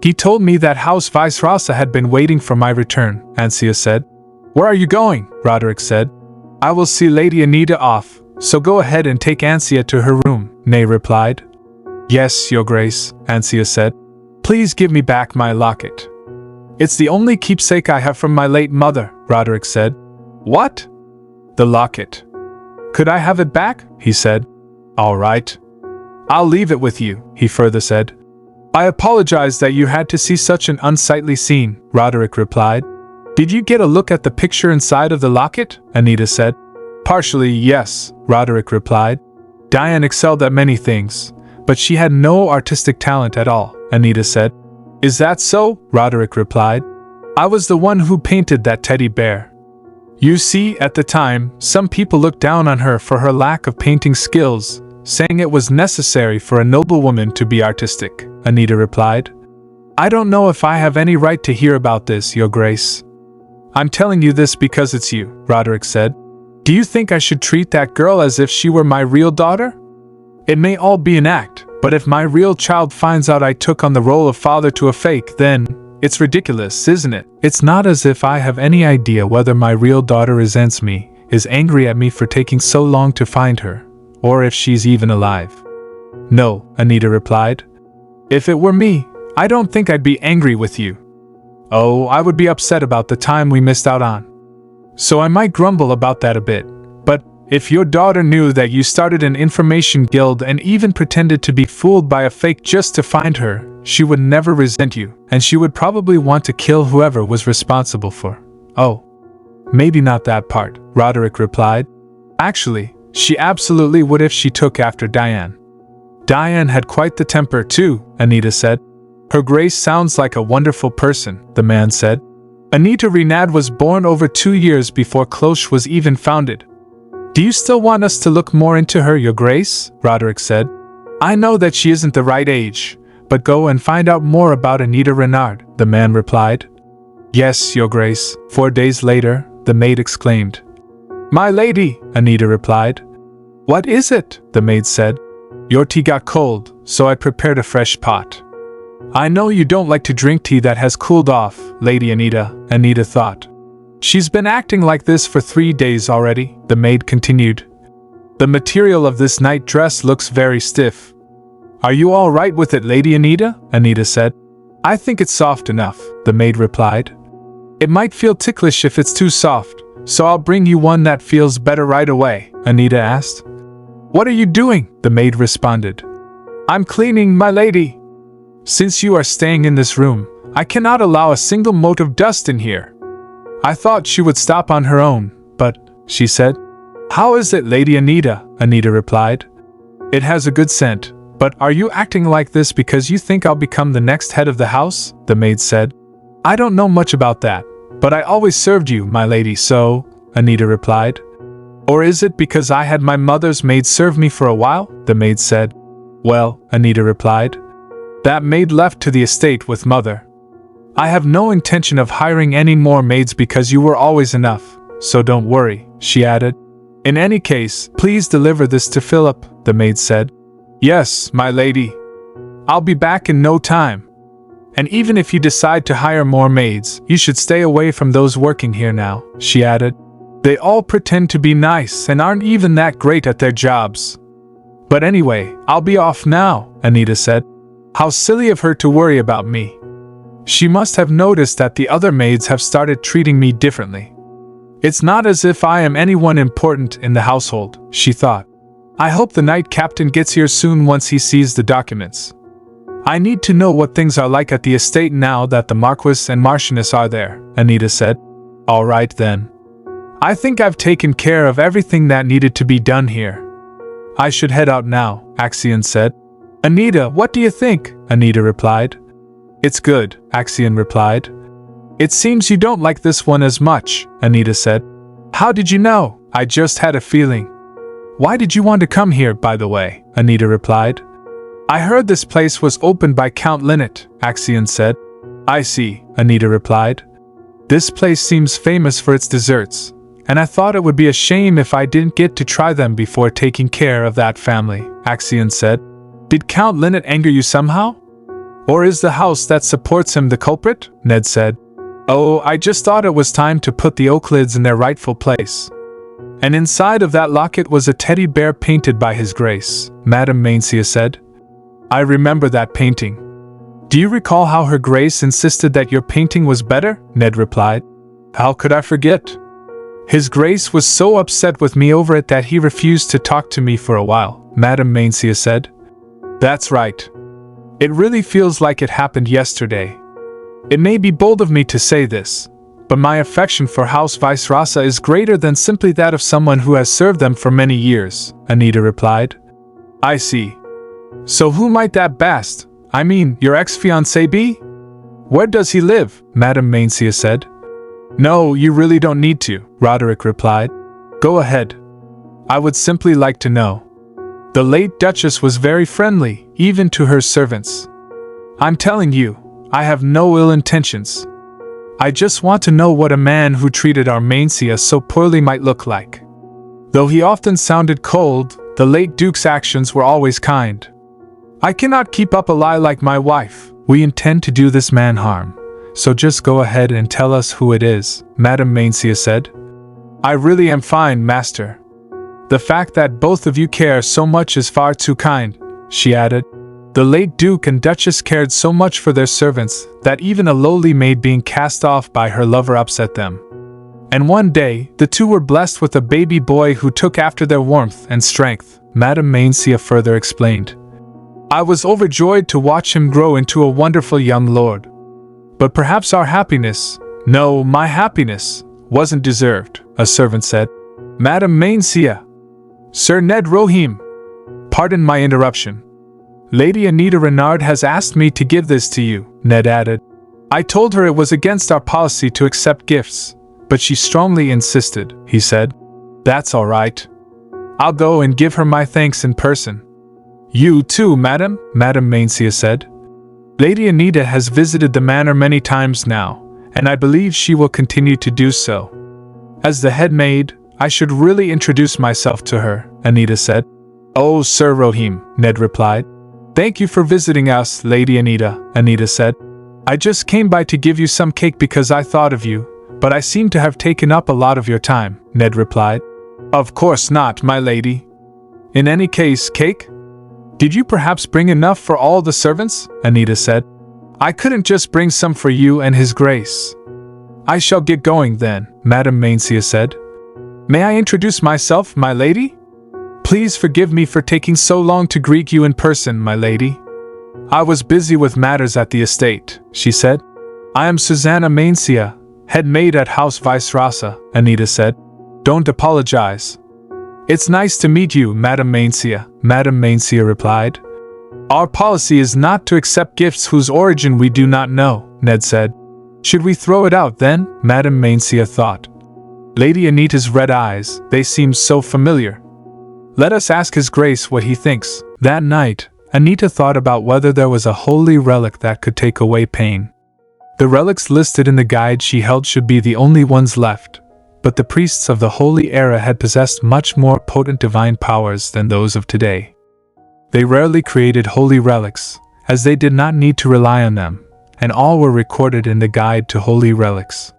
He told me that House Vice Rasa had been waiting for my return, Ansia said. Where are you going? Roderick said. I will see Lady Anita off, so go ahead and take Ansia to her room, Nay replied. Yes, Your Grace, Ansia said. Please give me back my locket. It's the only keepsake I have from my late mother, Roderick said. What? The locket. Could I have it back? He said. All right. I'll leave it with you, he further said. I apologize that you had to see such an unsightly scene, Roderick replied. Did you get a look at the picture inside of the locket? Anita said. Partially, yes, Roderick replied. Diane excelled at many things, but she had no artistic talent at all, Anita said. Is that so? Roderick replied. I was the one who painted that teddy bear. You see, at the time, some people looked down on her for her lack of painting skills, saying it was necessary for a noblewoman to be artistic, Anita replied. I don't know if I have any right to hear about this, Your Grace. I'm telling you this because it's you, Roderick said. Do you think I should treat that girl as if she were my real daughter? It may all be an act, but if my real child finds out I took on the role of father to a fake, then it's ridiculous, isn't it? It's not as if I have any idea whether my real daughter resents me, is angry at me for taking so long to find her, or if she's even alive. No, Anita replied. If it were me, I don't think I'd be angry with you. Oh, I would be upset about the time we missed out on. So I might grumble about that a bit, but if your daughter knew that you started an information guild and even pretended to be fooled by a fake just to find her, she would never resent you, and she would probably want to kill whoever was responsible for. Oh, maybe not that part, Roderick replied. Actually, she absolutely would if she took after Diane. Diane had quite the temper too, Anita said. Her Grace sounds like a wonderful person, the man said. Anita Renad was born over 2 years before Cloche was even founded. Do you still want us to look more into her, Your Grace? Roderick said. I know that she isn't the right age, but go and find out more about Anita Renard, the man replied. Yes, Your Grace. 4 days later, the maid exclaimed. My lady, Anita replied. What is it? The maid said. Your tea got cold, so I prepared a fresh pot. I know you don't like to drink tea that has cooled off, Lady Anita, Anita thought. She's been acting like this for 3 days already, the maid continued. The material of this night dress looks very stiff. Are you all right with it, Lady Anita? Anita said. I think it's soft enough, the maid replied. It might feel ticklish if it's too soft, so I'll bring you one that feels better right away, Anita asked. What are you doing? The maid responded. I'm cleaning, my lady. Since you are staying in this room, I cannot allow a single mote of dust in here. I thought she would stop on her own, but, she said. How is it, Lady Anita? Anita replied. It has a good scent, but are you acting like this because you think I'll become the next head of the house? The maid said. I don't know much about that, but I always served you, my lady, so, Anita replied. Or is it because I had my mother's maid serve me for a while? The maid said. Well, Anita replied. That maid left to the estate with mother. I have no intention of hiring any more maids because you were always enough, so don't worry, she added. In any case, please deliver this to Philip, the maid said. Yes, my lady. I'll be back in no time. And even if you decide to hire more maids, you should stay away from those working here now, she added. They all pretend to be nice and aren't even that great at their jobs. But anyway, I'll be off now, Anita said. How silly of her to worry about me. She must have noticed that the other maids have started treating me differently. It's not as if I am anyone important in the household, she thought. I hope the night captain gets here soon once he sees the documents. I need to know what things are like at the estate now that the Marquis and Marchioness are there, Anita said. All right then. I think I've taken care of everything that needed to be done here. I should head out now, Axion said. Anita, what do you think? Anita replied. It's good, Axion replied. It seems you don't like this one as much, Anita said. How did you know? I just had a feeling. Why did you want to come here, by the way? Anita replied. I heard this place was opened by Count Linnet, Axion said. I see, Anita replied. This place seems famous for its desserts, and I thought it would be a shame if I didn't get to try them before taking care of that family, Axion said. Did Count Linnet anger you somehow? Or is the house that supports him the culprit? Ned said. Oh, I just thought it was time to put the Oaklids in their rightful place. And inside of that locket was a teddy bear painted by His Grace, Madame Manhua said. I remember that painting. Do you recall how Her Grace insisted that your painting was better? Ned replied. How could I forget? His Grace was so upset with me over it that he refused to talk to me for a while, Madame Manhua said. That's right. It really feels like it happened yesterday. It may be bold of me to say this, but my affection for House Vice-Rasa is greater than simply that of someone who has served them for many years, Anita replied. I see. So who might that bast, I mean, your ex-fiancé be? Where does he live? Madame Manhua said. No, you really don't need to, Roderick replied. Go ahead. I would simply like to know. The late Duchess was very friendly, even to her servants. I'm telling you, I have no ill intentions. I just want to know what a man who treated our Manhua so poorly might look like. Though he often sounded cold, the late Duke's actions were always kind. I cannot keep up a lie like my wife. We intend to do this man harm. So just go ahead and tell us who it is, Madame Manhua said. I really am fine, master. The fact that both of you care so much is far too kind, she added. The late Duke and Duchess cared so much for their servants that even a lowly maid being cast off by her lover upset them. And one day, the two were blessed with a baby boy who took after their warmth and strength, Madame Manhua further explained. I was overjoyed to watch him grow into a wonderful young lord. But perhaps our happiness, no, my happiness, wasn't deserved, a servant said. Madame Manhua. Sir Ned Rohim. Pardon my interruption. Lady Anita Renard has asked me to give this to you, Ned added. I told her it was against our policy to accept gifts, but she strongly insisted, he said. That's all right. I'll go and give her my thanks in person. You too, madam, Madame Manhua said. Lady Anita has visited the manor many times now, and I believe she will continue to do so. As the head maid, I should really introduce myself to her, Anita said. Oh, Sir Rohim, Ned replied. Thank you for visiting us, Lady Anita, Anita said. I just came by to give you some cake because I thought of you, but I seem to have taken up a lot of your time, Ned replied. Of course not, my lady. In any case, cake? Did you perhaps bring enough for all the servants? Anita said. I couldn't just bring some for you and His Grace. I shall get going then, Madame Manhua said. May I introduce myself, my lady? Please forgive me for taking so long to greet you in person, my lady. I was busy with matters at the estate, she said. I am Susanna Manhua, head maid at House Vice-Rasa, Anita said. Don't apologize. It's nice to meet you, Madame Manhua, Madame Manhua replied. Our policy is not to accept gifts whose origin we do not know, Ned said. Should we throw it out then? Madame Manhua thought. Lady Anita's red eyes, they seemed so familiar. Let us ask His Grace what he thinks. That night, Anita thought about whether there was a holy relic that could take away pain. The relics listed in the guide she held should be the only ones left, but the priests of the Holy Era had possessed much more potent divine powers than those of today. They rarely created holy relics, as they did not need to rely on them, and all were recorded in the guide to holy relics.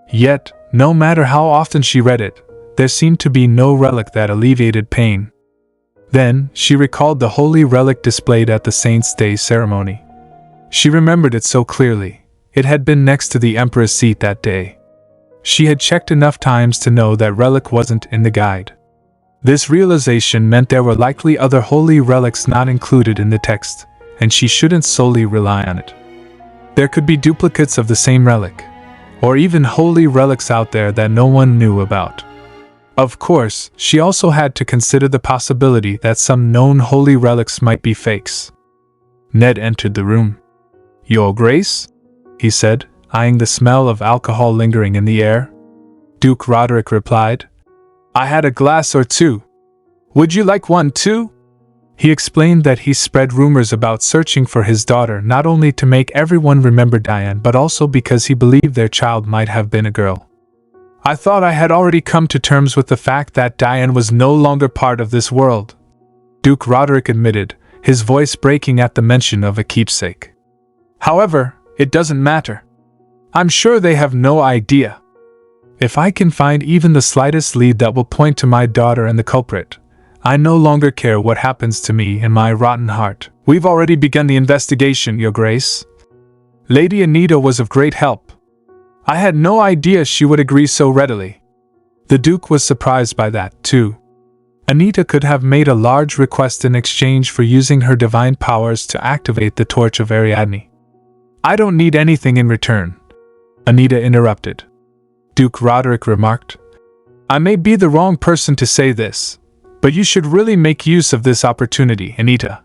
Yet, no matter how often she read it, there seemed to be no relic that alleviated pain. Then, she recalled the holy relic displayed at the Saint's Day ceremony. She remembered it so clearly. It had been next to the Empress seat that day. She had checked enough times to know that relic wasn't in the guide. This realization meant there were likely other holy relics not included in the text, and she shouldn't solely rely on it. There could be duplicates of the same relic, or even holy relics out there that no one knew about. Of course, she also had to consider the possibility that some known holy relics might be fakes. Ned entered the room. Your Grace? He said, eyeing the smell of alcohol lingering in the air. Duke Roderick replied. I had a glass or two. Would you like one too? He explained that he spread rumors about searching for his daughter not only to make everyone remember Diane but also because he believed their child might have been a girl. I thought I had already come to terms with the fact that Diane was no longer part of this world, Duke Roderick admitted, his voice breaking at the mention of a keepsake. However, it doesn't matter. I'm sure they have no idea. If I can find even the slightest lead that will point to my daughter and the culprit, I no longer care what happens to me and my rotten heart. We've already begun the investigation, Your Grace. Lady Anita was of great help. I had no idea she would agree so readily. The Duke was surprised by that, too. Anita could have made a large request in exchange for using her divine powers to activate the torch of Ariadne. I don't need anything in return, Anita interrupted. Duke Roderick remarked. I may be the wrong person to say this, but you should really make use of this opportunity, Anita.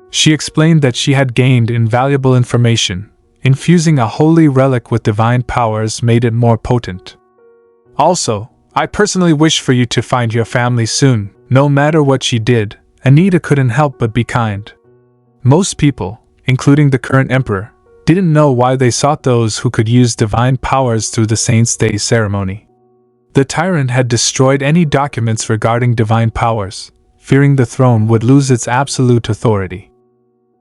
She explained that she had gained invaluable information. Infusing a holy relic with divine powers made it more potent. Also, I personally wish for you to find your family soon. No matter what she did, Anita couldn't help but be kind. Most people, including the current emperor, didn't know why they sought those who could use divine powers through the Saint's Day ceremony. The tyrant had destroyed any documents regarding divine powers, fearing the throne would lose its absolute authority.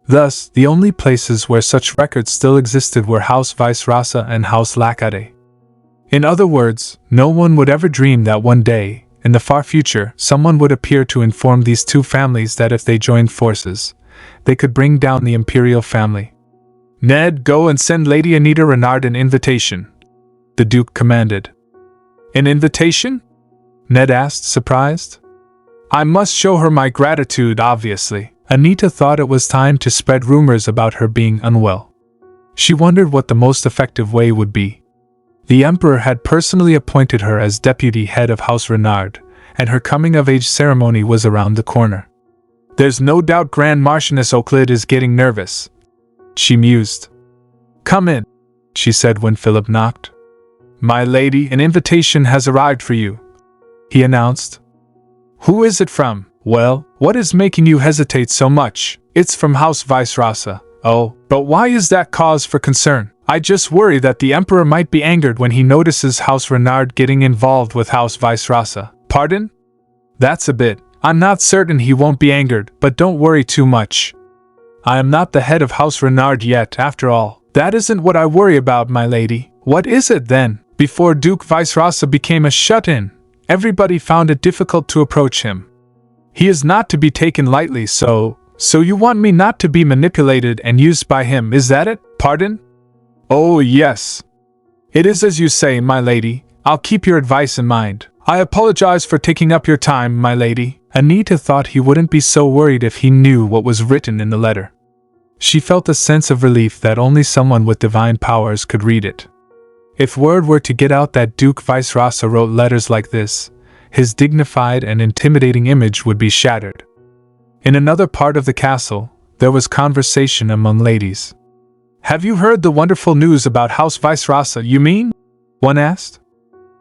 Thus, the only places where such records still existed were House Vice-Rasa and House Lacade. In other words, no one would ever dream that one day, in the far future, someone would appear to inform these two families that if they joined forces, they could bring down the imperial family. Ned, go and send Lady Anita Renard an invitation, the Duke commanded. An invitation? Ned asked, surprised. I must show her my gratitude, obviously. Anita thought it was time to spread rumors about her being unwell. She wondered what the most effective way would be. The Emperor had personally appointed her as deputy head of House Renard, and her coming-of-age ceremony was around the corner. There's no doubt Grand Marchioness Euclid is getting nervous, she mused. Come in, she said when Philip knocked. My lady, an invitation has arrived for you, he announced. Who is it from? Well, what is making you hesitate so much? It's from House Vice-Rasa. Oh, but why is that cause for concern? I just worry that the Emperor might be angered when he notices House Renard getting involved with House Vice-Rasa. Pardon? That's a bit. I'm not certain he won't be angered, but don't worry too much. I am not the head of House Renard yet, after all. That isn't what I worry about, my lady. What is it then? Before Duke Vice-Rasa became a shut-in, everybody found it difficult to approach him. He is not to be taken lightly, so you want me not to be manipulated and used by him, is that it? Pardon? Oh, yes. It is as you say, my lady. I'll keep your advice in mind. I apologize for taking up your time, my lady. Anita thought he wouldn't be so worried if he knew what was written in the letter. She felt a sense of relief that only someone with divine powers could read it. If word were to get out that Duke Vice-Rasa wrote letters like this, his dignified and intimidating image would be shattered. In another part of the castle, there was conversation among ladies. Have you heard the wonderful news about House Vice-Rasa, you mean? One asked.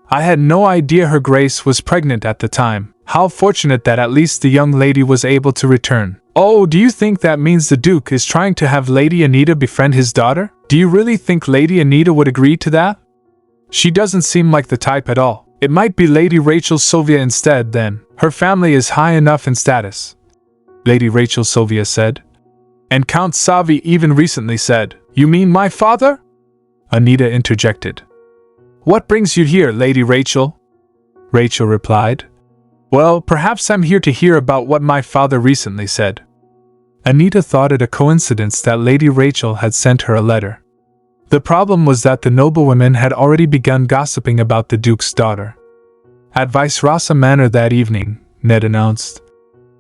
I had no idea her grace was pregnant at the time. How fortunate that at least the young lady was able to return. Oh, do you think that means the Duke is trying to have Lady Anita befriend his daughter? Do you really think Lady Anita would agree to that? She doesn't seem like the type at all. It might be Lady Rachel Sylvia instead, then. Her family is high enough in status, Lady Rachel Sylvia said. And Count Savi even recently said, You mean my father? Anita interjected. What brings you here, Lady Rachel? Rachel replied. Well, perhaps I'm here to hear about what my father recently said. Anita thought it a coincidence that Lady Rachel had sent her a letter. The problem was that the noblewomen had already begun gossiping about the Duke's daughter. At Vice-Rasa Manor that evening, Ned announced,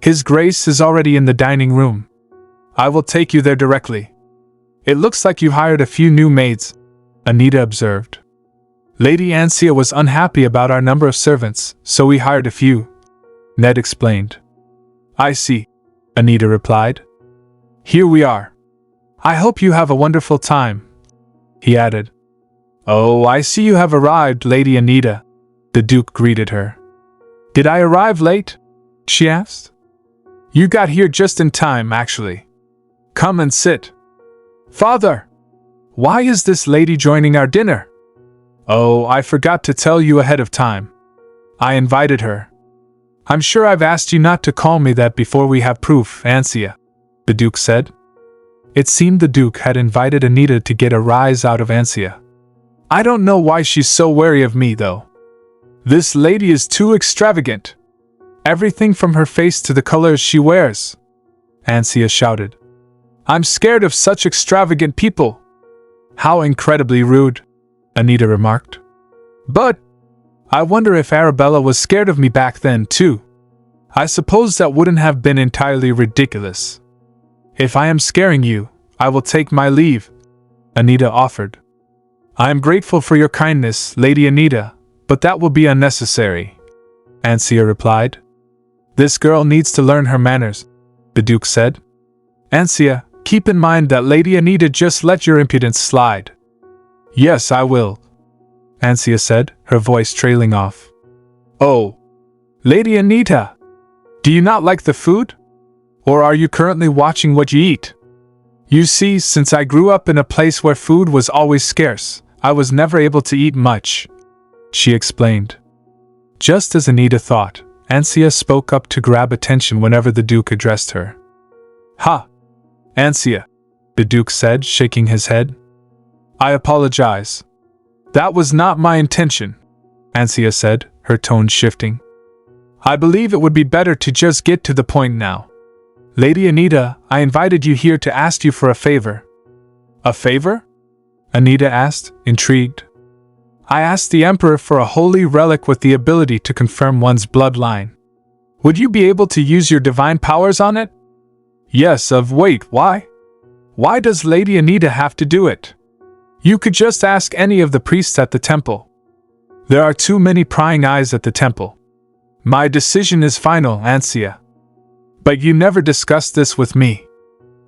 His Grace is already in the dining room. I will take you there directly. It looks like you hired a few new maids, Anita observed. Lady Ansia was unhappy about our number of servants, so we hired a few, Ned explained. I see, Anita replied. Here we are. I hope you have a wonderful time, he added. Oh, I see you have arrived, Lady Anita, the Duke greeted her. Did I arrive late? She asked. You got here just in time, actually. Come and sit. Father! Why is this lady joining our dinner? Oh, I forgot to tell you ahead of time. I invited her. I'm sure I've asked you not to call me that before we have proof, Ansia, the Duke said. It seemed the Duke had invited Anita to get a rise out of Ansia. I don't know why she's so wary of me, though. This lady is too extravagant. Everything from her face to the colors she wears. Ansia shouted. I'm scared of such extravagant people. How incredibly rude, Anita remarked. But I wonder if Arabella was scared of me back then, too. I suppose that wouldn't have been entirely ridiculous. If I am scaring you, I will take my leave, Anita offered. I am grateful for your kindness, Lady Anita, but that will be unnecessary, Ansia replied. This girl needs to learn her manners, the Duke said. Ansia, keep in mind that Lady Anita just let your impudence slide. Yes, I will, Ansia said, her voice trailing off. Oh, Lady Anita, do you not like the food? Or are you currently watching what you eat? You see, since I grew up in a place where food was always scarce, I was never able to eat much, she explained. Just as Anita thought, Ansia spoke up to grab attention whenever the Duke addressed her. Ha! Ansia, the Duke said, shaking his head. I apologize. That was not my intention, Ansia said, her tone shifting. I believe it would be better to just get to the point now. Lady Anita, I invited you here to ask you for a favor. A favor? Anita asked, intrigued. I asked the Emperor for a holy relic with the ability to confirm one's bloodline. Would you be able to use your divine powers on it? Yes, wait, why? Why does Lady Anita have to do it? You could just ask any of the priests at the temple. There are too many prying eyes at the temple. My decision is final, Ansia. But you never discussed this with me.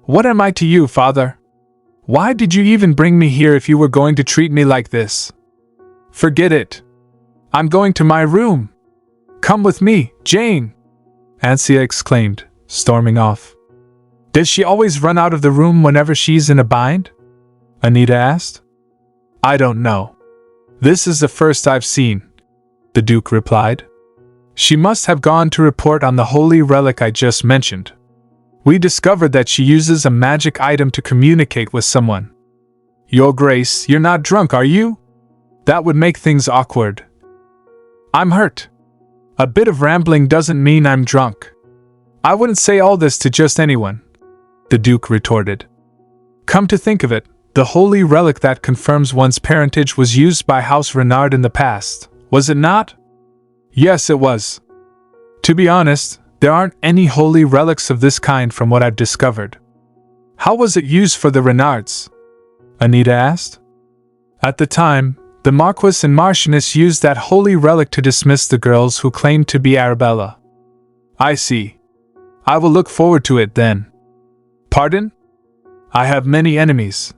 What am I to you, father? Why did you even bring me here if you were going to treat me like this? Forget it. I'm going to my room. Come with me, Jane, Ansia exclaimed, storming off. Does she always run out of the room whenever she's in a bind? Anita asked. I don't know. This is the first I've seen, the Duke replied. She must have gone to report on the holy relic I just mentioned. We discovered that she uses a magic item to communicate with someone. Your Grace, you're not drunk, are you? That would make things awkward. I'm hurt. A bit of rambling doesn't mean I'm drunk. I wouldn't say all this to just anyone, the Duke retorted. Come to think of it, the holy relic that confirms one's parentage was used by House Renard in the past, was it not? Yes, it was. To be honest, there aren't any holy relics of this kind from what I've discovered. How was it used for the Renards? Anita asked. At the time, the Marquis and Marchioness used that holy relic to dismiss the girls who claimed to be Arabella. I see. I will look forward to it then. Pardon? I have many enemies.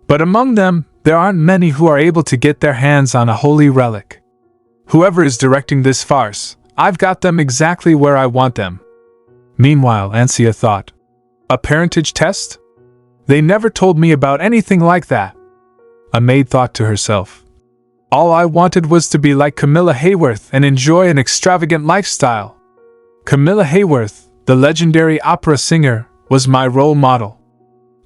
But among them, there aren't many who are able to get their hands on a holy relic. Whoever is directing this farce, I've got them exactly where I want them. Meanwhile, Ansia thought, a parentage test? They never told me about anything like that. A maid thought to herself. All I wanted was to be like Camilla Hayworth and enjoy an extravagant lifestyle. Camilla Hayworth, the legendary opera singer, was my role model.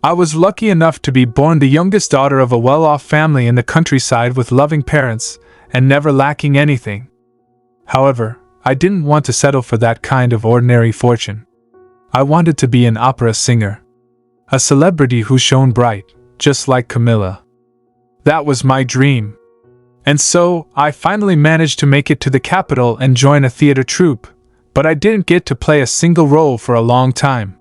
I was lucky enough to be born the youngest daughter of a well-off family in the countryside with loving parents, and never lacking anything. However, I didn't want to settle for that kind of ordinary fortune. I wanted to be an opera singer. A celebrity who shone bright, just like Camilla. That was my dream. And so, I finally managed to make it to the capital and join a theater troupe, but I didn't get to play a single role for a long time.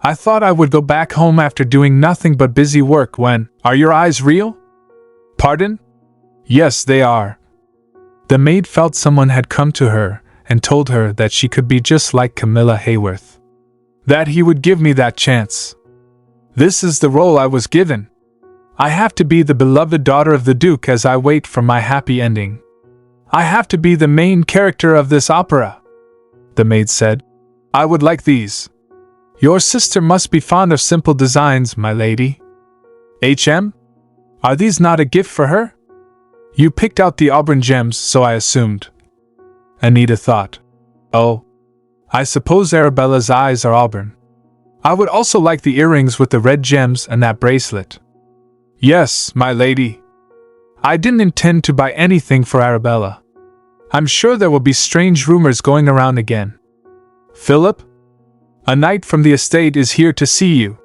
I thought I would go back home after doing nothing but busy work when, are your eyes real? Pardon? Yes, they are. The maid felt someone had come to her and told her that she could be just like Camilla Hayworth. That he would give me that chance. This is the role I was given. I have to be the beloved daughter of the Duke as I wait for my happy ending. I have to be the main character of this opera, the maid said. I would like these. Your sister must be fond of simple designs, my lady. HM? Are these not a gift for her? You picked out the auburn gems, so I assumed. Anita thought. Oh, I suppose Arabella's eyes are auburn. I would also like the earrings with the red gems and that bracelet. Yes, my lady. I didn't intend to buy anything for Arabella. I'm sure there will be strange rumors going around again. Philip? A knight from the estate is here to see you.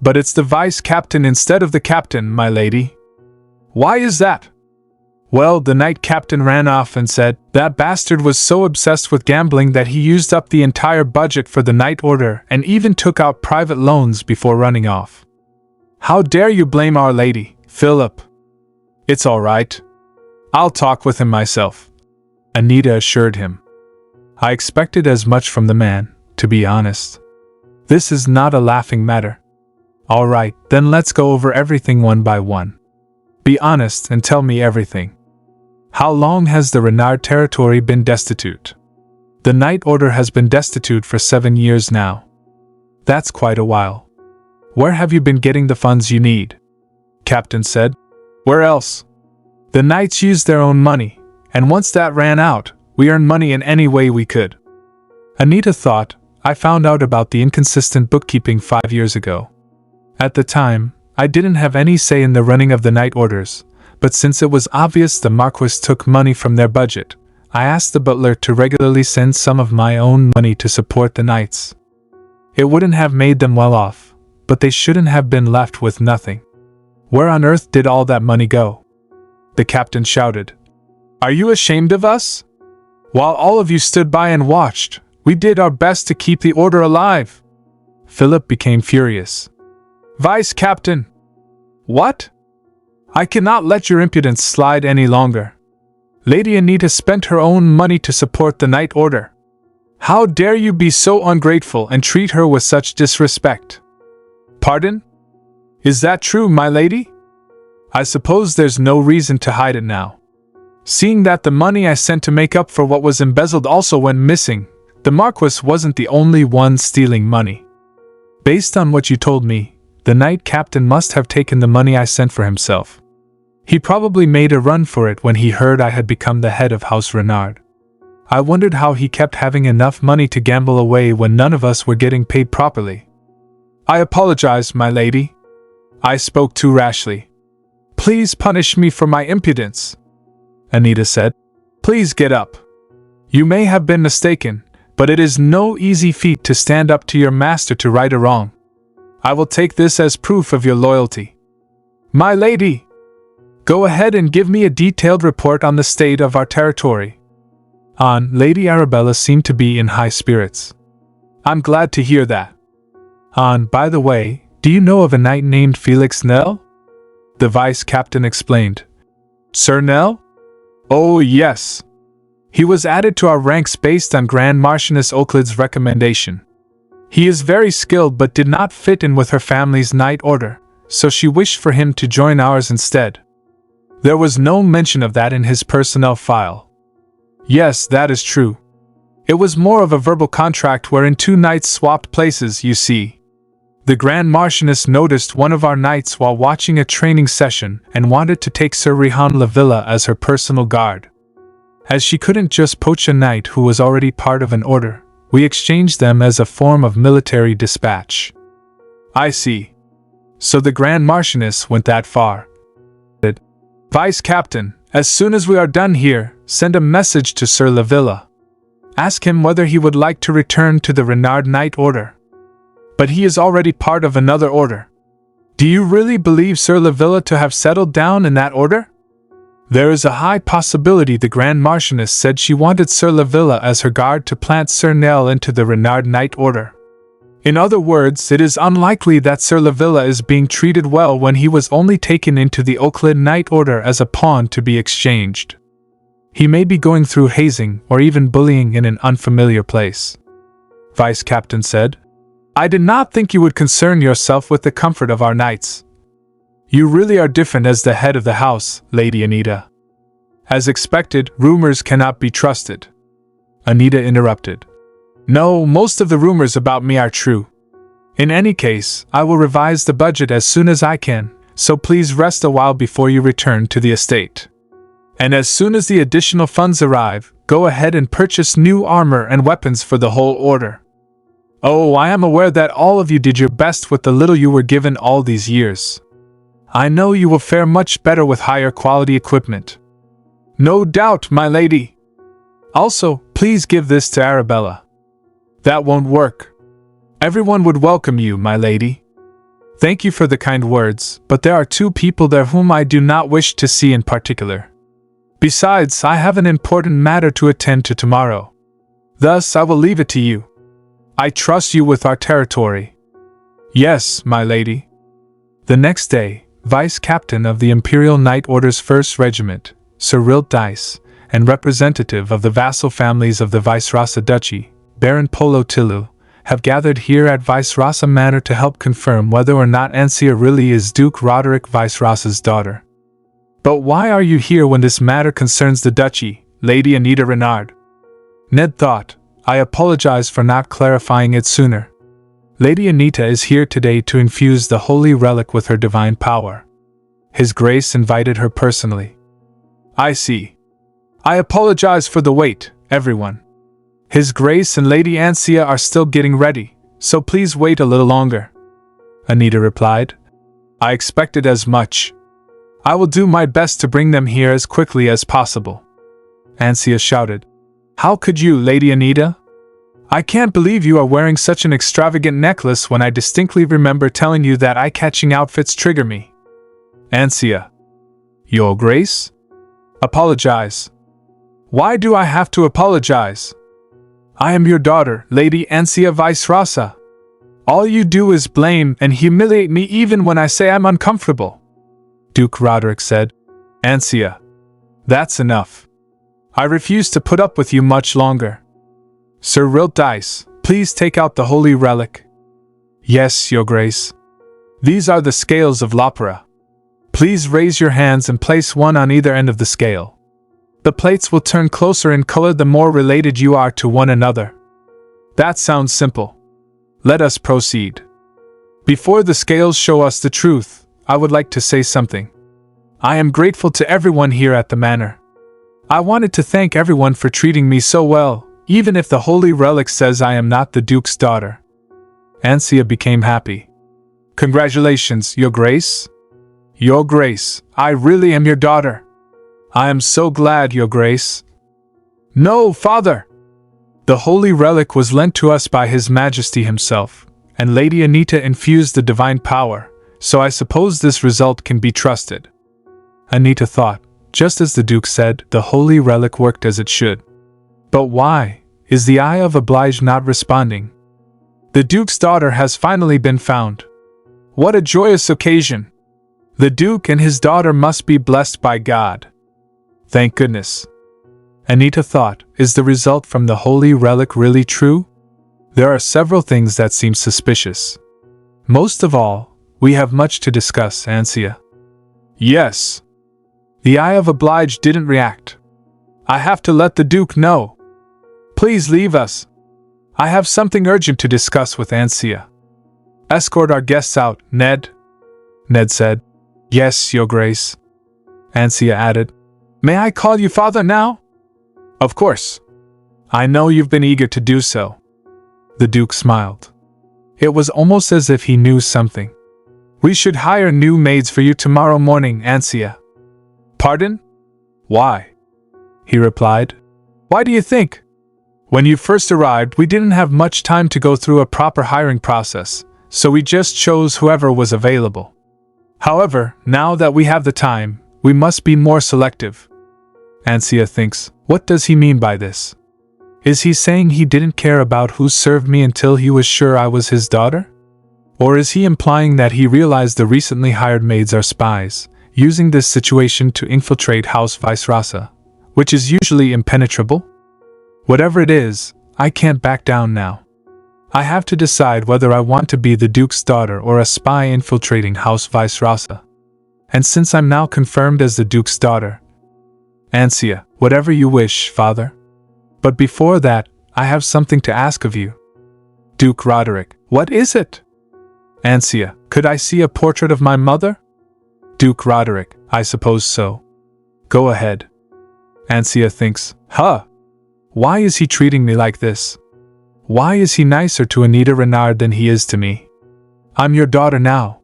But it's the vice captain instead of the captain, my lady. Why is that? Well, the knight captain ran off and said that bastard was so obsessed with gambling that he used up the entire budget for the knight order and even took out private loans before running off. How dare you blame Our Lady, Philip? It's all right. I'll talk with him myself, Anita assured him. I expected as much from the man, to be honest. This is not a laughing matter. All right, then let's go over everything one by one. Be honest and tell me everything. How long has the Renard territory been destitute? The Knight Order has been destitute for 7 years now. That's quite a while. Where have you been getting the funds you need? Captain said. Where else? The Knights used their own money, and once that ran out, we earned money in any way we could. Anita thought, I found out about the inconsistent bookkeeping 5 years ago. At the time, I didn't have any say in the running of the Knight Orders, but since it was obvious the Marquis took money from their budget, I asked the butler to regularly send some of my own money to support the Knights. It wouldn't have made them well off, but they shouldn't have been left with nothing. Where on earth did all that money go? The captain shouted. Are you ashamed of us? While all of you stood by and watched, we did our best to keep the order alive. Philip became furious. Vice Captain! What? I cannot let your impudence slide any longer. Lady Anita spent her own money to support the Knight Order. How dare you be so ungrateful and treat her with such disrespect? Pardon? Is that true, my lady? I suppose there's no reason to hide it now. Seeing that the money I sent to make up for what was embezzled also went missing, the Marquis wasn't the only one stealing money. Based on what you told me, the Knight Captain must have taken the money I sent for himself. He probably made a run for it when he heard I had become the head of House Renard. I wondered how he kept having enough money to gamble away when none of us were getting paid properly. I apologize, my lady. I spoke too rashly. Please punish me for my impudence, Anita said. Please get up. You may have been mistaken, but it is no easy feat to stand up to your master to right a wrong. I will take this as proof of your loyalty. My lady! Go ahead and give me a detailed report on the state of our territory. Lady Arabella seemed to be in high spirits. I'm glad to hear that. By the way, do you know of a knight named Felix Nell? The vice captain explained. Sir Nell? Oh, yes. He was added to our ranks based on Grand Marchioness Euclid's recommendation. He is very skilled but did not fit in with her family's Knight Order, so she wished for him to join ours instead. There was no mention of that in his personnel file. Yes, that is true. It was more of a verbal contract wherein two knights swapped places, you see. The Grand Marchioness noticed one of our knights while watching a training session and wanted to take Sir Rihan Lavilla as her personal guard. As she couldn't just poach a knight who was already part of an order, we exchanged them as a form of military dispatch. I see. So the Grand Marchioness went that far. Vice Captain, as soon as we are done here, send a message to Sir Lavilla. Ask him whether he would like to return to the Renard Knight Order. But he is already part of another order. Do you really believe Sir Lavilla to have settled down in that order? There is a high possibility the Grand Marchioness said she wanted Sir Lavilla as her guard to plant Sir Nell into the Renard Knight Order. In other words, it is unlikely that Sir Lavilla is being treated well when he was only taken into the Euclid Knight Order as a pawn to be exchanged. He may be going through hazing or even bullying in an unfamiliar place. Vice Captain said. I did not think you would concern yourself with the comfort of our knights. You really are different as the head of the house, Lady Anita. As expected, rumors cannot be trusted. Anita interrupted. No, most of the rumors about me are true. In any case, I will revise the budget as soon as I can, so please rest a while before you return to the estate. And as soon as the additional funds arrive, go ahead and purchase new armor and weapons for the whole order. Oh, I am aware that all of you did your best with the little you were given all these years. I know you will fare much better with higher quality equipment. No doubt, my lady. Also, please give this to Arabella. That won't work. Everyone would welcome you, my lady. Thank you for the kind words, but there are two people there whom I do not wish to see in particular. Besides, I have an important matter to attend to tomorrow. Thus, I will leave it to you. I trust you with our territory. Yes, my lady. The next day, Vice Captain of the Imperial Knight Order's 1st Regiment, Sir Rilt Dice, and representative of the vassal families of the Vicerosa Duchy, Baron Polo Tilu, have gathered here at Vicerosa Manor to help confirm whether or not Ancia really is Duke Roderick Vicerosa's daughter. But why are you here when this matter concerns the Duchy, Lady Anita Renard? Ned thought, I apologize for not clarifying it sooner. Lady Anita is here today to infuse the holy relic with her divine power. His Grace invited her personally. I see. I apologize for the wait, everyone. His Grace and Lady Ancia are still getting ready, so please wait a little longer. Anita replied. I expected as much. I will do my best to bring them here as quickly as possible. Ancia shouted. How could you, Lady Anita? I can't believe you are wearing such an extravagant necklace when I distinctly remember telling you that eye-catching outfits trigger me. Ancia. Your Grace? Apologize. Why do I have to apologize? I am your daughter, Lady Ancia Vicerosa. All you do is blame and humiliate me even when I say I'm uncomfortable. Duke Roderick said. Ancia. That's enough. I refuse to put up with you much longer. Sir Rilt Dice, please take out the holy relic. Yes, Your Grace. These are the scales of Lopera. Please raise your hands and place one on either end of the scale. The plates will turn closer in color the more related you are to one another. That sounds simple. Let us proceed. Before the scales show us the truth, I would like to say something. I am grateful to everyone here at the manor. I wanted to thank everyone for treating me so well, even if the holy relic says I am not the Duke's daughter. Ancia became happy. Congratulations, Your Grace. Your Grace, I really am your daughter. I am so glad, Your Grace. No, Father! The holy relic was lent to us by His Majesty himself, and Lady Anita infused the divine power, so I suppose this result can be trusted. Anita thought, just as the Duke said, the holy relic worked as it should. But why is the Eye of Oblige not responding? The Duke's daughter has finally been found. What a joyous occasion! The Duke and his daughter must be blessed by God. Thank goodness. Anita thought, is the result from the holy relic really true? There are several things that seem suspicious. Most of all, we have much to discuss, Ancia. Yes. The Eye of Oblige didn't react. I have to let the Duke know. Please leave us. I have something urgent to discuss with Ancia. Escort our guests out, Ned. Ned said. Yes, Your Grace. Ancia added. May I call you Father now? Of course. I know you've been eager to do so. The Duke smiled. It was almost as if he knew something. We should hire new maids for you tomorrow morning, Ancia. Pardon? Why? He replied. Why do you think? When you first arrived, we didn't have much time to go through a proper hiring process, so we just chose whoever was available. However, now that we have the time, we must be more selective. Ancia thinks, what does he mean by this? Is he saying he didn't care about who served me until he was sure I was his daughter? Or is he implying that he realized the recently hired maids are spies, using this situation to infiltrate House Vicerosa, which is usually impenetrable? Whatever it is, I can't back down now. I have to decide whether I want to be the Duke's daughter or a spy infiltrating House Vicerosa. And since I'm now confirmed as the Duke's daughter, Ancia, whatever you wish, Father. But before that, I have something to ask of you. Duke Roderick, what is it? Ancia, could I see a portrait of my mother? Duke Roderick, I suppose so. Go ahead. Ancia thinks, why is he treating me like this? Why is he nicer to Anita Renard than he is to me? I'm your daughter now.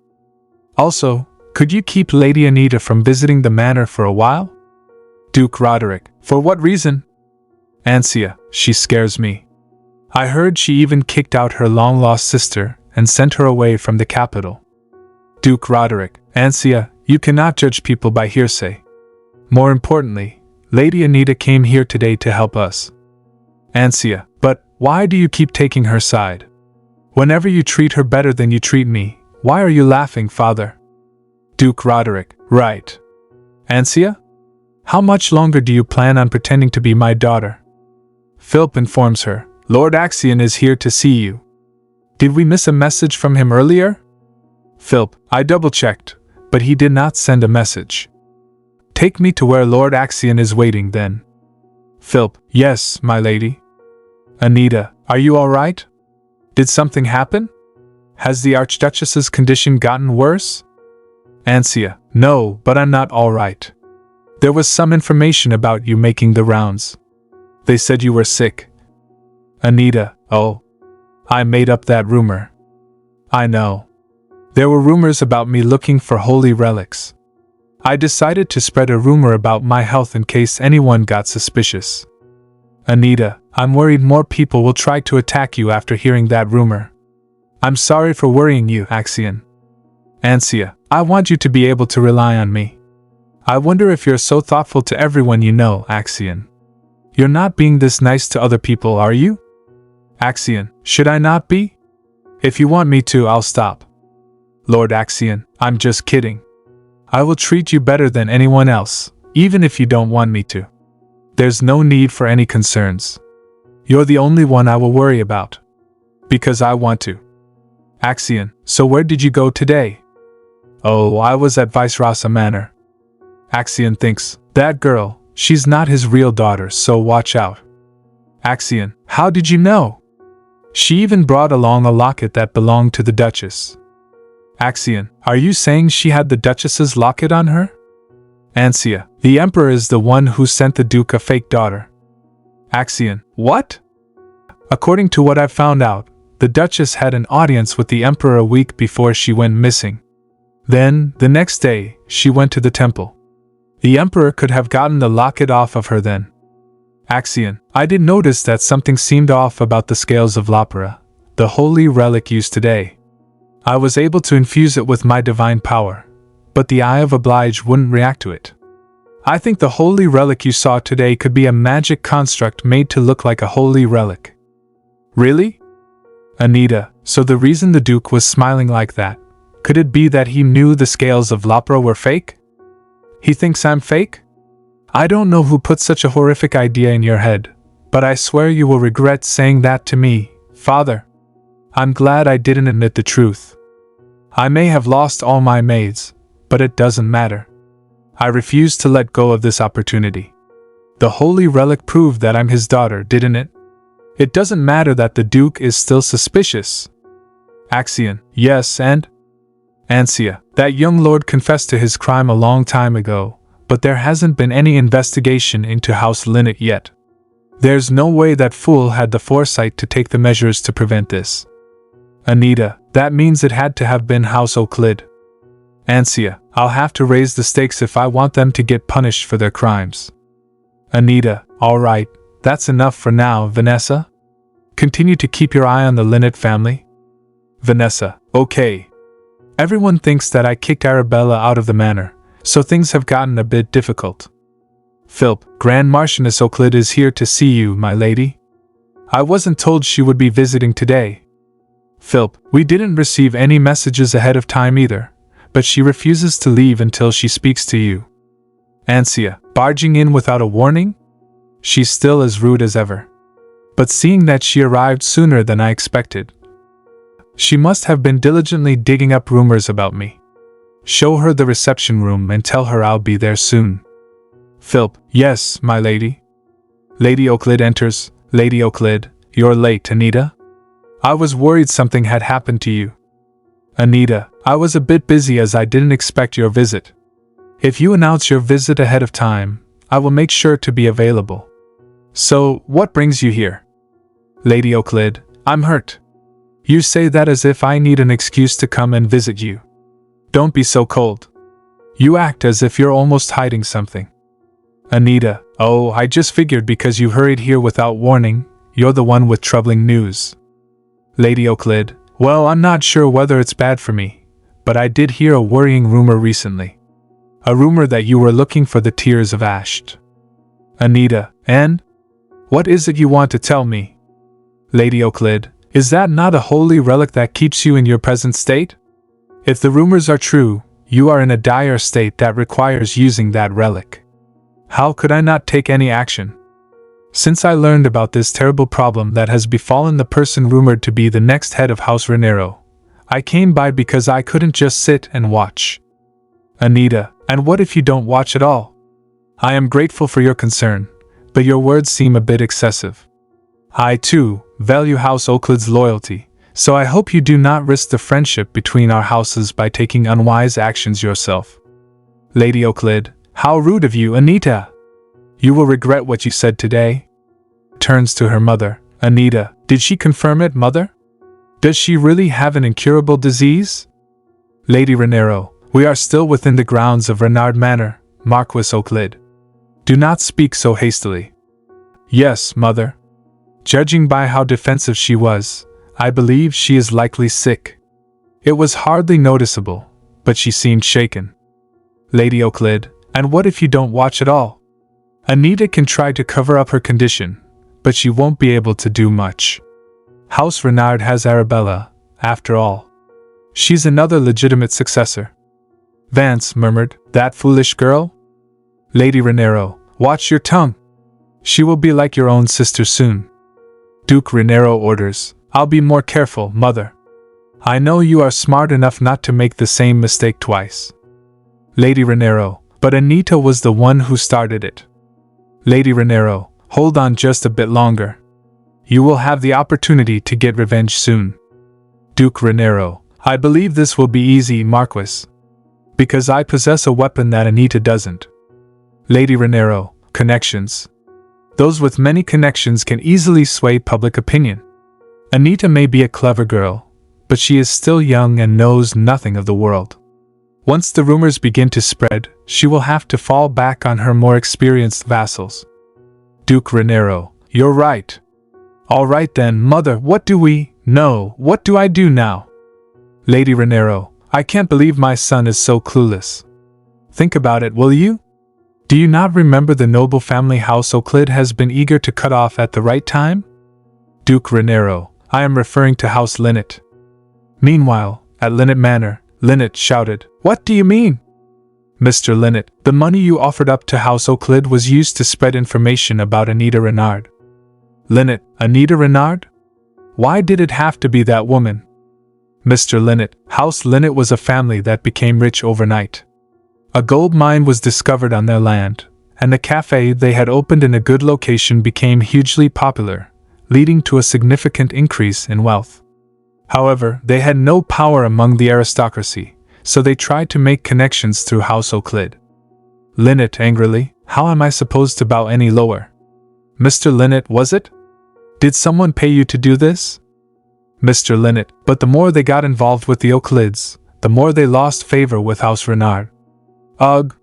Also, could you keep Lady Anita from visiting the manor for a while? Duke Roderick, for what reason? Ansia, she scares me. I heard she even kicked out her long-lost sister and sent her away from the capital. Duke Roderick, Ansia, you cannot judge people by hearsay. More importantly, Lady Anita came here today to help us. Ansia, but why do you keep taking her side? Whenever you treat her better than you treat me, why are you laughing, father? Duke Roderick, right. Ansia? How much longer do you plan on pretending to be my daughter? Philip informs her, Lord Axion is here to see you. Did we miss a message from him earlier? Philip, I double-checked, but he did not send a message. Take me to where Lord Axion is waiting then. Philip, yes, my lady. Anita, are you all right? Did something happen? Has the Archduchess's condition gotten worse? Ansia, no, but I'm not all right. There was some information about you making the rounds. They said you were sick. Anita, oh. I made up that rumor. I know. There were rumors about me looking for holy relics. I decided to spread a rumor about my health in case anyone got suspicious. Anita, I'm worried more people will try to attack you after hearing that rumor. I'm sorry for worrying you, Axion. Ansia, I want you to be able to rely on me. I wonder if you're so thoughtful to everyone you know, Axion. You're not being this nice to other people, are you? Axion, should I not be? If you want me to, I'll stop. Lord Axion, I'm just kidding. I will treat you better than anyone else, even if you don't want me to. There's no need for any concerns. You're the only one I will worry about. Because I want to. Axion, so where did you go today? Oh, I was at Vice-Rasa Manor. Axion thinks, that girl, she's not his real daughter, so watch out. Axion, how did you know? She even brought along a locket that belonged to the Duchess. Axion, are you saying she had the Duchess's locket on her? Ansia, the Emperor is the one who sent the Duke a fake daughter. Axion, what? According to what I've found out, the Duchess had an audience with the Emperor a week before she went missing. Then, the next day, she went to the temple. The Emperor could have gotten the locket off of her then. Axion, I did notice that something seemed off about the scales of Lapra, the holy relic used today. I was able to infuse it with my divine power, but the Eye of Oblige wouldn't react to it. I think the holy relic you saw today could be a magic construct made to look like a holy relic. Really? Anita, so the reason the Duke was smiling like that, could it be that he knew the scales of Lapra were fake? He thinks I'm fake? I don't know who put such a horrific idea in your head, but I swear you will regret saying that to me, Father. I'm glad I didn't admit the truth. I may have lost all my maids, but it doesn't matter. I refuse to let go of this opportunity. The holy relic proved that I'm his daughter, didn't it? It doesn't matter that the Duke is still suspicious. Axion, yes, and? Ansia, that young lord confessed to his crime a long time ago, but there hasn't been any investigation into House Linnet yet. There's no way that fool had the foresight to take the measures to prevent this. Anita, that means it had to have been House Euclid. Ansia, I'll have to raise the stakes if I want them to get punished for their crimes. Anita, alright, that's enough for now, Vanessa. Continue to keep your eye on the Linnet family. Vanessa, okay. Everyone thinks that I kicked Arabella out of the manor, so things have gotten a bit difficult. Philip, Grand Marchioness Euclid is here to see you, my lady. I wasn't told she would be visiting today. Philip, we didn't receive any messages ahead of time either, but she refuses to leave until she speaks to you. Ansia, barging in without a warning? She's still as rude as ever. But seeing that she arrived sooner than I expected, she must have been diligently digging up rumors about me. Show her the reception room and tell her I'll be there soon. Philip, yes, my lady. Lady Euclid enters. Lady Euclid, you're late, Anita. I was worried something had happened to you. Anita, I was a bit busy as I didn't expect your visit. If you announce your visit ahead of time, I will make sure to be available. So, what brings you here? Lady Euclid, I'm hurt. You say that as if I need an excuse to come and visit you. Don't be so cold. You act as if you're almost hiding something. Anita, oh, I just figured because you hurried here without warning, you're the one with troubling news. Lady Euclid, well, I'm not sure whether it's bad for me, but I did hear a worrying rumor recently. A rumor that you were looking for the tears of Asht. Anita, and? What is it you want to tell me? Lady Euclid, is that not a holy relic that keeps you in your present state? If the rumors are true, you are in a dire state that requires using that relic. How could I not take any action? Since I learned about this terrible problem that has befallen the person rumored to be the next head of House Renero, I came by because I couldn't just sit and watch. Anita, and what if you don't watch at all? I am grateful for your concern, but your words seem a bit excessive. I, too, value House Euclid's loyalty, so I hope you do not risk the friendship between our houses by taking unwise actions yourself. Lady Euclid, how rude of you, Anita! You will regret what you said today. Turns to her mother. Anita, did she confirm it, mother? Does she really have an incurable disease? Lady Renero, we are still within the grounds of Renard Manor, Marquis Euclid. Do not speak so hastily. Yes, mother. Judging by how defensive she was, I believe she is likely sick. It was hardly noticeable, but she seemed shaken. Lady Euclid, and what if you don't watch at all? Anita can try to cover up her condition, but she won't be able to do much. House Renard has Arabella, after all. She's another legitimate successor. Vance murmured, that foolish girl? Lady Renero, watch your tongue. She will be like your own sister soon. Duke Renero orders, I'll be more careful, mother. I know you are smart enough not to make the same mistake twice. Lady Renero, but Anita was the one who started it. Lady Renero, hold on just a bit longer. You will have the opportunity to get revenge soon. Duke Renero, I believe this will be easy, Marquis. Because I possess a weapon that Anita doesn't. Lady Renero, connections. Those with many connections can easily sway public opinion. Anita may be a clever girl, but she is still young and knows nothing of the world. Once the rumors begin to spread, she will have to fall back on her more experienced vassals. Duke Renero, you're right. All right then, mother, what do I do now? Lady Renero, I can't believe my son is so clueless. Think about it, will you? Do you not remember the noble family House Euclid has been eager to cut off at the right time? Duke Renero, I am referring to House Linnet. Meanwhile, at Linnet Manor, Linnet shouted, What do you mean? Mr. Linnet, the money you offered up to House Euclid was used to spread information about Anita Renard. Linnet, Anita Renard? Why did it have to be that woman? Mr. Linnet, House Linnet was a family that became rich overnight. A gold mine was discovered on their land, and the cafe they had opened in a good location became hugely popular, leading to a significant increase in wealth. However, they had no power among the aristocracy, so they tried to make connections through House Euclid. Linnet angrily, how am I supposed to bow any lower? Mr. Linnet, was it? Did someone pay you to do this? Mr. Linnet, but the more they got involved with the Euclids, the more they lost favor with House Renard. Ugh.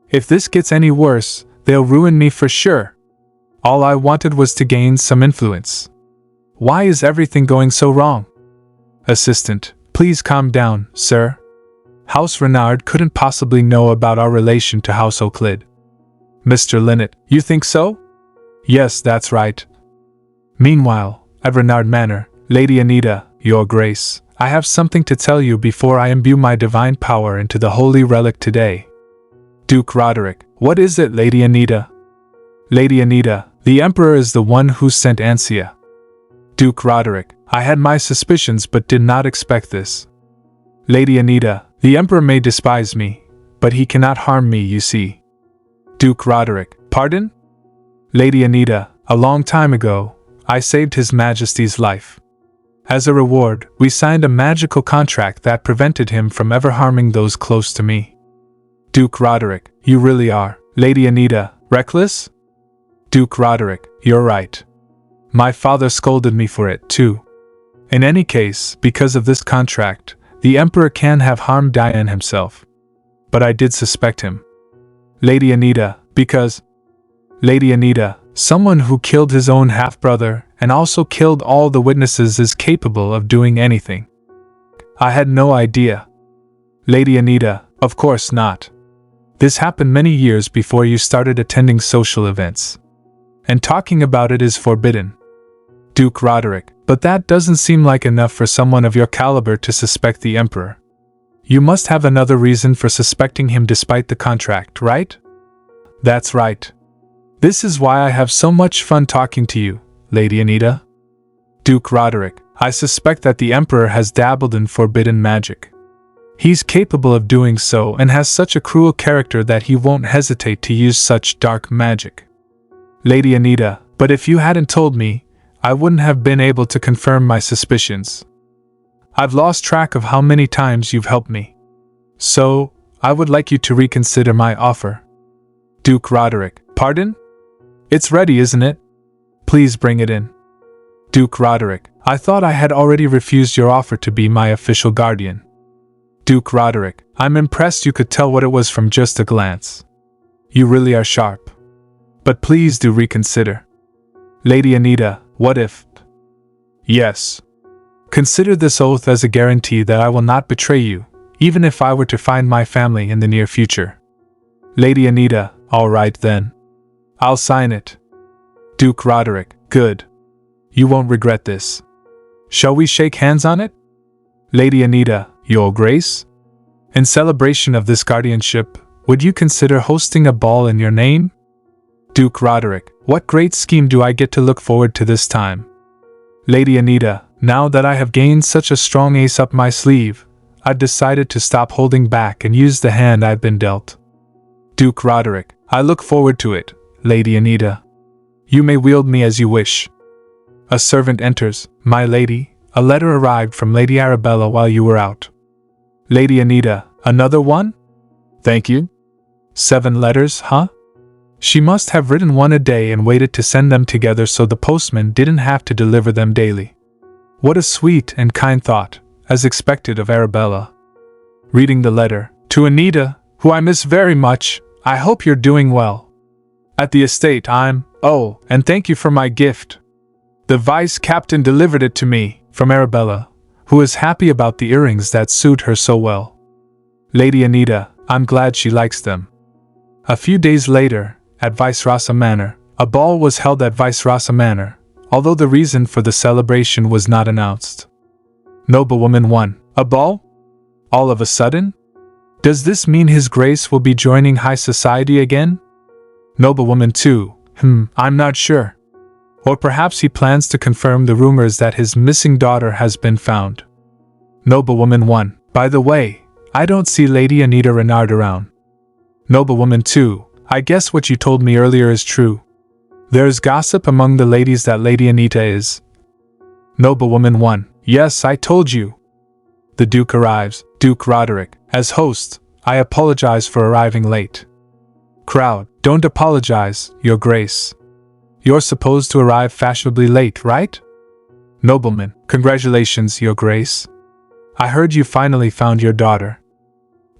If this gets any worse, they'll ruin me for sure. All I wanted was to gain some influence. Why is everything going so wrong? Assistant, please calm down, sir. House Renard couldn't possibly know about our relation to House Euclid. Mr. Linnet, you think so? Yes, that's right. Meanwhile, at Renard Manor, Lady Anita, Your Grace, I have something to tell you before I imbue my divine power into the holy relic today. Duke Roderick, what is it, Lady Anita? Lady Anita, the Emperor is the one who sent Ansia. Duke Roderick, I had my suspicions but did not expect this. Lady Anita, the Emperor may despise me, but he cannot harm me, you see. Duke Roderick, pardon? Lady Anita, a long time ago, I saved His Majesty's life. As a reward, we signed a magical contract that prevented him from ever harming those close to me. Duke Roderick, you really are, Lady Anita, reckless? Duke Roderick, you're right. My father scolded me for it, too. In any case, because of this contract, the Emperor can have harmed Diane himself. But I did suspect him. Lady Anita, because... Lady Anita, someone who killed his own half-brother and also killed all the witnesses is capable of doing anything. I had no idea. Lady Anita, of course not. This happened many years before you started attending social events. And talking about it is forbidden. Duke Roderick, but that doesn't seem like enough for someone of your caliber to suspect the Emperor. You must have another reason for suspecting him despite the contract, right? That's right. This is why I have so much fun talking to you, Lady Anita. Duke Roderick, I suspect that the Emperor has dabbled in forbidden magic. He's capable of doing so and has such a cruel character that he won't hesitate to use such dark magic. Lady Anita, but if you hadn't told me, I wouldn't have been able to confirm my suspicions. I've lost track of how many times you've helped me. So, I would like you to reconsider my offer. Duke Roderick, pardon? It's ready, isn't it? Please bring it in. Duke Roderick, I thought I had already refused your offer to be my official guardian. Duke Roderick, I'm impressed you could tell what it was from just a glance. You really are sharp. But please do reconsider. Lady Anita, what if? Yes. Consider this oath as a guarantee that I will not betray you, even if I were to find my family in the near future. Lady Anita, all right then. I'll sign it. Duke Roderick, good. You won't regret this. Shall we shake hands on it? Lady Anita, Your Grace? In celebration of this guardianship, would you consider hosting a ball in your name? Duke Roderick, what great scheme do I get to look forward to this time? Lady Anita, now that I have gained such a strong ace up my sleeve, I've decided to stop holding back and use the hand I've been dealt. Duke Roderick, I look forward to it, Lady Anita. You may wield me as you wish. A servant enters. My lady, a letter arrived from Lady Arabella while you were out. Lady Anita, another one? Thank you. 7 letters, huh? She must have written one a day and waited to send them together so the postman didn't have to deliver them daily. What a sweet and kind thought, as expected of Arabella. Reading the letter, to Anita, who I miss very much, I hope you're doing well. At the estate oh, and thank you for my gift. The vice captain delivered it to me, from Arabella, who is happy about the earrings that suit her so well. Lady Anita, I'm glad she likes them. A few days later, at Vice Rasa Manor, a ball was held at Vice Rasa Manor, although the reason for the celebration was not announced. Noblewoman 1, a ball? All of a sudden? Does this mean His Grace will be joining high society again? Noblewoman 2, I'm not sure. Or perhaps he plans to confirm the rumors that his missing daughter has been found. Noblewoman 1, by the way, I don't see Lady Anita Renard around. Noblewoman 2, I guess what you told me earlier is true. There's gossip among the ladies that Lady Anita is. Noblewoman 1, yes, I told you. The Duke arrives. Duke Roderick, as host, I apologize for arriving late. Crowd, don't apologize, Your Grace. You're supposed to arrive fashionably late, right? Nobleman, congratulations, Your Grace. I heard you finally found your daughter.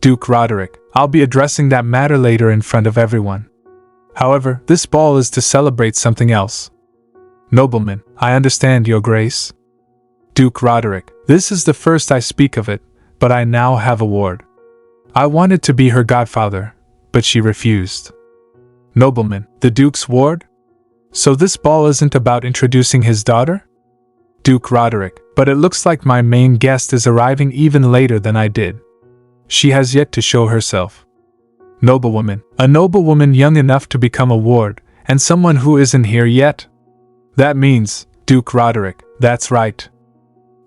Duke Roderick, I'll be addressing that matter later in front of everyone. However, this ball is to celebrate something else. Nobleman, I understand, Your Grace. Duke Roderick, this is the first I speak of it, but I now have a ward. I wanted to be her godfather, but she refused. Nobleman, the Duke's ward? So this ball isn't about introducing his daughter? Duke Roderick, but it looks like my main guest is arriving even later than I did. She has yet to show herself. Noblewoman, a noblewoman young enough to become a ward, and someone who isn't here yet? That means, Duke Roderick, that's right.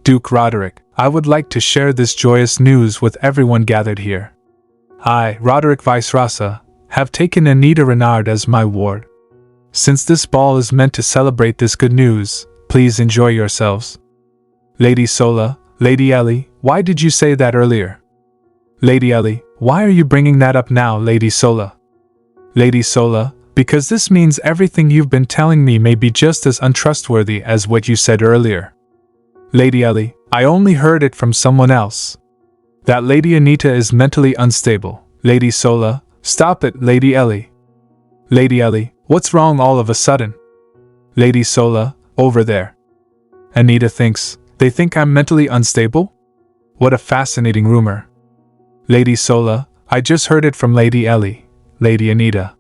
Duke Roderick, I would like to share this joyous news with everyone gathered here. I, Roderick Vice Rasa, have taken Anita Renard as my ward. Since this ball is meant to celebrate this good news, please enjoy yourselves. Lady Sola, Lady Ellie, why did you say that earlier? Lady Ellie, why are you bringing that up now, Lady Sola? Lady Sola, because this means everything you've been telling me may be just as untrustworthy as what you said earlier. Lady Ellie, I only heard it from someone else. That Lady Anita is mentally unstable. Lady Sola, stop it, Lady Ellie. Lady Ellie, what's wrong all of a sudden? Lady Sola, over there. Anita thinks, they think I'm mentally unstable? What a fascinating rumor. Lady Sola, I just heard it from Lady Ellie. Lady Anita.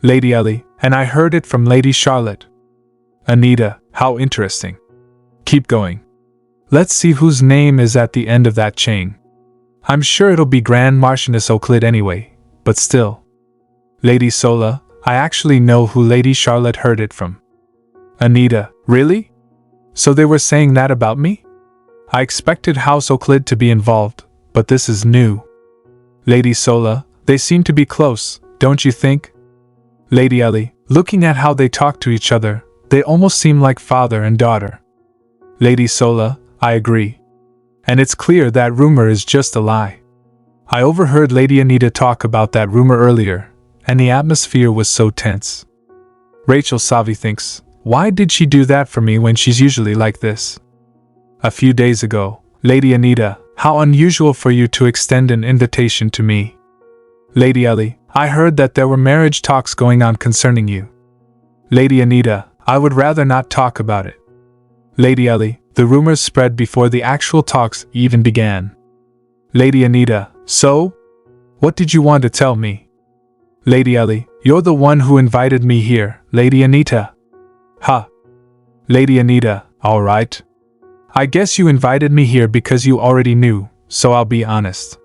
Lady Ellie, and I heard it from Lady Charlotte. Anita, how interesting. Keep going. Let's see whose name is at the end of that chain. I'm sure it'll be Grand Marchioness Euclid anyway, but still. Lady Sola, I actually know who Lady Charlotte heard it from. Anita, really? So they were saying that about me? I expected House Euclid to be involved, but this is new. Lady Sola, they seem to be close, don't you think? Lady Ellie, looking at how they talk to each other, they almost seem like father and daughter. Lady Sola, I agree. And it's clear that rumor is just a lie. I overheard Lady Anita talk about that rumor earlier, and the atmosphere was so tense. Rachel Savi thinks, why did she do that for me when she's usually like this? A few days ago, Lady Anita, how unusual for you to extend an invitation to me. Lady Ellie, I heard that there were marriage talks going on concerning you. Lady Anita, I would rather not talk about it. Lady Ellie, the rumors spread before the actual talks even began. Lady Anita, so? What did you want to tell me? Lady Ellie, you're the one who invited me here, Lady Anita. Ha. Lady Anita, alright. I guess you invited me here because you already knew, so I'll be honest.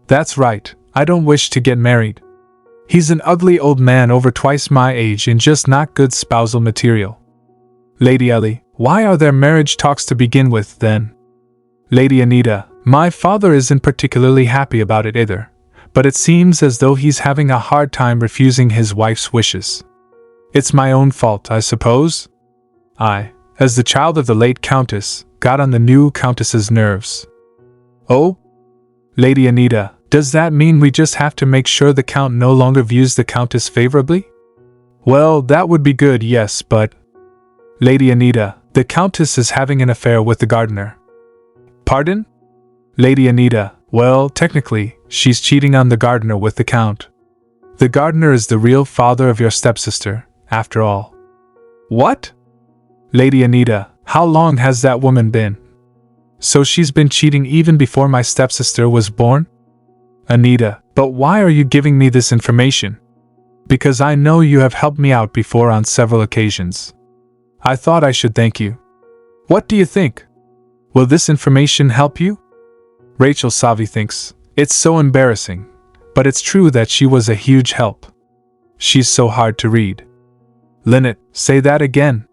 That's right, I don't wish to get married. He's an ugly old man over twice my age and just not good spousal material. Lady Ellie, why are there marriage talks to begin with, then? Lady Anita, my father isn't particularly happy about it either, but it seems as though he's having a hard time refusing his wife's wishes. It's my own fault, I suppose. I, as the child of the late Countess, got on the new Countess's nerves. Oh? Lady Anita, does that mean we just have to make sure the Count no longer views the Countess favorably? Well, that would be good, yes, but... Lady Anita, the Countess is having an affair with the gardener. Pardon? Lady Anita, well, technically, she's cheating on the gardener with the Count. The gardener is the real father of your stepsister, after all. What? Lady Anita, how long has that woman been? So she's been cheating even before my stepsister was born? Anita, but why are you giving me this information? Because I know you have helped me out before on several occasions. I thought I should thank you. What do you think? Will this information help you? Rachel Savi thinks, it's so embarrassing, but it's true that she was a huge help. She's so hard to read. Lynette, say that again.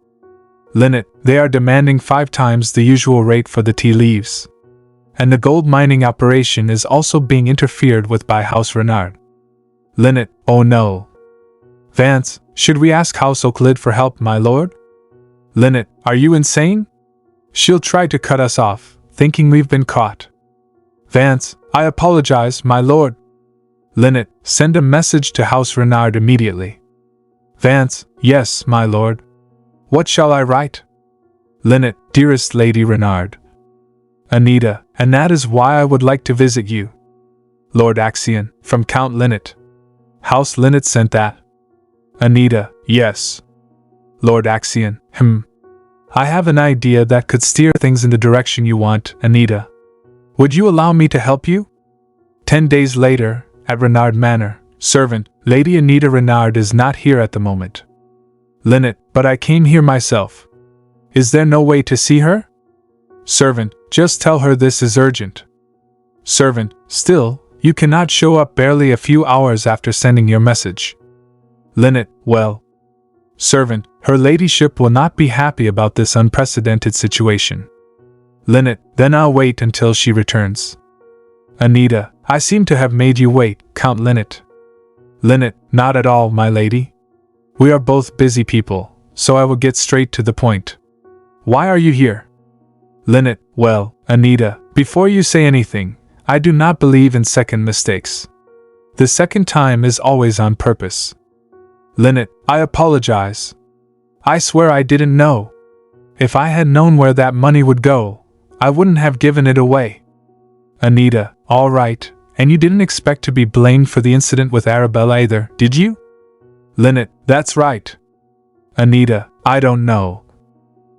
Lynette, they are demanding 5 times the usual rate for the tea leaves. And the gold mining operation is also being interfered with by House Renard. Lynette, oh no. Vance, should we ask House Euclid for help, my lord? Lynette, are you insane? She'll try to cut us off, thinking we've been caught. Vance, I apologize, my lord. Lynette, send a message to House Renard immediately. Vance, yes, my lord. What shall I write? Lynette, dearest Lady Renard. Anita, and that is why I would like to visit you. Lord Axion, from Count Lynette. House Lynette sent that. Anita, yes. Lord Axion, I have an idea that could steer things in the direction you want, Anita. Would you allow me to help you? 10 days later, at Renard Manor, servant, Lady Anita Renard is not here at the moment. Lynette, but I came here myself. Is there no way to see her? Servant, just tell her this is urgent. Servant, still, you cannot show up barely a few hours after sending your message. Lynette, well. Servant, her ladyship will not be happy about this unprecedented situation. Lynette, then I'll wait until she returns. Anita, I seem to have made you wait, Count Lynette. Lynette, not at all, my lady. We are both busy people, so I will get straight to the point. Why are you here? Lynette, well, Anita, before you say anything, I do not believe in second mistakes. The second time is always on purpose. Lynette, I apologize. I swear I didn't know. If I had known where that money would go, I wouldn't have given it away. Anita, all right, and you didn't expect to be blamed for the incident with Arabella either, did you? Lynette, that's right. Anita, I don't know.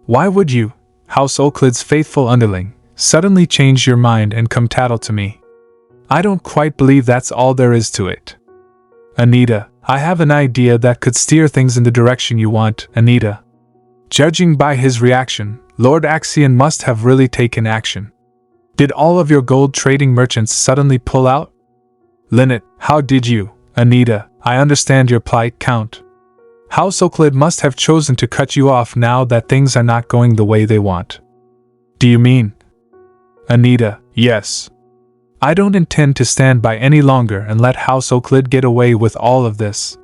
Why would you, House Euclid's faithful underling, suddenly change your mind and come tattle to me? I don't quite believe that's all there is to it. Anita, I have an idea that could steer things in the direction you want, Anita. Judging by his reaction, Lord Axion must have really taken action. Did all of your gold trading merchants suddenly pull out? Lynette, how did you? Anita, I understand your plight, Count. House Euclid must have chosen to cut you off now that things are not going the way they want. Do you mean? Anita, yes. I don't intend to stand by any longer and let House Euclid get away with all of this.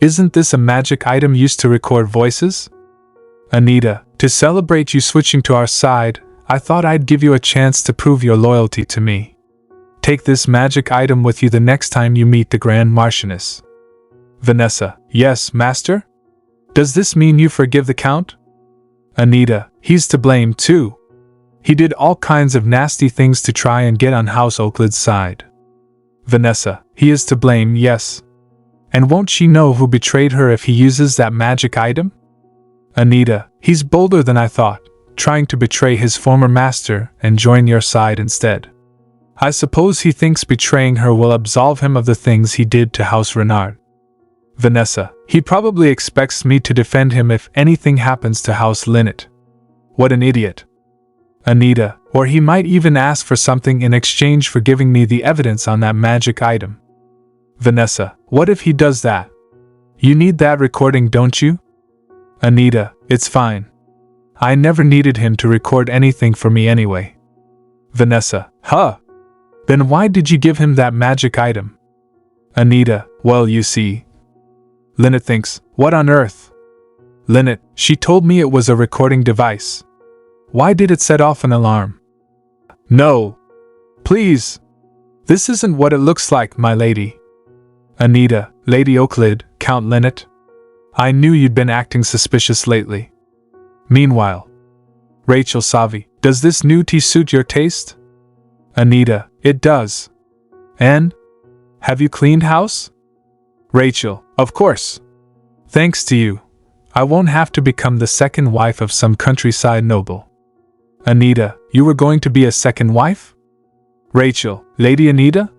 Isn't this a magic item used to record voices? Anita, to celebrate you switching to our side, I thought I'd give you a chance to prove your loyalty to me. Take this magic item with you the next time you meet the Grand Marchioness. Vanessa, yes, Master? Does this mean you forgive the Count? Anita, he's to blame too. He did all kinds of nasty things to try and get on House Euclid's side. Vanessa, he is to blame, yes. And won't she know who betrayed her if he uses that magic item? Anita, he's bolder than I thought, trying to betray his former master and join your side instead. I suppose he thinks betraying her will absolve him of the things he did to House Renard. Vanessa, he probably expects me to defend him if anything happens to House Lynette. What an idiot. Anita, or he might even ask for something in exchange for giving me the evidence on that magic item. Vanessa, what if he does that? You need that recording, don't you? Anita, it's fine. I never needed him to record anything for me anyway. Vanessa, huh? Then why did you give him that magic item? Anita, well, you see. Lynette thinks, what on earth? Lynette, she told me it was a recording device. Why did it set off an alarm? No. Please. This isn't what it looks like, my lady. Anita, Lady Euclid, Count Lynette. I knew you'd been acting suspicious lately. Meanwhile. Rachel Savi, does this new tea suit your taste? Anita, it does. And? Have you cleaned house? Rachel, of course. Thanks to you. I won't have to become the second wife of some countryside noble. Anita, you were going to be a second wife? Rachel, Lady Anita?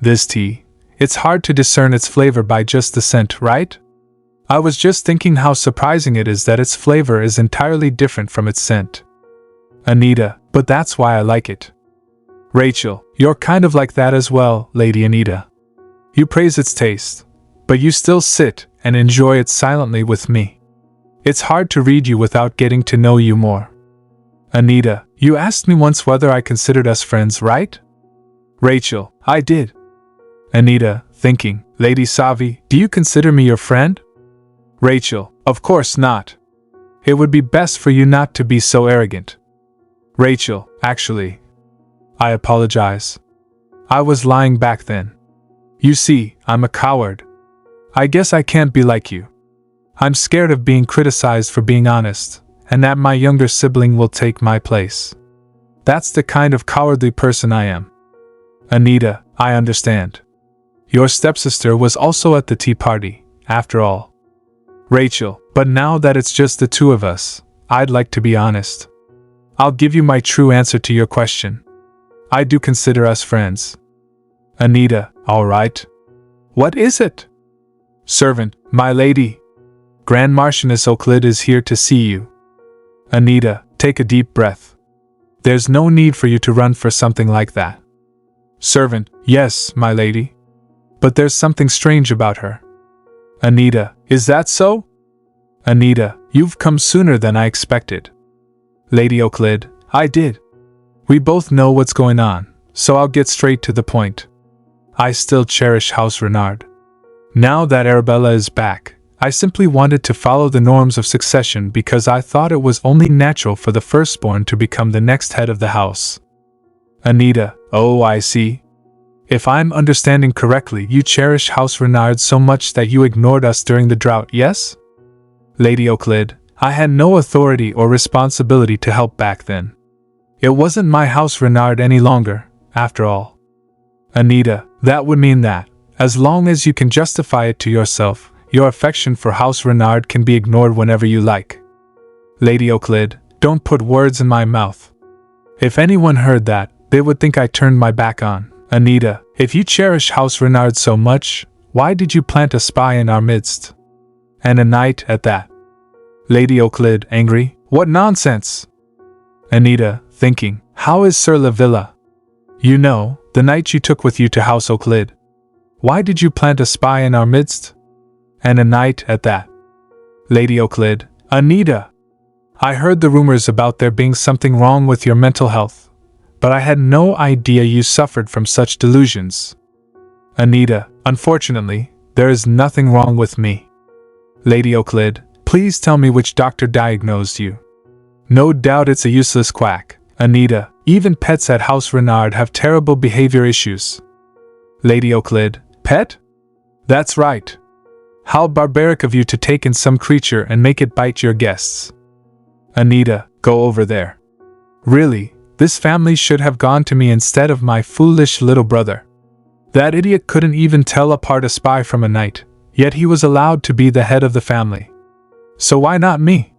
This tea, it's hard to discern its flavor by just the scent, right? I was just thinking how surprising it is that its flavor is entirely different from its scent. Anita, but that's why I like it. Rachel, you're kind of like that as well, Lady Anita. You praise its taste, but you still sit and enjoy it silently with me. It's hard to read you without getting to know you more. Anita, you asked me once whether I considered us friends, right? Rachel, I did. Anita, thinking, Lady Savi, do you consider me your friend? Rachel, of course not. It would be best for you not to be so arrogant. Rachel, actually. I apologize. I was lying back then. You see, I'm a coward. I guess I can't be like you. I'm scared of being criticized for being honest, and that my younger sibling will take my place. That's the kind of cowardly person I am. Anita, I understand. Your stepsister was also at the tea party, after all. Rachel, but now that it's just the two of us, I'd like to be honest. I'll give you my true answer to your question. I do consider us friends. Anita, all right. What is it? Servant, my lady. Grand Marchioness Euclid is here to see you. Anita, take a deep breath. There's no need for you to run for something like that. Servant, yes, my lady. But there's something strange about her. Anita, is that so? Anita, you've come sooner than I expected. Lady Euclid, I did. We both know what's going on, so I'll get straight to the point. I still cherish House Renard. Now that Arabella is back, I simply wanted to follow the norms of succession because I thought it was only natural for the firstborn to become the next head of the house. Anita, oh, I see. If I'm understanding correctly, you cherish House Renard so much that you ignored us during the drought, yes? Lady Euclid, I had no authority or responsibility to help back then. It wasn't my house Renard any longer, after all. Anita, that would mean that, as long as you can justify it to yourself, your affection for House Renard can be ignored whenever you like. Lady Euclid, don't put words in my mouth. If anyone heard that, they would think I turned my back on. Anita, if you cherish House Renard so much, why did you plant a spy in our midst? And a knight at that. Lady Euclid, angry, what nonsense! Anita, thinking, how is Sir Lavilla? You know, the knight you took with you to House Euclid. Why did you plant a spy in our midst? And a knight at that. Lady Euclid, Anita! I heard the rumors about there being something wrong with your mental health, but I had no idea you suffered from such delusions. Anita, unfortunately, there is nothing wrong with me. Lady Euclid, please tell me which doctor diagnosed you. No doubt it's a useless quack. Anita, even pets at House Renard have terrible behavior issues. Lady Euclid, pet? That's right. How barbaric of you to take in some creature and make it bite your guests. Anita, go over there. Really, this family should have gone to me instead of my foolish little brother. That idiot couldn't even tell apart a spy from a knight, yet he was allowed to be the head of the family. So why not me?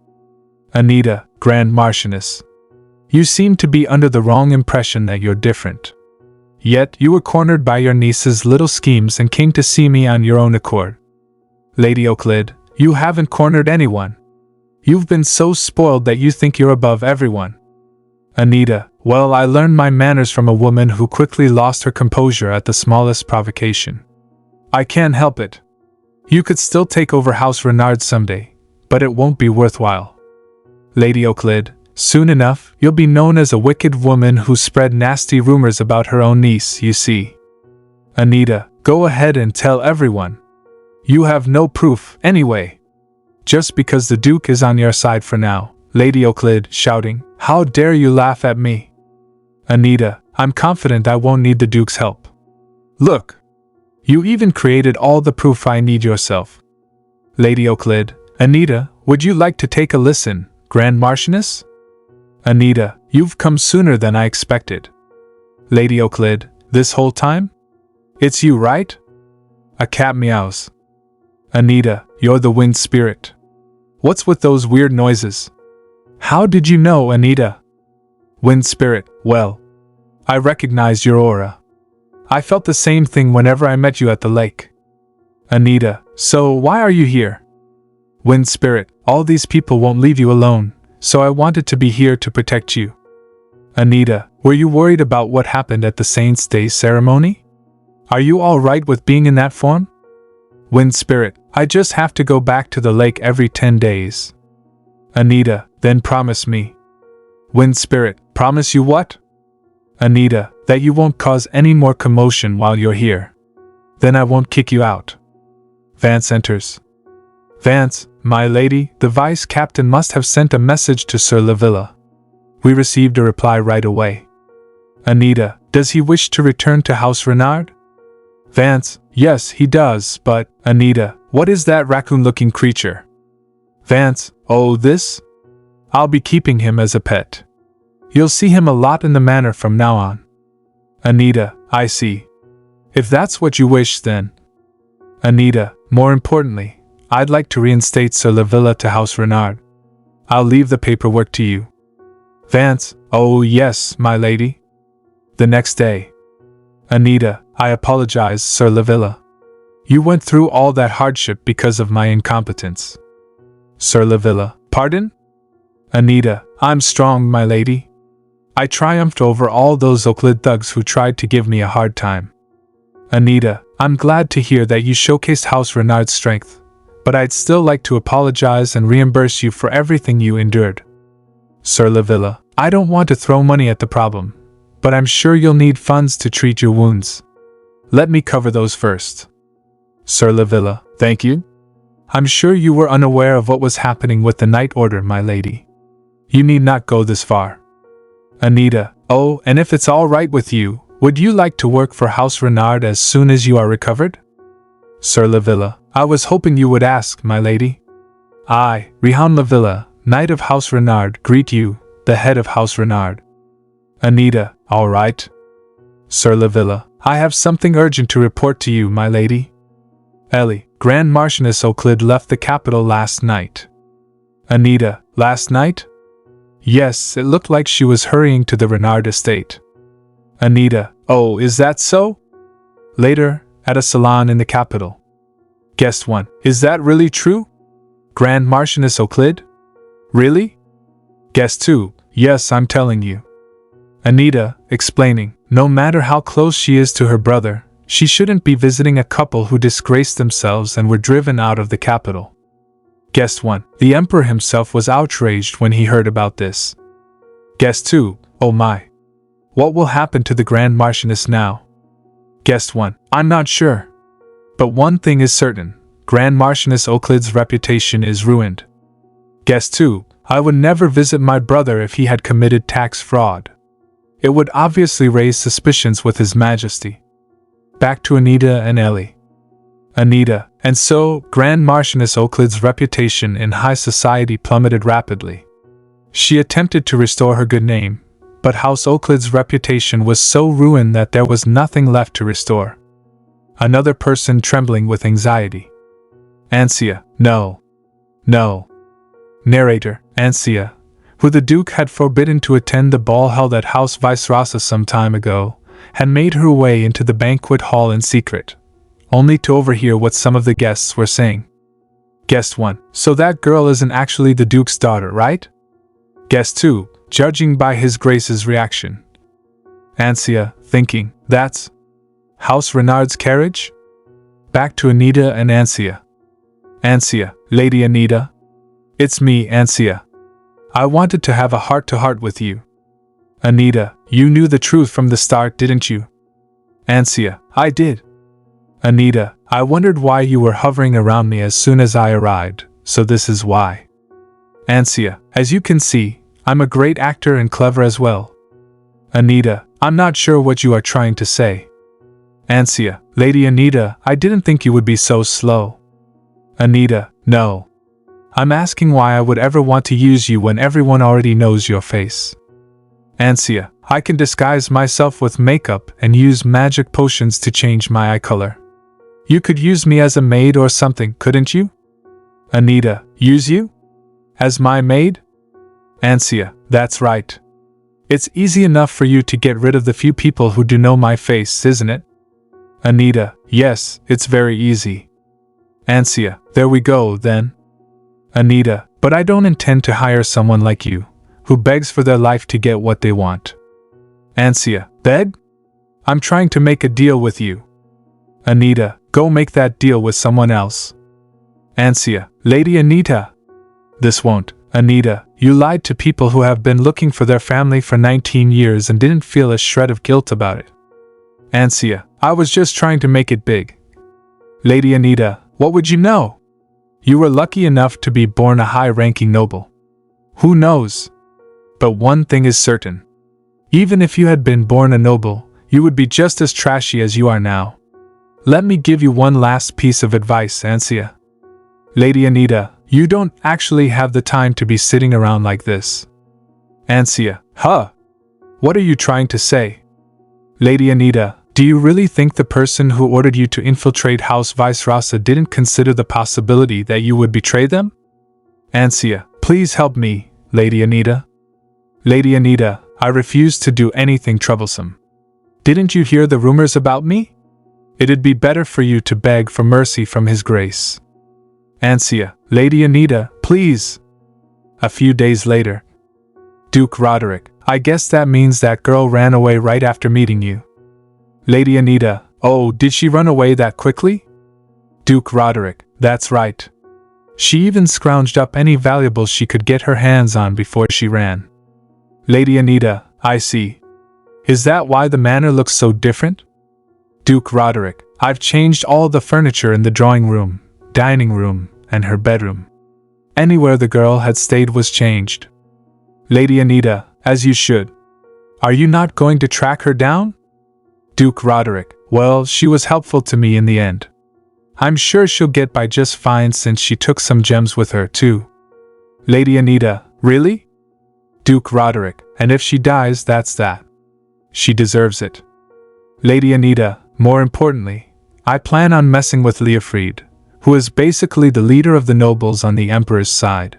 Anita, Grand Marchioness. You seem to be under the wrong impression that you're different. Yet you were cornered by your niece's little schemes and came to see me on your own accord. Lady Euclid, you haven't cornered anyone. You've been so spoiled that you think you're above everyone. Anita, well, I learned my manners from a woman who quickly lost her composure at the smallest provocation. I can't help it. You could still take over House Renard someday, but it won't be worthwhile. Lady Euclid, soon enough, you'll be known as a wicked woman who spread nasty rumors about her own niece, you see. Anita, go ahead and tell everyone. You have no proof, anyway. Just because the Duke is on your side for now. Lady Euclid, shouting, how dare you laugh at me? Anita, I'm confident I won't need the Duke's help. Look! You even created all the proof I need yourself. Lady Euclid, Anita, would you like to take a listen, Grand Marchioness? Anita, you've come sooner than I expected. Lady Euclid, this whole time? It's you, right? A cat meows. Anita, you're the wind spirit. What's with those weird noises? How did you know, Anita? Wind spirit, well, I recognized your aura. I felt the same thing whenever I met you at the lake. Anita, so why are you here? Wind spirit, all these people won't leave you alone, so I wanted to be here to protect you. Anita, were you worried about what happened at the Saints' Day ceremony? Are you all right with being in that form? Wind spirit, I just have to go back to the lake every 10 days. Anita, then promise me. Wind spirit, promise you what? Anita, that you won't cause any more commotion while you're here. Then I won't kick you out. Vance enters. Vance, my lady, the vice captain must have sent a message to Sir Lavilla. We received a reply right away. Anita, does he wish to return to House Renard? Vance, yes, he does, but, Anita, what is that raccoon-looking creature? Vance, oh, this? I'll be keeping him as a pet. You'll see him a lot in the manor from now on. Anita, I see. If that's what you wish, then. Anita, more importantly, I'd like to reinstate Sir Lavilla to House Renard. I'll leave the paperwork to you. Vance, oh yes, my lady. The next day. Anita, I apologize, Sir Lavilla. You went through all that hardship because of my incompetence. Sir Lavilla, pardon? Anita, I'm strong, my lady. I triumphed over all those Euclid thugs who tried to give me a hard time. Anita, I'm glad to hear that you showcased House Renard's strength, but I'd still like to apologize and reimburse you for everything you endured. Sir Lavilla, I don't want to throw money at the problem, but I'm sure you'll need funds to treat your wounds. Let me cover those first. Sir Lavilla, thank you. I'm sure you were unaware of what was happening with the Night Order, my lady. You need not go this far. Anita, oh, and if it's all right with you, would you like to work for House Renard as soon as you are recovered? Sir Lavilla, I was hoping you would ask, my lady. I, Rihan Lavilla, Knight of House Renard, greet you, the head of House Renard. Anita, all right. Sir Lavilla, I have something urgent to report to you, my lady. Ellie, Grand Marchioness Euclid left the capital last night. Anita, last night? Yes, it looked like she was hurrying to the Renard estate. Anita, oh, is that so? Later, at a salon in the capital. Guest 1, is that really true? Grand Marchioness Euclid? Really? Guest 2, yes, I'm telling you. Anita, explaining, no matter how close she is to her brother, she shouldn't be visiting a couple who disgraced themselves and were driven out of the capital. Guest 1, the Emperor himself was outraged when he heard about this. Guest 2, oh my. What will happen to the Grand Marchioness now? Guest 1, I'm not sure. But one thing is certain, Grand Marchioness Euclid's reputation is ruined. Guest 2, I would never visit my brother if he had committed tax fraud. It would obviously raise suspicions with His Majesty. Back to Anita and Ellie. Anita, and so, Grand Marchioness Euclid's reputation in high society plummeted rapidly. She attempted to restore her good name, but House Euclid's reputation was so ruined that there was nothing left to restore. Another person trembling with anxiety. Ansia, no. Narrator, Ansia, who the Duke had forbidden to attend the ball held at House Vicerosa some time ago, had made her way into the banquet hall in secret, only to overhear what some of the guests were saying. Guest 1, so that girl isn't actually the Duke's daughter, right? Guest 2, judging by His Grace's reaction. Ansia, thinking, that's House Renard's carriage? Back to Anita and Ansia. Ansia, Lady Anita? It's me, Ansia. I wanted to have a heart-to-heart with you. Anita, you knew the truth from the start, didn't you? Ansia, I did. Anita, I wondered why you were hovering around me as soon as I arrived, so this is why. Ansia, as you can see, I'm a great actor and clever as well. Anita, I'm not sure what you are trying to say. Ansia, Lady Anita, I didn't think you would be so slow. Anita, no. I'm asking why I would ever want to use you when everyone already knows your face. Ansia, I can disguise myself with makeup and use magic potions to change my eye color. You could use me as a maid or something, couldn't you? Anita, use you? As my maid? Ansia, that's right. It's easy enough for you to get rid of the few people who do know my face, isn't it? Anita, yes, it's very easy. Ansia, there we go, then. Anita, but I don't intend to hire someone like you, who begs for their life to get what they want. Ansia, beg? I'm trying to make a deal with you. Anita, go make that deal with someone else. Ansia, Lady Anita. This won't. Anita, you lied to people who have been looking for their family for 19 years and didn't feel a shred of guilt about it. Ansia, I was just trying to make it big. Lady Anita, what would you know? You were lucky enough to be born a high-ranking noble. Who knows? But one thing is certain. Even if you had been born a noble, you would be just as trashy as you are now. Let me give you one last piece of advice, Ansia. Lady Anita, you don't actually have the time to be sitting around like this. Ansia, huh? What are you trying to say? Lady Anita, do you really think the person who ordered you to infiltrate House Vicerosa didn't consider the possibility that you would betray them? Ansia, please help me, Lady Anita. Lady Anita, I refuse to do anything troublesome. Didn't you hear the rumors about me? It'd be better for you to beg for mercy from His Grace. Ansia, Lady Anita, please. A few days later. Duke Roderick, I guess that means that girl ran away right after meeting you. Lady Anita, oh, did she run away that quickly? Duke Roderick, that's right. She even scrounged up any valuables she could get her hands on before she ran. Lady Anita, I see. Is that why the manor looks so different? Duke Roderick, I've changed all the furniture in the drawing room, dining room, and her bedroom. Anywhere the girl had stayed was changed. Lady Anita, as you should. Are you not going to track her down? Duke Roderick, well, she was helpful to me in the end. I'm sure she'll get by just fine since she took some gems with her, too. Lady Anita, really? Duke Roderick, and if she dies, that's that. She deserves it. Lady Anita, more importantly, I plan on messing with Leofried, who is basically the leader of the nobles on the Emperor's side.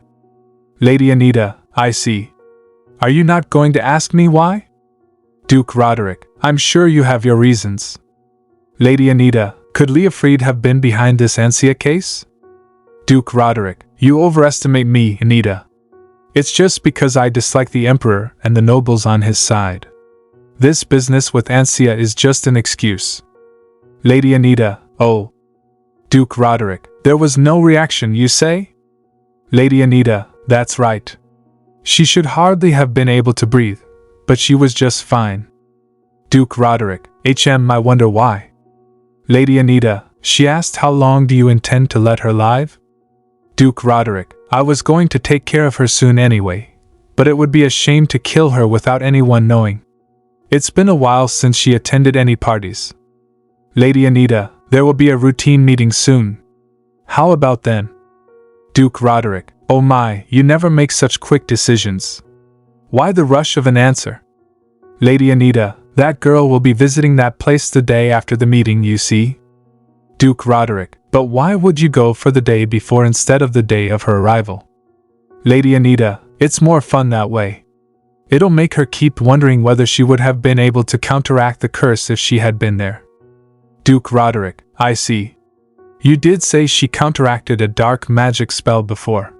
Lady Anita, I see. Are you not going to ask me why? Duke Roderick, I'm sure you have your reasons. Lady Anita, could Leofried have been behind this Ansia case? Duke Roderick, you overestimate me, Anita. It's just because I dislike the Emperor and the nobles on his side. This business with Ansia is just an excuse. Lady Anita, oh. Duke Roderick, there was no reaction, you say? Lady Anita, that's right. She should hardly have been able to breathe, but she was just fine. Duke Roderick, I wonder why. Lady Anita, she asked how long do you intend to let her live? Duke Roderick, I was going to take care of her soon anyway, but it would be a shame to kill her without anyone knowing. It's been a while since she attended any parties. Lady Anita, there will be a routine meeting soon. How about then? Duke Roderick, oh my, you never make such quick decisions. Why the rush of an answer? Lady Anita, that girl will be visiting that place the day after the meeting, you see. Duke Roderick, but why would you go for the day before instead of the day of her arrival? Lady Anita, it's more fun that way. It'll make her keep wondering whether she would have been able to counteract the curse if she had been there. Duke Roderick, I see. You did say she counteracted a dark magic spell before.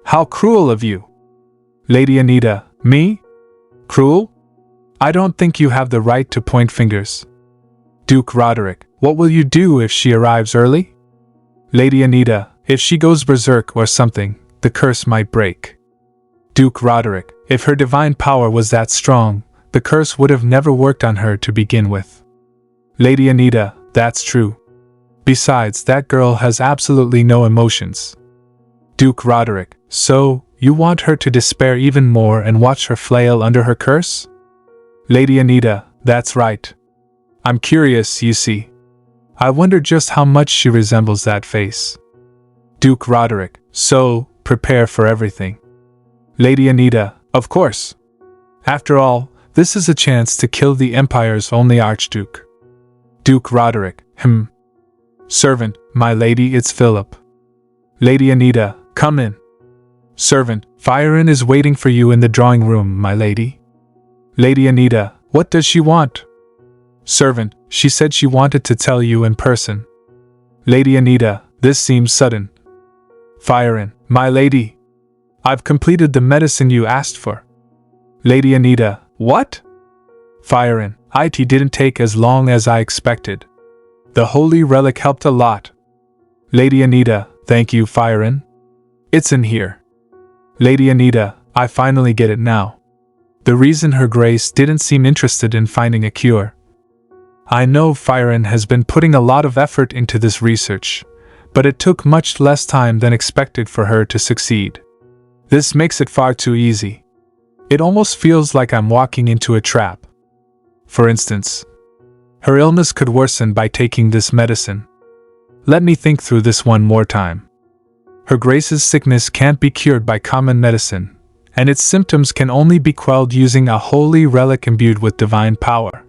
How cruel of you! Lady Anita, me? Cruel? I don't think you have the right to point fingers. Duke Roderick, what will you do if she arrives early? Lady Anita, if she goes berserk or something, the curse might break. Duke Roderick, if her divine power was that strong, the curse would have never worked on her to begin with. Lady Anita, that's true. Besides, that girl has absolutely no emotions. Duke Roderick, so, you want her to despair even more and watch her flail under her curse? Lady Anita, that's right. I'm curious, you see. I wonder just how much she resembles that face. Duke Roderick, so, prepare for everything. Lady Anita, of course. After all, this is a chance to kill the Empire's only Archduke. Duke Roderick, Servant, my lady, it's Philip. Lady Anita, come in. Servant, Firen is waiting for you in the drawing room, my lady. Lady Anita, what does she want? Servant, she said she wanted to tell you in person. Lady Anita, this seems sudden. Firen, my lady. I've completed the medicine you asked for. Lady Anita, what? Firen, it didn't take as long as I expected. The holy relic helped a lot. Lady Anita, thank you, Firen. It's in here. Lady Anita, I finally get it now. The reason Her Grace didn't seem interested in finding a cure. I know Firen has been putting a lot of effort into this research, but it took much less time than expected for her to succeed. This makes it far too easy. It almost feels like I'm walking into a trap. For instance, her illness could worsen by taking this medicine. Let me think through this one more time. Her Grace's sickness can't be cured by common medicine, and its symptoms can only be quelled using a holy relic imbued with divine power.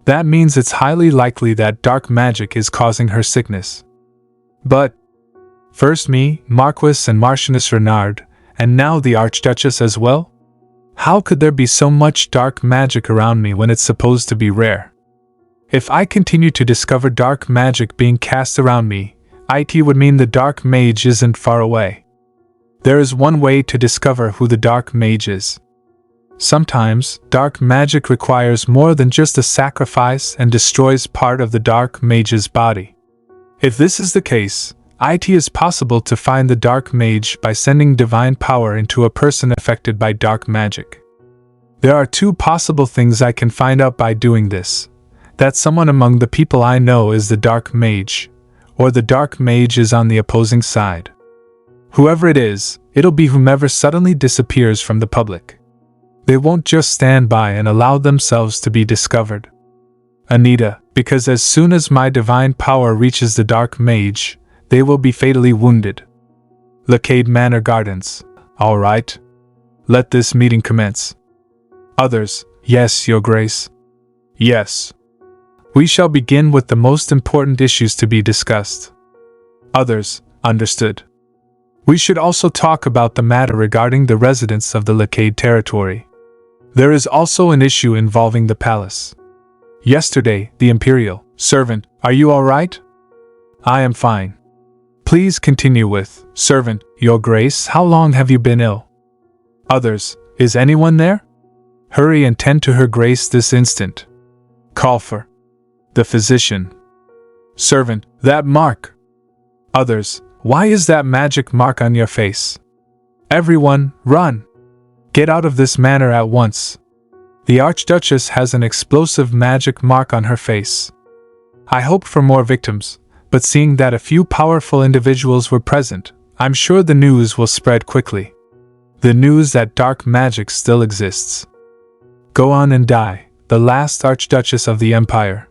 That means it's highly likely that dark magic is causing her sickness. But first me, Marquis and Marchioness Renard, and now the Archduchess as well? How could there be so much dark magic around me when it's supposed to be rare? If I continue to discover dark magic being cast around me, it would mean the dark mage isn't far away. There is one way to discover who the dark mage is. Sometimes, dark magic requires more than just a sacrifice and destroys part of the dark mage's body. If this is the case, it is possible to find the dark mage by sending divine power into a person affected by dark magic. There are two possible things I can find out by doing this: that someone among the people I know is the dark mage, or the dark mage is on the opposing side. Whoever it is, it'll be whomever suddenly disappears from the public. They won't just stand by and allow themselves to be discovered. Anita, because as soon as my divine power reaches the dark mage, they will be fatally wounded. Lacade Manor Gardens. All right. Let this meeting commence. Others, yes, Your Grace. Yes. We shall begin with the most important issues to be discussed. Others, understood. We should also talk about the matter regarding the residents of the Lacade territory. There is also an issue involving the palace. Yesterday, the imperial servant, are you all right? I am fine. Please continue with, servant, your grace, how long have you been ill? Others, is anyone there? Hurry and tend to her grace this instant. Call for the physician. Servant, that mark. Others, why is that magic mark on your face? Everyone, run. Get out of this manor at once. The Archduchess has an explosive magic mark on her face. I hoped for more victims, but seeing that a few powerful individuals were present, I'm sure the news will spread quickly. The news that dark magic still exists. Go on and die, the last Archduchess of the Empire.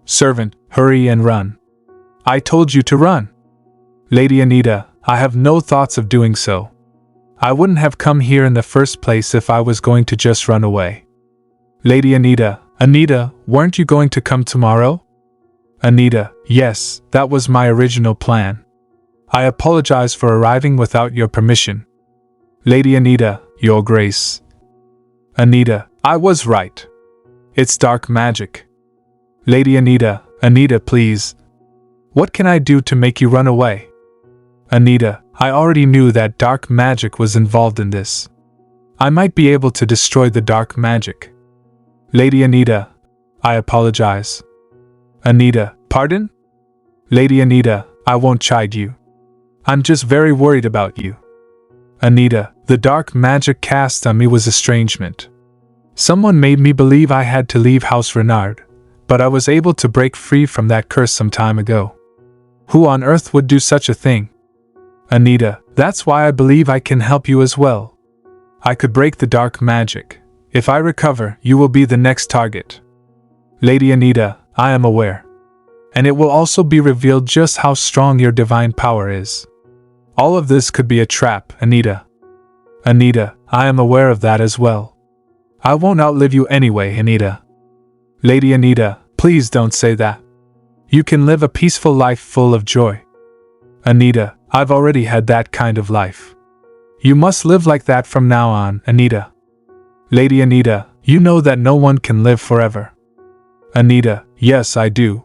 Servant, hurry and run. I told you to run. Lady Anita, I have no thoughts of doing so. I wouldn't have come here in the first place if I was going to just run away. Lady Anita, weren't you going to come tomorrow? Anita, yes, that was my original plan. I apologize for arriving without your permission. Lady Anita, your grace. Anita, I was right. It's dark magic. Lady Anita, please. What can I do to make you run away? Anita, I already knew that dark magic was involved in this. I might be able to destroy the dark magic. Lady Anita, I apologize. Anita, pardon? Lady Anita, I won't chide you. I'm just very worried about you. Anita, the dark magic cast on me was estrangement. Someone made me believe I had to leave House Renard, but I was able to break free from that curse some time ago. Who on earth would do such a thing? Anita, that's why I believe I can help you as well. I could break the dark magic. If I recover, you will be the next target. Lady Anita, I am aware. And it will also be revealed just how strong your divine power is. All of this could be a trap, Anita. Anita, I am aware of that as well. I won't outlive you anyway, Anita. Lady Anita, please don't say that. You can live a peaceful life full of joy. Anita, I've already had that kind of life. You must live like that from now on, Anita. Lady Anita, you know that no one can live forever. Anita, yes, I do.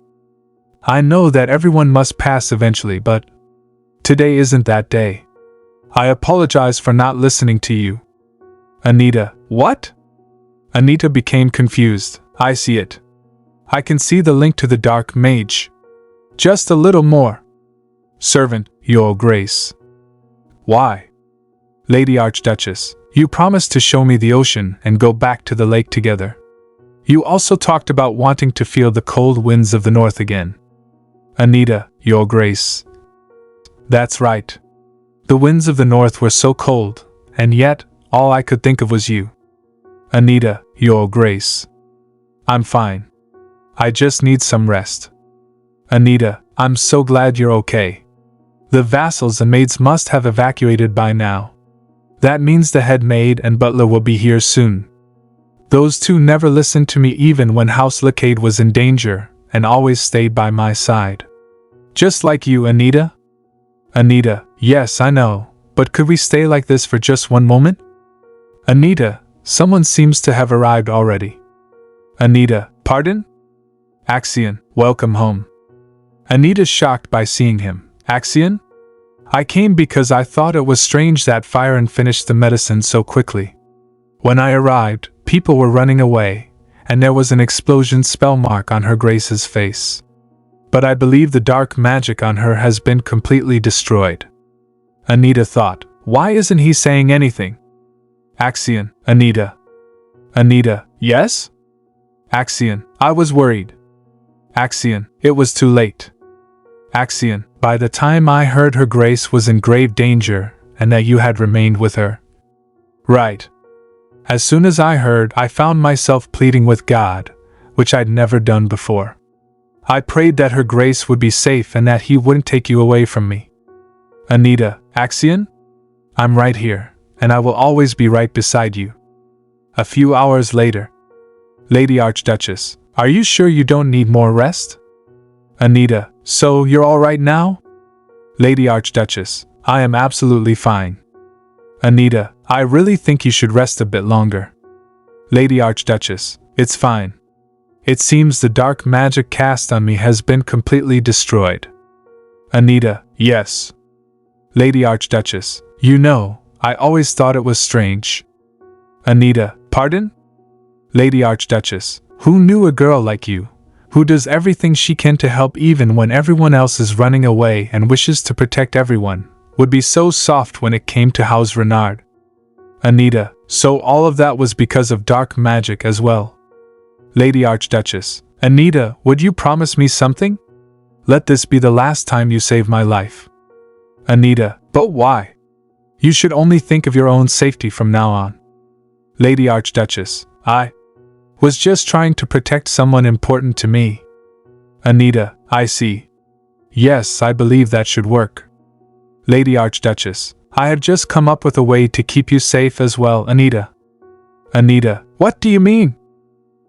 I know that everyone must pass eventually, but today isn't that day. I apologize for not listening to you. Anita, what? Anita became confused. I see it. I can see the link to the dark mage. Just a little more. Servant, your grace. Why? Lady Archduchess, you promised to show me the ocean and go back to the lake together. You also talked about wanting to feel the cold winds of the north again. Anita, your grace. That's right. The winds of the north were so cold, and yet, all I could think of was you. Anita, your grace. I'm fine. I just need some rest. Anita, I'm so glad you're okay. The vassals and maids must have evacuated by now. That means the head maid and butler will be here soon. Those two never listened to me even when House Lacade was in danger, and always stayed by my side. Just like you, Anita? Anita, yes, I know, but could we stay like this for just one moment? Anita, someone seems to have arrived already. Anita, pardon? Axion, welcome home. Anita shocked by seeing him. Axion? I came because I thought it was strange that Firen finished the medicine so quickly. When I arrived, people were running away, and there was an explosion spell mark on her grace's face. But I believe the dark magic on her has been completely destroyed. Anita thought, why isn't he saying anything? Axion, Anita. Anita, yes? Axion, I was worried. Axion, it was too late. Axion, by the time I heard her grace was in grave danger, and that you had remained with her. Right. As soon as I heard, I found myself pleading with God, which I'd never done before. I prayed that her grace would be safe and that he wouldn't take you away from me. Anita, Axion? I'm right here, and I will always be right beside you. A few hours later. Lady Archduchess, Are you sure you don't need more rest? Anita, so you're alright now? Lady Archduchess, I am absolutely fine. Anita, I really think you should rest a bit longer. Lady Archduchess, it's fine. It seems the dark magic cast on me has been completely destroyed. Anita, yes. Lady Archduchess, you know, I always thought it was strange. Anita, pardon? Lady Archduchess, who knew a girl like you, who does everything she can to help even when everyone else is running away and wishes to protect everyone, would be so soft when it came to House Renard? Anita, so all of that was because of dark magic as well. Lady Archduchess, Anita, would you promise me something? Let this be the last time you save my life. Anita, but why? You should only think of your own safety from now on. Lady Archduchess, I was just trying to protect someone important to me. Anita, I see. Yes, I believe that should work. Lady Archduchess, I have just come up with a way to keep you safe as well, Anita. Anita, what do you mean?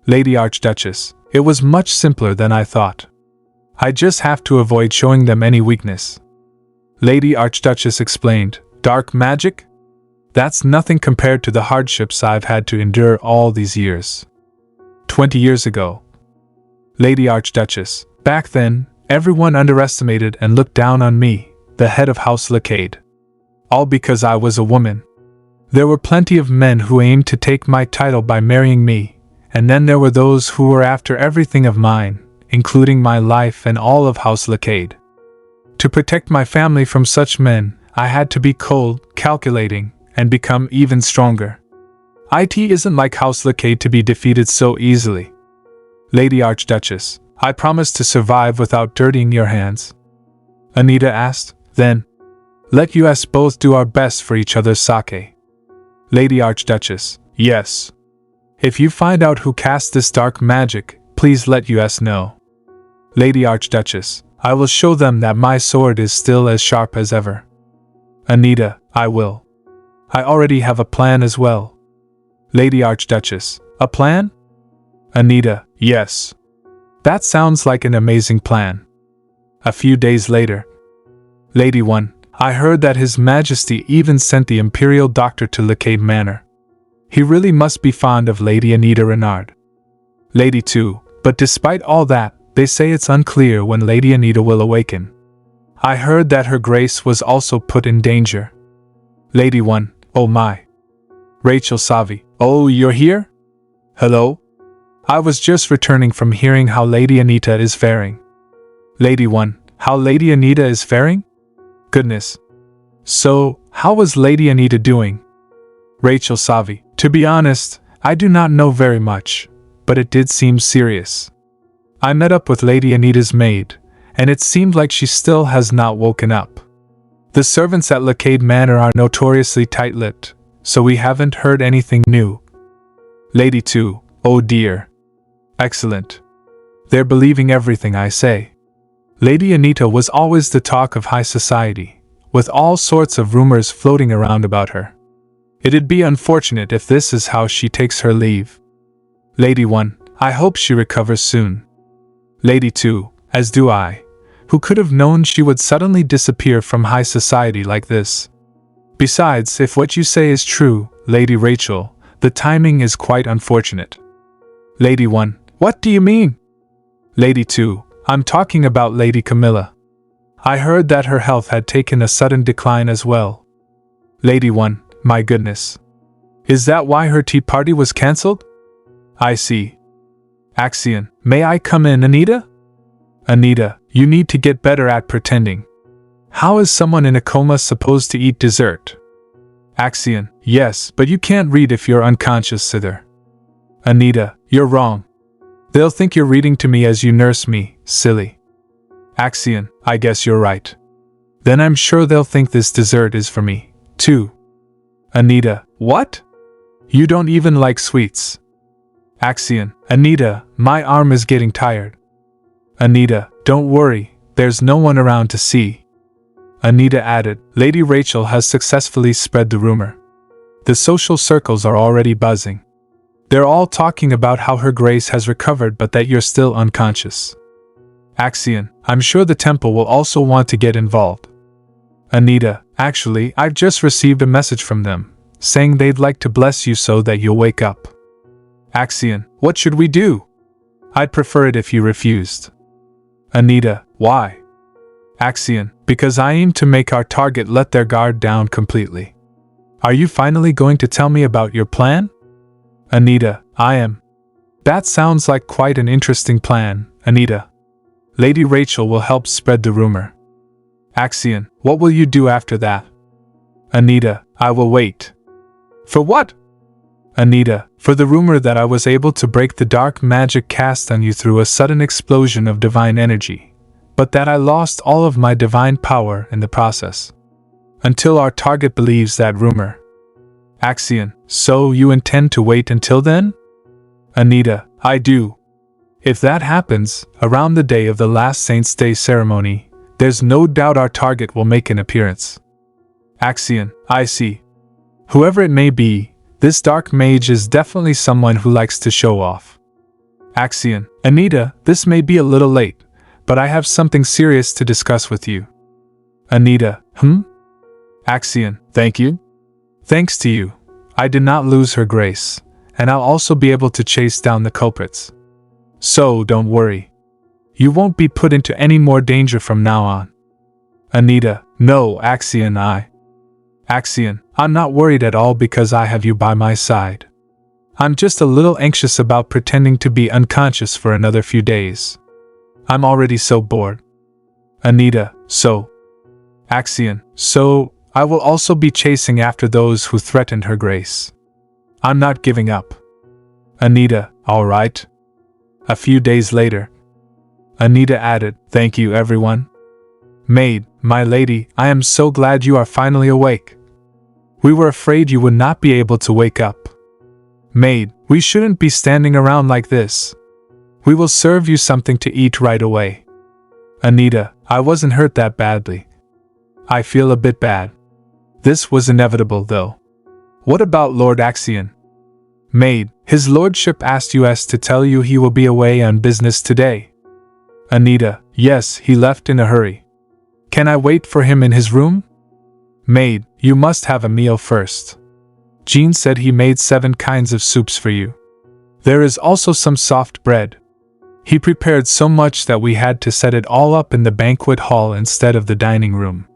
Lady Archduchess, it was much simpler than I thought. I just have to avoid showing them any weakness. Lady Archduchess explained, dark magic? That's nothing compared to the hardships I've had to endure all these years. 20 years ago. Lady Archduchess, back then, everyone underestimated and looked down on me, the head of House Lacade. All because I was a woman. There were plenty of men who aimed to take my title by marrying me, and then there were those who were after everything of mine, including my life and all of House Lacade. To protect my family from such men, I had to be cold, calculating, and become even stronger. It isn't like House Lacade to be defeated so easily. Lady Archduchess, I promise to survive without dirtying your hands. Anita asked, then, let us both do our best for each other's sake. Lady Archduchess, yes. If you find out who cast this dark magic, please let us know. Lady Archduchess, I will show them that my sword is still as sharp as ever. Anita, I will. I already have a plan as well. Lady Archduchess, a plan? Anita, yes. That sounds like an amazing plan. A few days later. Lady 1, I heard that His Majesty even sent the Imperial Doctor to Lacade Manor. He really must be fond of Lady Anita Renard. Lady 2, but despite all that, they say it's unclear when Lady Anita will awaken. I heard that Her Grace was also put in danger. Lady 1, oh my. Rachel Savi, oh, you're here? Hello? I was just returning from hearing how Lady Anita is faring. Lady 1, how Lady Anita is faring? Goodness. So, how was Lady Anita doing? Rachel Savi, to be honest, I do not know very much, but it did seem serious. I met up with Lady Anita's maid, and it seemed like she still has not woken up. The servants at Lacade Manor are notoriously tight-lipped, so we haven't heard anything new. Lady 2, oh dear. Excellent. They're believing everything I say. Lady Anita was always the talk of high society, with all sorts of rumors floating around about her. It'd be unfortunate if this is how she takes her leave. Lady 1, I hope she recovers soon. Lady 2, as do I. Who could have known she would suddenly disappear from high society like this? Besides, if what you say is true, Lady Rachel, the timing is quite unfortunate. Lady 1, what do you mean? Lady 2, I'm talking about Lady Camilla. I heard that her health had taken a sudden decline as well. Lady 1, my goodness. Is that why her tea party was cancelled? I see. Axion, may I come in, Anita? Anita, you need to get better at pretending. How is someone in a coma supposed to eat dessert? Axion, yes, but you can't read if you're unconscious, Sither. Anita, you're wrong. They'll think you're reading to me as you nurse me, silly. Axion, I guess you're right. Then I'm sure they'll think this dessert is for me, too. Anita, what? You don't even like sweets. Axion, Anita, my arm is getting tired. Anita, don't worry, there's no one around to see. Anita added, Lady Rachel has successfully spread the rumor. The social circles are already buzzing. They're all talking about how Her Grace has recovered but that you're still unconscious. Axion, I'm sure the temple will also want to get involved. Anita, actually, I've just received a message from them, saying they'd like to bless you so that you'll wake up. Axion, what should we do? I'd prefer it if you refused. Anita, why? Axion, because I aim to make our target let their guard down completely. Are you finally going to tell me about your plan? Anita, I am. That sounds like quite an interesting plan, Anita. Lady Rachel will help spread the rumor. Axion, what will you do after that? Anita, I will wait. For what? Anita, for the rumor that I was able to break the dark magic cast on you through a sudden explosion of divine energy, but that I lost all of my divine power in the process. Until our target believes that rumor. Axion, so you intend to wait until then? Anita, I do. If that happens, around the day of the last Saint's Day ceremony, there's no doubt our target will make an appearance. Axion, I see. Whoever it may be, this dark mage is definitely someone who likes to show off. Axion, Anita, this may be a little late, but I have something serious to discuss with you. Anita, Axion, thank you. Thanks to you, I did not lose Her Grace, and I'll also be able to chase down the culprits. So don't worry. You won't be put into any more danger from now on. Anita, no, Axion, Axion, I'm not worried at all because I have you by my side. I'm just a little anxious about pretending to be unconscious for another few days. I'm already so bored. Anita, so. Axion, so, I will also be chasing after those who threatened Her Grace. I'm not giving up. Anita, all right. A few days later, Anita added, thank you everyone. Maid, my lady, I am so glad you are finally awake. We were afraid you would not be able to wake up. Maid, we shouldn't be standing around like this. We will serve you something to eat right away. Anita, I wasn't hurt that badly. I feel a bit bad. This was inevitable though. What about Lord Axion? Maid, his lordship asked us to tell you he will be away on business today. Anita, yes, he left in a hurry. Can I wait for him in his room? Maid, you must have a meal first. Jean said he made 7 kinds of soups for you. There is also some soft bread. He prepared so much that we had to set it all up in the banquet hall instead of the dining room.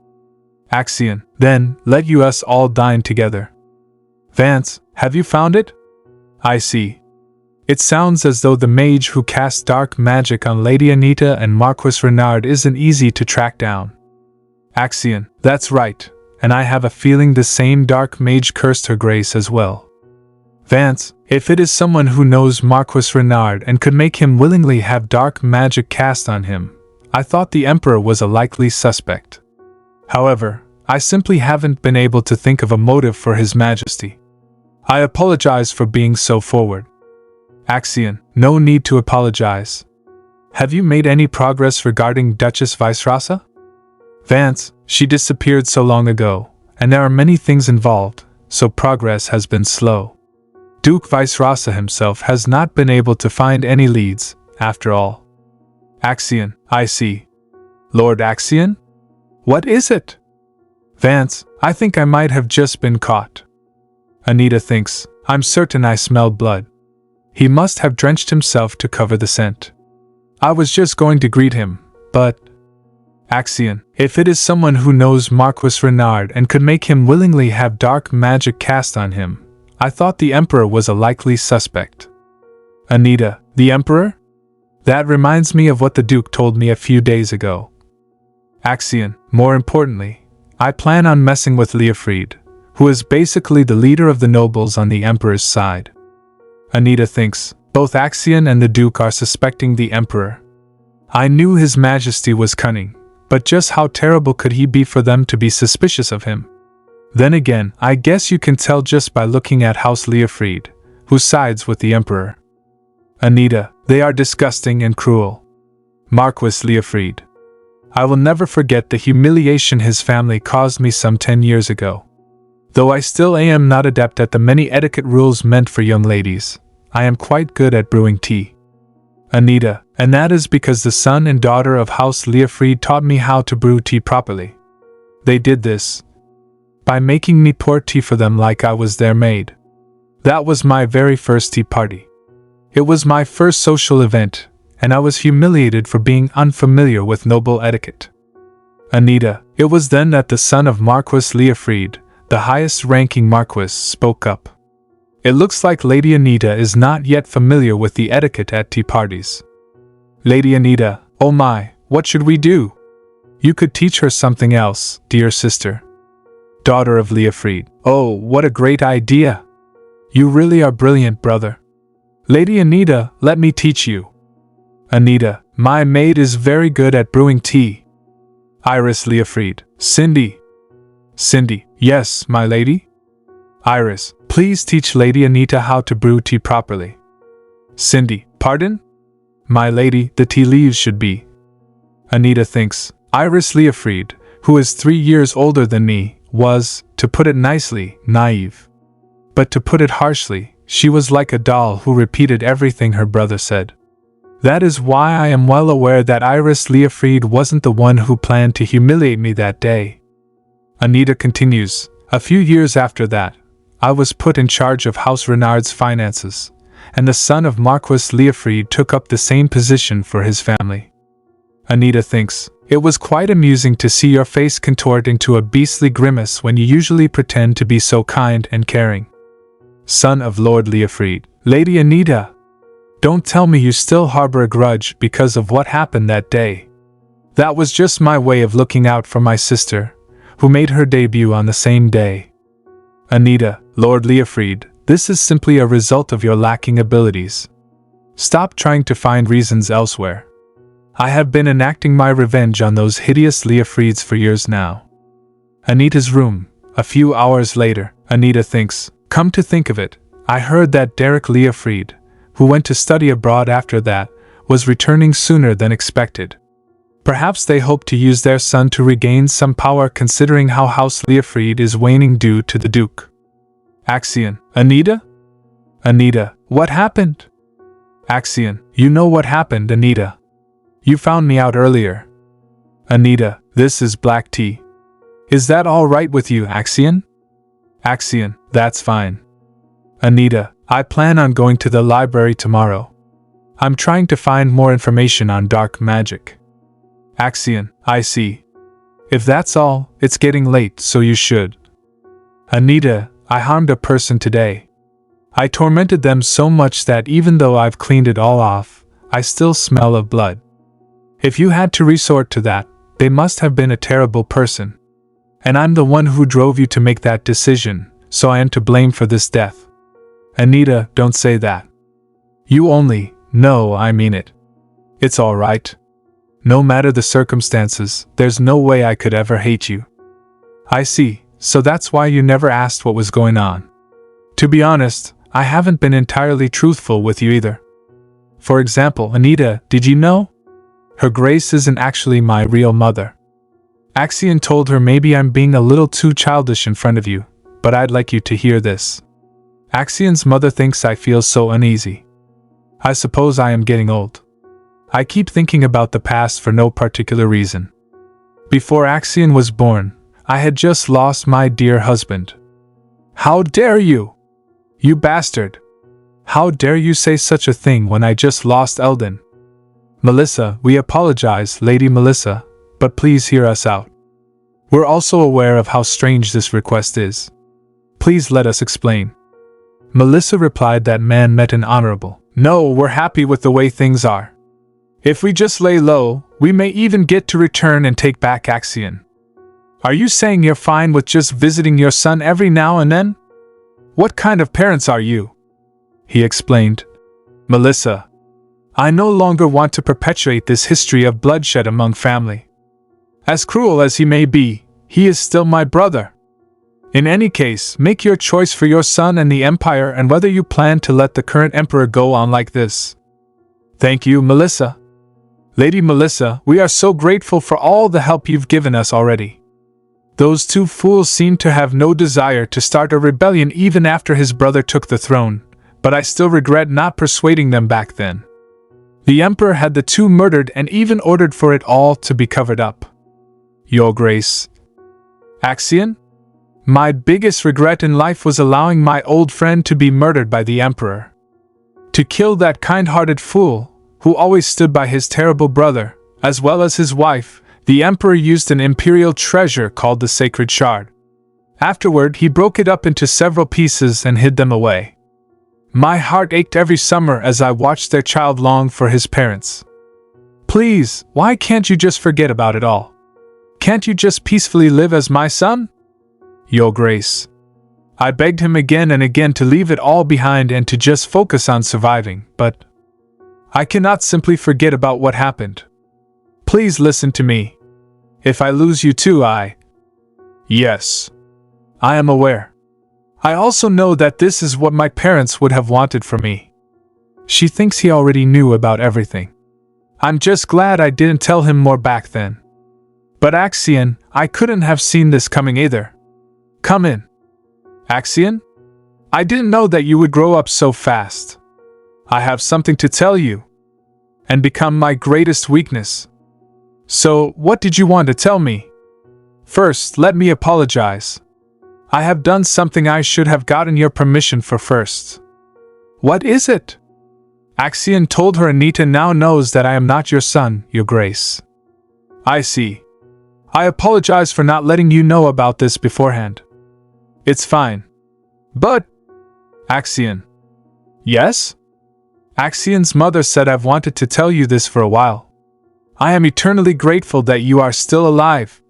Axion, then, let us all dine together. Vance, have you found it? I see. It sounds as though the mage who cast dark magic on Lady Anita and Marquis Renard isn't easy to track down. Axion, that's right, and I have a feeling the same dark mage cursed Her Grace as well. Vance, if it is someone who knows Marquis Renard and could make him willingly have dark magic cast on him, I thought the Emperor was a likely suspect. However, I simply haven't been able to think of a motive for His Majesty. I apologize for being so forward. Axion, no need to apologize. Have you made any progress regarding Duchess Vice-Rasa? Vance, she disappeared so long ago, and there are many things involved, so progress has been slow. Duke Vice-Rasa himself has not been able to find any leads, after all. Axion, I see. Lord Axion? What is it? Vance, I think I might have just been caught. Anita thinks, I'm certain I smelled blood. He must have drenched himself to cover the scent. I was just going to greet him, but... Axion, if it is someone who knows Marquis Renard and could make him willingly have dark magic cast on him, I thought the Emperor was a likely suspect. Anita, the Emperor? That reminds me of what the Duke told me a few days ago. Axion, more importantly, I plan on messing with Leofried, who is basically the leader of the nobles on the Emperor's side. Anita thinks, both Axion and the Duke are suspecting the Emperor. I knew His Majesty was cunning, but just how terrible could he be for them to be suspicious of him? Then again, I guess you can tell just by looking at House Leofried, who sides with the Emperor. Anita, they are disgusting and cruel. Marquis Leofried. I will never forget the humiliation his family caused me some 10 years ago. Though I still am not adept at the many etiquette rules meant for young ladies, I am quite good at brewing tea. Anita, and that is because the son and daughter of House Leofried taught me how to brew tea properly. They did this by making me pour tea for them like I was their maid. That was my very first tea party. It was my first social event, and I was humiliated for being unfamiliar with noble etiquette. Anita, it was then that the son of Marquis Leofried, the highest-ranking marquis, spoke up. It looks like Lady Anita is not yet familiar with the etiquette at tea parties. Lady Anita, oh my, what should we do? You could teach her something else, dear sister. Daughter of Leofried, oh, what a great idea! You really are brilliant, brother. Lady Anita, let me teach you. Anita, my maid is very good at brewing tea. Iris Leofried, Cindy. Cindy, yes, my lady? Iris, please teach Lady Anita how to brew tea properly. Cindy, pardon? My lady, the tea leaves should be. Anita thinks, Iris Leofried, who is 3 years older than me, was, to put it nicely, naive. But to put it harshly, she was like a doll who repeated everything her brother said. That is why I am well aware that Iris Leofried wasn't the one who planned to humiliate me that day. Anita continues, a few years after that, I was put in charge of House Renard's finances, and the son of Marquis Leofried took up the same position for his family. Anita thinks, it was quite amusing to see your face contort into a beastly grimace when you usually pretend to be so kind and caring. Son of Lord Leofried, Lady Anita, don't tell me you still harbor a grudge because of what happened that day. That was just my way of looking out for my sister, who made her debut on the same day. Anita, Lord Leofried, this is simply a result of your lacking abilities. Stop trying to find reasons elsewhere. I have been enacting my revenge on those hideous Leofrieds for years now. Anita's room, a few hours later, Anita thinks, come to think of it, I heard that Derek Leofried, who went to study abroad after that, was returning sooner than expected. Perhaps they hope to use their son to regain some power considering how House Leofried is waning due to the Duke. Axion, Anita? Anita, what happened? Axion, you know what happened, Anita. You found me out earlier. Anita, this is black tea. Is that all right with you, Axion? Axion, that's fine. Anita, I plan on going to the library tomorrow. I'm trying to find more information on dark magic. Axion, I see. If that's all, it's getting late, so you should. Anita, I harmed a person today. I tormented them so much that even though I've cleaned it all off, I still smell of blood. If you had to resort to that, they must have been a terrible person. And I'm the one who drove you to make that decision, so I am to blame for this death. Anita, don't say that. You only, no, I mean it. It's all right. No matter the circumstances, there's no way I could ever hate you. I see, so that's why you never asked what was going on. To be honest, I haven't been entirely truthful with you either. For example, Anita, did you know? Her Grace isn't actually my real mother. Axion told her maybe I'm being a little too childish in front of you, but I'd like you to hear this. Axion's mother thinks I feel so uneasy. I suppose I am getting old. I keep thinking about the past for no particular reason. Before Axion was born, I had just lost my dear husband. How dare you? You bastard! How dare you say such a thing when I just lost Eldon? Melissa, we apologize, Lady Melissa, but please hear us out. We're also aware of how strange this request is. Please let us explain. Melissa replied that man met an honorable. No, we're happy with the way things are. If we just lay low, we may even get to return and take back Axion. Are you saying you're fine with just visiting your son every now and then? What kind of parents are you? He explained. Melissa, I no longer want to perpetuate this history of bloodshed among family. As cruel as he may be, he is still my brother. In any case, make your choice for your son and the Empire and whether you plan to let the current Emperor go on like this. Thank you, Melissa. Lady Melissa, we are so grateful for all the help you've given us already. Those two fools seem to have no desire to start a rebellion even after his brother took the throne, but I still regret not persuading them back then. The Emperor had the two murdered and even ordered for it all to be covered up. Your Grace. Axion? My biggest regret in life was allowing my old friend to be murdered by the Emperor. To kill that kind-hearted fool, who always stood by his terrible brother, as well as his wife, the Emperor used an imperial treasure called the Sacred Shard. Afterward, he broke it up into several pieces and hid them away. My heart ached every summer as I watched their child long for his parents. Please, why can't you just forget about it all? Can't you just peacefully live as my son? Your Grace. I begged him again and again to leave it all behind and to just focus on surviving, but I cannot simply forget about what happened. Please listen to me. If I lose you too, Yes. I am aware. I also know that this is what my parents would have wanted for me. She thinks he already knew about everything. I'm just glad I didn't tell him more back then. But Axion, I couldn't have seen this coming either. Come in. Axion? I didn't know that you would grow up so fast. I have something to tell you. And become my greatest weakness. So, what did you want to tell me? First, let me apologize. I have done something I should have gotten your permission for first. What is it? Axion told her Anita now knows that I am not your son, Your Grace. I see. I apologize for not letting you know about this beforehand. It's fine. But... Axion. Yes? Axion's mother said I've wanted to tell you this for a while. I am eternally grateful that you are still alive.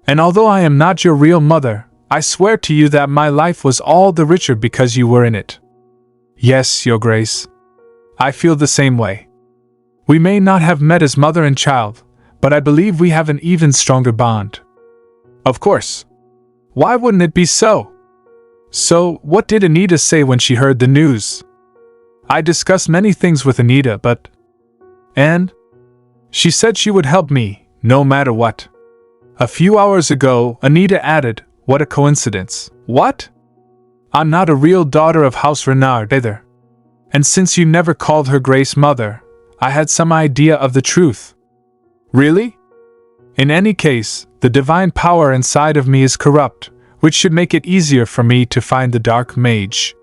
And although I am not your real mother, I swear to you that my life was all the richer because you were in it. Yes, Your Grace. I feel the same way. We may not have met as mother and child, but I believe we have an even stronger bond. Of course. Why wouldn't it be so? So, what did Anita say when she heard the news? I discussed many things with Anita, and? She said she would help me, no matter what. A few hours ago, Anita added, what a coincidence. What? I'm not a real daughter of House Renard either. And since you never called her Grace Mother, I had some idea of the truth. Really? In any case, the divine power inside of me is corrupt, which should make it easier for me to find the dark mage.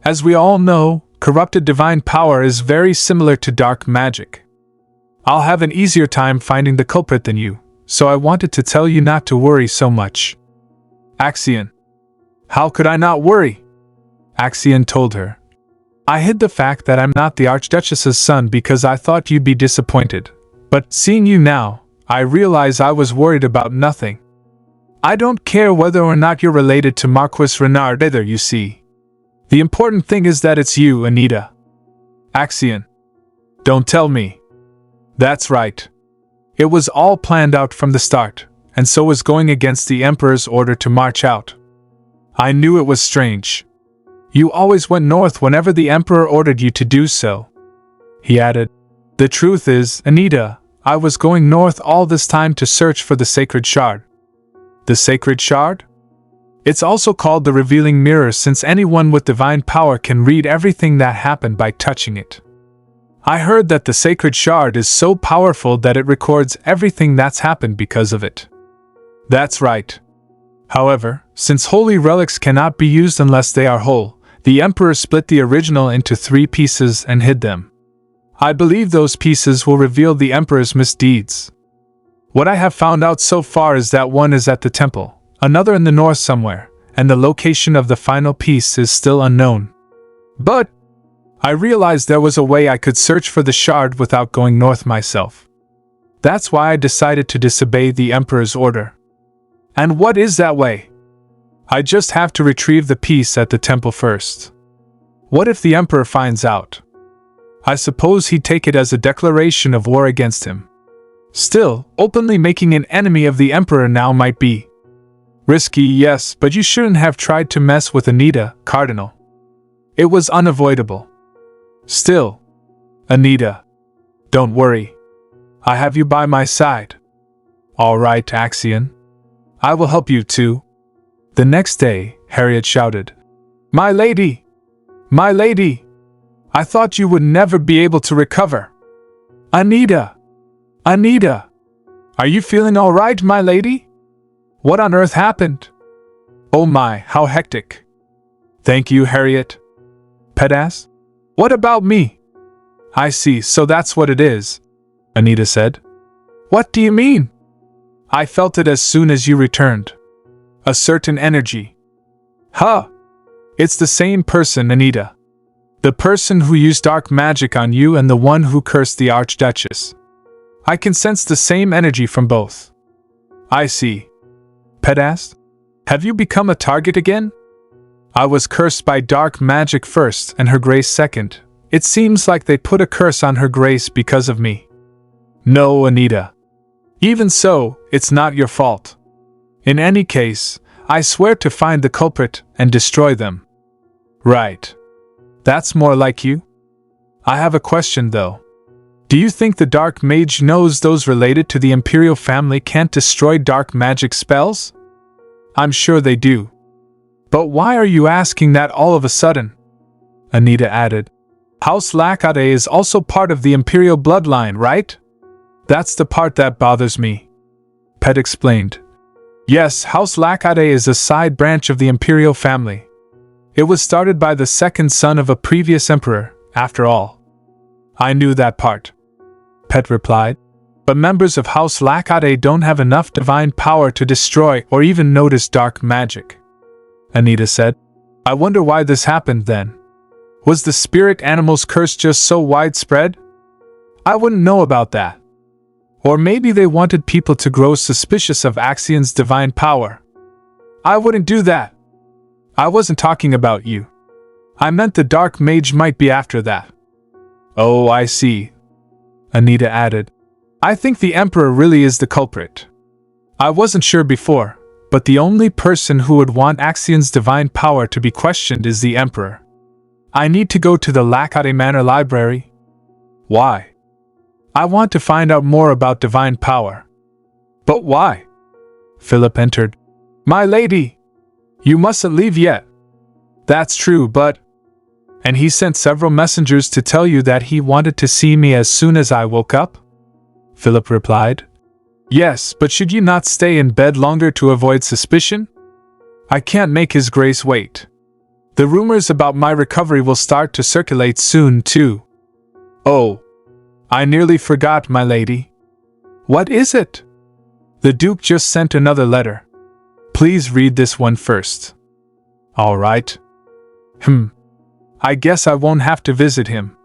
As we all know, corrupted divine power is very similar to dark magic. I'll have an easier time finding the culprit than you, so I wanted to tell you not to worry so much. Axion. How could I not worry? Axion told her. I hid the fact that I'm not the Archduchess's son because I thought you'd be disappointed, but seeing you now, I realize I was worried about nothing. I don't care whether or not you're related to Marquis Renard either, you see. The important thing is that it's you, Anita. Axion. Don't tell me. That's right. It was all planned out from the start, and so was going against the Emperor's order to march out. I knew it was strange. You always went north whenever the Emperor ordered you to do so. He added, the truth is, Anita, I was going north all this time to search for the Sacred Shard. The Sacred Shard? It's also called the Revealing Mirror since anyone with divine power can read everything that happened by touching it. I heard that the Sacred Shard is so powerful that it records everything that's happened because of it. That's right. However, since holy relics cannot be used unless they are whole, the Emperor split the original into 3 pieces and hid them. I believe those pieces will reveal the Emperor's misdeeds. What I have found out so far is that one is at the temple, another in the north somewhere, and the location of the final piece is still unknown. But I realized there was a way I could search for the shard without going north myself. That's why I decided to disobey the Emperor's order. And what is that way? I just have to retrieve the piece at the temple first. What if the Emperor finds out? I suppose he'd take it as a declaration of war against him. Still, openly making an enemy of the Emperor now might be risky, yes, but you shouldn't have tried to mess with Anita, Cardinal. It was unavoidable. Still, Anita, don't worry. I have you by my side. All right, Axion. I will help you too. The next day, Harriet shouted, My lady! My lady! I thought you would never be able to recover. Anita! Anita! Are you feeling all right, my lady? What on earth happened? Oh my, how hectic. Thank you, Harriet. Pet asked. What about me? I see, so that's what it is, Anita said. What do you mean? I felt it as soon as you returned. A certain energy. Huh! It's the same person, Anita. The person who used dark magic on you and the one who cursed the Archduchess. I can sense the same energy from both. I see. Pet asked. Have you become a target again? I was cursed by dark magic first and Her Grace second. It seems like they put a curse on Her Grace because of me. No, Anita. Even so, it's not your fault. In any case, I swear to find the culprit and destroy them. Right. That's more like you. I have a question though. Do you think the dark mage knows those related to the imperial family can't destroy dark magic spells? I'm sure they do. But why are you asking that all of a sudden? Anita added. House Lakade is also part of the imperial bloodline, right? That's the part that bothers me. Pet explained. Yes, House Lakade is a side branch of the imperial family. It was started by the second son of a previous emperor, after all. I knew that part. Pet replied. But members of House Lakade don't have enough divine power to destroy or even notice dark magic. Anita said. I wonder why this happened then. Was the spirit animal's curse just so widespread? I wouldn't know about that. Or maybe they wanted people to grow suspicious of Axion's divine power. I wouldn't do that. I wasn't talking about you. I meant the dark mage might be after that. Oh, I see. Anita added. I think the Emperor really is the culprit. I wasn't sure before, but the only person who would want Axion's divine power to be questioned is the Emperor. I need to go to the Lakade Manor Library. Why? I want to find out more about divine power. But why? Philip entered. My lady! You mustn't leave yet. That's true, but... And he sent several messengers to tell you that he wanted to see me as soon as I woke up? Philip replied. Yes, but should you not stay in bed longer to avoid suspicion? I can't make His Grace wait. The rumors about my recovery will start to circulate soon, too. Oh, I nearly forgot, my lady. What is it? The Duke just sent another letter. Please read this one first. All right. I guess I won't have to visit him.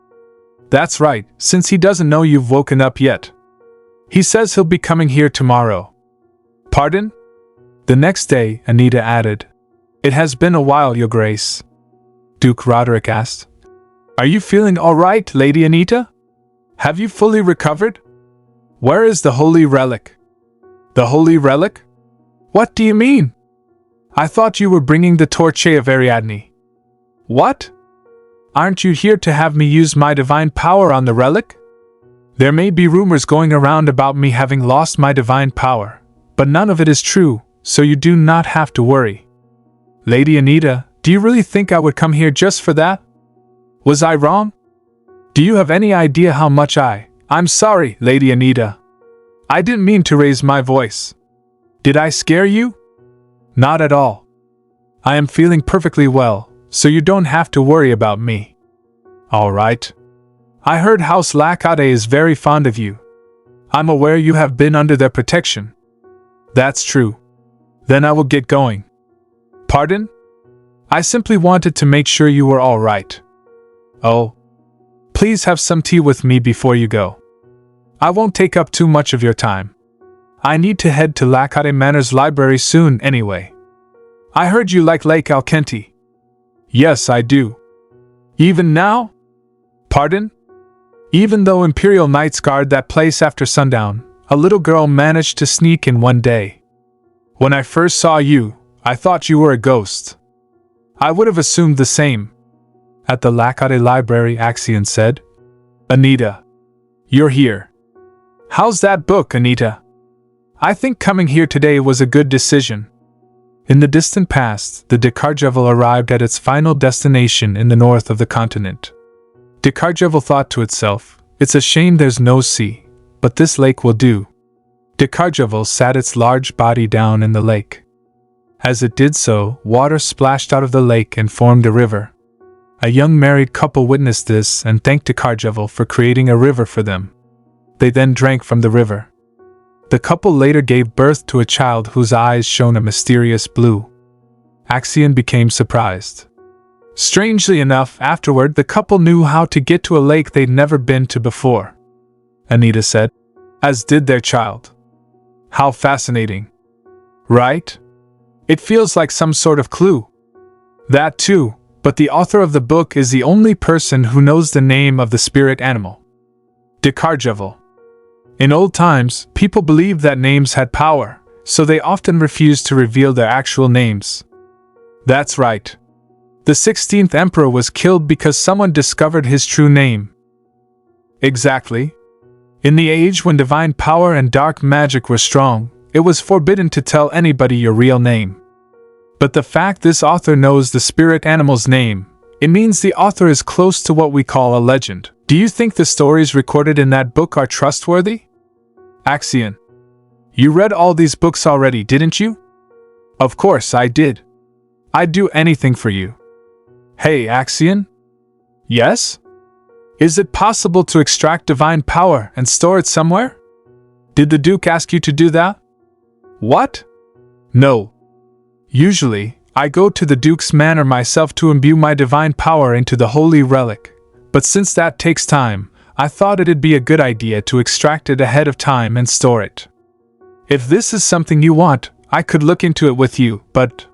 That's right, since he doesn't know you've woken up yet. He says he'll be coming here tomorrow. Pardon? The next day, Anita added. It has been a while, Your Grace. Duke Roderick asked. Are you feeling all right, Lady Anita? Have you fully recovered? Where is the holy relic? The holy relic? What do you mean? I thought you were bringing the torche of Ariadne. What? Aren't you here to have me use my divine power on the relic? There may be rumors going around about me having lost my divine power, but none of it is true, so you do not have to worry. Lady Anita, do you really think I would come here just for that? Was I wrong? Do you have any idea how much I'm sorry, Lady Anita. I didn't mean to raise my voice. Did I scare you? Not at all. I am feeling perfectly well, so you don't have to worry about me. All right. I heard House Lakade is very fond of you. I'm aware you have been under their protection. That's true. Then I will get going. Pardon? I simply wanted to make sure you were all right. Oh. Please have some tea with me before you go. I won't take up too much of your time. I need to head to Lakade Manor's library soon anyway. I heard you like Lake Alkenti. Yes, I do. Even now? Pardon? Even though Imperial Knights guard that place after sundown, a little girl managed to sneak in one day. When I first saw you, I thought you were a ghost. I would have assumed the same. At the Lakade Library, Axion said. Anita. You're here. How's that book, Anita? I think coming here today was a good decision. In the distant past, the Decarjavel arrived at its final destination in the north of the continent. Dearest thought to itself, "It's a shame there's no sea, but this lake will do." Dearest sat its large body down in the lake. As it did so, water splashed out of the lake and formed a river. A young married couple witnessed this and thanked Dearest for creating a river for them. They then drank from the river. The couple later gave birth to a child whose eyes shone a mysterious blue. Axion became surprised. Strangely enough, afterward the couple knew how to get to a lake they'd never been to before. Anita said, as did their child. How fascinating. Right? It feels like some sort of clue. That too, but the author of the book is the only person who knows the name of the spirit animal. Dearest. In old times, people believed that names had power, so they often refused to reveal their actual names. That's right. The 16th emperor was killed because someone discovered his true name. Exactly. In the age when divine power and dark magic were strong, it was forbidden to tell anybody your real name. But the fact this author knows the spirit animal's name, it means the author is close to what we call a legend. Do you think the stories recorded in that book are trustworthy? Axion. You read all these books already, didn't you? Of course I did. I'd do anything for you. Hey, Axion? Yes? Is it possible to extract divine power and store it somewhere? Did the Duke ask you to do that? What? No. Usually, I go to the Duke's manor myself to imbue my divine power into the holy relic, but since that takes time, I thought it'd be a good idea to extract it ahead of time and store it. If this is something you want, I could look into it with you, but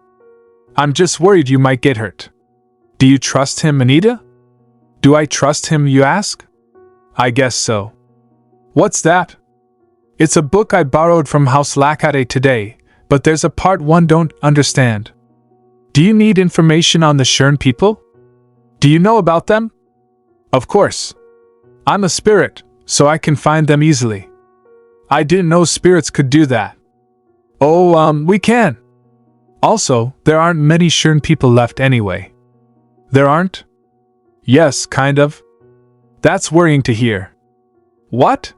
I'm just worried you might get hurt. Do you trust him, Anita? Do I trust him, you ask? I guess so. What's that? It's a book I borrowed from House Lacade today, but there's a part one don't understand. Do you need information on the Shern people? Do you know about them? Of course. I'm a spirit, so I can find them easily. I didn't know spirits could do that. Oh, we can. Also, there aren't many Shern people left anyway. There aren't? Yes, kind of. That's worrying to hear. What?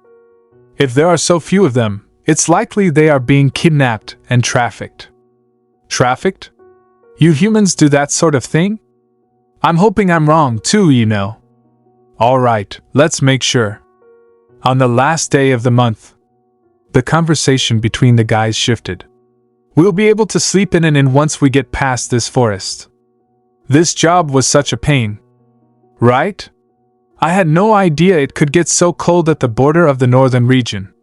If there are so few of them, it's likely they are being kidnapped and trafficked. Trafficked? You humans do that sort of thing? I'm hoping I'm wrong too, you know. Alright, let's make sure. On the last day of the month, the conversation between the guys shifted. We'll be able to sleep in an inn once we get past this forest. This job was such a pain. Right? I had no idea it could get so cold at the border of the northern region.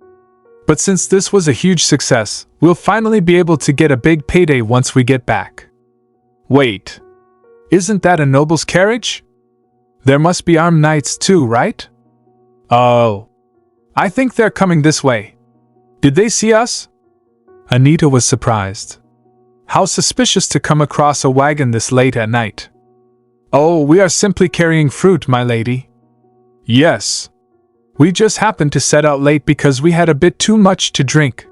But since this was a huge success, we'll finally be able to get a big payday once we get back. Wait. Isn't that a noble's carriage? There must be armed knights too, right? Oh. I think they're coming this way. Did they see us? Anita was surprised. How suspicious to come across a wagon this late at night. Oh, we are simply carrying fruit, my lady. Yes. We just happened to set out late because we had a bit too much to drink.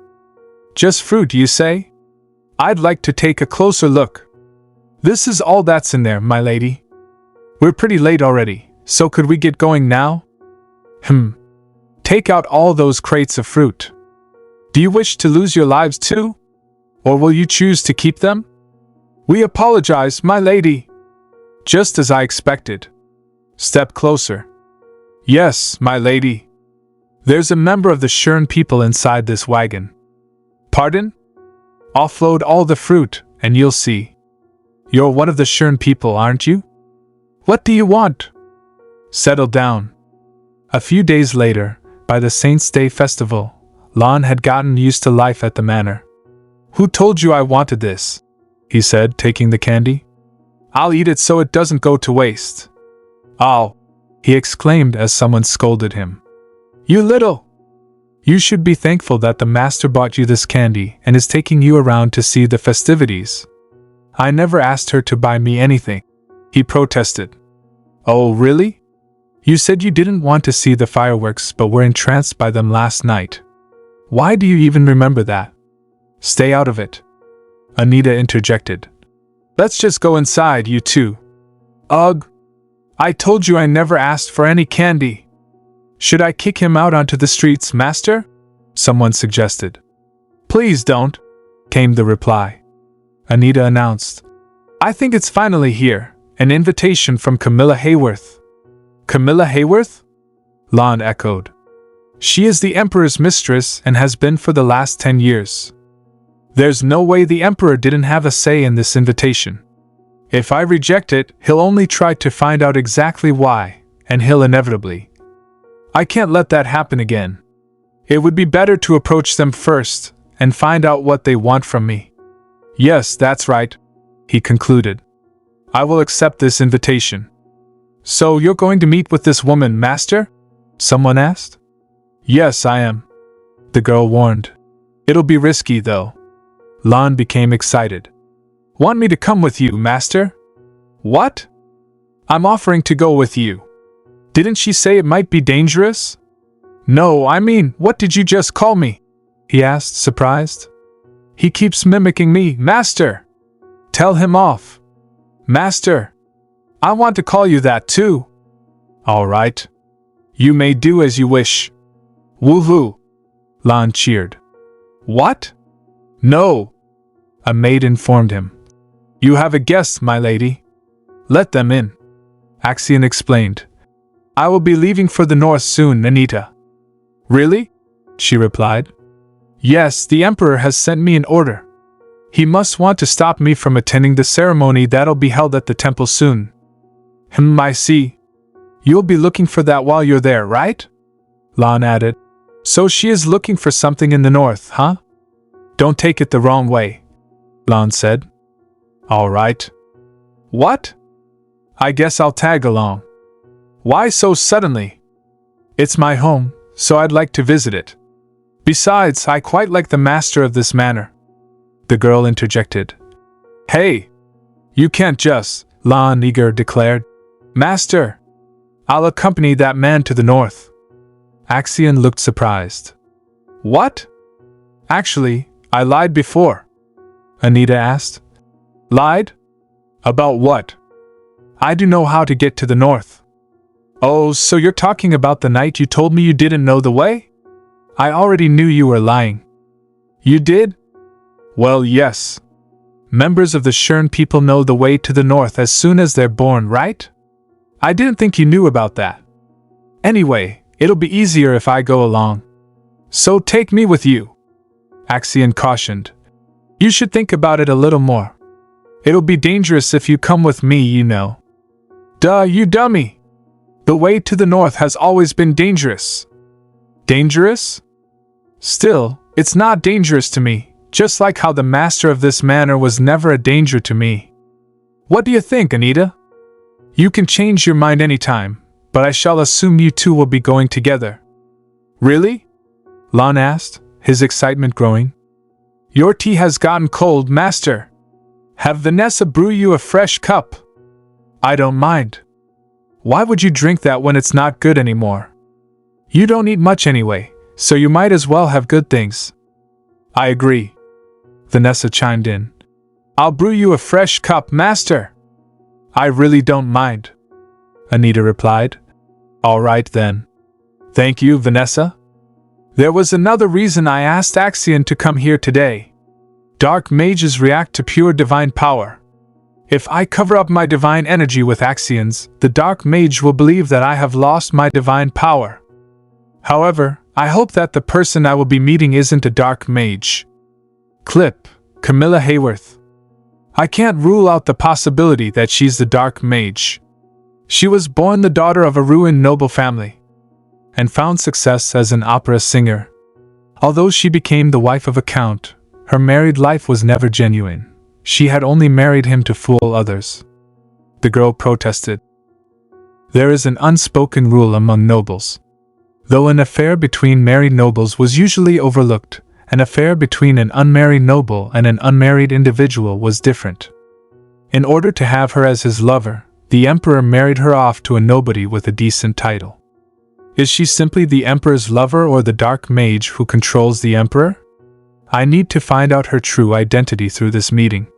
Just fruit, you say? I'd like to take a closer look. This is all that's in there, my lady. We're pretty late already, so could we get going now? Take out all those crates of fruit. Do you wish to lose your lives too? Or will you choose to keep them? We apologize, my lady. Just as I expected. Step closer. Yes, my lady. There's a member of the Shern people inside this wagon. Pardon? Offload all the fruit, and you'll see. You're one of the Shern people, aren't you? What do you want? Settle down. A few days later, by the Saints' Day festival, Lon had gotten used to life at the manor. Who told you I wanted this? He said, taking the candy. I'll eat it so it doesn't go to waste. Oh, he exclaimed as someone scolded him. You little! You should be thankful that the master bought you this candy and is taking you around to see the festivities. I never asked her to buy me anything, he protested. Oh, really? You said you didn't want to see the fireworks but were entranced by them last night. Why do you even remember that? Stay out of it. Anita interjected. Let's just go inside, you two. Ugh. I told you I never asked for any candy. Should I kick him out onto the streets, master? Someone suggested. Please don't, came the reply. Anita announced. I think it's finally here, an invitation from Camilla Hayworth. Camilla Hayworth? Lon echoed. She is the Emperor's mistress and has been for the last 10 years. There's no way the Emperor didn't have a say in this invitation. If I reject it, he'll only try to find out exactly why, and he'll inevitably. I can't let that happen again. It would be better to approach them first and find out what they want from me. Yes, that's right, he concluded. I will accept this invitation. So you're going to meet with this woman, master? Someone asked. Yes, I am, the girl warned. It'll be risky, though. Lon became excited. Want me to come with you, master? What? I'm offering to go with you. Didn't she say it might be dangerous? No, I mean, what did you just call me? He asked, surprised. He keeps mimicking me, master. Tell him off. Master. I want to call you that too. All right. You may do as you wish. Woohoo! Lon cheered. What? No. A maid informed him. You have a guest, my lady. Let them in. Axion explained. I will be leaving for the north soon, Anita. Really? She replied. Yes, the Emperor has sent me an order. He must want to stop me from attending the ceremony that'll be held at the temple soon. I see. You'll be looking for that while you're there, right? Lon added. So she is looking for something in the north, huh? Don't take it the wrong way, Lon said. All right. What? I guess I'll tag along. Why so suddenly? It's my home, so I'd like to visit it. Besides, I quite like the master of this manor. The girl interjected. Hey! You can't just, Lon eager declared. Master! I'll accompany that man to the north. Axion looked surprised. What? Actually, I lied before. Anita asked. Lied? About what? I do know how to get to the north. Oh, so you're talking about the night you told me you didn't know the way? I already knew you were lying. You did? Well, yes. Members of the Shern people know the way to the north as soon as they're born, right? I didn't think you knew about that. Anyway, it'll be easier if I go along. So take me with you. Axion cautioned. You should think about it a little more. It'll be dangerous if you come with me, you know. Duh, you dummy! The way to the north has always been dangerous. Dangerous? Still, it's not dangerous to me, just like how the master of this manor was never a danger to me. What do you think, Anita? You can change your mind anytime, but I shall assume you two will be going together. Really? Lon asked, his excitement growing. Your tea has gotten cold, master. Have Vanessa brew you a fresh cup? I don't mind. Why would you drink that when it's not good anymore? You don't eat much anyway, so you might as well have good things. I agree. Vanessa chimed in. I'll brew you a fresh cup, master. I really don't mind. Anita replied. All right then. Thank you, Vanessa. There was another reason I asked Axion to come here today. Dark mages react to pure divine power. If I cover up my divine energy with Axion's, the dark mage will believe that I have lost my divine power. However, I hope that the person I will be meeting isn't a dark mage. Clip, Camilla Hayworth. I can't rule out the possibility that she's the dark mage. She was born the daughter of a ruined noble family, and found success as an opera singer. Although she became the wife of a count, her married life was never genuine. She had only married him to fool others. The girl protested. There is an unspoken rule among nobles. Though an affair between married nobles was usually overlooked, an affair between an unmarried noble and an unmarried individual was different. In order to have her as his lover, the emperor married her off to a nobody with a decent title. Is she simply the emperor's lover or the dark mage who controls the emperor? I need to find out her true identity through this meeting.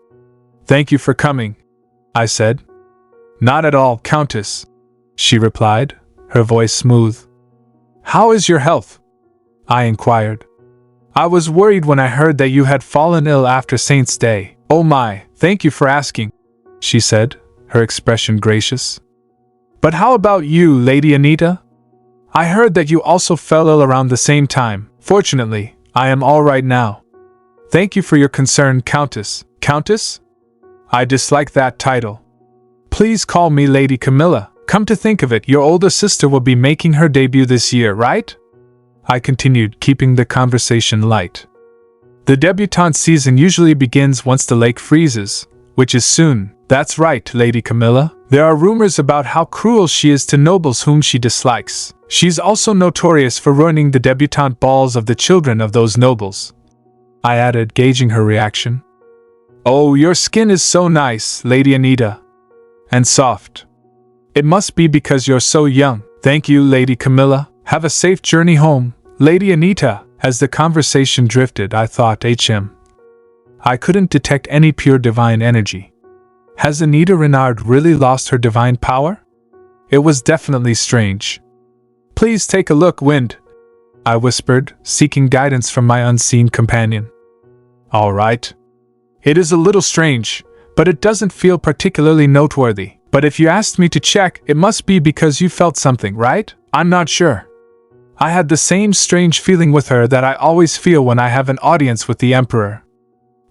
Thank you for coming, I said. Not at all, Countess, she replied, her voice smooth. How is your health? I inquired. I was worried when I heard that you had fallen ill after Saint's Day. Oh my, thank you for asking, she said, her expression gracious. But how about you, Lady Anita? I heard that you also fell ill around the same time. Fortunately, I am all right now. Thank you for your concern, Countess. Countess? I dislike that title. Please call me Lady Camilla. Come to think of it, your older sister will be making her debut this year, right? I continued, keeping the conversation light. The debutante season usually begins once the lake freezes, which is soon. That's right, Lady Camilla. There are rumors about how cruel she is to nobles whom she dislikes. She's also notorious for ruining the debutante balls of the children of those nobles, I added, gauging her reaction. Oh, your skin is so nice, Lady Anita. And soft. It must be because you're so young. Thank you, Lady Camilla. Have a safe journey home, Lady Anita. As the conversation drifted, I thought I couldn't detect any pure divine energy. Has Anita Renard really lost her divine power? It was definitely strange. Please take a look, Wind, I whispered, seeking guidance from my unseen companion. All right. It is a little strange, but it doesn't feel particularly noteworthy. But if you asked me to check, it must be because you felt something, right? I'm not sure. I had the same strange feeling with her that I always feel when I have an audience with the Emperor.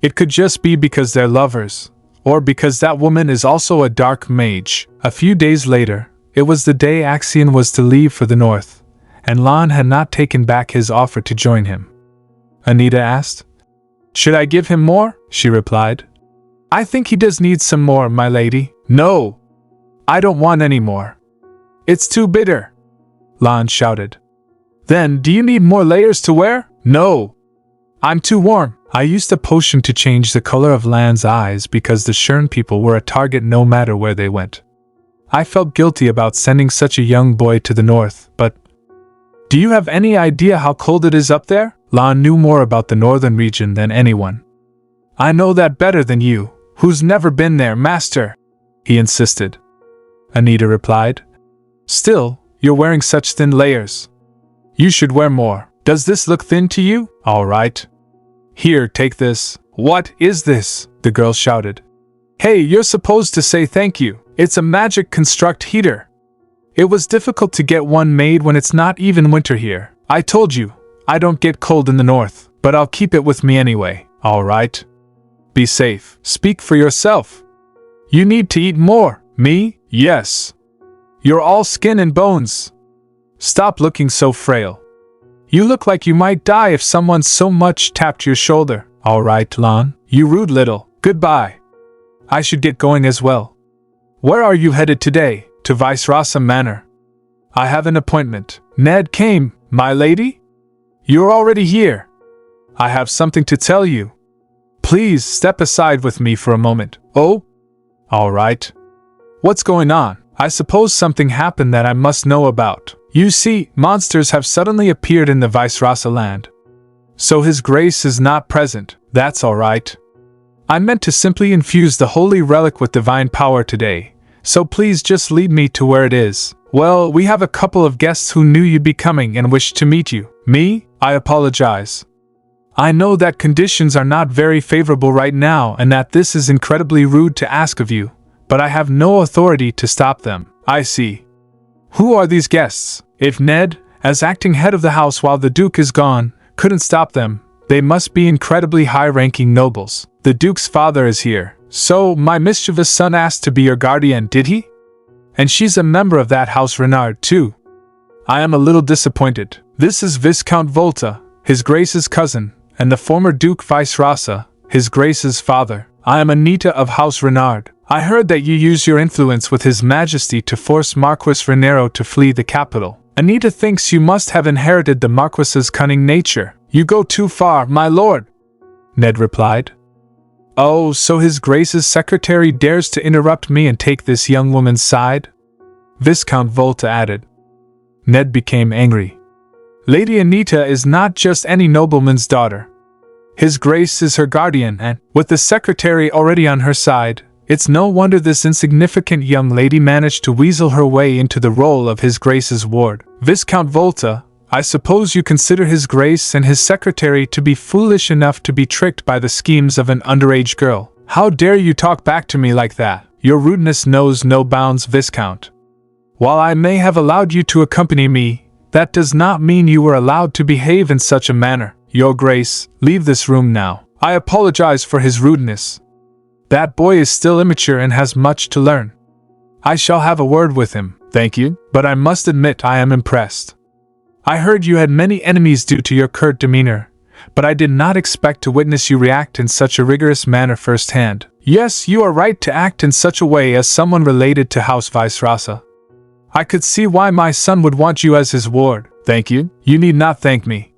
It could just be because they're lovers, or because that woman is also a dark mage. A few days later, it was the day Axion was to leave for the north, and Lan had not taken back his offer to join him. Anita asked. Should I give him more? She replied. I think he does need some more, my lady. No! I don't want any more. It's too bitter, Lan shouted. Then, do you need more layers to wear? No. I'm too warm. I used a potion to change the color of Lan's eyes because the Shern people were a target no matter where they went. I felt guilty about sending such a young boy to the north, but... Do you have any idea how cold it is up there? Lan knew more about the northern region than anyone. I know that better than you, who's never been there, master, he insisted. Anita replied. Still, you're wearing such thin layers. You should wear more. Does this look thin to you? All right. Here, take this. What is this? The girl shouted. Hey, you're supposed to say thank you. It's a magic construct heater. It was difficult to get one made when it's not even winter here. I told you, I don't get cold in the north, but I'll keep it with me anyway. All right. Be safe. Speak for yourself. You need to eat more. Me? Yes. You're all skin and bones. Stop looking so frail. You look like you might die if someone so much tapped your shoulder. All right, Lan. You rude little. Goodbye. I should get going as well. Where are you headed today? To Vice Rasa Manor. I have an appointment. Ned came, my lady? You're already here. I have something to tell you. Please step aside with me for a moment. Oh? All right. What's going on? I suppose something happened that I must know about. You see, monsters have suddenly appeared in the Vice Rasa land. So His Grace is not present. That's all right. I meant to simply infuse the holy relic with divine power today, so please just lead me to where it is. Well, we have a couple of guests who knew you'd be coming and wished to meet you. Me? I apologize. I know that conditions are not very favorable right now and that this is incredibly rude to ask of you, but I have no authority to stop them. I see. Who are these guests? If Ned, as acting head of the house while the Duke is gone, couldn't stop them, they must be incredibly high-ranking nobles. The Duke's father is here. So, my mischievous son asked to be your guardian, did he? And she's a member of that house Renard, too. I am a little disappointed. This is Viscount Volta, His Grace's cousin, and the former Duke Vice Rasa, His Grace's father. I am Anita of House Renard. I heard that you use your influence with His Majesty to force Marquis Renero to flee the capital. Anita thinks you must have inherited the Marquis's cunning nature. You go too far, my lord, Ned replied. Oh, so His Grace's secretary dares to interrupt me and take this young woman's side? Viscount Volta added. Ned became angry. Lady Anita is not just any nobleman's daughter. His Grace is her guardian and, with the secretary already on her side, It's no wonder this insignificant young lady managed to weasel her way into the role of His Grace's ward. Viscount Volta, I suppose you consider His Grace and his secretary to be foolish enough to be tricked by the schemes of an underage girl. How dare you talk back to me like that? Your rudeness knows no bounds, Viscount. While I may have allowed you to accompany me, that does not mean you were allowed to behave in such a manner. Your Grace, leave this room now. I apologize for his rudeness. That boy is still immature and has much to learn. I shall have a word with him. Thank you, but I must admit I am impressed. I heard you had many enemies due to your curt demeanor, but I did not expect to witness you react in such a rigorous manner firsthand. Yes, you are right to act in such a way as someone related to House Vice-Rasa. I could see why my son would want you as his ward. Thank you. You need not thank me.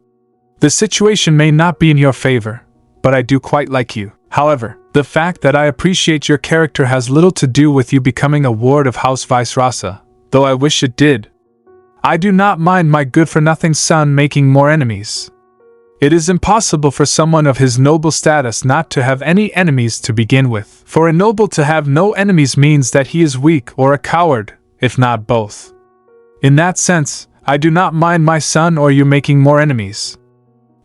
The situation may not be in your favor, but I do quite like you. However, the fact that I appreciate your character has little to do with you becoming a ward of House Vice-Rasa, though I wish it did. I do not mind my good-for-nothing son making more enemies. It is impossible for someone of his noble status not to have any enemies to begin with. For a noble to have no enemies means that he is weak or a coward, if not both. In that sense, I do not mind my son or you making more enemies.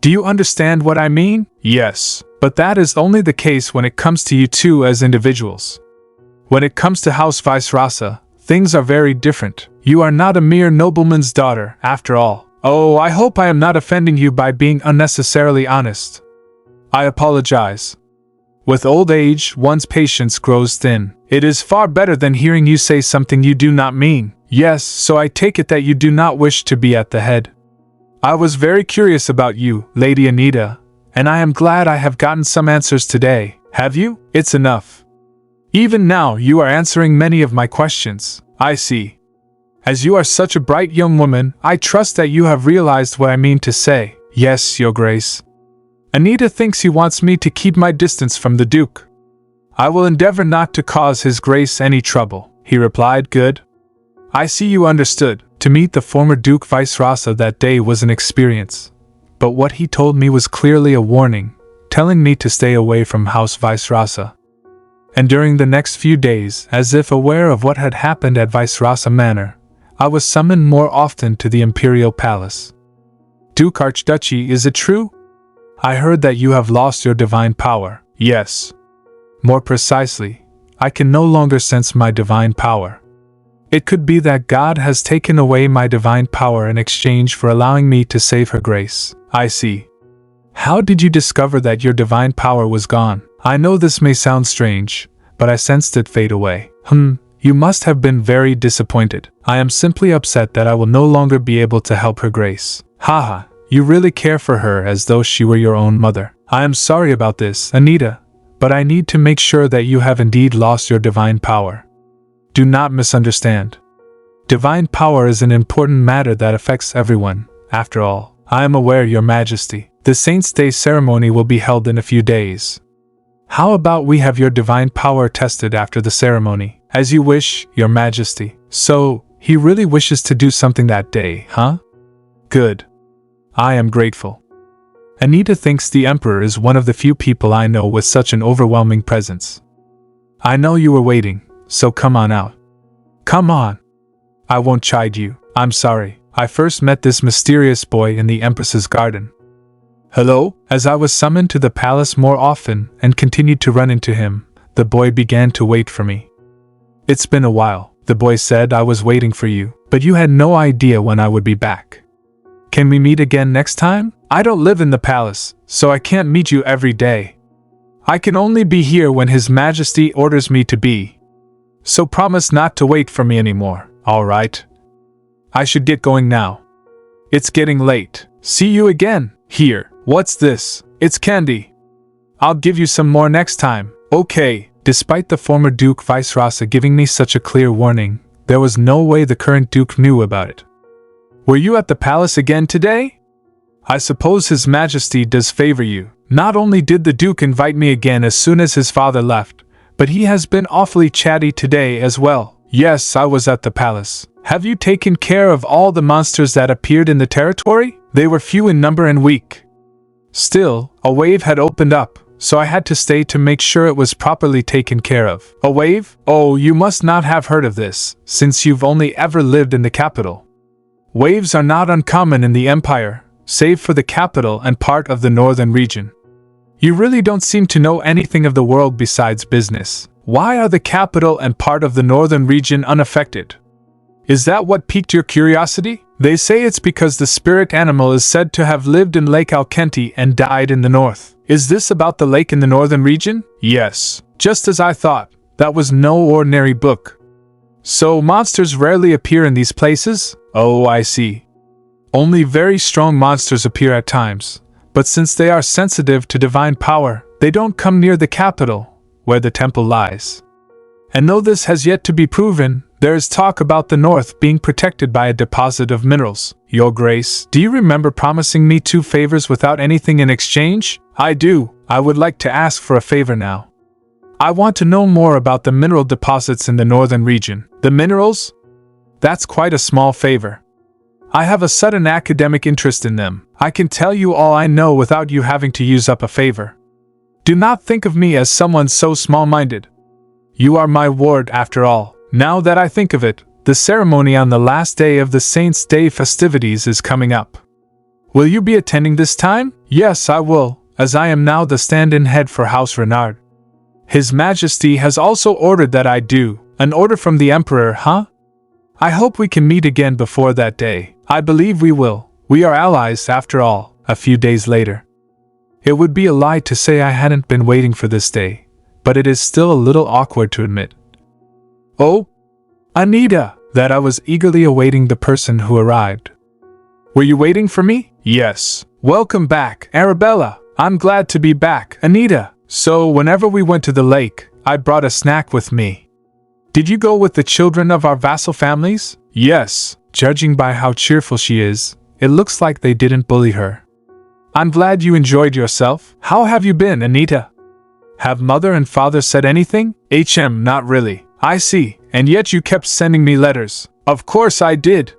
Do you understand what I mean? Yes, but that is only the case when it comes to you two as individuals. When it comes to House Vice-Rasa, things are very different. You are not a mere nobleman's daughter, after all. Oh, I hope I am not offending you by being unnecessarily honest. I apologize. With old age, one's patience grows thin. It is far better than hearing you say something you do not mean. Yes, so I take it that you do not wish to be at the head. I was very curious about you, Lady Anita, and I am glad I have gotten some answers today. Have you? It's enough. Even now you are answering many of my questions. I see. As you are such a bright young woman, I trust that you have realized what I mean to say. Yes, Your Grace. Anita thinks he wants me to keep my distance from the Duke. I will endeavor not to cause His Grace any trouble, he replied. Good. I see you understood. To meet the former Duke Vice-Rasa that day was an experience, but what he told me was clearly a warning, telling me to stay away from House Vice-Rasa. And during the next few days, as if aware of what had happened at Vice-Rasa Manor, I was summoned more often to the Imperial Palace. Duke Archduchy, is it true? I heard that you have lost your divine power. Yes. More precisely, I can no longer sense my divine power. It could be that God has taken away my divine power in exchange for allowing me to save Her Grace. I see. How did you discover that your divine power was gone? I know this may sound strange, but I sensed it fade away. You must have been very disappointed. I am simply upset that I will no longer be able to help Her Grace. Haha, you really care for her as though she were your own mother. I am sorry about this, Anita, but I need to make sure that you have indeed lost your divine power. Do not misunderstand. Divine power is an important matter that affects everyone. After all, I am aware, Your Majesty. The Saint's Day ceremony will be held in a few days. How about we have your divine power tested after the ceremony? As you wish, Your Majesty. So, he really wishes to do something that day, huh? Good. I am grateful. Anita thinks the Emperor is one of the few people I know with such an overwhelming presence. I know you were waiting, so come on out. Come on. I won't chide you. I'm sorry. I first met this mysterious boy in the Empress's garden. Hello? As I was summoned to the palace more often and continued to run into him, the boy began to wait for me. It's been a while, the boy said. I was waiting for you, but you had no idea when I would be back. Can we meet again next time? I don't live in the palace, so I can't meet you every day. I can only be here when His Majesty orders me to be. So promise not to wait for me anymore, all right? I should get going now. It's getting late. See you again. Here, what's this? It's candy. I'll give you some more next time. Okay. Despite the former Duke Vice-Rasa giving me such a clear warning, there was no way the current Duke knew about it. Were you at the palace again today? I suppose His Majesty does favor you. Not only did the Duke invite me again as soon as his father left, but he has been awfully chatty today as well. Yes, I was at the palace. Have you taken care of all the monsters that appeared in the territory? They were few in number and weak. Still, a wave had opened up, so I had to stay to make sure it was properly taken care of. A wave? Oh, you must not have heard of this, since you've only ever lived in the capital. Waves are not uncommon in the empire, save for the capital and part of the northern region. You really don't seem to know anything of the world besides business. Why are the capital and part of the northern region unaffected? Is that what piqued your curiosity? They say it's because the spirit animal is said to have lived in Lake Alkenti and died in the north. Is this about the lake in the northern region? Yes, just as I thought. That was no ordinary book. So monsters rarely appear in these places? Oh, I see. Only very strong monsters appear at times, but since they are sensitive to divine power, they don't come near the capital, where the temple lies. And though this has yet to be proven, there is talk about the north being protected by a deposit of minerals. Your Grace, do you remember promising me 2 favors without anything in exchange? I do. I would like to ask for a favor now. I want to know more about the mineral deposits in the northern region. The minerals? That's quite a small favor. I have a sudden academic interest in them. I can tell you all I know without you having to use up a favor. Do not think of me as someone so small-minded. You are my ward after all. Now that I think of it, the ceremony on the last day of the Saints' Day festivities is coming up. Will you be attending this time? Yes, I will, as I am now the stand-in head for House Renard. His Majesty has also ordered that I do. An order from the Emperor, huh? I hope we can meet again before that day. I believe we will. We are allies, after all. A few days later. It would be a lie to say I hadn't been waiting for this day, but it is still a little awkward to admit. Oh, Anita, that I was eagerly awaiting the person who arrived. Were you waiting for me? Yes. Welcome back, Arabella. I'm glad to be back, Anita. So, whenever we went to the lake, I brought a snack with me. Did you go with the children of our vassal families? Yes. Judging by how cheerful she is, it looks like they didn't bully her. I'm glad you enjoyed yourself. How have you been, Anita? Have mother and father said anything? Not really. I see, and yet you kept sending me letters. Of course I did.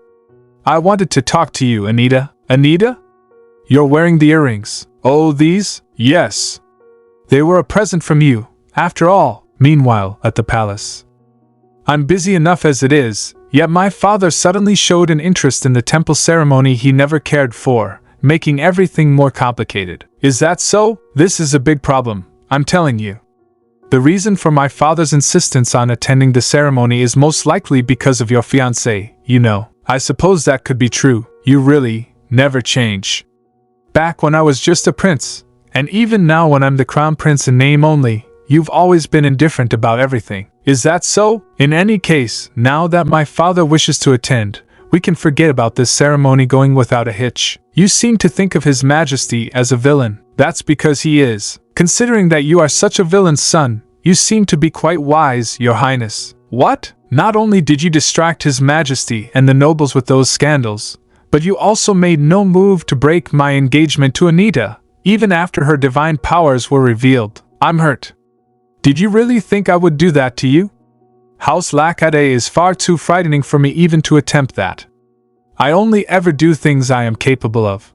I wanted to talk to you, Anita. Anita? You're wearing the earrings. Oh, these? Yes. They were a present from you, after all. Meanwhile, at the palace. I'm busy enough as it is, yet my father suddenly showed an interest in the temple ceremony he never cared for, making everything more complicated. Is that so? This is a big problem, I'm telling you. The reason for my father's insistence on attending the ceremony is most likely because of your fiancé, you know. I suppose that could be true. You really never change. Back when I was just a prince, and even now when I'm the crown prince in name only, you've always been indifferent about everything. Is that so? In any case, now that my father wishes to attend, we can forget about this ceremony going without a hitch. You seem to think of His Majesty as a villain. That's because he is. Considering that you are such a villain's son, you seem to be quite wise, Your Highness. What? Not only did you distract His Majesty and the nobles with those scandals, but you also made no move to break my engagement to Anita, even after her divine powers were revealed. I'm hurt. Did you really think I would do that to you? House Lacade is far too frightening for me even to attempt that. I only ever do things I am capable of.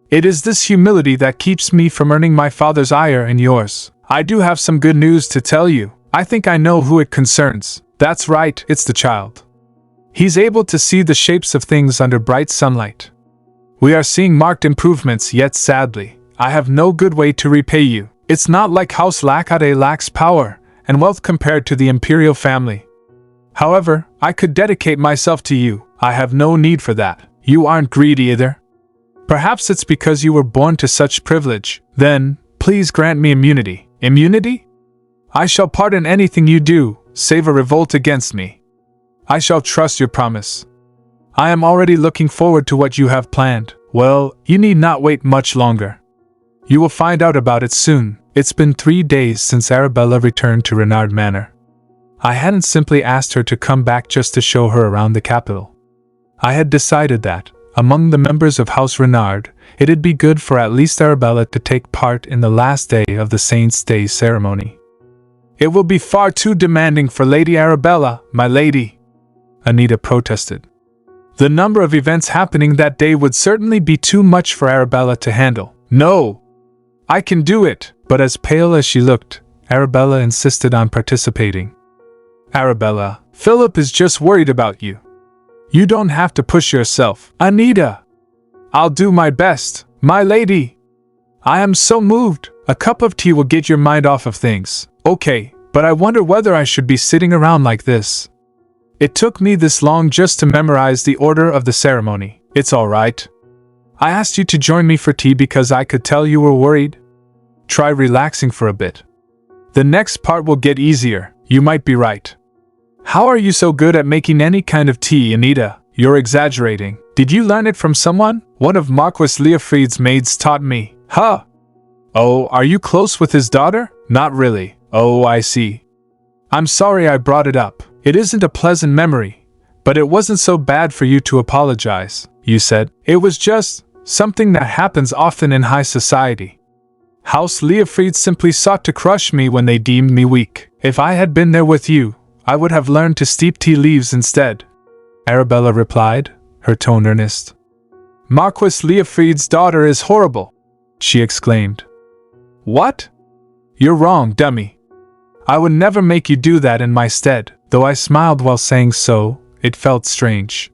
It is this humility that keeps me from earning my father's ire and yours. I do have some good news to tell you. I think I know who it concerns. That's right, it's the child. He's able to see the shapes of things under bright sunlight. We are seeing marked improvements, yet sadly, I have no good way to repay you. It's not like House Lacade lacks power and wealth compared to the imperial family. However, I could dedicate myself to you. I have no need for that. You aren't greedy either. Perhaps it's because you were born to such privilege. Then, please grant me immunity. Immunity? I shall pardon anything you do, save a revolt against me. I shall trust your promise. I am already looking forward to what you have planned. Well, you need not wait much longer. You will find out about it soon. It's been 3 days since Arabella returned to Renard Manor. I hadn't simply asked her to come back just to show her around the capital. I had decided that, among the members of House Renard, it'd be good for at least Arabella to take part in the last day of the Saints' Day ceremony. It will be far too demanding for Lady Arabella, my lady, Anita protested. The number of events happening that day would certainly be too much for Arabella to handle. No! I can do it! But as pale as she looked, Arabella insisted on participating. Arabella, Philip is just worried about you. You don't have to push yourself. Anita! I'll do my best, my lady! I am so moved. A cup of tea will get your mind off of things. Okay, but I wonder whether I should be sitting around like this. It took me this long just to memorize the order of the ceremony. It's alright. I asked you to join me for tea because I could tell you were worried. Try relaxing for a bit. The next part will get easier, you might be right. How are you so good at making any kind of tea, Anita? You're exaggerating. Did you learn it from someone? One of Marquis Leofried's maids taught me. Huh? Oh, are you close with his daughter? Not really. Oh, I see. I'm sorry I brought it up. It isn't a pleasant memory, but it wasn't so bad for you to apologize, you said. It was just something that happens often in high society. House Leofried simply sought to crush me when they deemed me weak. If I had been there with you, I would have learned to steep tea leaves instead. Arabella replied, her tone earnest. Marquis Leofried's daughter is horrible, she exclaimed. What? You're wrong, dummy. I would never make you do that in my stead. Though I smiled while saying so, it felt strange.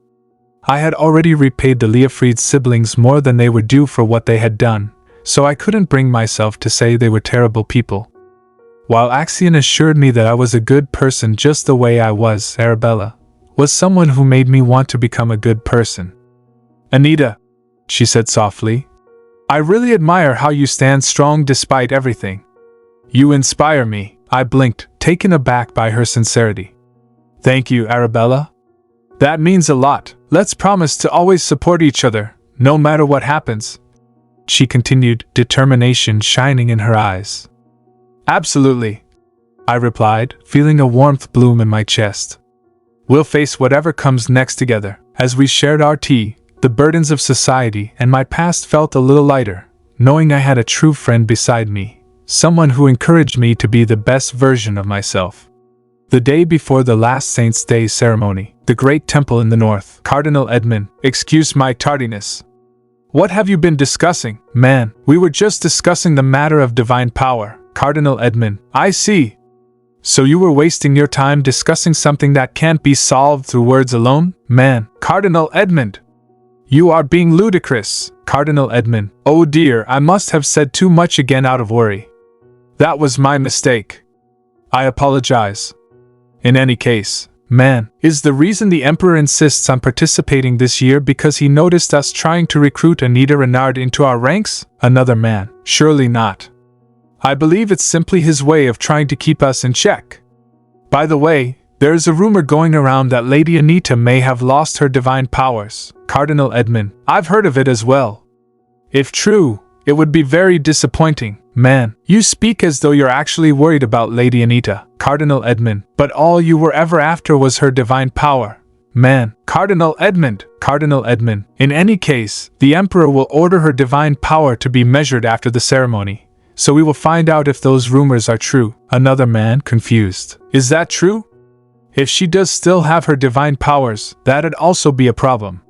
I had already repaid the Leofried siblings more than they were due for what they had done, so I couldn't bring myself to say they were terrible people. While Axion assured me that I was a good person just the way I was, Arabella was someone who made me want to become a good person. Anita, she said softly, I really admire how you stand strong despite everything. You inspire me. I blinked, taken aback by her sincerity. Thank you, Arabella. That means a lot. Let's promise to always support each other, no matter what happens, she continued, determination shining in her eyes. Absolutely, I replied, feeling a warmth bloom in my chest. We'll face whatever comes next together. As we shared our tea, the burdens of society and my past felt a little lighter, knowing I had a true friend beside me, someone who encouraged me to be the best version of myself. The day before the last Saint's Day ceremony, the great temple in the north, Cardinal Edmund, excuse my tardiness. What have you been discussing, man? We were just discussing the matter of divine power, Cardinal Edmund. I see. So you were wasting your time discussing something that can't be solved through words alone? Man, Cardinal Edmund! You are being ludicrous, Cardinal Edmund. Oh dear, I must have said too much again out of worry. That was my mistake. I apologize. In any case, man, is the reason the Emperor insists on participating this year because he noticed us trying to recruit Anita Renard into our ranks? Another man. Surely not. I believe it's simply his way of trying to keep us in check. By the way, there is a rumor going around that Lady Anita may have lost her divine powers, Cardinal Edmund. I've heard of it as well. If true, it would be very disappointing. Man, you speak as though you're actually worried about Lady Anita, Cardinal Edmund, but all you were ever after was her divine power. Man, Cardinal Edmund. In any case, the Emperor will order her divine power to be measured after the ceremony, so we will find out if those rumors are true. Another man, confused. Is that true? If she does still have her divine powers, that'd also be a problem.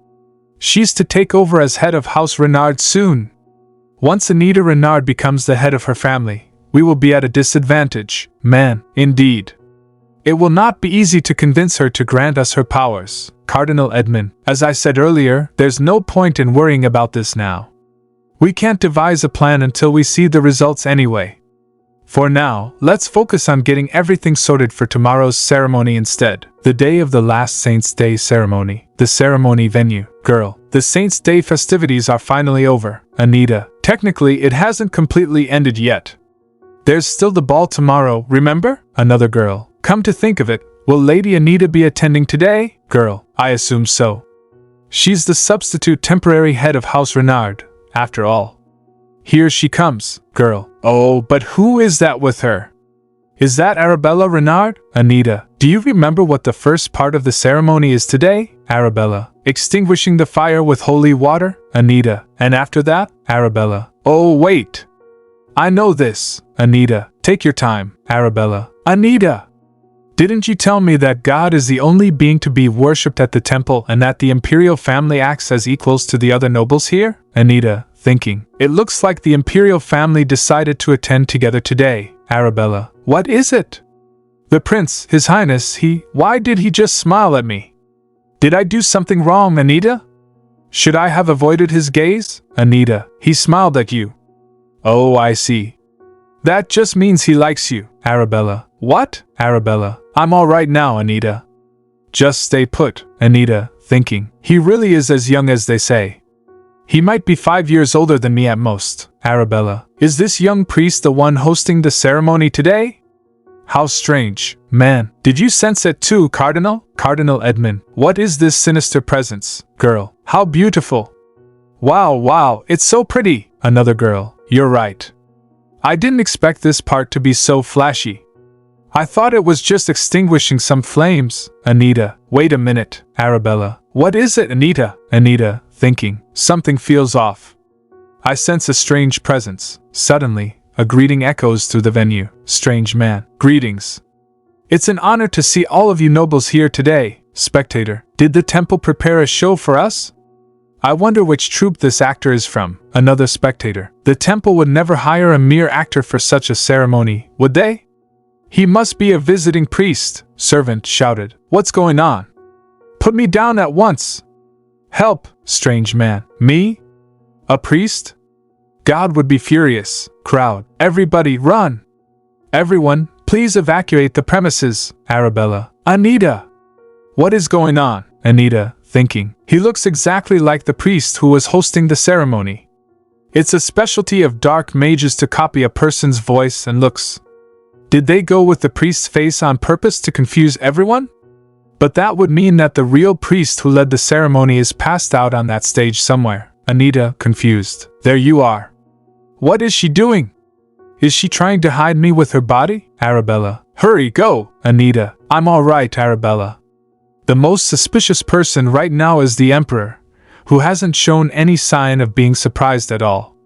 She's to take over as head of House Renard soon. Once Anita Renard becomes the head of her family, we will be at a disadvantage. Man, indeed. It will not be easy to convince her to grant us her powers, Cardinal Edmund. As I said earlier, there's no point in worrying about this now. We can't devise a plan until we see the results anyway. For now, let's focus on getting everything sorted for tomorrow's ceremony instead. The day of the last Saint's Day ceremony. The ceremony venue. Girl, the Saint's Day festivities are finally over. Anita, technically it hasn't completely ended yet. There's still the ball tomorrow, remember? Another girl. Come to think of it, will Lady Anita be attending today? Girl, I assume so. She's the substitute temporary head of House Renard, after all. Here she comes. Girl. Oh, but who is that with her? Is that Arabella Renard? Anita, do you remember what the first part of the ceremony is today? Arabella, extinguishing the fire with holy water? Anita, and after that? Arabella, oh wait. I know this. Anita, take your time. Arabella, Anita! Didn't you tell me that God is the only being to be worshipped at the temple and that the imperial family acts as equals to the other nobles here? Anita, thinking. It looks like the imperial family decided to attend together today. Arabella, what is it? The prince, his highness, why did he just smile at me? Did I do something wrong, Anita? Should I have avoided his gaze? Anita, he smiled at you. Oh, I see. That just means he likes you. Arabella, what? Arabella, I'm all right now, Anita. Just stay put. Anita, thinking, he really is as young as they say. He might be 5 years older than me at most. Arabella, is this young priest the one hosting the ceremony today? How strange. Man, did you sense it too, Cardinal? Cardinal Edmund, what is this sinister presence? Girl, how beautiful. Wow, it's so pretty. Another girl, you're right. I didn't expect this part to be so flashy. I thought it was just extinguishing some flames. Anita, wait a minute. Arabella, what is it, Anita? Anita, thinking, something feels off. I sense a strange presence. Suddenly, a greeting echoes through the venue. Strange man, greetings. It's an honor to see all of you nobles here today. Spectator, did the temple prepare a show for us? I wonder which troupe this actor is from. Another spectator, the temple would never hire a mere actor for such a ceremony, would they? He must be a visiting priest. Servant shouted, what's going on? Put me down at once. Help, strange man. Me? A priest? God would be furious. Crowd, everybody run. Everyone, please evacuate the premises. Arabella, Anita. What is going on? Anita, thinking, he looks exactly like the priest who was hosting the ceremony. It's a specialty of dark mages to copy a person's voice and looks. Did they go with the priest's face on purpose to confuse everyone? But that would mean that the real priest who led the ceremony is passed out on that stage somewhere. Anita, confused. There you are. What is she doing? Is she trying to hide me with her body? Arabella, hurry, go. Anita, I'm all right, Arabella. The most suspicious person right now is the Emperor, who hasn't shown any sign of being surprised at all.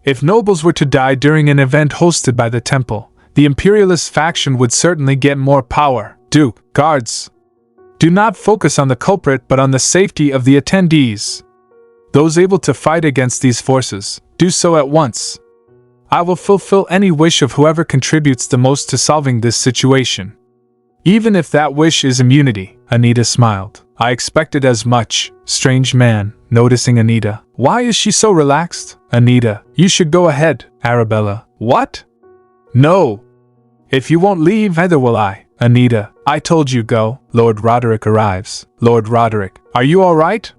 If nobles were to die during an event hosted by the temple, the imperialist faction would certainly get more power. Duke, guards, do not focus on the culprit but on the safety of the attendees. Those able to fight against these forces, do so at once. I will fulfill any wish of whoever contributes the most to solving this situation. Even if that wish is immunity. Anita smiled. I expected as much. Strange man, noticing Anita. Why is she so relaxed? Anita, you should go ahead. Arabella, what? No. If you won't leave, neither will I. Anita, I told you go. Lord Roderick arrives. Lord Roderick, are you all right?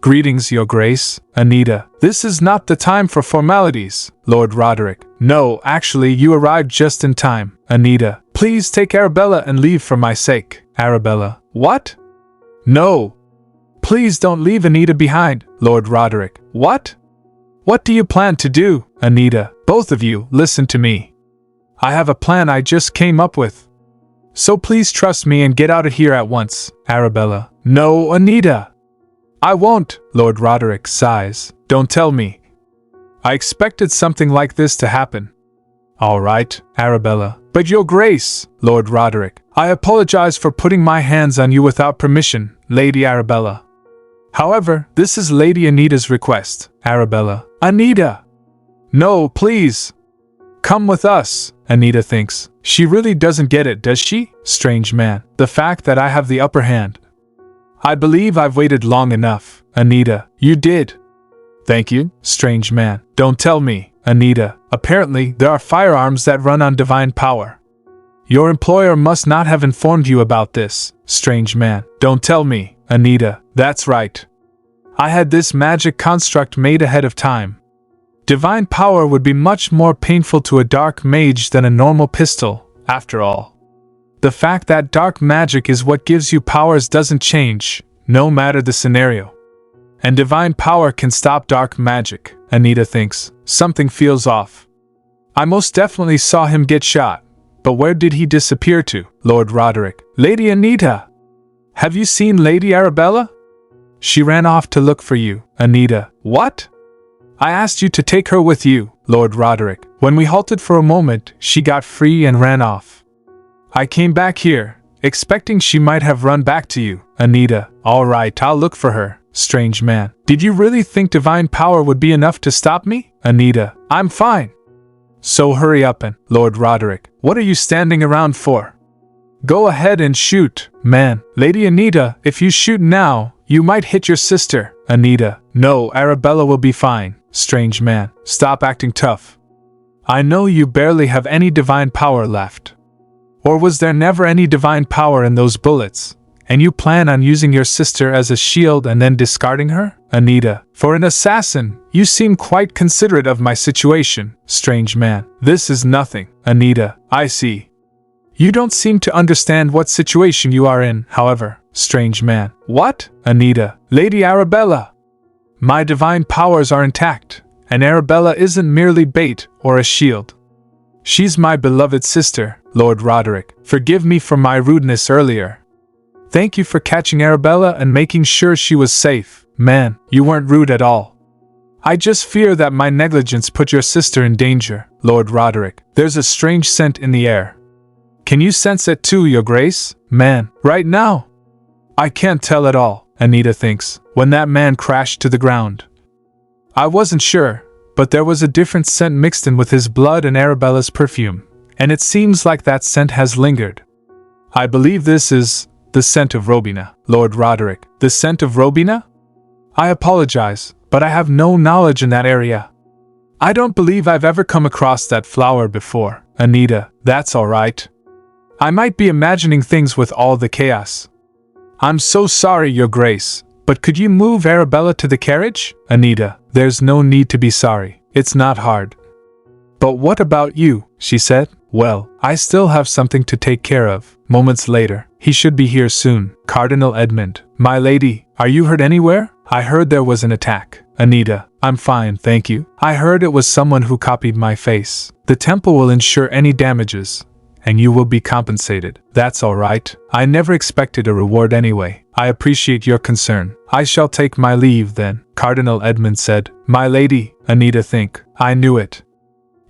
Greetings, Your Grace. Anita, this is not the time for formalities. Lord Roderick, no, actually, you arrived just in time. Anita, please take Arabella and leave for my sake. Arabella, what? No. Please don't leave Anita behind. Lord Roderick, what? What do you plan to do? Anita, both of you, listen to me. I have a plan I just came up with. So please trust me and get out of here at once. Arabella, no, Anita. I won't. Lord Roderick sighs. Don't tell me. I expected something like this to happen. All right, Arabella. But Your Grace, Lord Roderick, I apologize for putting my hands on you without permission, Lady Arabella. However, this is Lady Anita's request. Arabella, Anita! No, please! Come with us, Anita thinks. She really doesn't get it, does she? Strange man. The fact that I have the upper hand. I believe I've waited long enough. Anita, you did. Thank you, strange man. Don't tell me. Anita, apparently there are firearms that run on divine power. Your employer must not have informed you about this. Strange man. Don't tell me. Anita, that's right. I had this magic construct made ahead of time. Divine power would be much more painful to a dark mage than a normal pistol, after all. The fact that dark magic is what gives you powers doesn't change, no matter the scenario. And divine power can stop dark magic, Anita thinks. Something feels off. I most definitely saw him get shot, but where did he disappear to? Lord Roderick. Lady Anita! Have you seen Lady Arabella? She ran off to look for you. Anita. What? I asked you to take her with you, Lord Roderick. When we halted for a moment, she got free and ran off. I came back here, expecting she might have run back to you. Anita. All right, I'll look for her. strange man. Did you really think divine power would be enough to stop me? Anita, I'm fine. So hurry up and, Lord Roderick, what are you standing around for? Go ahead and shoot, man. Lady Anita, if you shoot now, you might hit your sister. Anita, no, Arabella will be fine. Strange man, stop acting tough. I know you barely have any divine power left. Or was there never any divine power in those bullets? And you plan on using your sister as a shield and then discarding her? Anita, for an assassin, you seem quite considerate of my situation. Strange man, this is nothing. Anita, I see. You don't seem to understand what situation you are in, however. Strange man, what? Anita, Lady Arabella. My divine powers are intact, and Arabella isn't merely bait or a shield. She's my beloved sister, Lord Roderick. Forgive me for my rudeness earlier. Thank you for catching Arabella and making sure she was safe. Man, you weren't rude at all. I just fear that my negligence put your sister in danger, Lord Roderick. There's a strange scent in the air. Can you sense it too, Your Grace? Man, right now? I can't tell at all, Anita thinks, when that man crashed to the ground. I wasn't sure, but there was a different scent mixed in with his blood and Arabella's perfume, and it seems like that scent has lingered. I believe this is the scent of Robina, Lord Roderick. The scent of Robina? I apologize, but I have no knowledge in that area. I don't believe I've ever come across that flower before. Anita, that's all right. I might be imagining things with all the chaos. I'm so sorry, Your Grace, but could you move Arabella to the carriage? Anita, there's no need to be sorry. It's not hard. But what about you? She said. Well, I still have something to take care of. Moments later, he should be here soon. Cardinal Edmund. My lady, are you hurt anywhere? I heard there was an attack. Anita, I'm fine, thank you. I heard it was someone who copied my face. The temple will ensure any damages, and you will be compensated. That's all right. I never expected a reward anyway. I appreciate your concern. I shall take my leave then, Cardinal Edmund said. My lady, Anita think. I knew it.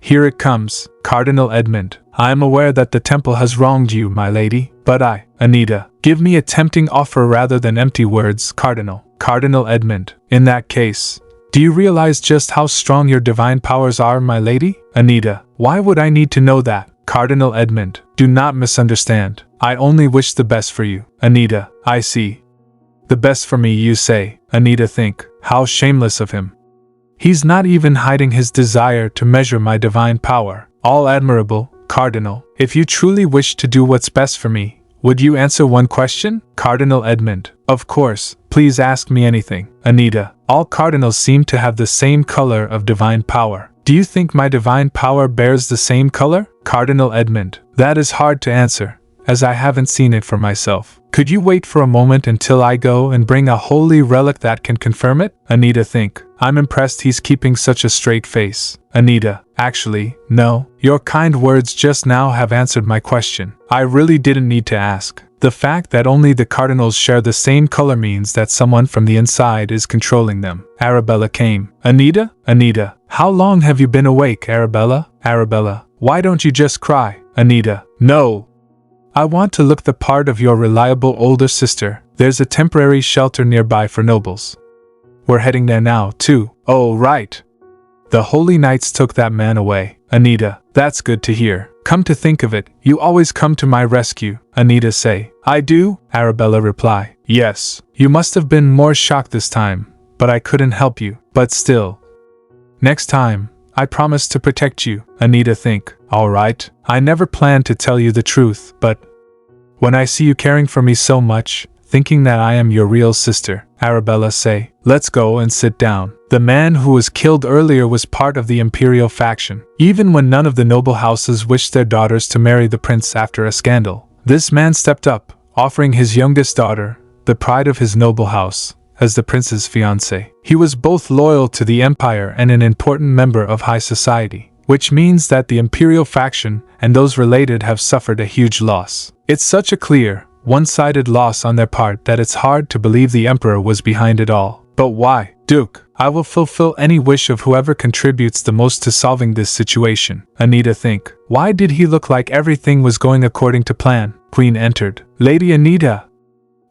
Here it comes, Cardinal Edmund. I am aware that the temple has wronged you, my lady, but Anita, give me a tempting offer rather than empty words, Cardinal. Cardinal Edmund, in that case, do you realize just how strong your divine powers are, my lady? Anita, why would I need to know that? Cardinal Edmund, do not misunderstand. I only wish the best for you. Anita, I see. The best for me, you say. Anita think, how shameless of him. He's not even hiding his desire to measure my divine power. All admirable, Cardinal. If you truly wish to do what's best for me, would you answer one question? Cardinal Edmund, of course, please ask me anything. Anita, all cardinals seem to have the same color of divine power. Do you think my divine power bears the same color? Cardinal Edmund, that is hard to answer, as I haven't seen it for myself. Could you wait for a moment until I go and bring a holy relic that can confirm it? Anita think, I'm impressed he's keeping such a straight face. Anita, actually, no. Your kind words just now have answered my question. I really didn't need to ask. The fact that only the cardinals share the same color means that someone from the inside is controlling them. Arabella came. Anita? Anita, how long have you been awake, Arabella? Arabella, why don't you just cry? Anita, no. I want to look the part of your reliable older sister. There's a temporary shelter nearby for nobles. We're heading there now, too. Oh, right. The holy knights took that man away. Anita, that's good to hear. Come to think of it, you always come to my rescue. Anita say, I do? Arabella reply, yes. You must have been more shocked this time, but I couldn't help you. But still. Next time, I promise to protect you. Anita think, all right. I never planned to tell you the truth, but when I see you caring for me so much, thinking that I am your real sister, Arabella say, let's go and sit down. The man who was killed earlier was part of the imperial faction. Even when none of the noble houses wished their daughters to marry the prince after a scandal, this man stepped up, offering his youngest daughter, the pride of his noble house, as the prince's fiancé. He was both loyal to the empire and an important member of high society, which means that the imperial faction and those related have suffered a huge loss. It's such a clear, one-sided loss on their part that it's hard to believe the emperor was behind it all. But why? Duke, I will fulfill any wish of whoever contributes the most to solving this situation. Anita think, why did he look like everything was going according to plan? Queen entered. Lady Anita,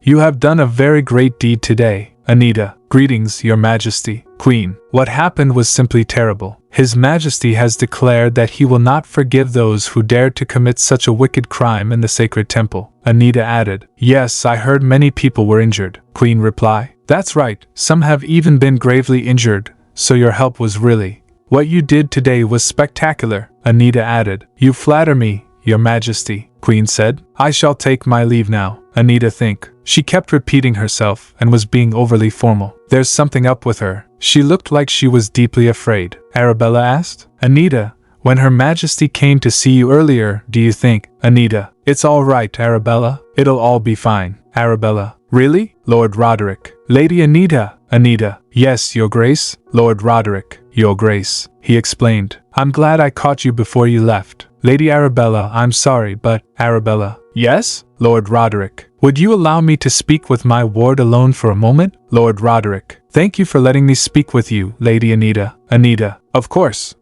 you have done a very great deed today. Anita. Greetings, Your Majesty. Queen. What happened was simply terrible. His Majesty has declared that he will not forgive those who dare to commit such a wicked crime in the sacred temple. Anita added. Yes, I heard many people were injured. Queen replied. That's right, some have even been gravely injured, so your help was really. What you did today was spectacular, Anita added. You flatter me, Your Majesty, Queen said. I shall take my leave now. Anita think. She kept repeating herself and was being overly formal. There's something up with her. She looked like she was deeply afraid. Arabella asked. Anita, when Her Majesty came to see you earlier, do you think? Anita. It's all right, Arabella. It'll all be fine. Arabella. Really? Lord Roderick. Lady Anita. Anita. Yes, Your Grace. Lord Roderick. Your Grace. He explained. I'm glad I caught you before you left. Lady Arabella, I'm sorry, but… Arabella. Yes? Lord Roderick. Would you allow me to speak with my ward alone for a moment? Lord Roderick. Thank you for letting me speak with you, Lady Anita. Anita. Of course.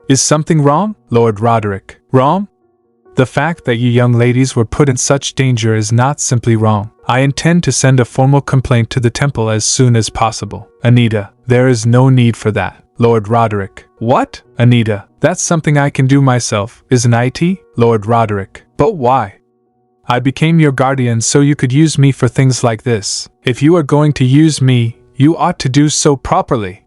Is something wrong? Lord Roderick. Wrong? The fact that you young ladies were put in such danger is not simply wrong. I intend to send a formal complaint to the temple as soon as possible. Anita. There is no need for that. Lord Roderick. What? Anita. That's something I can do myself, isn't it? Lord Roderick. But why? I became your guardian so you could use me for things like this. If you are going to use me, you ought to do so properly.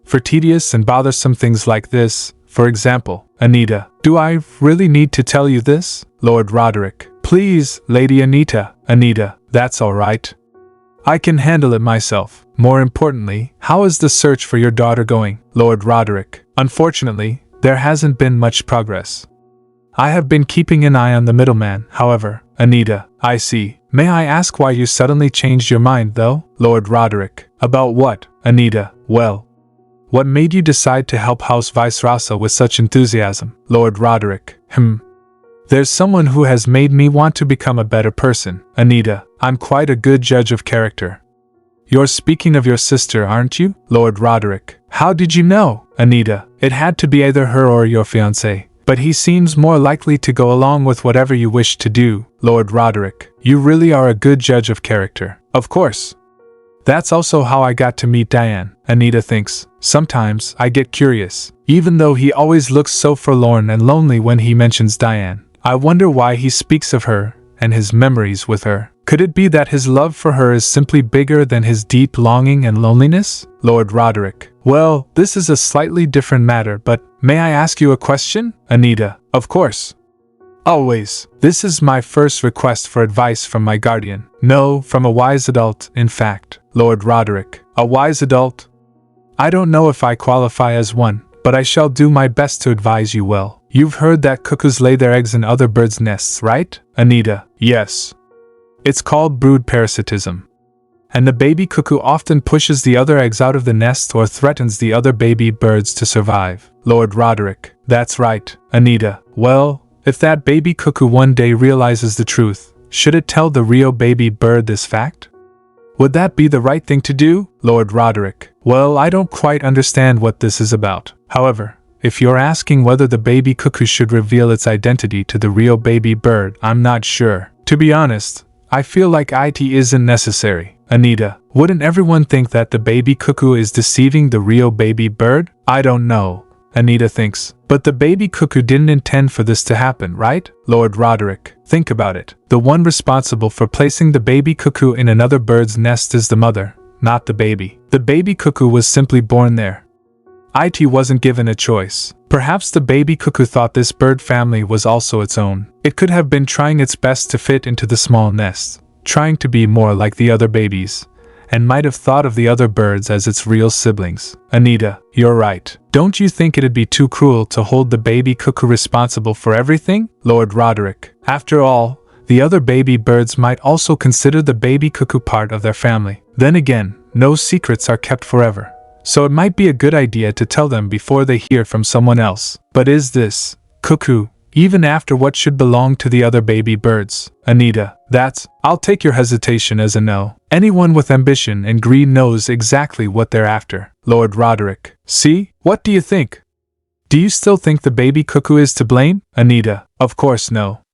For tedious and bothersome things like this, for example. Anita. Do I really need to tell you this? Lord Roderick. Please, Lady Anita. Anita. That's all right. I can handle it myself. More importantly, how is the search for your daughter going? Lord Roderick. Unfortunately, there hasn't been much progress. I have been keeping an eye on the middleman, however. Anita. I see. May I ask why you suddenly changed your mind, though? Lord Roderick. About what? Anita. Well, what made you decide to help House Vice-Rasa with such enthusiasm? Lord Roderick. There's someone who has made me want to become a better person. Anita. I'm quite a good judge of character. You're speaking of your sister, aren't you? Lord Roderick. How did you know? Anita. It had to be either her or your fiancé. But he seems more likely to go along with whatever you wish to do. Lord Roderick. You really are a good judge of character. Of course. That's also how I got to meet Diane. Anita thinks. Sometimes I get curious. Even though he always looks so forlorn and lonely when he mentions Diane, I wonder why he speaks of her and his memories with her. Could it be that his love for her is simply bigger than his deep longing and loneliness? Lord Roderick. Well, this is a slightly different matter, but may I ask you a question? Anita. Of course. Always. This is my first request for advice from my guardian. No, from a wise adult, in fact. Lord Roderick. A wise adult? I don't know if I qualify as one, but I shall do my best to advise you well. You've heard that cuckoos lay their eggs in other birds' nests, right? Anita. Yes. It's called brood parasitism. And the baby cuckoo often pushes the other eggs out of the nest or threatens the other baby birds to survive. Lord Roderick. That's right. Anita. Well, if that baby cuckoo one day realizes the truth, should it tell the real baby bird this fact? Would that be the right thing to do? Lord Roderick. Well, I don't quite understand what this is about. However, if you're asking whether the baby cuckoo should reveal its identity to the real baby bird, I'm not sure. To be honest, I feel like it isn't necessary. Anita. Wouldn't everyone think that the baby cuckoo is deceiving the real baby bird? I don't know. Anita thinks. But the baby cuckoo didn't intend for this to happen, right? Lord Roderick. Think about it. The one responsible for placing the baby cuckoo in another bird's nest is the mother, not the baby. The baby cuckoo was simply born there. It wasn't given a choice. Perhaps the baby cuckoo thought this bird family was also its own. It could have been trying its best to fit into the small nest, trying to be more like the other babies, and might have thought of the other birds as its real siblings. Anita, you're right. Don't you think it'd be too cruel to hold the baby cuckoo responsible for everything? Lord Roderick. After all, the other baby birds might also consider the baby cuckoo part of their family. Then again, no secrets are kept forever. So it might be a good idea to tell them before they hear from someone else. But is this cuckoo, even after what should belong to the other baby birds? Anita. I'll take your hesitation as a no. Anyone with ambition and greed knows exactly what they're after. Lord Roderick. See? What do you think? Do you still think the baby cuckoo is to blame? Anita. Of course no.